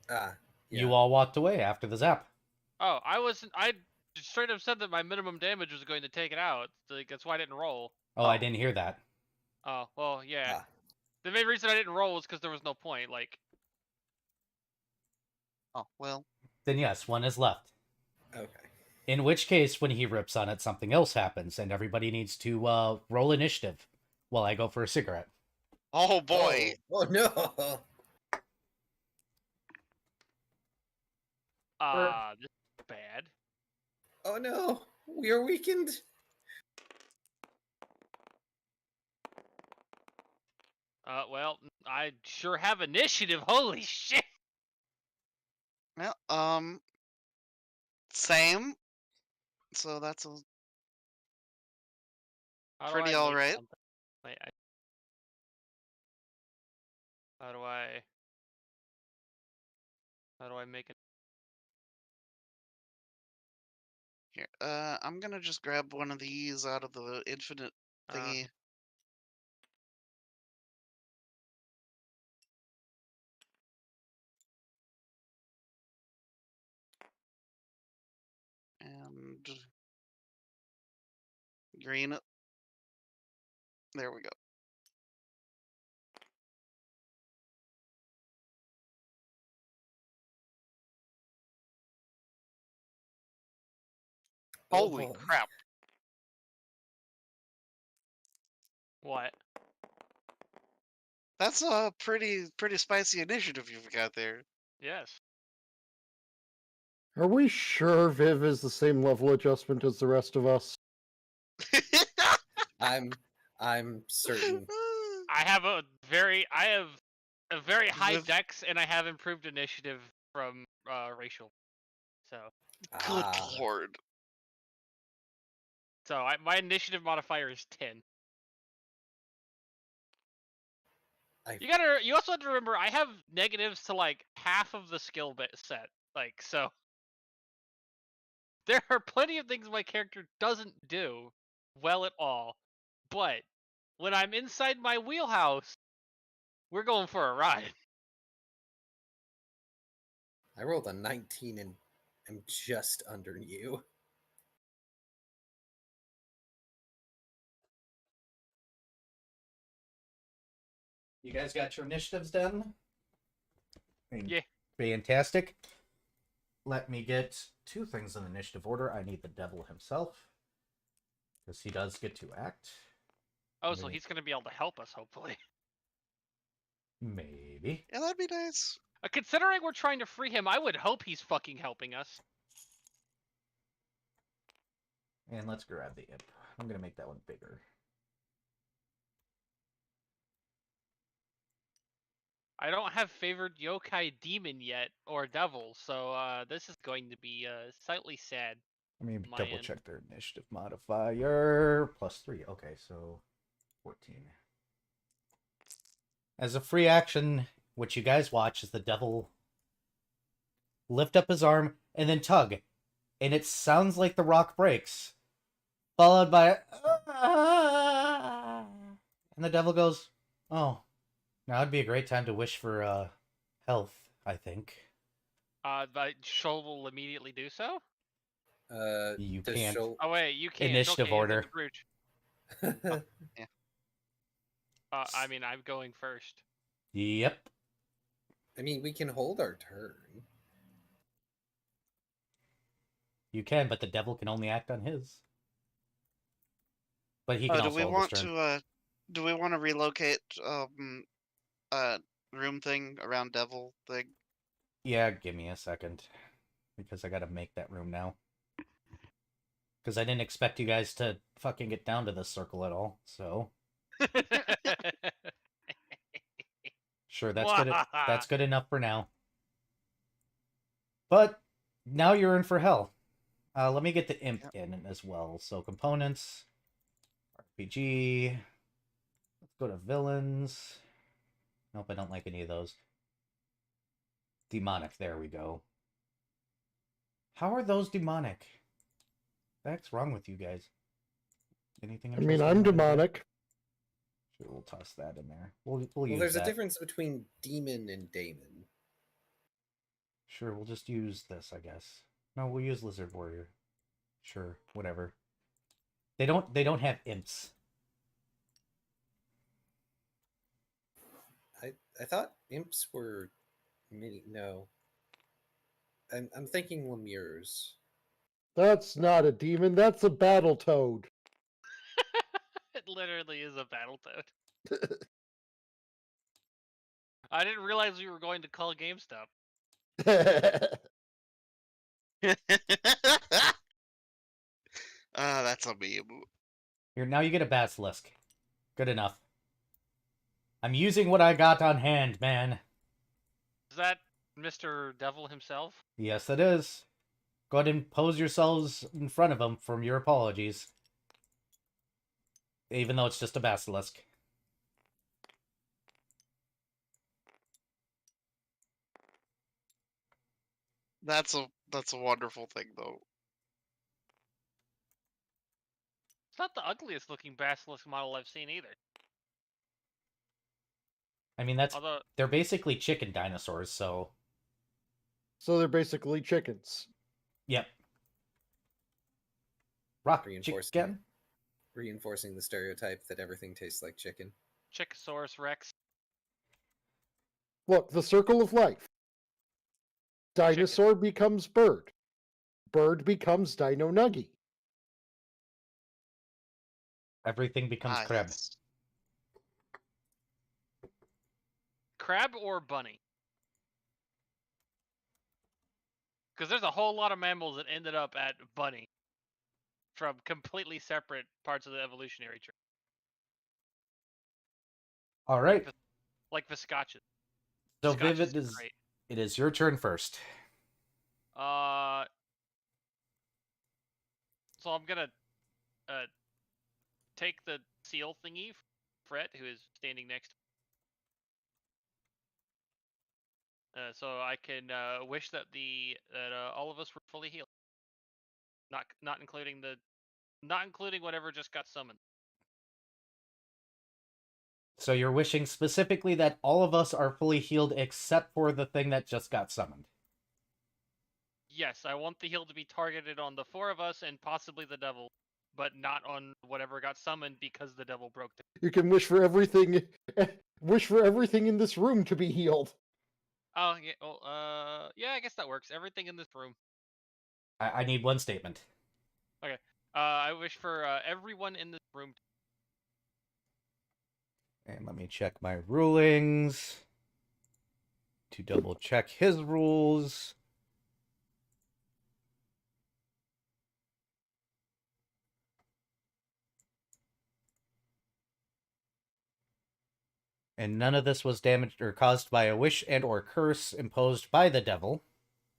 [SPEAKER 2] Ah. Yeah.
[SPEAKER 1] You all walked away after the zap.
[SPEAKER 5] Oh, I straight up said that my minimum damage was going to take it out. Like, that's why I didn't roll.
[SPEAKER 1] Oh, I didn't hear that.
[SPEAKER 5] Oh, well, yeah.
[SPEAKER 2] Ah,
[SPEAKER 5] The main reason I didn't roll was because there was no point. Like,
[SPEAKER 4] Oh, well.
[SPEAKER 1] Then yes, one is left.
[SPEAKER 2] okay.
[SPEAKER 1] In which case, when he rips on it, something else happens, and everybody needs to roll initiative while I go for a cigarette.
[SPEAKER 4] Oh, boy.
[SPEAKER 2] Oh no!
[SPEAKER 5] this is bad.
[SPEAKER 2] Oh no! We are weakened.
[SPEAKER 5] Well, I sure have initiative. Holy shit!
[SPEAKER 4] Yeah, same. So that's a
[SPEAKER 5] How
[SPEAKER 4] pretty
[SPEAKER 5] do I make
[SPEAKER 4] alright.
[SPEAKER 5] something? Wait, how do I? How do I make it?
[SPEAKER 4] Here, I'm gonna just grab one of these out of the infinite thingy. And green it. There we go.
[SPEAKER 2] Oh
[SPEAKER 4] Holy
[SPEAKER 2] boy.
[SPEAKER 4] crap.
[SPEAKER 5] What?
[SPEAKER 4] That's a pretty spicy initiative you've got there.
[SPEAKER 5] Yes.
[SPEAKER 3] Are we sure Viv is the same level adjustment as the rest of us?
[SPEAKER 2] I'm certain.
[SPEAKER 5] I have a very high
[SPEAKER 4] Viv-
[SPEAKER 5] dex, and I have improved initiative from racial. So
[SPEAKER 4] Good
[SPEAKER 2] Ah,
[SPEAKER 4] lord.
[SPEAKER 5] my initiative modifier is 10. You also have to remember I have negatives to like half of the skill bit set. Like, so there are plenty of things my character doesn't do well at all. But when I'm inside my wheelhouse, we're going for a ride.
[SPEAKER 2] I rolled a 19 and I'm just under you.
[SPEAKER 1] You guys got your initiatives done?
[SPEAKER 5] Yeah.
[SPEAKER 1] Fantastic. Let me get two things in initiative order. I need the devil himself, because he does get to act.
[SPEAKER 5] Oh, so he's gonna be able to help us, hopefully.
[SPEAKER 1] Maybe.
[SPEAKER 4] Yeah, that'd be nice.
[SPEAKER 5] Considering we're trying to free him, I would hope he's fucking helping us.
[SPEAKER 1] And let's grab the imp. I'm going to make that one bigger.
[SPEAKER 5] I don't have favored yokai demon yet, or devil, so this is going to be slightly sad.
[SPEAKER 1] Let me
[SPEAKER 5] My
[SPEAKER 1] double
[SPEAKER 5] end.
[SPEAKER 1] check their initiative modifier. +3. Okay, so 14. As a free action, what you guys watch is the devil lift up his arm and then tug. And it sounds like the rock breaks. Followed by... And the devil goes, oh, now would be a great time to wish for health, I think.
[SPEAKER 5] But Shoal will immediately do so?
[SPEAKER 1] You
[SPEAKER 2] does
[SPEAKER 1] can't.
[SPEAKER 2] Shoal-
[SPEAKER 5] Oh wait, you can't.
[SPEAKER 1] Initiative
[SPEAKER 5] Shoal can't,
[SPEAKER 1] order.
[SPEAKER 5] then Scrooge.
[SPEAKER 4] Yeah.
[SPEAKER 5] I mean, I'm going first.
[SPEAKER 1] Yep.
[SPEAKER 2] I mean, we can hold our turn.
[SPEAKER 1] You can, but the devil can only act on his. But he can
[SPEAKER 4] Do
[SPEAKER 1] also
[SPEAKER 4] we
[SPEAKER 1] hold his
[SPEAKER 4] want
[SPEAKER 1] turn.
[SPEAKER 4] to do we want to relocate room thing around devil thing?
[SPEAKER 1] Yeah, give me a second. Because I gotta make that room now. Because I didn't expect you guys to fucking get down to this circle at all, so... Sure, that's good enough for now. But, now you're in for hell. Let me get the imp in as well. So, components... RPG... Let's go to villains... Nope, I don't like any of those. Demonic, there we go. How are those demonic? What's wrong with you guys? Anything
[SPEAKER 3] I mean,
[SPEAKER 1] interesting
[SPEAKER 3] I'm
[SPEAKER 1] about it?
[SPEAKER 3] demonic.
[SPEAKER 1] Sure, we'll toss that in there. We'll
[SPEAKER 2] Well,
[SPEAKER 1] use
[SPEAKER 2] there's
[SPEAKER 1] that.
[SPEAKER 2] a difference between demon and daemon.
[SPEAKER 1] Sure, we'll just use this, I guess. No, we'll use Lizard Warrior. Sure, whatever. They don't have imps.
[SPEAKER 2] I thought imps were mini. No, I'm thinking lemures.
[SPEAKER 3] That's not a demon. That's a battle toad.
[SPEAKER 5] It literally is a Battletoad. I didn't realize we were going to call GameStop.
[SPEAKER 4] That's a meme.
[SPEAKER 1] Here, now you get a basilisk. Good enough. I'm using what I got on hand, man.
[SPEAKER 5] Is that Mr. Devil himself?
[SPEAKER 1] Yes, it is. Go ahead and pose yourselves in front of him from your apologies. Even though it's just a basilisk.
[SPEAKER 4] That's a wonderful thing, though.
[SPEAKER 5] It's not the ugliest looking basilisk model I've seen either.
[SPEAKER 1] I mean,
[SPEAKER 5] Although,
[SPEAKER 1] they're basically chicken dinosaurs, so...
[SPEAKER 3] So they're basically chickens.
[SPEAKER 1] Yep. Rock chicken?
[SPEAKER 2] Reinforcing the stereotype that everything tastes like chicken.
[SPEAKER 5] Chickosaurus Rex.
[SPEAKER 3] Look, the circle of life. Dinosaur becomes bird. Bird becomes dino nugget.
[SPEAKER 1] Everything becomes crab.
[SPEAKER 4] Yes.
[SPEAKER 5] Crab or bunny? Because there's a whole lot of mammals that ended up at bunny from completely separate parts of the evolutionary tree.
[SPEAKER 1] All right.
[SPEAKER 5] Like viscachas.
[SPEAKER 1] So
[SPEAKER 5] Viscachas
[SPEAKER 1] Vivid
[SPEAKER 5] are
[SPEAKER 1] is
[SPEAKER 5] great.
[SPEAKER 1] it is your turn first.
[SPEAKER 5] So I'm gonna take the seal thingy, Fred, who is standing next. So I can wish that all of us were fully healed. Not including whatever just got summoned.
[SPEAKER 1] So you're wishing specifically that all of us are fully healed except for the thing that just got summoned.
[SPEAKER 5] Yes, I want the heal to be targeted on the four of us and possibly the devil, but not on whatever got summoned because the devil broke the...
[SPEAKER 3] You can wish for everything. Wish for everything in this room to be healed.
[SPEAKER 5] Oh yeah, well, yeah, I guess that works. Everything in this room.
[SPEAKER 1] I need one statement.
[SPEAKER 5] Okay. I wish for everyone in this room.
[SPEAKER 1] And let me check my rulings to double check his rules. And none of this was damaged or caused by a wish and or curse imposed by the devil,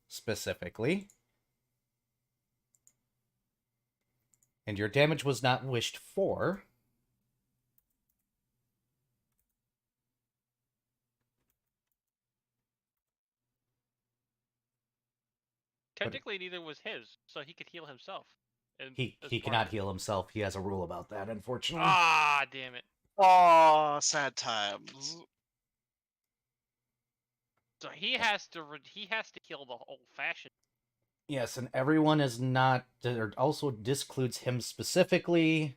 [SPEAKER 1] specifically. And your damage was not wished for.
[SPEAKER 5] Technically, neither was his, so he could heal himself.
[SPEAKER 1] He cannot heal himself. He has a rule about that, unfortunately.
[SPEAKER 5] Ah, damn it.
[SPEAKER 4] Oh, sad times.
[SPEAKER 5] So he has to heal the old fashioned.
[SPEAKER 1] Yes, and everyone is not, or also discludes him specifically.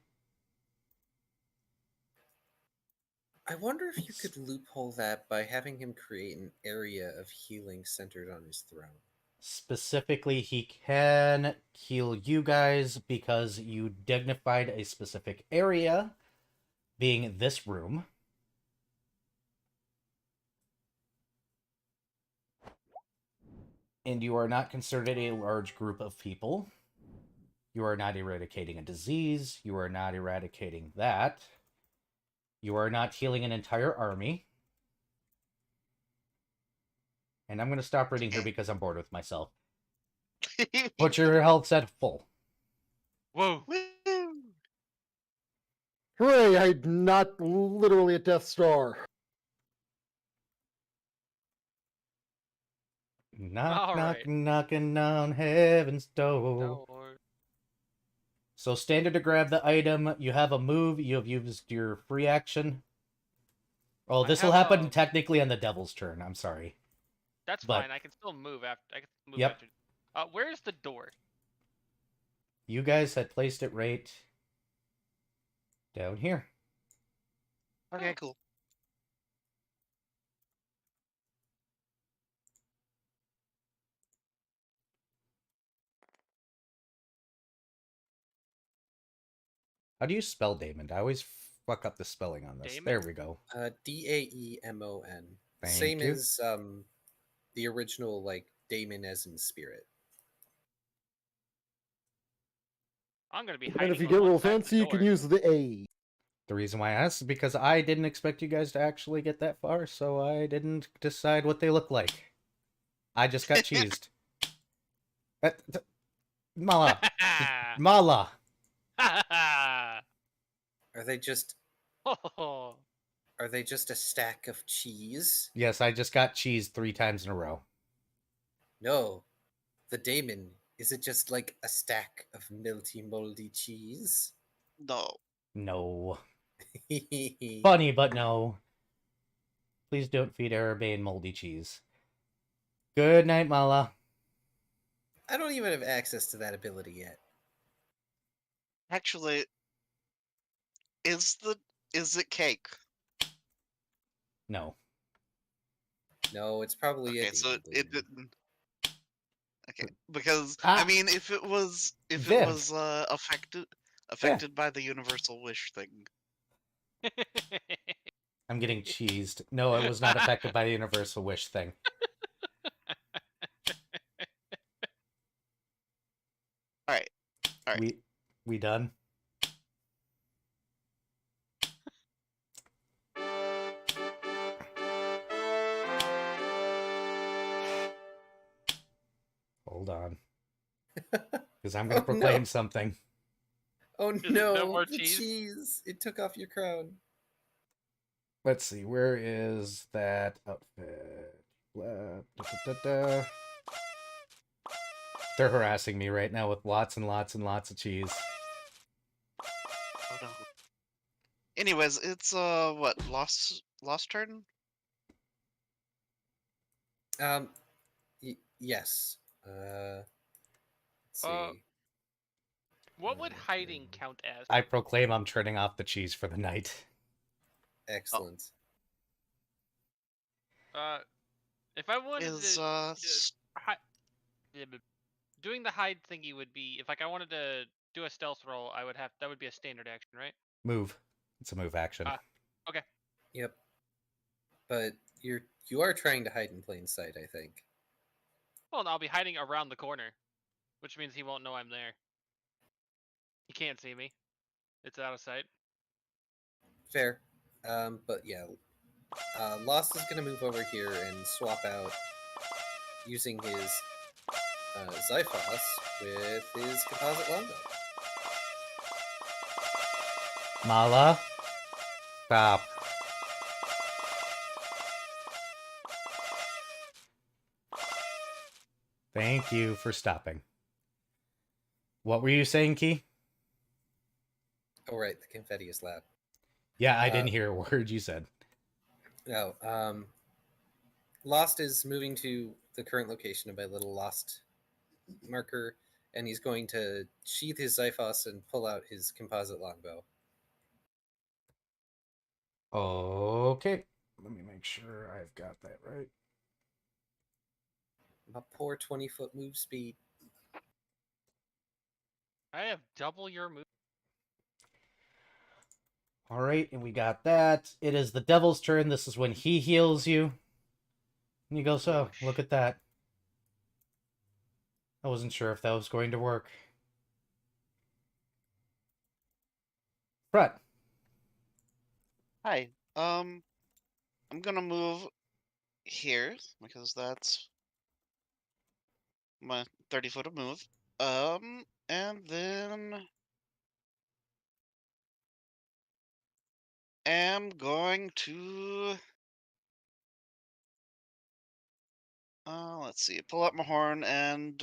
[SPEAKER 2] I wonder if you could loophole that by having him create an area of healing centered on his throne.
[SPEAKER 1] Specifically, he can heal you guys because you dignified a specific area, being this room. And you are not considered a large group of people. You are not eradicating a disease. You are not eradicating that. You are not healing an entire army. And I'm going to stop reading here because I'm bored with myself. Put your health at full.
[SPEAKER 5] Whoa.
[SPEAKER 4] Woo!
[SPEAKER 3] Hooray! I'm not literally at death's door.
[SPEAKER 1] Knock, knock,
[SPEAKER 5] Alright.
[SPEAKER 1] knocking on heaven's door. So standard to grab the item. You have a move. You have used your free action. Oh, this will happen technically on the devil's turn. I'm sorry.
[SPEAKER 5] That's fine. I can still move after. I can move
[SPEAKER 1] Yep.
[SPEAKER 5] after. Where's the door?
[SPEAKER 1] You guys had placed it right down here.
[SPEAKER 4] Okay, cool.
[SPEAKER 1] How do you spell Damon? I always fuck up the spelling on this.
[SPEAKER 5] Damon?
[SPEAKER 1] There we go.
[SPEAKER 2] Daemon.
[SPEAKER 1] Thank
[SPEAKER 2] Same
[SPEAKER 1] you.
[SPEAKER 2] as the original, like Damon as in spirit.
[SPEAKER 5] I'm gonna be
[SPEAKER 3] And
[SPEAKER 5] hiding.
[SPEAKER 3] if you
[SPEAKER 5] on
[SPEAKER 3] get
[SPEAKER 5] one
[SPEAKER 3] real
[SPEAKER 5] side of the
[SPEAKER 3] fancy, you can
[SPEAKER 5] door.
[SPEAKER 3] use the A.
[SPEAKER 1] The reason why I asked is because I didn't expect you guys to actually get that far, so I didn't decide what they look like. I just got cheesed. Mala. Mala.
[SPEAKER 2] Are they just a stack of cheese?
[SPEAKER 1] Yes, I just got cheesed 3 times in a row.
[SPEAKER 2] No. The Damon, is it just like a stack of melty moldy cheese?
[SPEAKER 4] No.
[SPEAKER 1] No.
[SPEAKER 2] I
[SPEAKER 1] Funny, but no. Please don't feed Arabane moldy cheese. Good night, Mala.
[SPEAKER 2] don't even have access to that ability yet.
[SPEAKER 4] Actually, is it cake?
[SPEAKER 1] No.
[SPEAKER 2] No, it's probably
[SPEAKER 4] Okay,
[SPEAKER 2] a
[SPEAKER 4] so
[SPEAKER 2] demon
[SPEAKER 4] it
[SPEAKER 2] balloon.
[SPEAKER 4] didn't. Okay, because
[SPEAKER 1] Ah.
[SPEAKER 4] I mean, if it was
[SPEAKER 1] Viv.
[SPEAKER 4] affected by the universal wish thing.
[SPEAKER 1] I'm getting cheesed. No, it was not affected by the universal wish thing.
[SPEAKER 4] All right. All right.
[SPEAKER 1] We done? Hold on. Because I'm going to
[SPEAKER 2] Oh,
[SPEAKER 1] proclaim
[SPEAKER 2] no.
[SPEAKER 1] something.
[SPEAKER 2] Oh
[SPEAKER 5] it
[SPEAKER 2] no,
[SPEAKER 5] no more
[SPEAKER 2] the
[SPEAKER 5] cheese?
[SPEAKER 2] cheese! It took off your crown.
[SPEAKER 1] Let's see, where is that outfit? Blah, da, da, da, da. They're harassing me right now with lots and lots and lots of cheese.
[SPEAKER 4] Oh no. Anyways, it's what lost turn?
[SPEAKER 2] Yes. Let's see.
[SPEAKER 5] What would hiding count as?
[SPEAKER 1] I proclaim I'm turning off the cheese for the night.
[SPEAKER 2] Excellent.
[SPEAKER 5] If I wanted
[SPEAKER 4] Is
[SPEAKER 5] doing the hide thingy would be if like I wanted to do a stealth roll, that would be a standard action, right?
[SPEAKER 1] Move. It's a move action.
[SPEAKER 5] Okay.
[SPEAKER 2] Yep. But you are trying to hide in plain sight, I think.
[SPEAKER 5] Well, I'll be hiding around the corner, which means he won't know I'm there. He can't see me. It's out of sight.
[SPEAKER 2] Fair. But yeah. Lost is gonna move over here and swap out using his Xiphos with his composite longbow.
[SPEAKER 1] Mala. Stop. Thank you for stopping. What were you saying, Key?
[SPEAKER 2] Oh right, the confetti is loud.
[SPEAKER 1] Yeah, I didn't hear a word you said.
[SPEAKER 2] No, Lost is moving to the current location of my little Lost marker, and he's going to sheath his Xiphos and pull out his composite longbow.
[SPEAKER 1] Okay. Let me make sure I've got that right.
[SPEAKER 2] My poor 20-foot move speed.
[SPEAKER 5] I have double your move.
[SPEAKER 1] All right, and we got that. It is the devil's turn. This is when he heals you. And you go, so, look at that. I wasn't sure if that was going to work. Brett.
[SPEAKER 4] hi. I'm gonna move here because that's my 30-foot of move. And then am going to let's see, pull up my horn and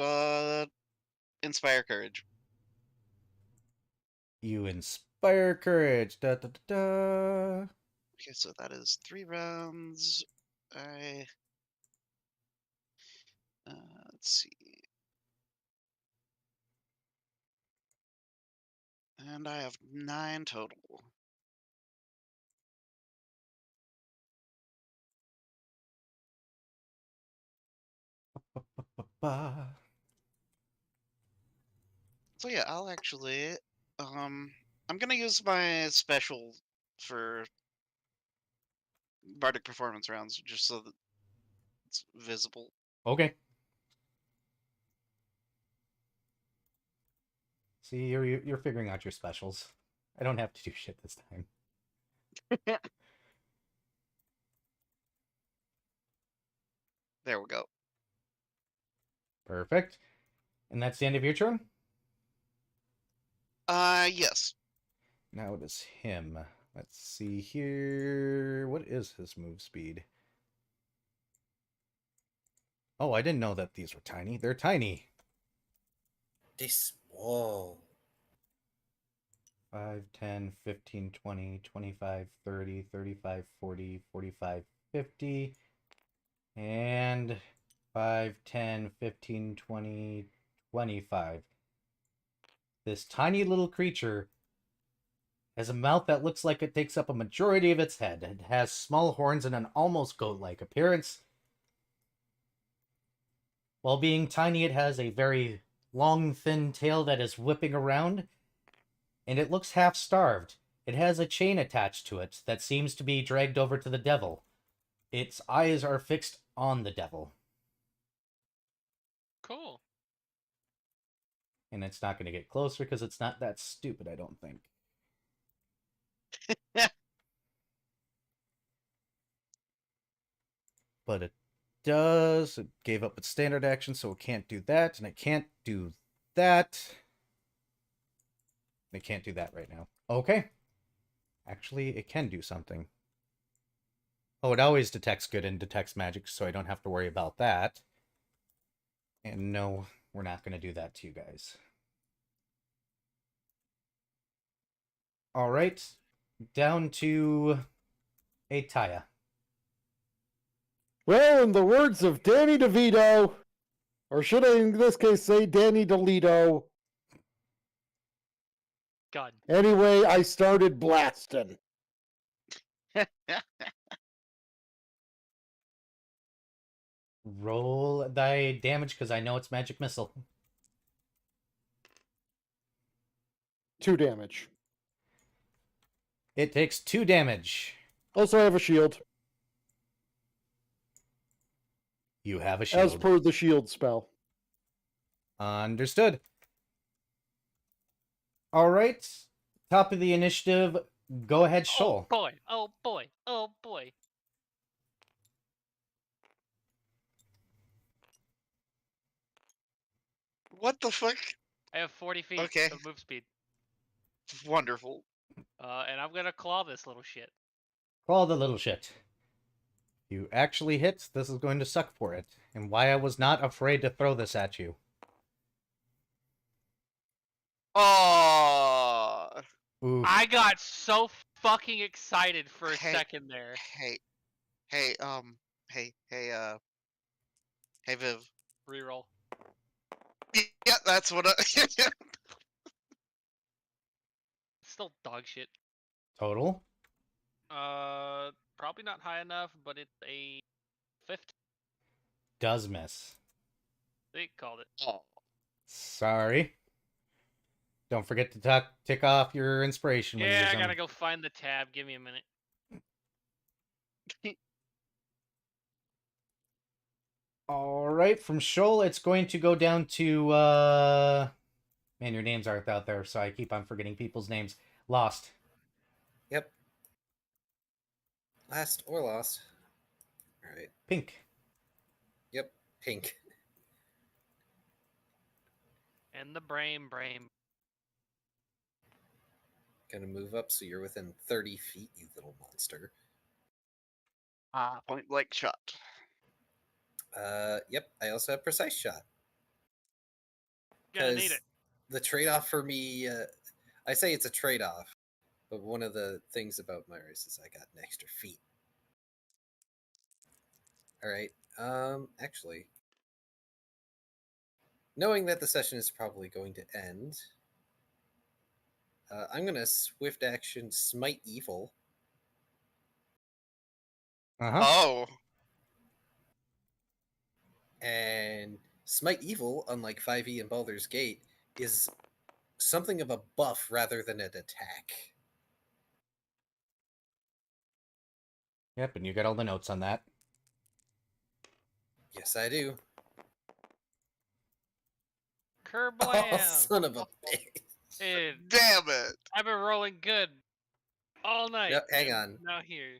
[SPEAKER 4] inspire courage.
[SPEAKER 1] You inspire courage. Da, da, da, da.
[SPEAKER 4] Okay, so that is 3 rounds. I let's see. And I have 9 total.
[SPEAKER 1] Ba.
[SPEAKER 4] So yeah, I'll actually I'm gonna use my special for bardic performance rounds, just so that it's visible.
[SPEAKER 1] Okay. See, you're figuring out your specials. I don't have to do shit this time.
[SPEAKER 4] There we go.
[SPEAKER 1] Perfect. And that's the end of your turn?
[SPEAKER 4] Yes.
[SPEAKER 1] Now it is him. Let's see here. What is his move speed? Oh, I didn't know that these were tiny. They're tiny.
[SPEAKER 2] This. Whoa.
[SPEAKER 1] 5, 10, 15, 20, 25, 30, 35, 40, 45, 50. And 5, 10, 15, 20, 25. This tiny little creature has a mouth that looks like it takes up a majority of its head. It has small horns and an almost goat-like appearance. While being tiny, it has a very long, thin tail that is whipping around, and it looks half-starved. It has a chain attached to it that seems to be dragged over to the devil. Its eyes are fixed on the devil.
[SPEAKER 5] Cool.
[SPEAKER 1] And it's not going to get closer because it's not that stupid, I don't think. But it does. It gave up its standard action, so it can't do that, and it can't do that. It can't do that right now. Okay. Actually, it can do something. Oh, it always detects good and detects magic, so I don't have to worry about that. And no, we're not going to do that to you guys. All right. Down to Ataya.
[SPEAKER 3] Well, in the words of Danny DeVito, or should I in this case say Danny DeLito,
[SPEAKER 5] God.
[SPEAKER 3] anyway, I started blasting.
[SPEAKER 1] Roll thy damage, because I know it's magic missile.
[SPEAKER 3] 2 damage.
[SPEAKER 1] It takes 2 damage.
[SPEAKER 3] Also, I have a shield,
[SPEAKER 1] You have a
[SPEAKER 3] as
[SPEAKER 1] shield.
[SPEAKER 3] per the shield spell.
[SPEAKER 1] Understood. All right. Top of the initiative. Go ahead, Shoal.
[SPEAKER 5] Oh boy. Oh boy. Oh boy.
[SPEAKER 4] What the fuck?
[SPEAKER 5] I have 40 feet
[SPEAKER 4] Okay.
[SPEAKER 5] of move speed.
[SPEAKER 4] Wonderful.
[SPEAKER 5] And I'm gonna claw this little shit.
[SPEAKER 1] Claw the little shit. You actually hit. This is going to suck for it. And why I was not afraid to throw this at you.
[SPEAKER 4] Oh.
[SPEAKER 1] Oof.
[SPEAKER 5] I got so fucking excited for a
[SPEAKER 4] Hey.
[SPEAKER 5] second there.
[SPEAKER 4] Hey. Hey. Hey, Viv.
[SPEAKER 5] Reroll.
[SPEAKER 4] Yeah, that's what I.
[SPEAKER 5] Still dog shit.
[SPEAKER 1] Total?
[SPEAKER 5] Probably not high enough, but it's a 50.
[SPEAKER 1] Does miss.
[SPEAKER 5] They called it.
[SPEAKER 4] Oh.
[SPEAKER 1] Sorry. Don't forget to tick off your inspiration when you
[SPEAKER 5] Yeah,
[SPEAKER 1] use
[SPEAKER 5] I gotta
[SPEAKER 1] them.
[SPEAKER 5] go find the tab. Give me a minute.
[SPEAKER 1] All right, from Shoal, it's going to go down to, man, your names aren't out there, so I keep on forgetting people's names. Lost.
[SPEAKER 2] Yep. Last or lost. All right.
[SPEAKER 1] Pink.
[SPEAKER 2] Yep. Pink.
[SPEAKER 5] And the brain.
[SPEAKER 2] Gonna move up so you're within 30 feet, you little monster.
[SPEAKER 4] Point blank shot.
[SPEAKER 2] Yep. I also have precise shot.
[SPEAKER 5] Gonna need it.
[SPEAKER 2] The trade-off for me, I say it's a trade-off, but one of the things about my race is I got an extra feet. All right. Actually, knowing that the session is probably going to end, I'm gonna swift action smite evil.
[SPEAKER 1] Uh-huh.
[SPEAKER 4] Oh.
[SPEAKER 2] And smite evil, unlike 5e and Baldur's Gate, is something of a buff rather than an attack.
[SPEAKER 1] Yep, and you got all the notes on that.
[SPEAKER 2] Yes, I do.
[SPEAKER 5] Kerblam!
[SPEAKER 2] Oh, son of a bitch.
[SPEAKER 5] Dude,
[SPEAKER 4] Damn it!
[SPEAKER 5] I've been rolling good all night.
[SPEAKER 2] Yep, hang
[SPEAKER 5] and
[SPEAKER 2] on.
[SPEAKER 5] Now here.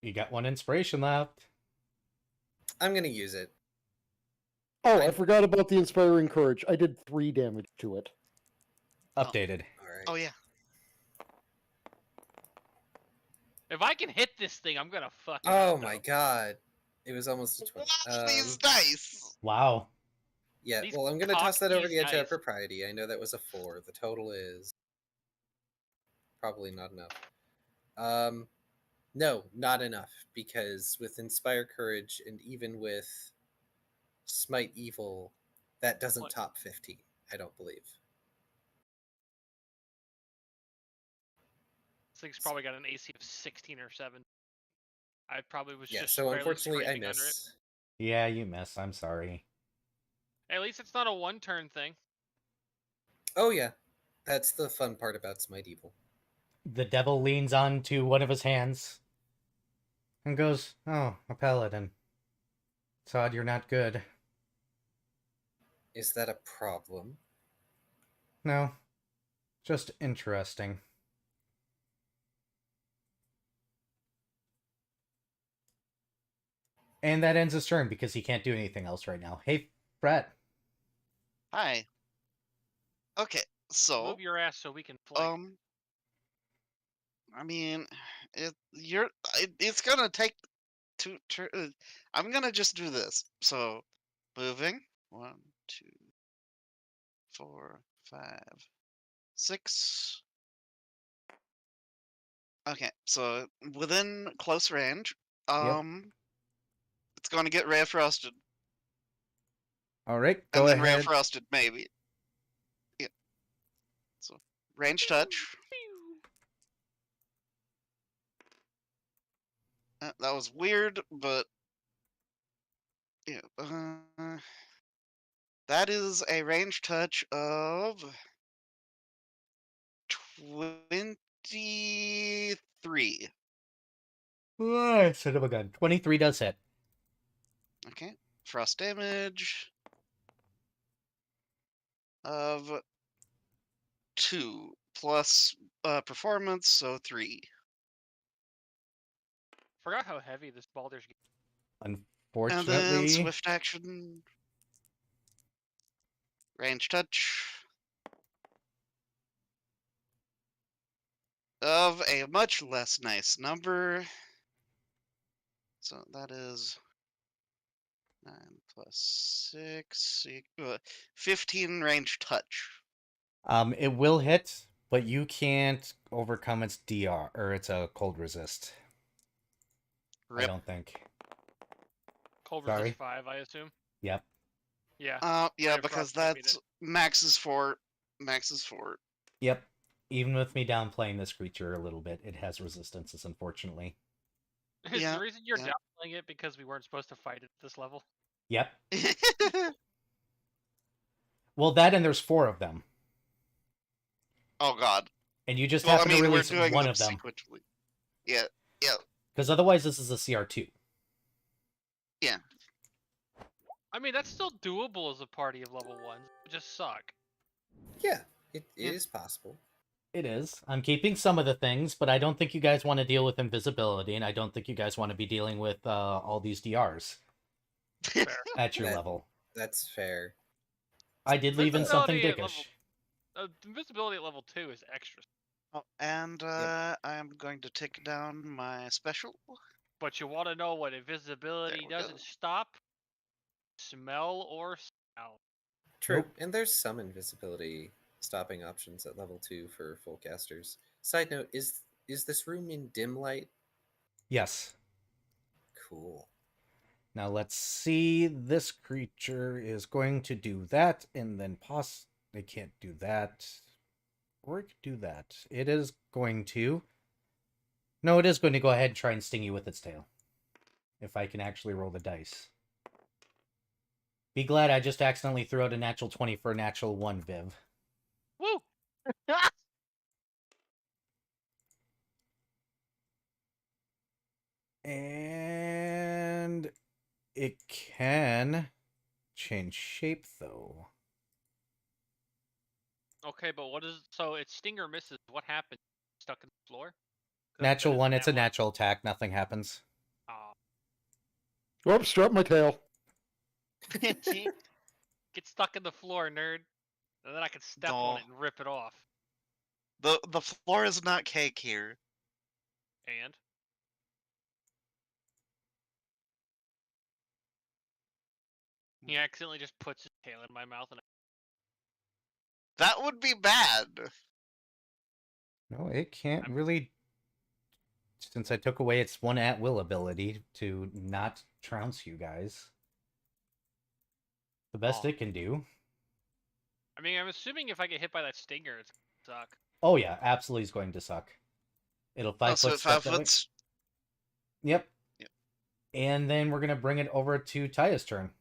[SPEAKER 1] You got one inspiration left.
[SPEAKER 2] I'm going to use it.
[SPEAKER 3] Oh, I forgot about the Inspiring Courage. I did 3 damage to it.
[SPEAKER 1] Updated.
[SPEAKER 2] All right.
[SPEAKER 4] Oh yeah.
[SPEAKER 5] If I can hit this thing, I'm gonna fuck it
[SPEAKER 2] Oh
[SPEAKER 5] up,
[SPEAKER 2] my
[SPEAKER 5] though.
[SPEAKER 2] god. It was almost a 20.
[SPEAKER 4] Watch these dice.
[SPEAKER 1] Wow.
[SPEAKER 2] Yeah,
[SPEAKER 5] These
[SPEAKER 2] well, I'm going to toss that over
[SPEAKER 5] cock
[SPEAKER 2] the edge
[SPEAKER 5] these
[SPEAKER 2] of
[SPEAKER 5] guys.
[SPEAKER 2] propriety. I know that was a 4. The total is probably not enough. No, not enough, because with Inspire Courage and even with Smite Evil, that doesn't
[SPEAKER 5] What?
[SPEAKER 2] top 15, I don't believe.
[SPEAKER 5] This thing's probably got an AC of 16 or 7. I probably was
[SPEAKER 2] Yeah,
[SPEAKER 5] just
[SPEAKER 2] so
[SPEAKER 5] barely
[SPEAKER 2] unfortunately I
[SPEAKER 5] scraping under it.
[SPEAKER 2] miss.
[SPEAKER 1] Yeah, you miss. I'm sorry.
[SPEAKER 5] At least it's not a one-turn thing.
[SPEAKER 2] Oh yeah, that's the fun part about Smite Evil.
[SPEAKER 1] The devil leans onto one of his hands and goes, "Oh, a paladin. It's odd you're not good."
[SPEAKER 2] Is that a problem?
[SPEAKER 1] No, just interesting. And that ends his turn because he can't do anything else right now. Hey, Brett.
[SPEAKER 4] Hi. Okay, so
[SPEAKER 5] Move your ass so we can flank.
[SPEAKER 4] I mean, it's gonna take two. I'm gonna just do this. So, moving 1, 2, 4, 5, 6. Okay, so within close range,
[SPEAKER 1] Yep.
[SPEAKER 4] it's going to get Ray Frosted,
[SPEAKER 1] All right,
[SPEAKER 4] and
[SPEAKER 1] go
[SPEAKER 4] then Ray
[SPEAKER 1] ahead.
[SPEAKER 4] Frosted maybe. Yeah. So range touch. That was weird, but yeah. That is a range touch of 23.
[SPEAKER 1] Ah, son of a gun. 23 does hit.
[SPEAKER 4] Okay. Frost damage of 2 plus performance, so 3.
[SPEAKER 5] Forgot how heavy this Baldur's Gate.
[SPEAKER 4] And then
[SPEAKER 1] Unfortunately,
[SPEAKER 4] swift action. Range touch. Of a much less nice number. So that is 9 plus 6, 15 range touch.
[SPEAKER 1] it will hit, but you can't overcome its DR, or it's a cold resist. I
[SPEAKER 4] Rip.
[SPEAKER 1] don't think.
[SPEAKER 5] Cold
[SPEAKER 1] Sorry.
[SPEAKER 5] resist 5, I assume.
[SPEAKER 1] Yep.
[SPEAKER 5] Yeah.
[SPEAKER 4] Yeah,
[SPEAKER 5] Ray
[SPEAKER 4] because
[SPEAKER 5] Frost can't beat
[SPEAKER 4] that's
[SPEAKER 5] it.
[SPEAKER 4] max is 4. Max is 4.
[SPEAKER 1] Yep. Even with me downplaying this creature a little bit, it has resistances, unfortunately.
[SPEAKER 5] Is
[SPEAKER 4] Yeah,
[SPEAKER 5] the reason you're
[SPEAKER 4] yeah.
[SPEAKER 5] downplaying it because we weren't supposed to fight at this level?
[SPEAKER 1] Yep. Well, that and there's 4 of them.
[SPEAKER 4] Oh god.
[SPEAKER 1] And you just
[SPEAKER 4] Well, I
[SPEAKER 1] happen to
[SPEAKER 4] mean, we're
[SPEAKER 1] release
[SPEAKER 4] doing
[SPEAKER 1] one
[SPEAKER 4] them
[SPEAKER 1] of them.
[SPEAKER 4] sequentially. Yeah, yeah,
[SPEAKER 1] Because otherwise this is a CR2.
[SPEAKER 4] yeah.
[SPEAKER 5] I mean, that's still doable as a party of level 1s. It just suck.
[SPEAKER 2] Yeah, it
[SPEAKER 4] Yeah.
[SPEAKER 2] is possible.
[SPEAKER 1] It is. I'm keeping some of the things, but I don't think you guys want to deal with invisibility, and I don't think you guys want to be dealing with all these DRs
[SPEAKER 5] Fair.
[SPEAKER 1] at your
[SPEAKER 2] That-
[SPEAKER 1] level.
[SPEAKER 2] That's fair.
[SPEAKER 1] I did leave in something
[SPEAKER 5] Invisibility at
[SPEAKER 1] dickish.
[SPEAKER 5] Invisibility at level 2 is extra.
[SPEAKER 4] Oh, and I'm going to take down my special.
[SPEAKER 5] But you want to know what invisibility
[SPEAKER 4] There we
[SPEAKER 5] doesn't
[SPEAKER 4] go.
[SPEAKER 5] stop? Smell or smell.
[SPEAKER 2] True,
[SPEAKER 1] Nope.
[SPEAKER 2] and there's some invisibility stopping options at level 2 for full casters. Side note, is this room in dim light?
[SPEAKER 1] Yes.
[SPEAKER 2] Cool.
[SPEAKER 1] Now let's see. This creature is going to do that, and then they can't do that. Or it could do that. It is going to... No, it is going to go ahead and try and sting you with its tail. If I can actually roll the dice. Be glad I just accidentally threw out a natural 20 for a natural 1, Viv.
[SPEAKER 5] Woo!
[SPEAKER 1] It can change shape, though.
[SPEAKER 5] Okay, but what is so? It's stinger misses. What happened? Stuck in the floor.
[SPEAKER 1] Natural one. It's a natural attack. Nothing happens.
[SPEAKER 5] Oh.
[SPEAKER 3] Whoops, dropped my tail.
[SPEAKER 5] Get stuck in the floor, nerd. And then I can step on
[SPEAKER 4] No.
[SPEAKER 5] it and rip it off.
[SPEAKER 4] The floor is not cake here.
[SPEAKER 5] And he accidentally just puts his tail in my mouth, and
[SPEAKER 4] That would be bad.
[SPEAKER 1] No, it can't really. Since I took away its one at-will ability to not trounce you guys. The best it can do.
[SPEAKER 5] I mean, I'm assuming if I get hit by that stinger, it's gonna suck.
[SPEAKER 1] Oh yeah, absolutely is going to suck. It'll 5
[SPEAKER 4] So
[SPEAKER 1] foot
[SPEAKER 4] at
[SPEAKER 1] step
[SPEAKER 4] 5
[SPEAKER 1] that way.
[SPEAKER 4] foot.
[SPEAKER 1] Yep.
[SPEAKER 4] Yep.
[SPEAKER 1] And then we're gonna bring it over to Taya's turn.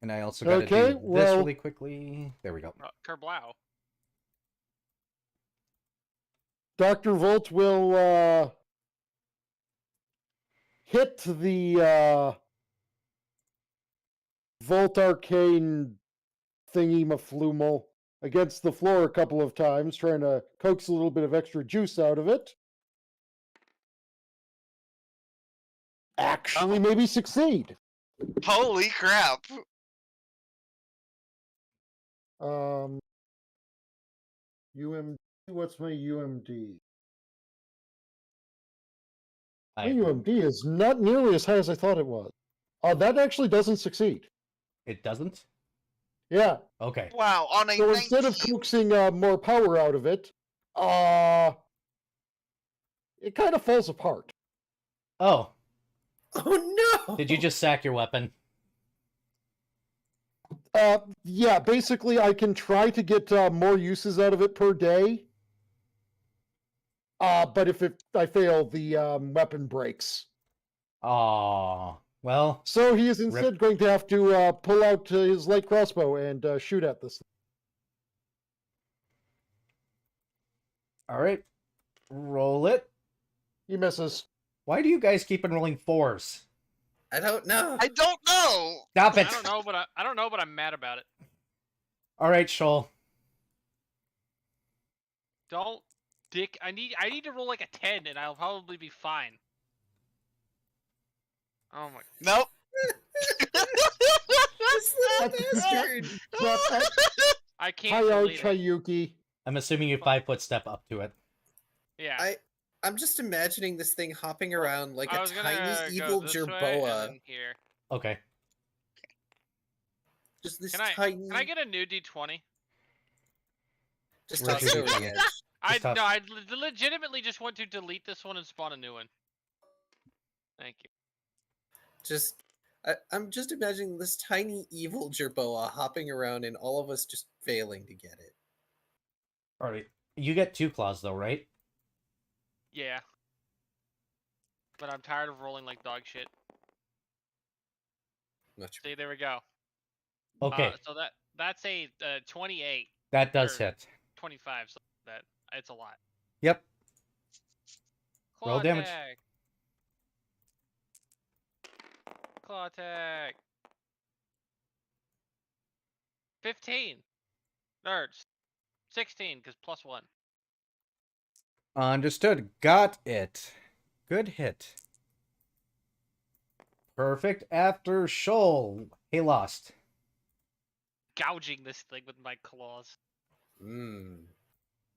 [SPEAKER 1] And I also gotta
[SPEAKER 3] Okay,
[SPEAKER 1] do this
[SPEAKER 3] well-
[SPEAKER 1] really quickly. There we go.
[SPEAKER 5] Kerblow.
[SPEAKER 3] Dr. Volt will hit the Volt Arcane thingy maflumal against the floor a couple of times, trying to coax a little bit of extra juice out of it. Actually, maybe succeed.
[SPEAKER 4] Holy crap!
[SPEAKER 3] UMD, what's my UMD? My
[SPEAKER 1] I,
[SPEAKER 3] UMD is not nearly as high as I thought it was. That actually doesn't succeed.
[SPEAKER 1] it doesn't?
[SPEAKER 3] Yeah.
[SPEAKER 1] Okay.
[SPEAKER 4] Wow, on a
[SPEAKER 3] So instead of
[SPEAKER 4] 19.
[SPEAKER 3] coaxing more power out of it, it kind of falls apart.
[SPEAKER 1] Oh,
[SPEAKER 2] Oh no!
[SPEAKER 1] did you just sack your weapon?
[SPEAKER 3] Yeah, basically I can try to get more uses out of it per day. But if I fail, the weapon breaks.
[SPEAKER 1] Aw. Well,
[SPEAKER 3] So he is instead going to have to pull out his light crossbow and shoot at this.
[SPEAKER 1] alright. Roll it.
[SPEAKER 3] He misses.
[SPEAKER 1] Why do you guys keep on rolling 4s?
[SPEAKER 2] I don't know.
[SPEAKER 4] I don't know.
[SPEAKER 1] Stop it!
[SPEAKER 5] I don't know, but I'm mad about it.
[SPEAKER 1] Alright, Shoal.
[SPEAKER 5] Don't dick. I need to roll like a 10, and I'll probably be fine. Oh my.
[SPEAKER 4] Nope.
[SPEAKER 2] This little bastard.
[SPEAKER 5] I can't
[SPEAKER 3] Hi,
[SPEAKER 5] delete it.
[SPEAKER 3] Chayuki.
[SPEAKER 1] I'm assuming you 5 foot step up to it.
[SPEAKER 5] Yeah.
[SPEAKER 2] I'm just imagining this thing hopping around like
[SPEAKER 5] I
[SPEAKER 2] a
[SPEAKER 5] was gonna
[SPEAKER 2] tiny
[SPEAKER 5] go
[SPEAKER 2] evil
[SPEAKER 5] this way and
[SPEAKER 2] jerboa.
[SPEAKER 5] then here.
[SPEAKER 1] Okay.
[SPEAKER 2] Just this
[SPEAKER 5] Can I
[SPEAKER 2] tiny.
[SPEAKER 5] can I get a new D20?
[SPEAKER 2] Just
[SPEAKER 1] Where's
[SPEAKER 2] toss it
[SPEAKER 1] your
[SPEAKER 2] over the
[SPEAKER 1] D20?
[SPEAKER 2] edge.
[SPEAKER 5] I legitimately just want to delete this one and spawn a new one. Thank you.
[SPEAKER 2] I'm just imagining this tiny evil jerboa hopping around and all of us just failing to get it.
[SPEAKER 1] Alright. You get 2 claws, though, right?
[SPEAKER 5] Yeah. But I'm tired of rolling like dog shit.
[SPEAKER 2] Much.
[SPEAKER 5] See, there we go.
[SPEAKER 1] Okay.
[SPEAKER 5] So that's a 28,
[SPEAKER 1] That does
[SPEAKER 5] or-
[SPEAKER 1] hit.
[SPEAKER 5] 25. So that it's a lot.
[SPEAKER 1] Yep.
[SPEAKER 5] Claw
[SPEAKER 1] Roll damage.
[SPEAKER 5] tag. Claw tag. 15. Nerds. 16, because +1.
[SPEAKER 1] Understood. Got it. Good hit. Perfect. After Shoal. He lost.
[SPEAKER 5] Gouging this thing with my claws.
[SPEAKER 2] Mmm.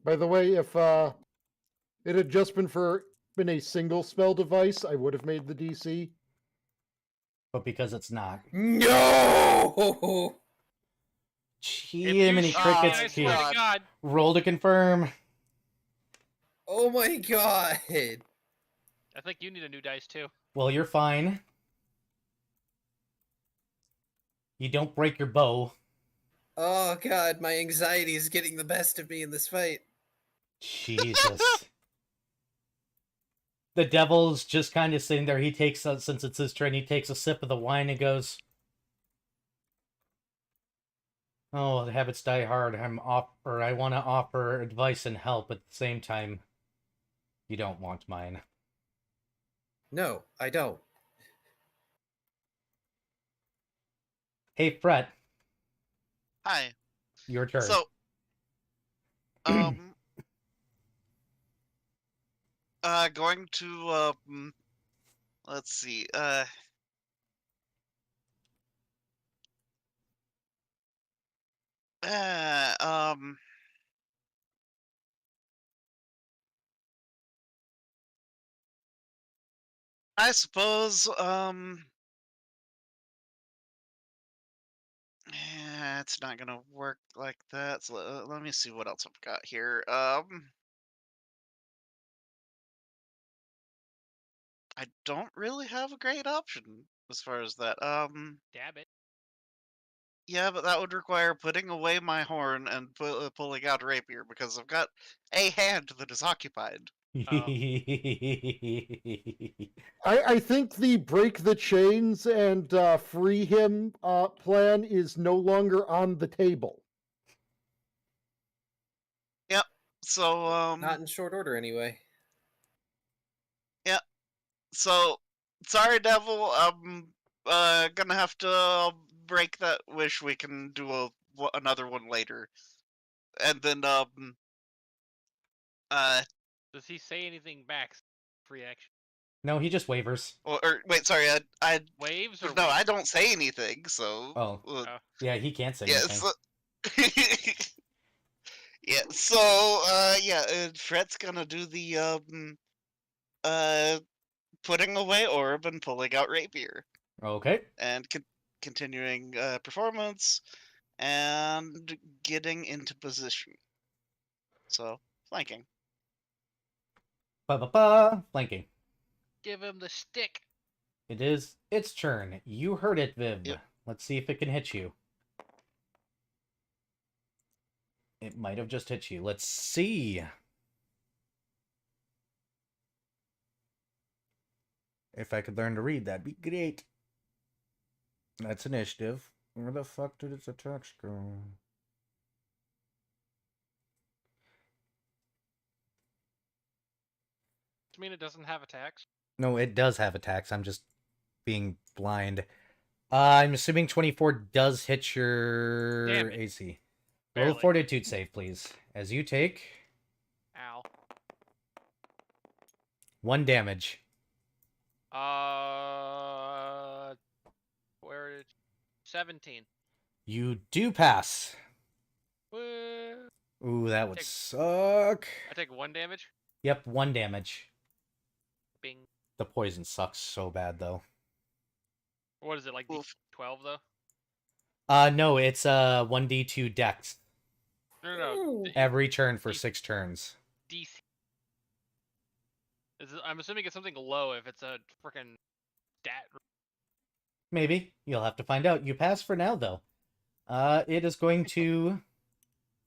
[SPEAKER 3] By the way, if it had just been a single spell device, I would have made the DC.
[SPEAKER 1] But because it's not.
[SPEAKER 2] No!
[SPEAKER 1] Jiminy
[SPEAKER 5] shoot me, I
[SPEAKER 1] Crickets.
[SPEAKER 5] swear
[SPEAKER 1] Here.
[SPEAKER 5] to God.
[SPEAKER 1] Roll to confirm.
[SPEAKER 2] Oh my god!
[SPEAKER 5] I think you need a new dice too.
[SPEAKER 1] Well, you're fine. You don't break your bow.
[SPEAKER 2] Oh god, my anxiety is getting the best of me in this fight.
[SPEAKER 1] Jesus. The devil's just kind of sitting there. He takes, since it's his turn, he takes a sip of the wine and goes, "Oh, the habits die hard. I want to offer advice and help at the same time. You don't want mine."
[SPEAKER 2] No, I don't.
[SPEAKER 1] Hey, Fret,
[SPEAKER 4] Hi.
[SPEAKER 1] your turn.
[SPEAKER 4] So, going to let's see. Uh, um. I suppose, yeah, it's not gonna work like that. So let me see what else I've got here. I don't really have a great option as far as that.
[SPEAKER 5] Dab it.
[SPEAKER 4] Yeah, but that would require putting away my horn and pulling out a rapier because I've got a hand that is occupied.
[SPEAKER 5] Oh.
[SPEAKER 3] I think the break the chains and free him plan is no longer on the table.
[SPEAKER 4] Yep. So
[SPEAKER 2] Not in short order, anyway.
[SPEAKER 4] yeah. So sorry, Devil. I'm gonna have to break that wish. We can do another one later, and then uh
[SPEAKER 5] Does he say anything back? Free action.
[SPEAKER 1] No, he just wavers.
[SPEAKER 4] or wait, sorry, I
[SPEAKER 5] Waves or
[SPEAKER 4] no, I
[SPEAKER 5] waves?
[SPEAKER 4] don't say anything. So
[SPEAKER 1] Oh,
[SPEAKER 5] Oh.
[SPEAKER 1] yeah, he can't say
[SPEAKER 4] yeah,
[SPEAKER 1] anything.
[SPEAKER 4] so yeah, so yeah, Fred's gonna do the uh putting away orb and pulling out rapier
[SPEAKER 1] Okay.
[SPEAKER 4] and continuing performance and getting into position. So flanking.
[SPEAKER 1] Ba-ba-ba. Flanking.
[SPEAKER 5] Give him the stick.
[SPEAKER 1] It is its turn. You heard it, Viv.
[SPEAKER 4] Yep.
[SPEAKER 1] Let's see if it can hit you. It might have just hit you. Let's see. If I could learn to read, that'd be great. That's initiative. Where the fuck did its attacks go?
[SPEAKER 5] I mean, it doesn't have attacks.
[SPEAKER 1] No, it does have attacks. I'm just being blind. I'm assuming 24 does hit your
[SPEAKER 5] Damn it.
[SPEAKER 1] AC.
[SPEAKER 5] Barely.
[SPEAKER 1] Roll a fortitude save, please. As you take
[SPEAKER 5] Ow.
[SPEAKER 1] 1 damage.
[SPEAKER 5] Where did 17?
[SPEAKER 1] You do pass.
[SPEAKER 5] Woo.
[SPEAKER 1] Ooh, that would
[SPEAKER 5] Take-
[SPEAKER 1] suck.
[SPEAKER 5] I take 1 damage.
[SPEAKER 1] Yep, 1 damage.
[SPEAKER 5] Bing.
[SPEAKER 1] The poison sucks so bad, though.
[SPEAKER 5] What is it, like
[SPEAKER 4] Oof.
[SPEAKER 5] 12 though?
[SPEAKER 1] No, it's 1d2 dex.
[SPEAKER 5] No.
[SPEAKER 1] Every turn for
[SPEAKER 5] D-
[SPEAKER 1] 6 turns.
[SPEAKER 5] DC. I'm assuming it's something low if it's a freaking stat.
[SPEAKER 1] Maybe. You'll have to find out. You pass for now, though. It is going to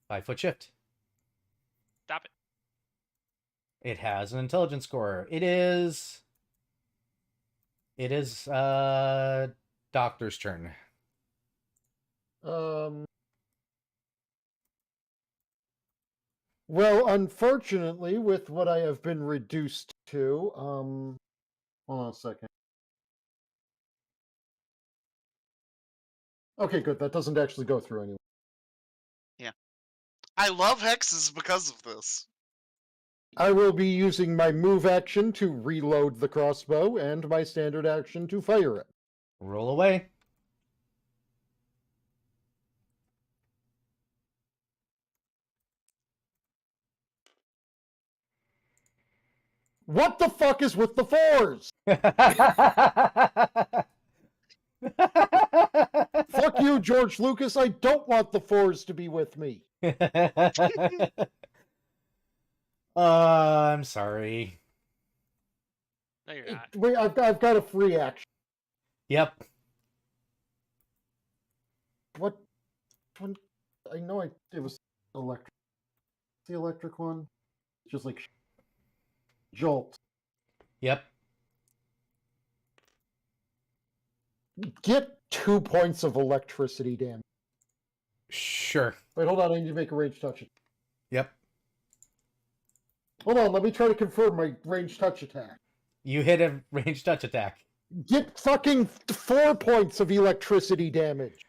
[SPEAKER 1] 5-foot shift.
[SPEAKER 5] Stop it.
[SPEAKER 1] It has an intelligence score. It is Doctor's turn.
[SPEAKER 3] Well, unfortunately, with what I have been reduced to, hold on a second. Okay, good. That doesn't actually go through anyway.
[SPEAKER 4] I love hexes because of this.
[SPEAKER 3] I will be using my move action to reload the crossbow and my standard action to fire it.
[SPEAKER 1] Roll away.
[SPEAKER 3] What the fuck is with the fours? Fuck you, George Lucas. I don't want the fours to be with me.
[SPEAKER 1] I'm sorry.
[SPEAKER 5] No, you're not.
[SPEAKER 3] Wait, I've got a free action.
[SPEAKER 1] Yep.
[SPEAKER 3] What? I know it was electric. The electric one, just like jolt.
[SPEAKER 1] Yep.
[SPEAKER 3] Get 2 points of electricity damage.
[SPEAKER 1] Sure.
[SPEAKER 3] Wait, hold on. I need to make a range touch.
[SPEAKER 1] Yep.
[SPEAKER 3] Hold on. Let me try to confirm my range touch attack.
[SPEAKER 1] You hit a ranged touch attack.
[SPEAKER 3] Get fucking 4 points of electricity damage.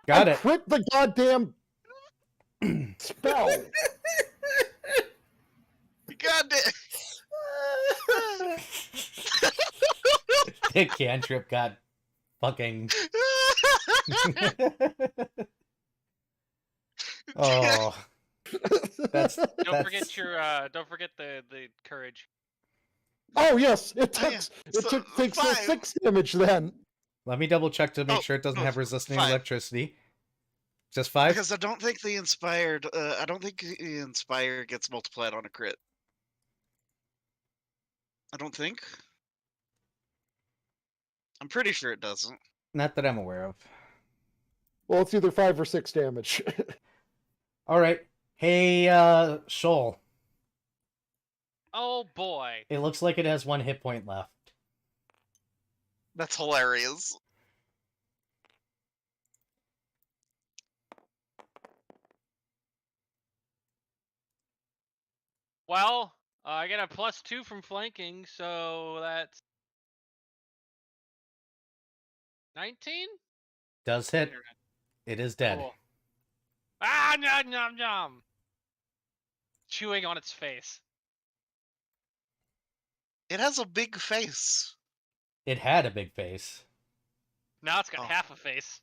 [SPEAKER 1] Got
[SPEAKER 3] I
[SPEAKER 1] it.
[SPEAKER 3] crit the goddamn spell.
[SPEAKER 4] God
[SPEAKER 1] The cantrip got fucking. Oh, that's
[SPEAKER 5] Don't forget your don't forget the courage.
[SPEAKER 3] Oh yes, it
[SPEAKER 4] Oh, yeah.
[SPEAKER 3] takes
[SPEAKER 4] 5.
[SPEAKER 3] 6 damage then.
[SPEAKER 1] Let me double check to make
[SPEAKER 4] Oh,
[SPEAKER 1] sure it doesn't
[SPEAKER 4] no,
[SPEAKER 1] have resisting
[SPEAKER 4] 5.
[SPEAKER 1] electricity. Just 5?
[SPEAKER 4] Because I don't think the inspired. I don't think the inspire gets multiplied on a crit. I don't think. I'm pretty sure it doesn't.
[SPEAKER 1] Not that I'm aware of.
[SPEAKER 3] Well, it's either 5 or 6 damage.
[SPEAKER 1] All right. Hey, Shoal.
[SPEAKER 5] Oh boy.
[SPEAKER 1] It looks like it has 1 hit point left.
[SPEAKER 4] That's hilarious.
[SPEAKER 5] Well, I get a +2 from flanking, so that's 19.
[SPEAKER 1] Does hit. It is dead.
[SPEAKER 5] Cool. Ah, nom nom nom. Chewing on its face.
[SPEAKER 4] It has a big face.
[SPEAKER 1] It had a big face.
[SPEAKER 5] Now it's got
[SPEAKER 4] Oh.
[SPEAKER 5] half a face.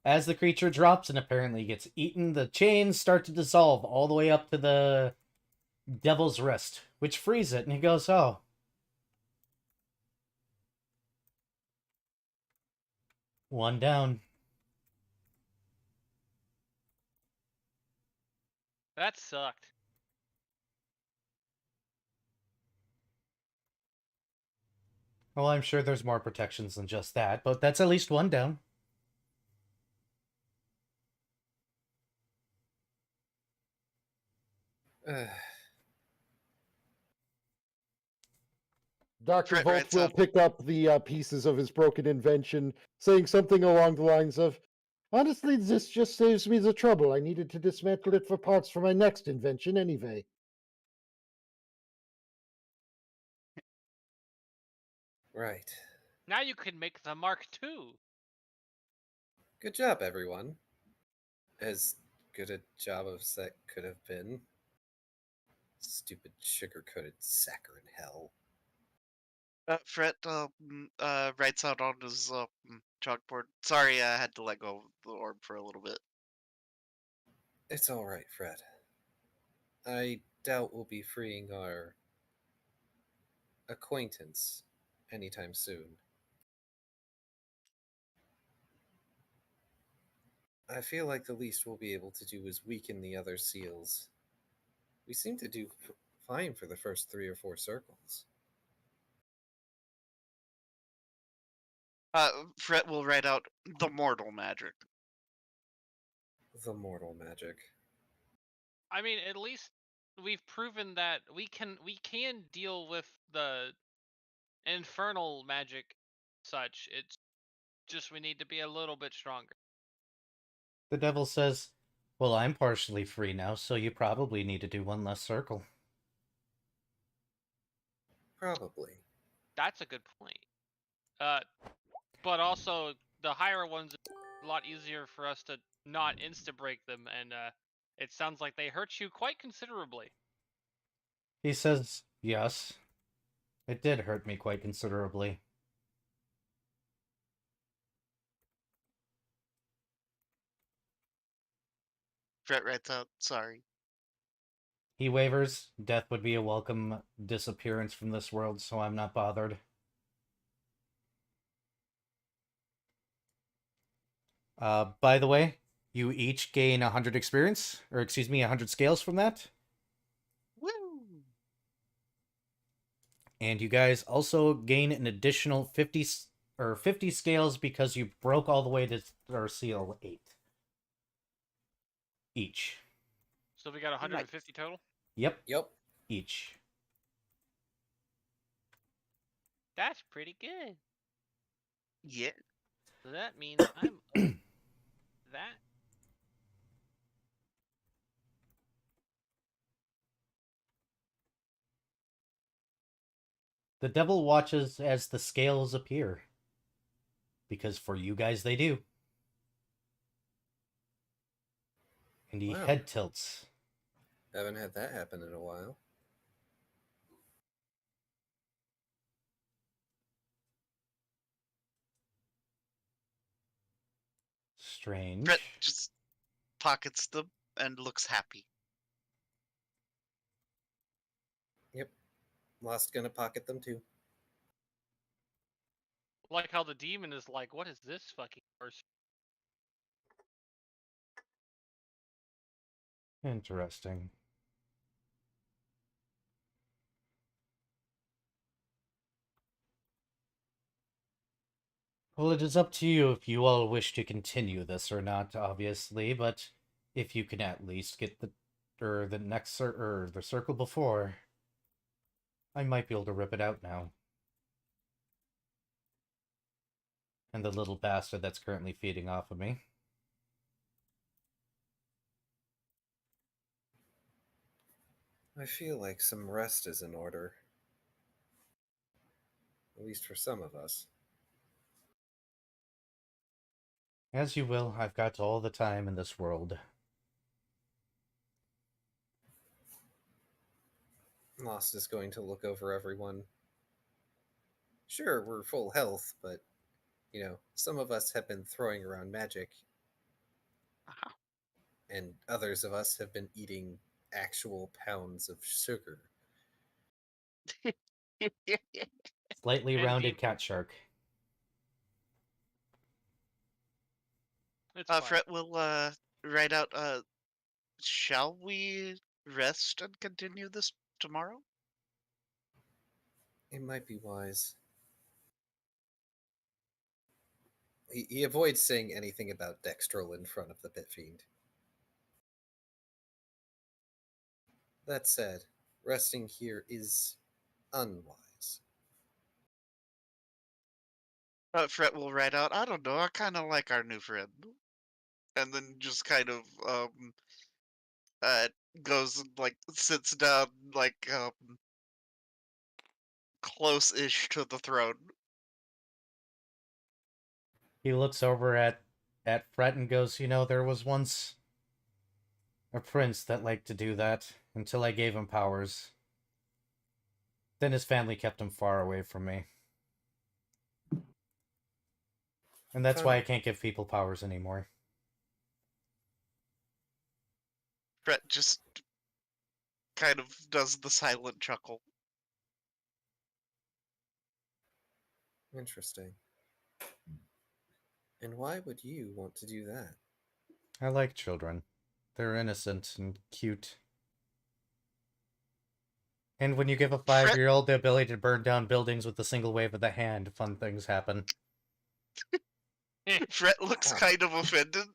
[SPEAKER 1] As the creature drops and apparently gets eaten, the chains start to dissolve all the way up to the devil's wrist, which frees it, and he goes, oh. One down.
[SPEAKER 5] That sucked.
[SPEAKER 1] Well, I'm sure there's more protections than just that, but that's at least 1 down.
[SPEAKER 3] Dr.
[SPEAKER 4] Fret
[SPEAKER 3] Volt
[SPEAKER 4] writes
[SPEAKER 3] will
[SPEAKER 4] up.
[SPEAKER 3] pick up the pieces of his broken invention, saying something along the lines of, honestly, this just saves me the trouble. I needed to dismantle it for parts for my next invention anyway.
[SPEAKER 2] Right.
[SPEAKER 5] Now you can make the Mark II.
[SPEAKER 2] Good job, everyone. As good a job as that could have been. Stupid sugar-coated saccharine hell.
[SPEAKER 4] Fret writes out on his chalkboard. Sorry, I had to let go of the orb for a little bit.
[SPEAKER 2] It's all right, Fred. I doubt we'll be freeing our acquaintance anytime soon. I feel like the least we'll be able to do is weaken the other seals. We seem to do fine for the first 3 or 4 circles.
[SPEAKER 4] Fret will write out the mortal magic.
[SPEAKER 2] The mortal magic.
[SPEAKER 5] I mean, at least we've proven that we can deal with the infernal magic such. It's just we need to be a little bit stronger.
[SPEAKER 1] The devil says, well, I'm partially free now, so you probably need to do 1 less circle.
[SPEAKER 2] Probably.
[SPEAKER 5] That's a good point. But also the higher ones are a lot easier for us to not insta break them, and it sounds like they hurt you quite considerably.
[SPEAKER 1] He says, yes. It did hurt me quite considerably.
[SPEAKER 4] Fret writes out, sorry.
[SPEAKER 1] He wavers. Death would be a welcome disappearance from this world, so I'm not bothered. By the way, you each gain 100 experience, or excuse me, 100 scales from that.
[SPEAKER 4] Woo!
[SPEAKER 1] And you guys also gain an additional 50 scales because you broke all the way to seal 8 each.
[SPEAKER 5] So we got 150 total?
[SPEAKER 1] Yep,
[SPEAKER 2] Yep.
[SPEAKER 1] each.
[SPEAKER 5] That's pretty good.
[SPEAKER 4] Yeah.
[SPEAKER 5] So that means I'm up that.
[SPEAKER 1] The devil watches as the scales appear. Because for you guys, they do. And he
[SPEAKER 2] Wow.
[SPEAKER 1] head tilts.
[SPEAKER 2] Haven't had that happen in a while.
[SPEAKER 1] Strange.
[SPEAKER 4] Brett just pockets them and looks happy.
[SPEAKER 2] Yep. Lost gonna pocket them too.
[SPEAKER 5] Like how the demon is like, what is this fucking person?
[SPEAKER 1] Interesting. Well, it is up to you if you all wish to continue this or not, obviously, but if you can at least get the next or the circle before, I might be able to rip it out now. And the little bastard that's currently feeding off of me.
[SPEAKER 2] I feel like some rest is in order. At least for some of us.
[SPEAKER 1] As you will, I've got all the time in this world.
[SPEAKER 2] Lost is going to look over everyone. Sure, we're full health, but, some of us have been throwing around magic,
[SPEAKER 4] Uh-huh.
[SPEAKER 2] and others of us have been eating actual pounds of sugar.
[SPEAKER 1] Slightly
[SPEAKER 5] And
[SPEAKER 1] rounded
[SPEAKER 5] deep-
[SPEAKER 1] cat shark.
[SPEAKER 5] It's fine.
[SPEAKER 4] Fret will write out. Shall we rest and continue this tomorrow?
[SPEAKER 2] It might be wise. He avoids saying anything about Dextrol in front of the Pit Fiend. That said, resting here is unwise.
[SPEAKER 4] Fret will write out. I don't know. I kind of like our new friend, and then just kind of uh goes and, like, sits down, like, close-ish to the throne.
[SPEAKER 1] He looks over at Fret and goes, there was once a prince that liked to do that until I gave him powers. Then his family kept him far away from me. And that's why I can't give people powers anymore.
[SPEAKER 4] Fret just kind of does the silent chuckle.
[SPEAKER 2] Interesting. And why would you want to do that?
[SPEAKER 1] I like children. They're innocent and cute. And when you give a 5-year-old the ability to burn down buildings with a single wave of the hand, fun things happen.
[SPEAKER 4] Fret looks kind of offended.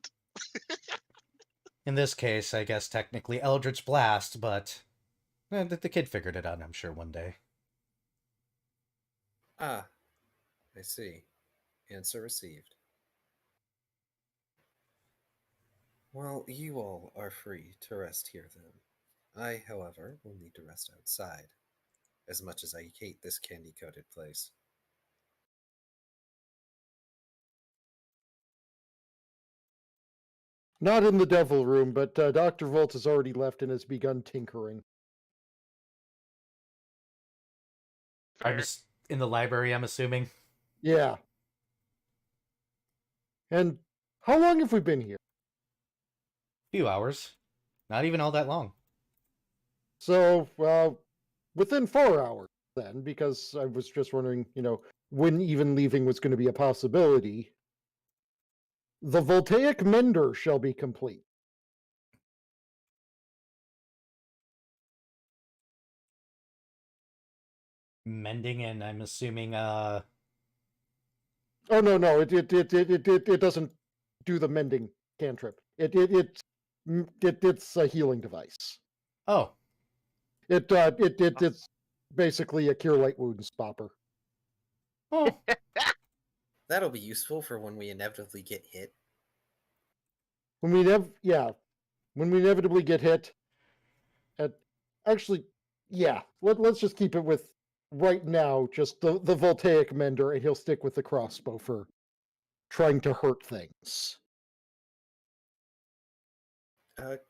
[SPEAKER 1] In this case, I guess technically Eldritch Blast, but the kid figured it out, I'm sure, one day.
[SPEAKER 2] Ah, I see. Answer received. Well, you all are free to rest here then. I, however, will need to rest outside, as much as I hate this candy-coated place.
[SPEAKER 3] Not in the devil room, but Dr. Volt has already left and has begun tinkering.
[SPEAKER 1] I'm just in the library, I'm assuming.
[SPEAKER 3] Yeah. And how long have we been here?
[SPEAKER 1] Few hours. Not even all that long.
[SPEAKER 3] So, within 4 hours then, because I was just wondering, when even leaving was going to be a possibility. The voltaic mender shall be complete.
[SPEAKER 1] Mending, and I'm assuming,
[SPEAKER 3] Oh no, it doesn't do the mending cantrip. It's a healing device.
[SPEAKER 1] Oh.
[SPEAKER 3] It's basically a cure light wounds stopper.
[SPEAKER 1] Oh.
[SPEAKER 2] That'll be useful for when we inevitably get hit.
[SPEAKER 3] When we inevitably get hit. Let's just keep it with right now just the voltaic mender, and he'll stick with the crossbow for trying to hurt things.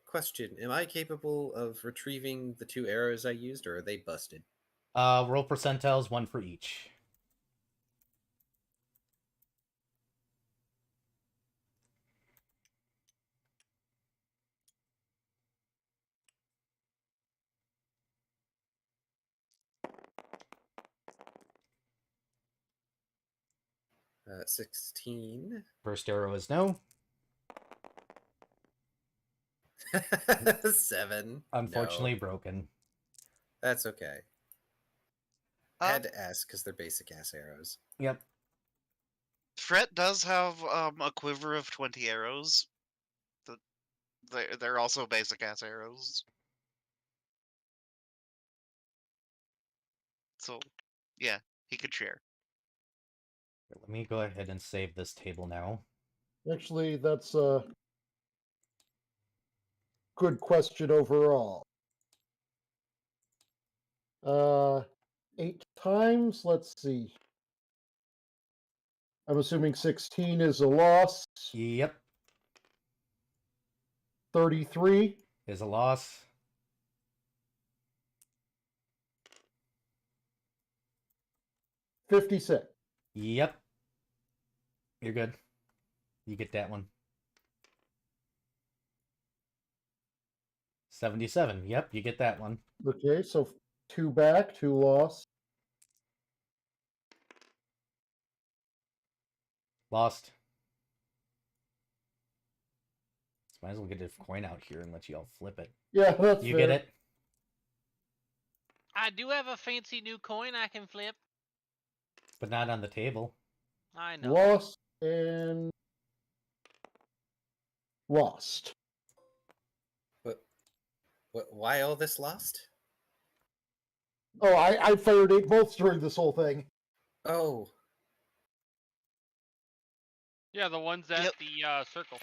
[SPEAKER 2] Question: am I capable of retrieving the 2 arrows I used, or are they busted?
[SPEAKER 1] Roll percentiles, 1 for each.
[SPEAKER 2] Uh, 16.
[SPEAKER 1] First arrow is no.
[SPEAKER 2] 7.
[SPEAKER 1] Unfortunately
[SPEAKER 2] No,
[SPEAKER 1] broken.
[SPEAKER 2] that's okay. I
[SPEAKER 4] Um,
[SPEAKER 2] had to ask because they're basic ass arrows.
[SPEAKER 1] Yep.
[SPEAKER 4] Fret does have a quiver of 20 arrows. They're also basic ass arrows. So, yeah, he could share.
[SPEAKER 1] Let me go ahead and save this table now.
[SPEAKER 3] Actually, that's a good question overall. 8 times, let's see. I'm assuming 16 is a loss.
[SPEAKER 1] Yep.
[SPEAKER 3] 33.
[SPEAKER 1] Is a loss.
[SPEAKER 3] 56.
[SPEAKER 1] Yep. You're good. You get that one. 77. Yep, you get that one.
[SPEAKER 3] Okay, so 2 back, 2 loss.
[SPEAKER 1] Lost. Might as well get a coin out here and let you all flip it.
[SPEAKER 3] Yeah, that's
[SPEAKER 1] You
[SPEAKER 3] fair.
[SPEAKER 1] get it?
[SPEAKER 5] I do have a fancy new coin I can flip.
[SPEAKER 1] But not on the table.
[SPEAKER 5] I know.
[SPEAKER 3] Lost and lost.
[SPEAKER 2] Why all this lost?
[SPEAKER 3] Oh, I fired 8 bolts during this whole thing.
[SPEAKER 2] Oh,
[SPEAKER 5] Yeah, the ones at
[SPEAKER 4] Yep.
[SPEAKER 5] the circle.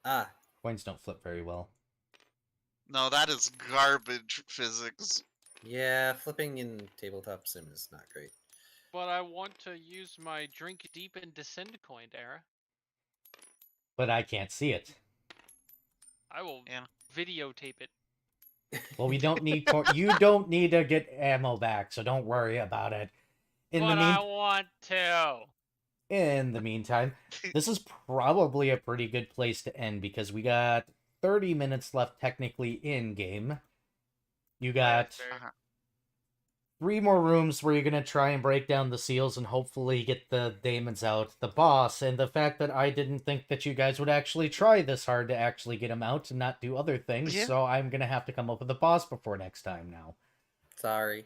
[SPEAKER 2] ah,
[SPEAKER 1] Coins don't flip very well.
[SPEAKER 4] No, that is garbage physics.
[SPEAKER 2] yeah, flipping in Tabletop Sim is not great.
[SPEAKER 5] But I want to use my drink deep and descend coin, Dara.
[SPEAKER 1] But I can't see it.
[SPEAKER 5] I will
[SPEAKER 4] Yeah.
[SPEAKER 5] videotape it.
[SPEAKER 1] Well, we don't need you don't need to get ammo back, so don't worry about it.
[SPEAKER 5] I want to.
[SPEAKER 1] In the meantime, this is probably a pretty good place to end because we got 30 minutes left technically in game. You got
[SPEAKER 5] That's fair.
[SPEAKER 1] 3 more rooms where you're going to try and break down the seals and hopefully get the daemons out, the boss, and the fact that I didn't think that you guys would actually try this hard to actually get him out and not do other things,
[SPEAKER 4] Yeah.
[SPEAKER 1] so I'm going to have to come up with a boss before next time now.
[SPEAKER 2] Sorry.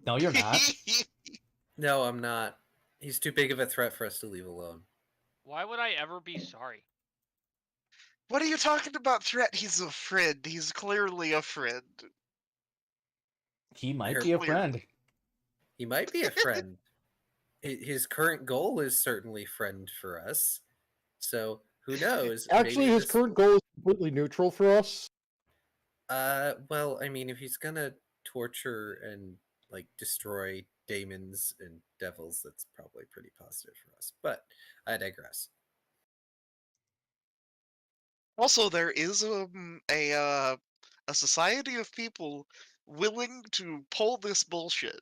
[SPEAKER 1] No, you're not.
[SPEAKER 2] No, I'm not. He's too big of a threat for us to leave alone.
[SPEAKER 5] Why would I ever be sorry?
[SPEAKER 4] What are you talking about, threat? He's a friend. He's clearly a friend.
[SPEAKER 1] He might be a friend.
[SPEAKER 2] He might be a friend. His current goal is certainly friend for us. So who knows?
[SPEAKER 3] Actually,
[SPEAKER 2] Maybe
[SPEAKER 3] his current goal is completely neutral for us.
[SPEAKER 2] Well, I mean, if he's gonna torture and like destroy daemons and devils, that's probably pretty positive for us. But I digress.
[SPEAKER 4] Also, there is a society of people willing to pull this bullshit.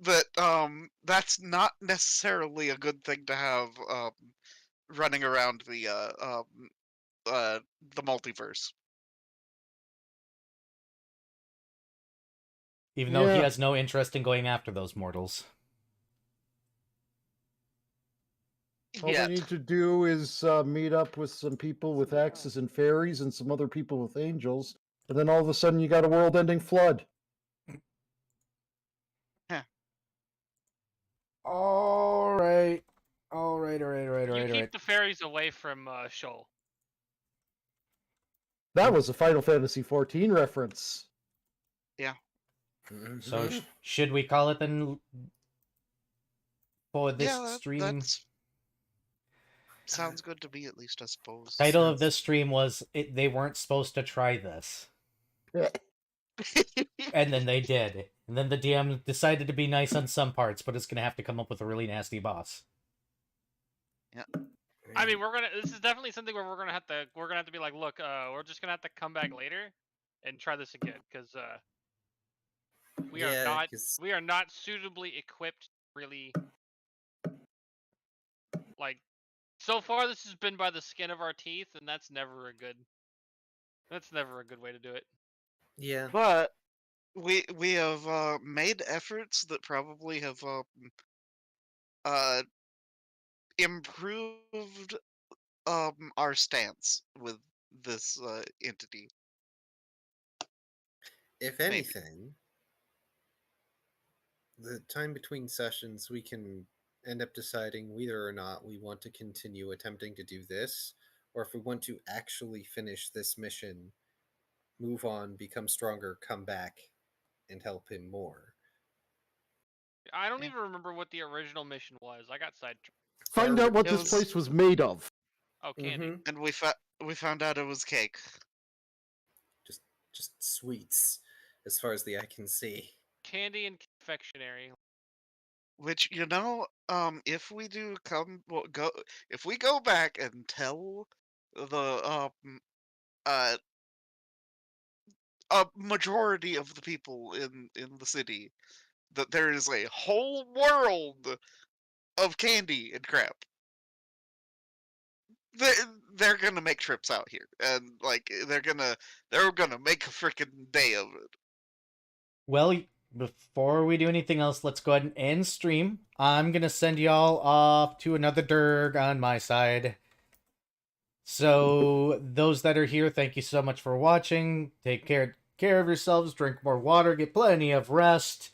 [SPEAKER 4] But that's not necessarily a good thing to have running around the multiverse.
[SPEAKER 1] Even though he
[SPEAKER 3] Yeah.
[SPEAKER 1] has no interest in going after those mortals.
[SPEAKER 3] All
[SPEAKER 4] Yet.
[SPEAKER 3] they need to do is meet up with some people with axes and fairies and some other people with angels, and then all of a sudden you got a world-ending flood.
[SPEAKER 1] Alright.
[SPEAKER 5] You keep the fairies away from Shoal.
[SPEAKER 3] That was a Final Fantasy XIV reference.
[SPEAKER 1] So, should we call it then for this
[SPEAKER 4] Yeah,
[SPEAKER 1] stream?
[SPEAKER 4] that's sounds good to me, at least, I suppose.
[SPEAKER 1] Title of this stream was They Weren't Supposed to Try This. And then they did. And then the DM decided to be nice on some parts, but it's gonna have to come up with a really nasty boss.
[SPEAKER 5] I mean, this is definitely something where we're gonna have to be like, look, we're just gonna have to come back later and try this again, because we are not suitably equipped, really. Like, so far this has been by the skin of our teeth, and that's never a good way to do it.
[SPEAKER 2] Yeah.
[SPEAKER 4] But we have made efforts that probably have improved our stance with this entity.
[SPEAKER 2] If
[SPEAKER 4] Maybe.
[SPEAKER 2] anything, the time between sessions, we can end up deciding whether or not we want to continue attempting to do this, or if we want to actually finish this mission, move on, become stronger, come back, and help him more.
[SPEAKER 5] I don't
[SPEAKER 4] Yeah.
[SPEAKER 5] even remember what the original mission was. I got sidetracked.
[SPEAKER 3] Find out what
[SPEAKER 4] It
[SPEAKER 3] this
[SPEAKER 4] was-
[SPEAKER 3] place was made of.
[SPEAKER 5] Oh, candy.
[SPEAKER 2] Mhm.
[SPEAKER 4] And we found out it was cake.
[SPEAKER 2] Just sweets, as far as the eye can see.
[SPEAKER 5] Candy and confectionery.
[SPEAKER 4] Which, if we do if we go back and tell the a majority of the people in the city that there is a whole world of candy and crap, they're gonna make trips out here, and like they're gonna make a freaking day of it.
[SPEAKER 1] Well, before we do anything else, let's go ahead and end stream. I'm gonna send y'all off to another Durg on my side. So, those that are here, thank you so much for watching. Take care of yourselves, drink more water, get plenty of rest,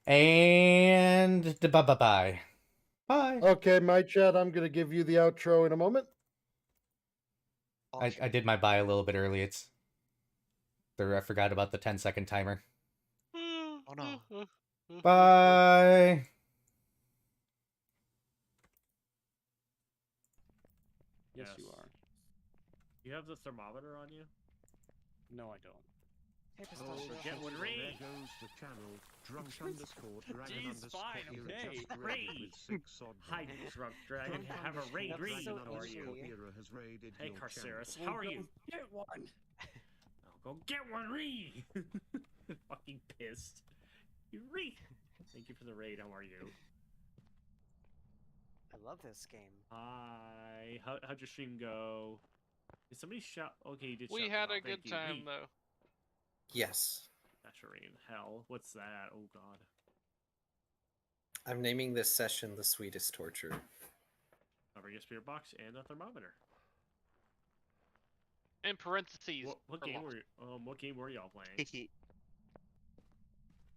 [SPEAKER 1] and bye-bye. Bye.
[SPEAKER 3] Okay, my chat, I'm going to give you the outro in a moment.
[SPEAKER 1] I did my bye a little bit early. I forgot about the 10-second timer.
[SPEAKER 4] Oh no.
[SPEAKER 1] Bye.
[SPEAKER 6] Yes, you are. You have the thermometer on you? No, I don't.
[SPEAKER 7] Oh,
[SPEAKER 6] get one read.
[SPEAKER 7] There goes the channel. Drunk underscore dragon
[SPEAKER 6] Jeez,
[SPEAKER 7] underscore
[SPEAKER 6] fine,
[SPEAKER 7] hero
[SPEAKER 6] okay.
[SPEAKER 7] just
[SPEAKER 6] Raid.
[SPEAKER 7] raided with 6 odd
[SPEAKER 6] Hi,
[SPEAKER 7] dollars.
[SPEAKER 6] Drunk Dragon.
[SPEAKER 7] Drunk
[SPEAKER 6] Have a raid
[SPEAKER 7] underscore
[SPEAKER 6] read.
[SPEAKER 7] dragon
[SPEAKER 6] How are you?
[SPEAKER 7] underscore hero has raided
[SPEAKER 6] Hey,
[SPEAKER 7] your
[SPEAKER 6] Carceris.
[SPEAKER 7] channel.
[SPEAKER 6] How are you? Get one. I'll go get one read. Fucking pissed. You read. Thank you for the raid. How are you?
[SPEAKER 8] I love this game.
[SPEAKER 6] Hi. How'd your stream go? Did somebody shout? Okay, you did.
[SPEAKER 5] We
[SPEAKER 6] shout
[SPEAKER 5] had
[SPEAKER 6] them
[SPEAKER 5] a
[SPEAKER 6] out.
[SPEAKER 5] good
[SPEAKER 6] Thank you.
[SPEAKER 5] time,
[SPEAKER 6] Wait,
[SPEAKER 5] though.
[SPEAKER 2] Yes.
[SPEAKER 6] Saturating hell. What's that? Oh god.
[SPEAKER 2] I'm naming this session the sweetest torture.
[SPEAKER 6] Cover your spirit box and a thermometer.
[SPEAKER 5] In parentheses.
[SPEAKER 6] What
[SPEAKER 5] for
[SPEAKER 6] game
[SPEAKER 5] lost.
[SPEAKER 6] what game were y'all playing?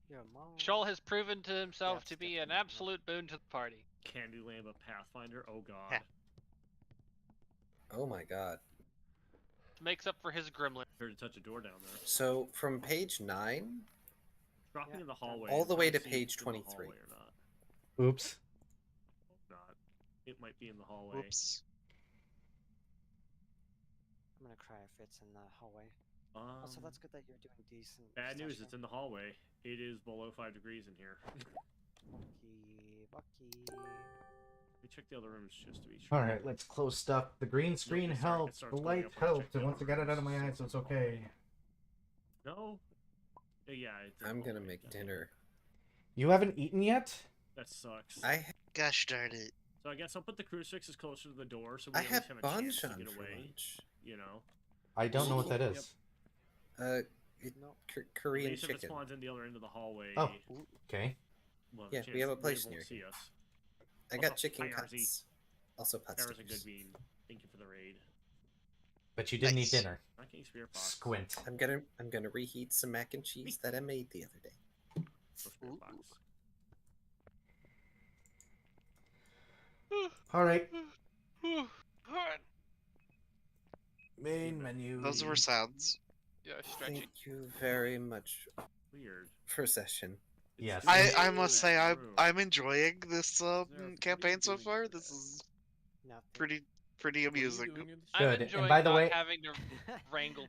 [SPEAKER 8] Your mom.
[SPEAKER 5] Shoal has proven to himself
[SPEAKER 8] Yes,
[SPEAKER 5] to be an
[SPEAKER 8] definitely.
[SPEAKER 5] absolute boon to the party.
[SPEAKER 6] Candyland of Pathfinder. Oh god.
[SPEAKER 8] Yeah.
[SPEAKER 2] Oh my god.
[SPEAKER 5] Makes up for his gremlin.
[SPEAKER 6] Heard to touch a door down there.
[SPEAKER 2] So, from page 9,
[SPEAKER 6] Dropping
[SPEAKER 8] Yeah,
[SPEAKER 6] in the hallway.
[SPEAKER 2] all
[SPEAKER 6] and
[SPEAKER 2] the way
[SPEAKER 6] trying
[SPEAKER 2] to
[SPEAKER 6] see if
[SPEAKER 2] page
[SPEAKER 6] it's in the
[SPEAKER 2] 23.
[SPEAKER 6] hallway Or not.
[SPEAKER 1] Oops.
[SPEAKER 6] Not. It might be in the hallway.
[SPEAKER 4] Oops.
[SPEAKER 8] I'm gonna cry if it's in the hallway. Also,
[SPEAKER 6] Um,
[SPEAKER 8] that's good that you're doing decent.
[SPEAKER 6] Bad news,
[SPEAKER 8] stuff
[SPEAKER 6] it's in the hallway. It is below 5 degrees in here.
[SPEAKER 8] Bucky.
[SPEAKER 6] We check the other rooms just to be sure.
[SPEAKER 1] Alright, let's close stuff. The green screen
[SPEAKER 6] it starts
[SPEAKER 1] helped, the
[SPEAKER 6] going
[SPEAKER 1] light
[SPEAKER 6] up when I check
[SPEAKER 1] helped,
[SPEAKER 6] the
[SPEAKER 1] and once I
[SPEAKER 6] other
[SPEAKER 1] got it out of my
[SPEAKER 6] rooms,
[SPEAKER 1] eyes, so it's okay.
[SPEAKER 6] No? Yeah, it's in the
[SPEAKER 2] I'm gonna
[SPEAKER 6] hallway.
[SPEAKER 2] make
[SPEAKER 6] God,
[SPEAKER 2] dinner.
[SPEAKER 1] You haven't eaten yet?
[SPEAKER 6] That sucks.
[SPEAKER 4] Gosh darn it.
[SPEAKER 6] So I guess I'll put the crucifixes closer to the door so we
[SPEAKER 2] I
[SPEAKER 6] at
[SPEAKER 2] have
[SPEAKER 6] least have a chance to
[SPEAKER 2] banchan
[SPEAKER 6] get
[SPEAKER 2] for
[SPEAKER 6] away.
[SPEAKER 2] lunch.
[SPEAKER 6] You know?
[SPEAKER 1] I don't know what that
[SPEAKER 6] Yep.
[SPEAKER 1] is.
[SPEAKER 8] No.
[SPEAKER 2] Korean
[SPEAKER 6] At least if it
[SPEAKER 2] chicken.
[SPEAKER 6] spawns in the other end of the hallway.
[SPEAKER 1] Oh, okay.
[SPEAKER 6] we'll
[SPEAKER 2] Yeah,
[SPEAKER 6] chance
[SPEAKER 2] we have a
[SPEAKER 6] they
[SPEAKER 2] place
[SPEAKER 6] won't
[SPEAKER 2] near
[SPEAKER 6] see
[SPEAKER 2] here.
[SPEAKER 6] us.
[SPEAKER 2] I got
[SPEAKER 6] Also,
[SPEAKER 2] chicken
[SPEAKER 6] hi, RZ.
[SPEAKER 2] cuts. Also pot
[SPEAKER 6] Sarah's a
[SPEAKER 2] stickers.
[SPEAKER 6] good bean. Thank you for the raid.
[SPEAKER 1] But you didn't
[SPEAKER 4] Nice.
[SPEAKER 1] eat dinner.
[SPEAKER 6] Not getting spirit box.
[SPEAKER 1] Squint.
[SPEAKER 2] I'm gonna reheat some mac and cheese that I made the other day.
[SPEAKER 6] No spirit box.
[SPEAKER 1] Alright.
[SPEAKER 5] Alright.
[SPEAKER 1] Main menu.
[SPEAKER 4] Those were sounds.
[SPEAKER 5] Yeah, stretching.
[SPEAKER 2] Thank you very much
[SPEAKER 6] Weird.
[SPEAKER 2] for session.
[SPEAKER 6] It's
[SPEAKER 1] Yes.
[SPEAKER 6] too late
[SPEAKER 4] I
[SPEAKER 6] in
[SPEAKER 4] must
[SPEAKER 6] that
[SPEAKER 4] say
[SPEAKER 6] room.
[SPEAKER 4] I'm enjoying this
[SPEAKER 6] what are
[SPEAKER 4] campaign
[SPEAKER 6] you
[SPEAKER 4] so
[SPEAKER 6] doing
[SPEAKER 4] far.
[SPEAKER 6] over
[SPEAKER 4] This
[SPEAKER 6] there?
[SPEAKER 4] is
[SPEAKER 8] Nothing.
[SPEAKER 4] pretty
[SPEAKER 6] What are you
[SPEAKER 4] amusing.
[SPEAKER 6] doing in the
[SPEAKER 5] I'm
[SPEAKER 1] Good, and
[SPEAKER 5] enjoying
[SPEAKER 1] by the
[SPEAKER 5] not
[SPEAKER 1] way-
[SPEAKER 5] having to wrangle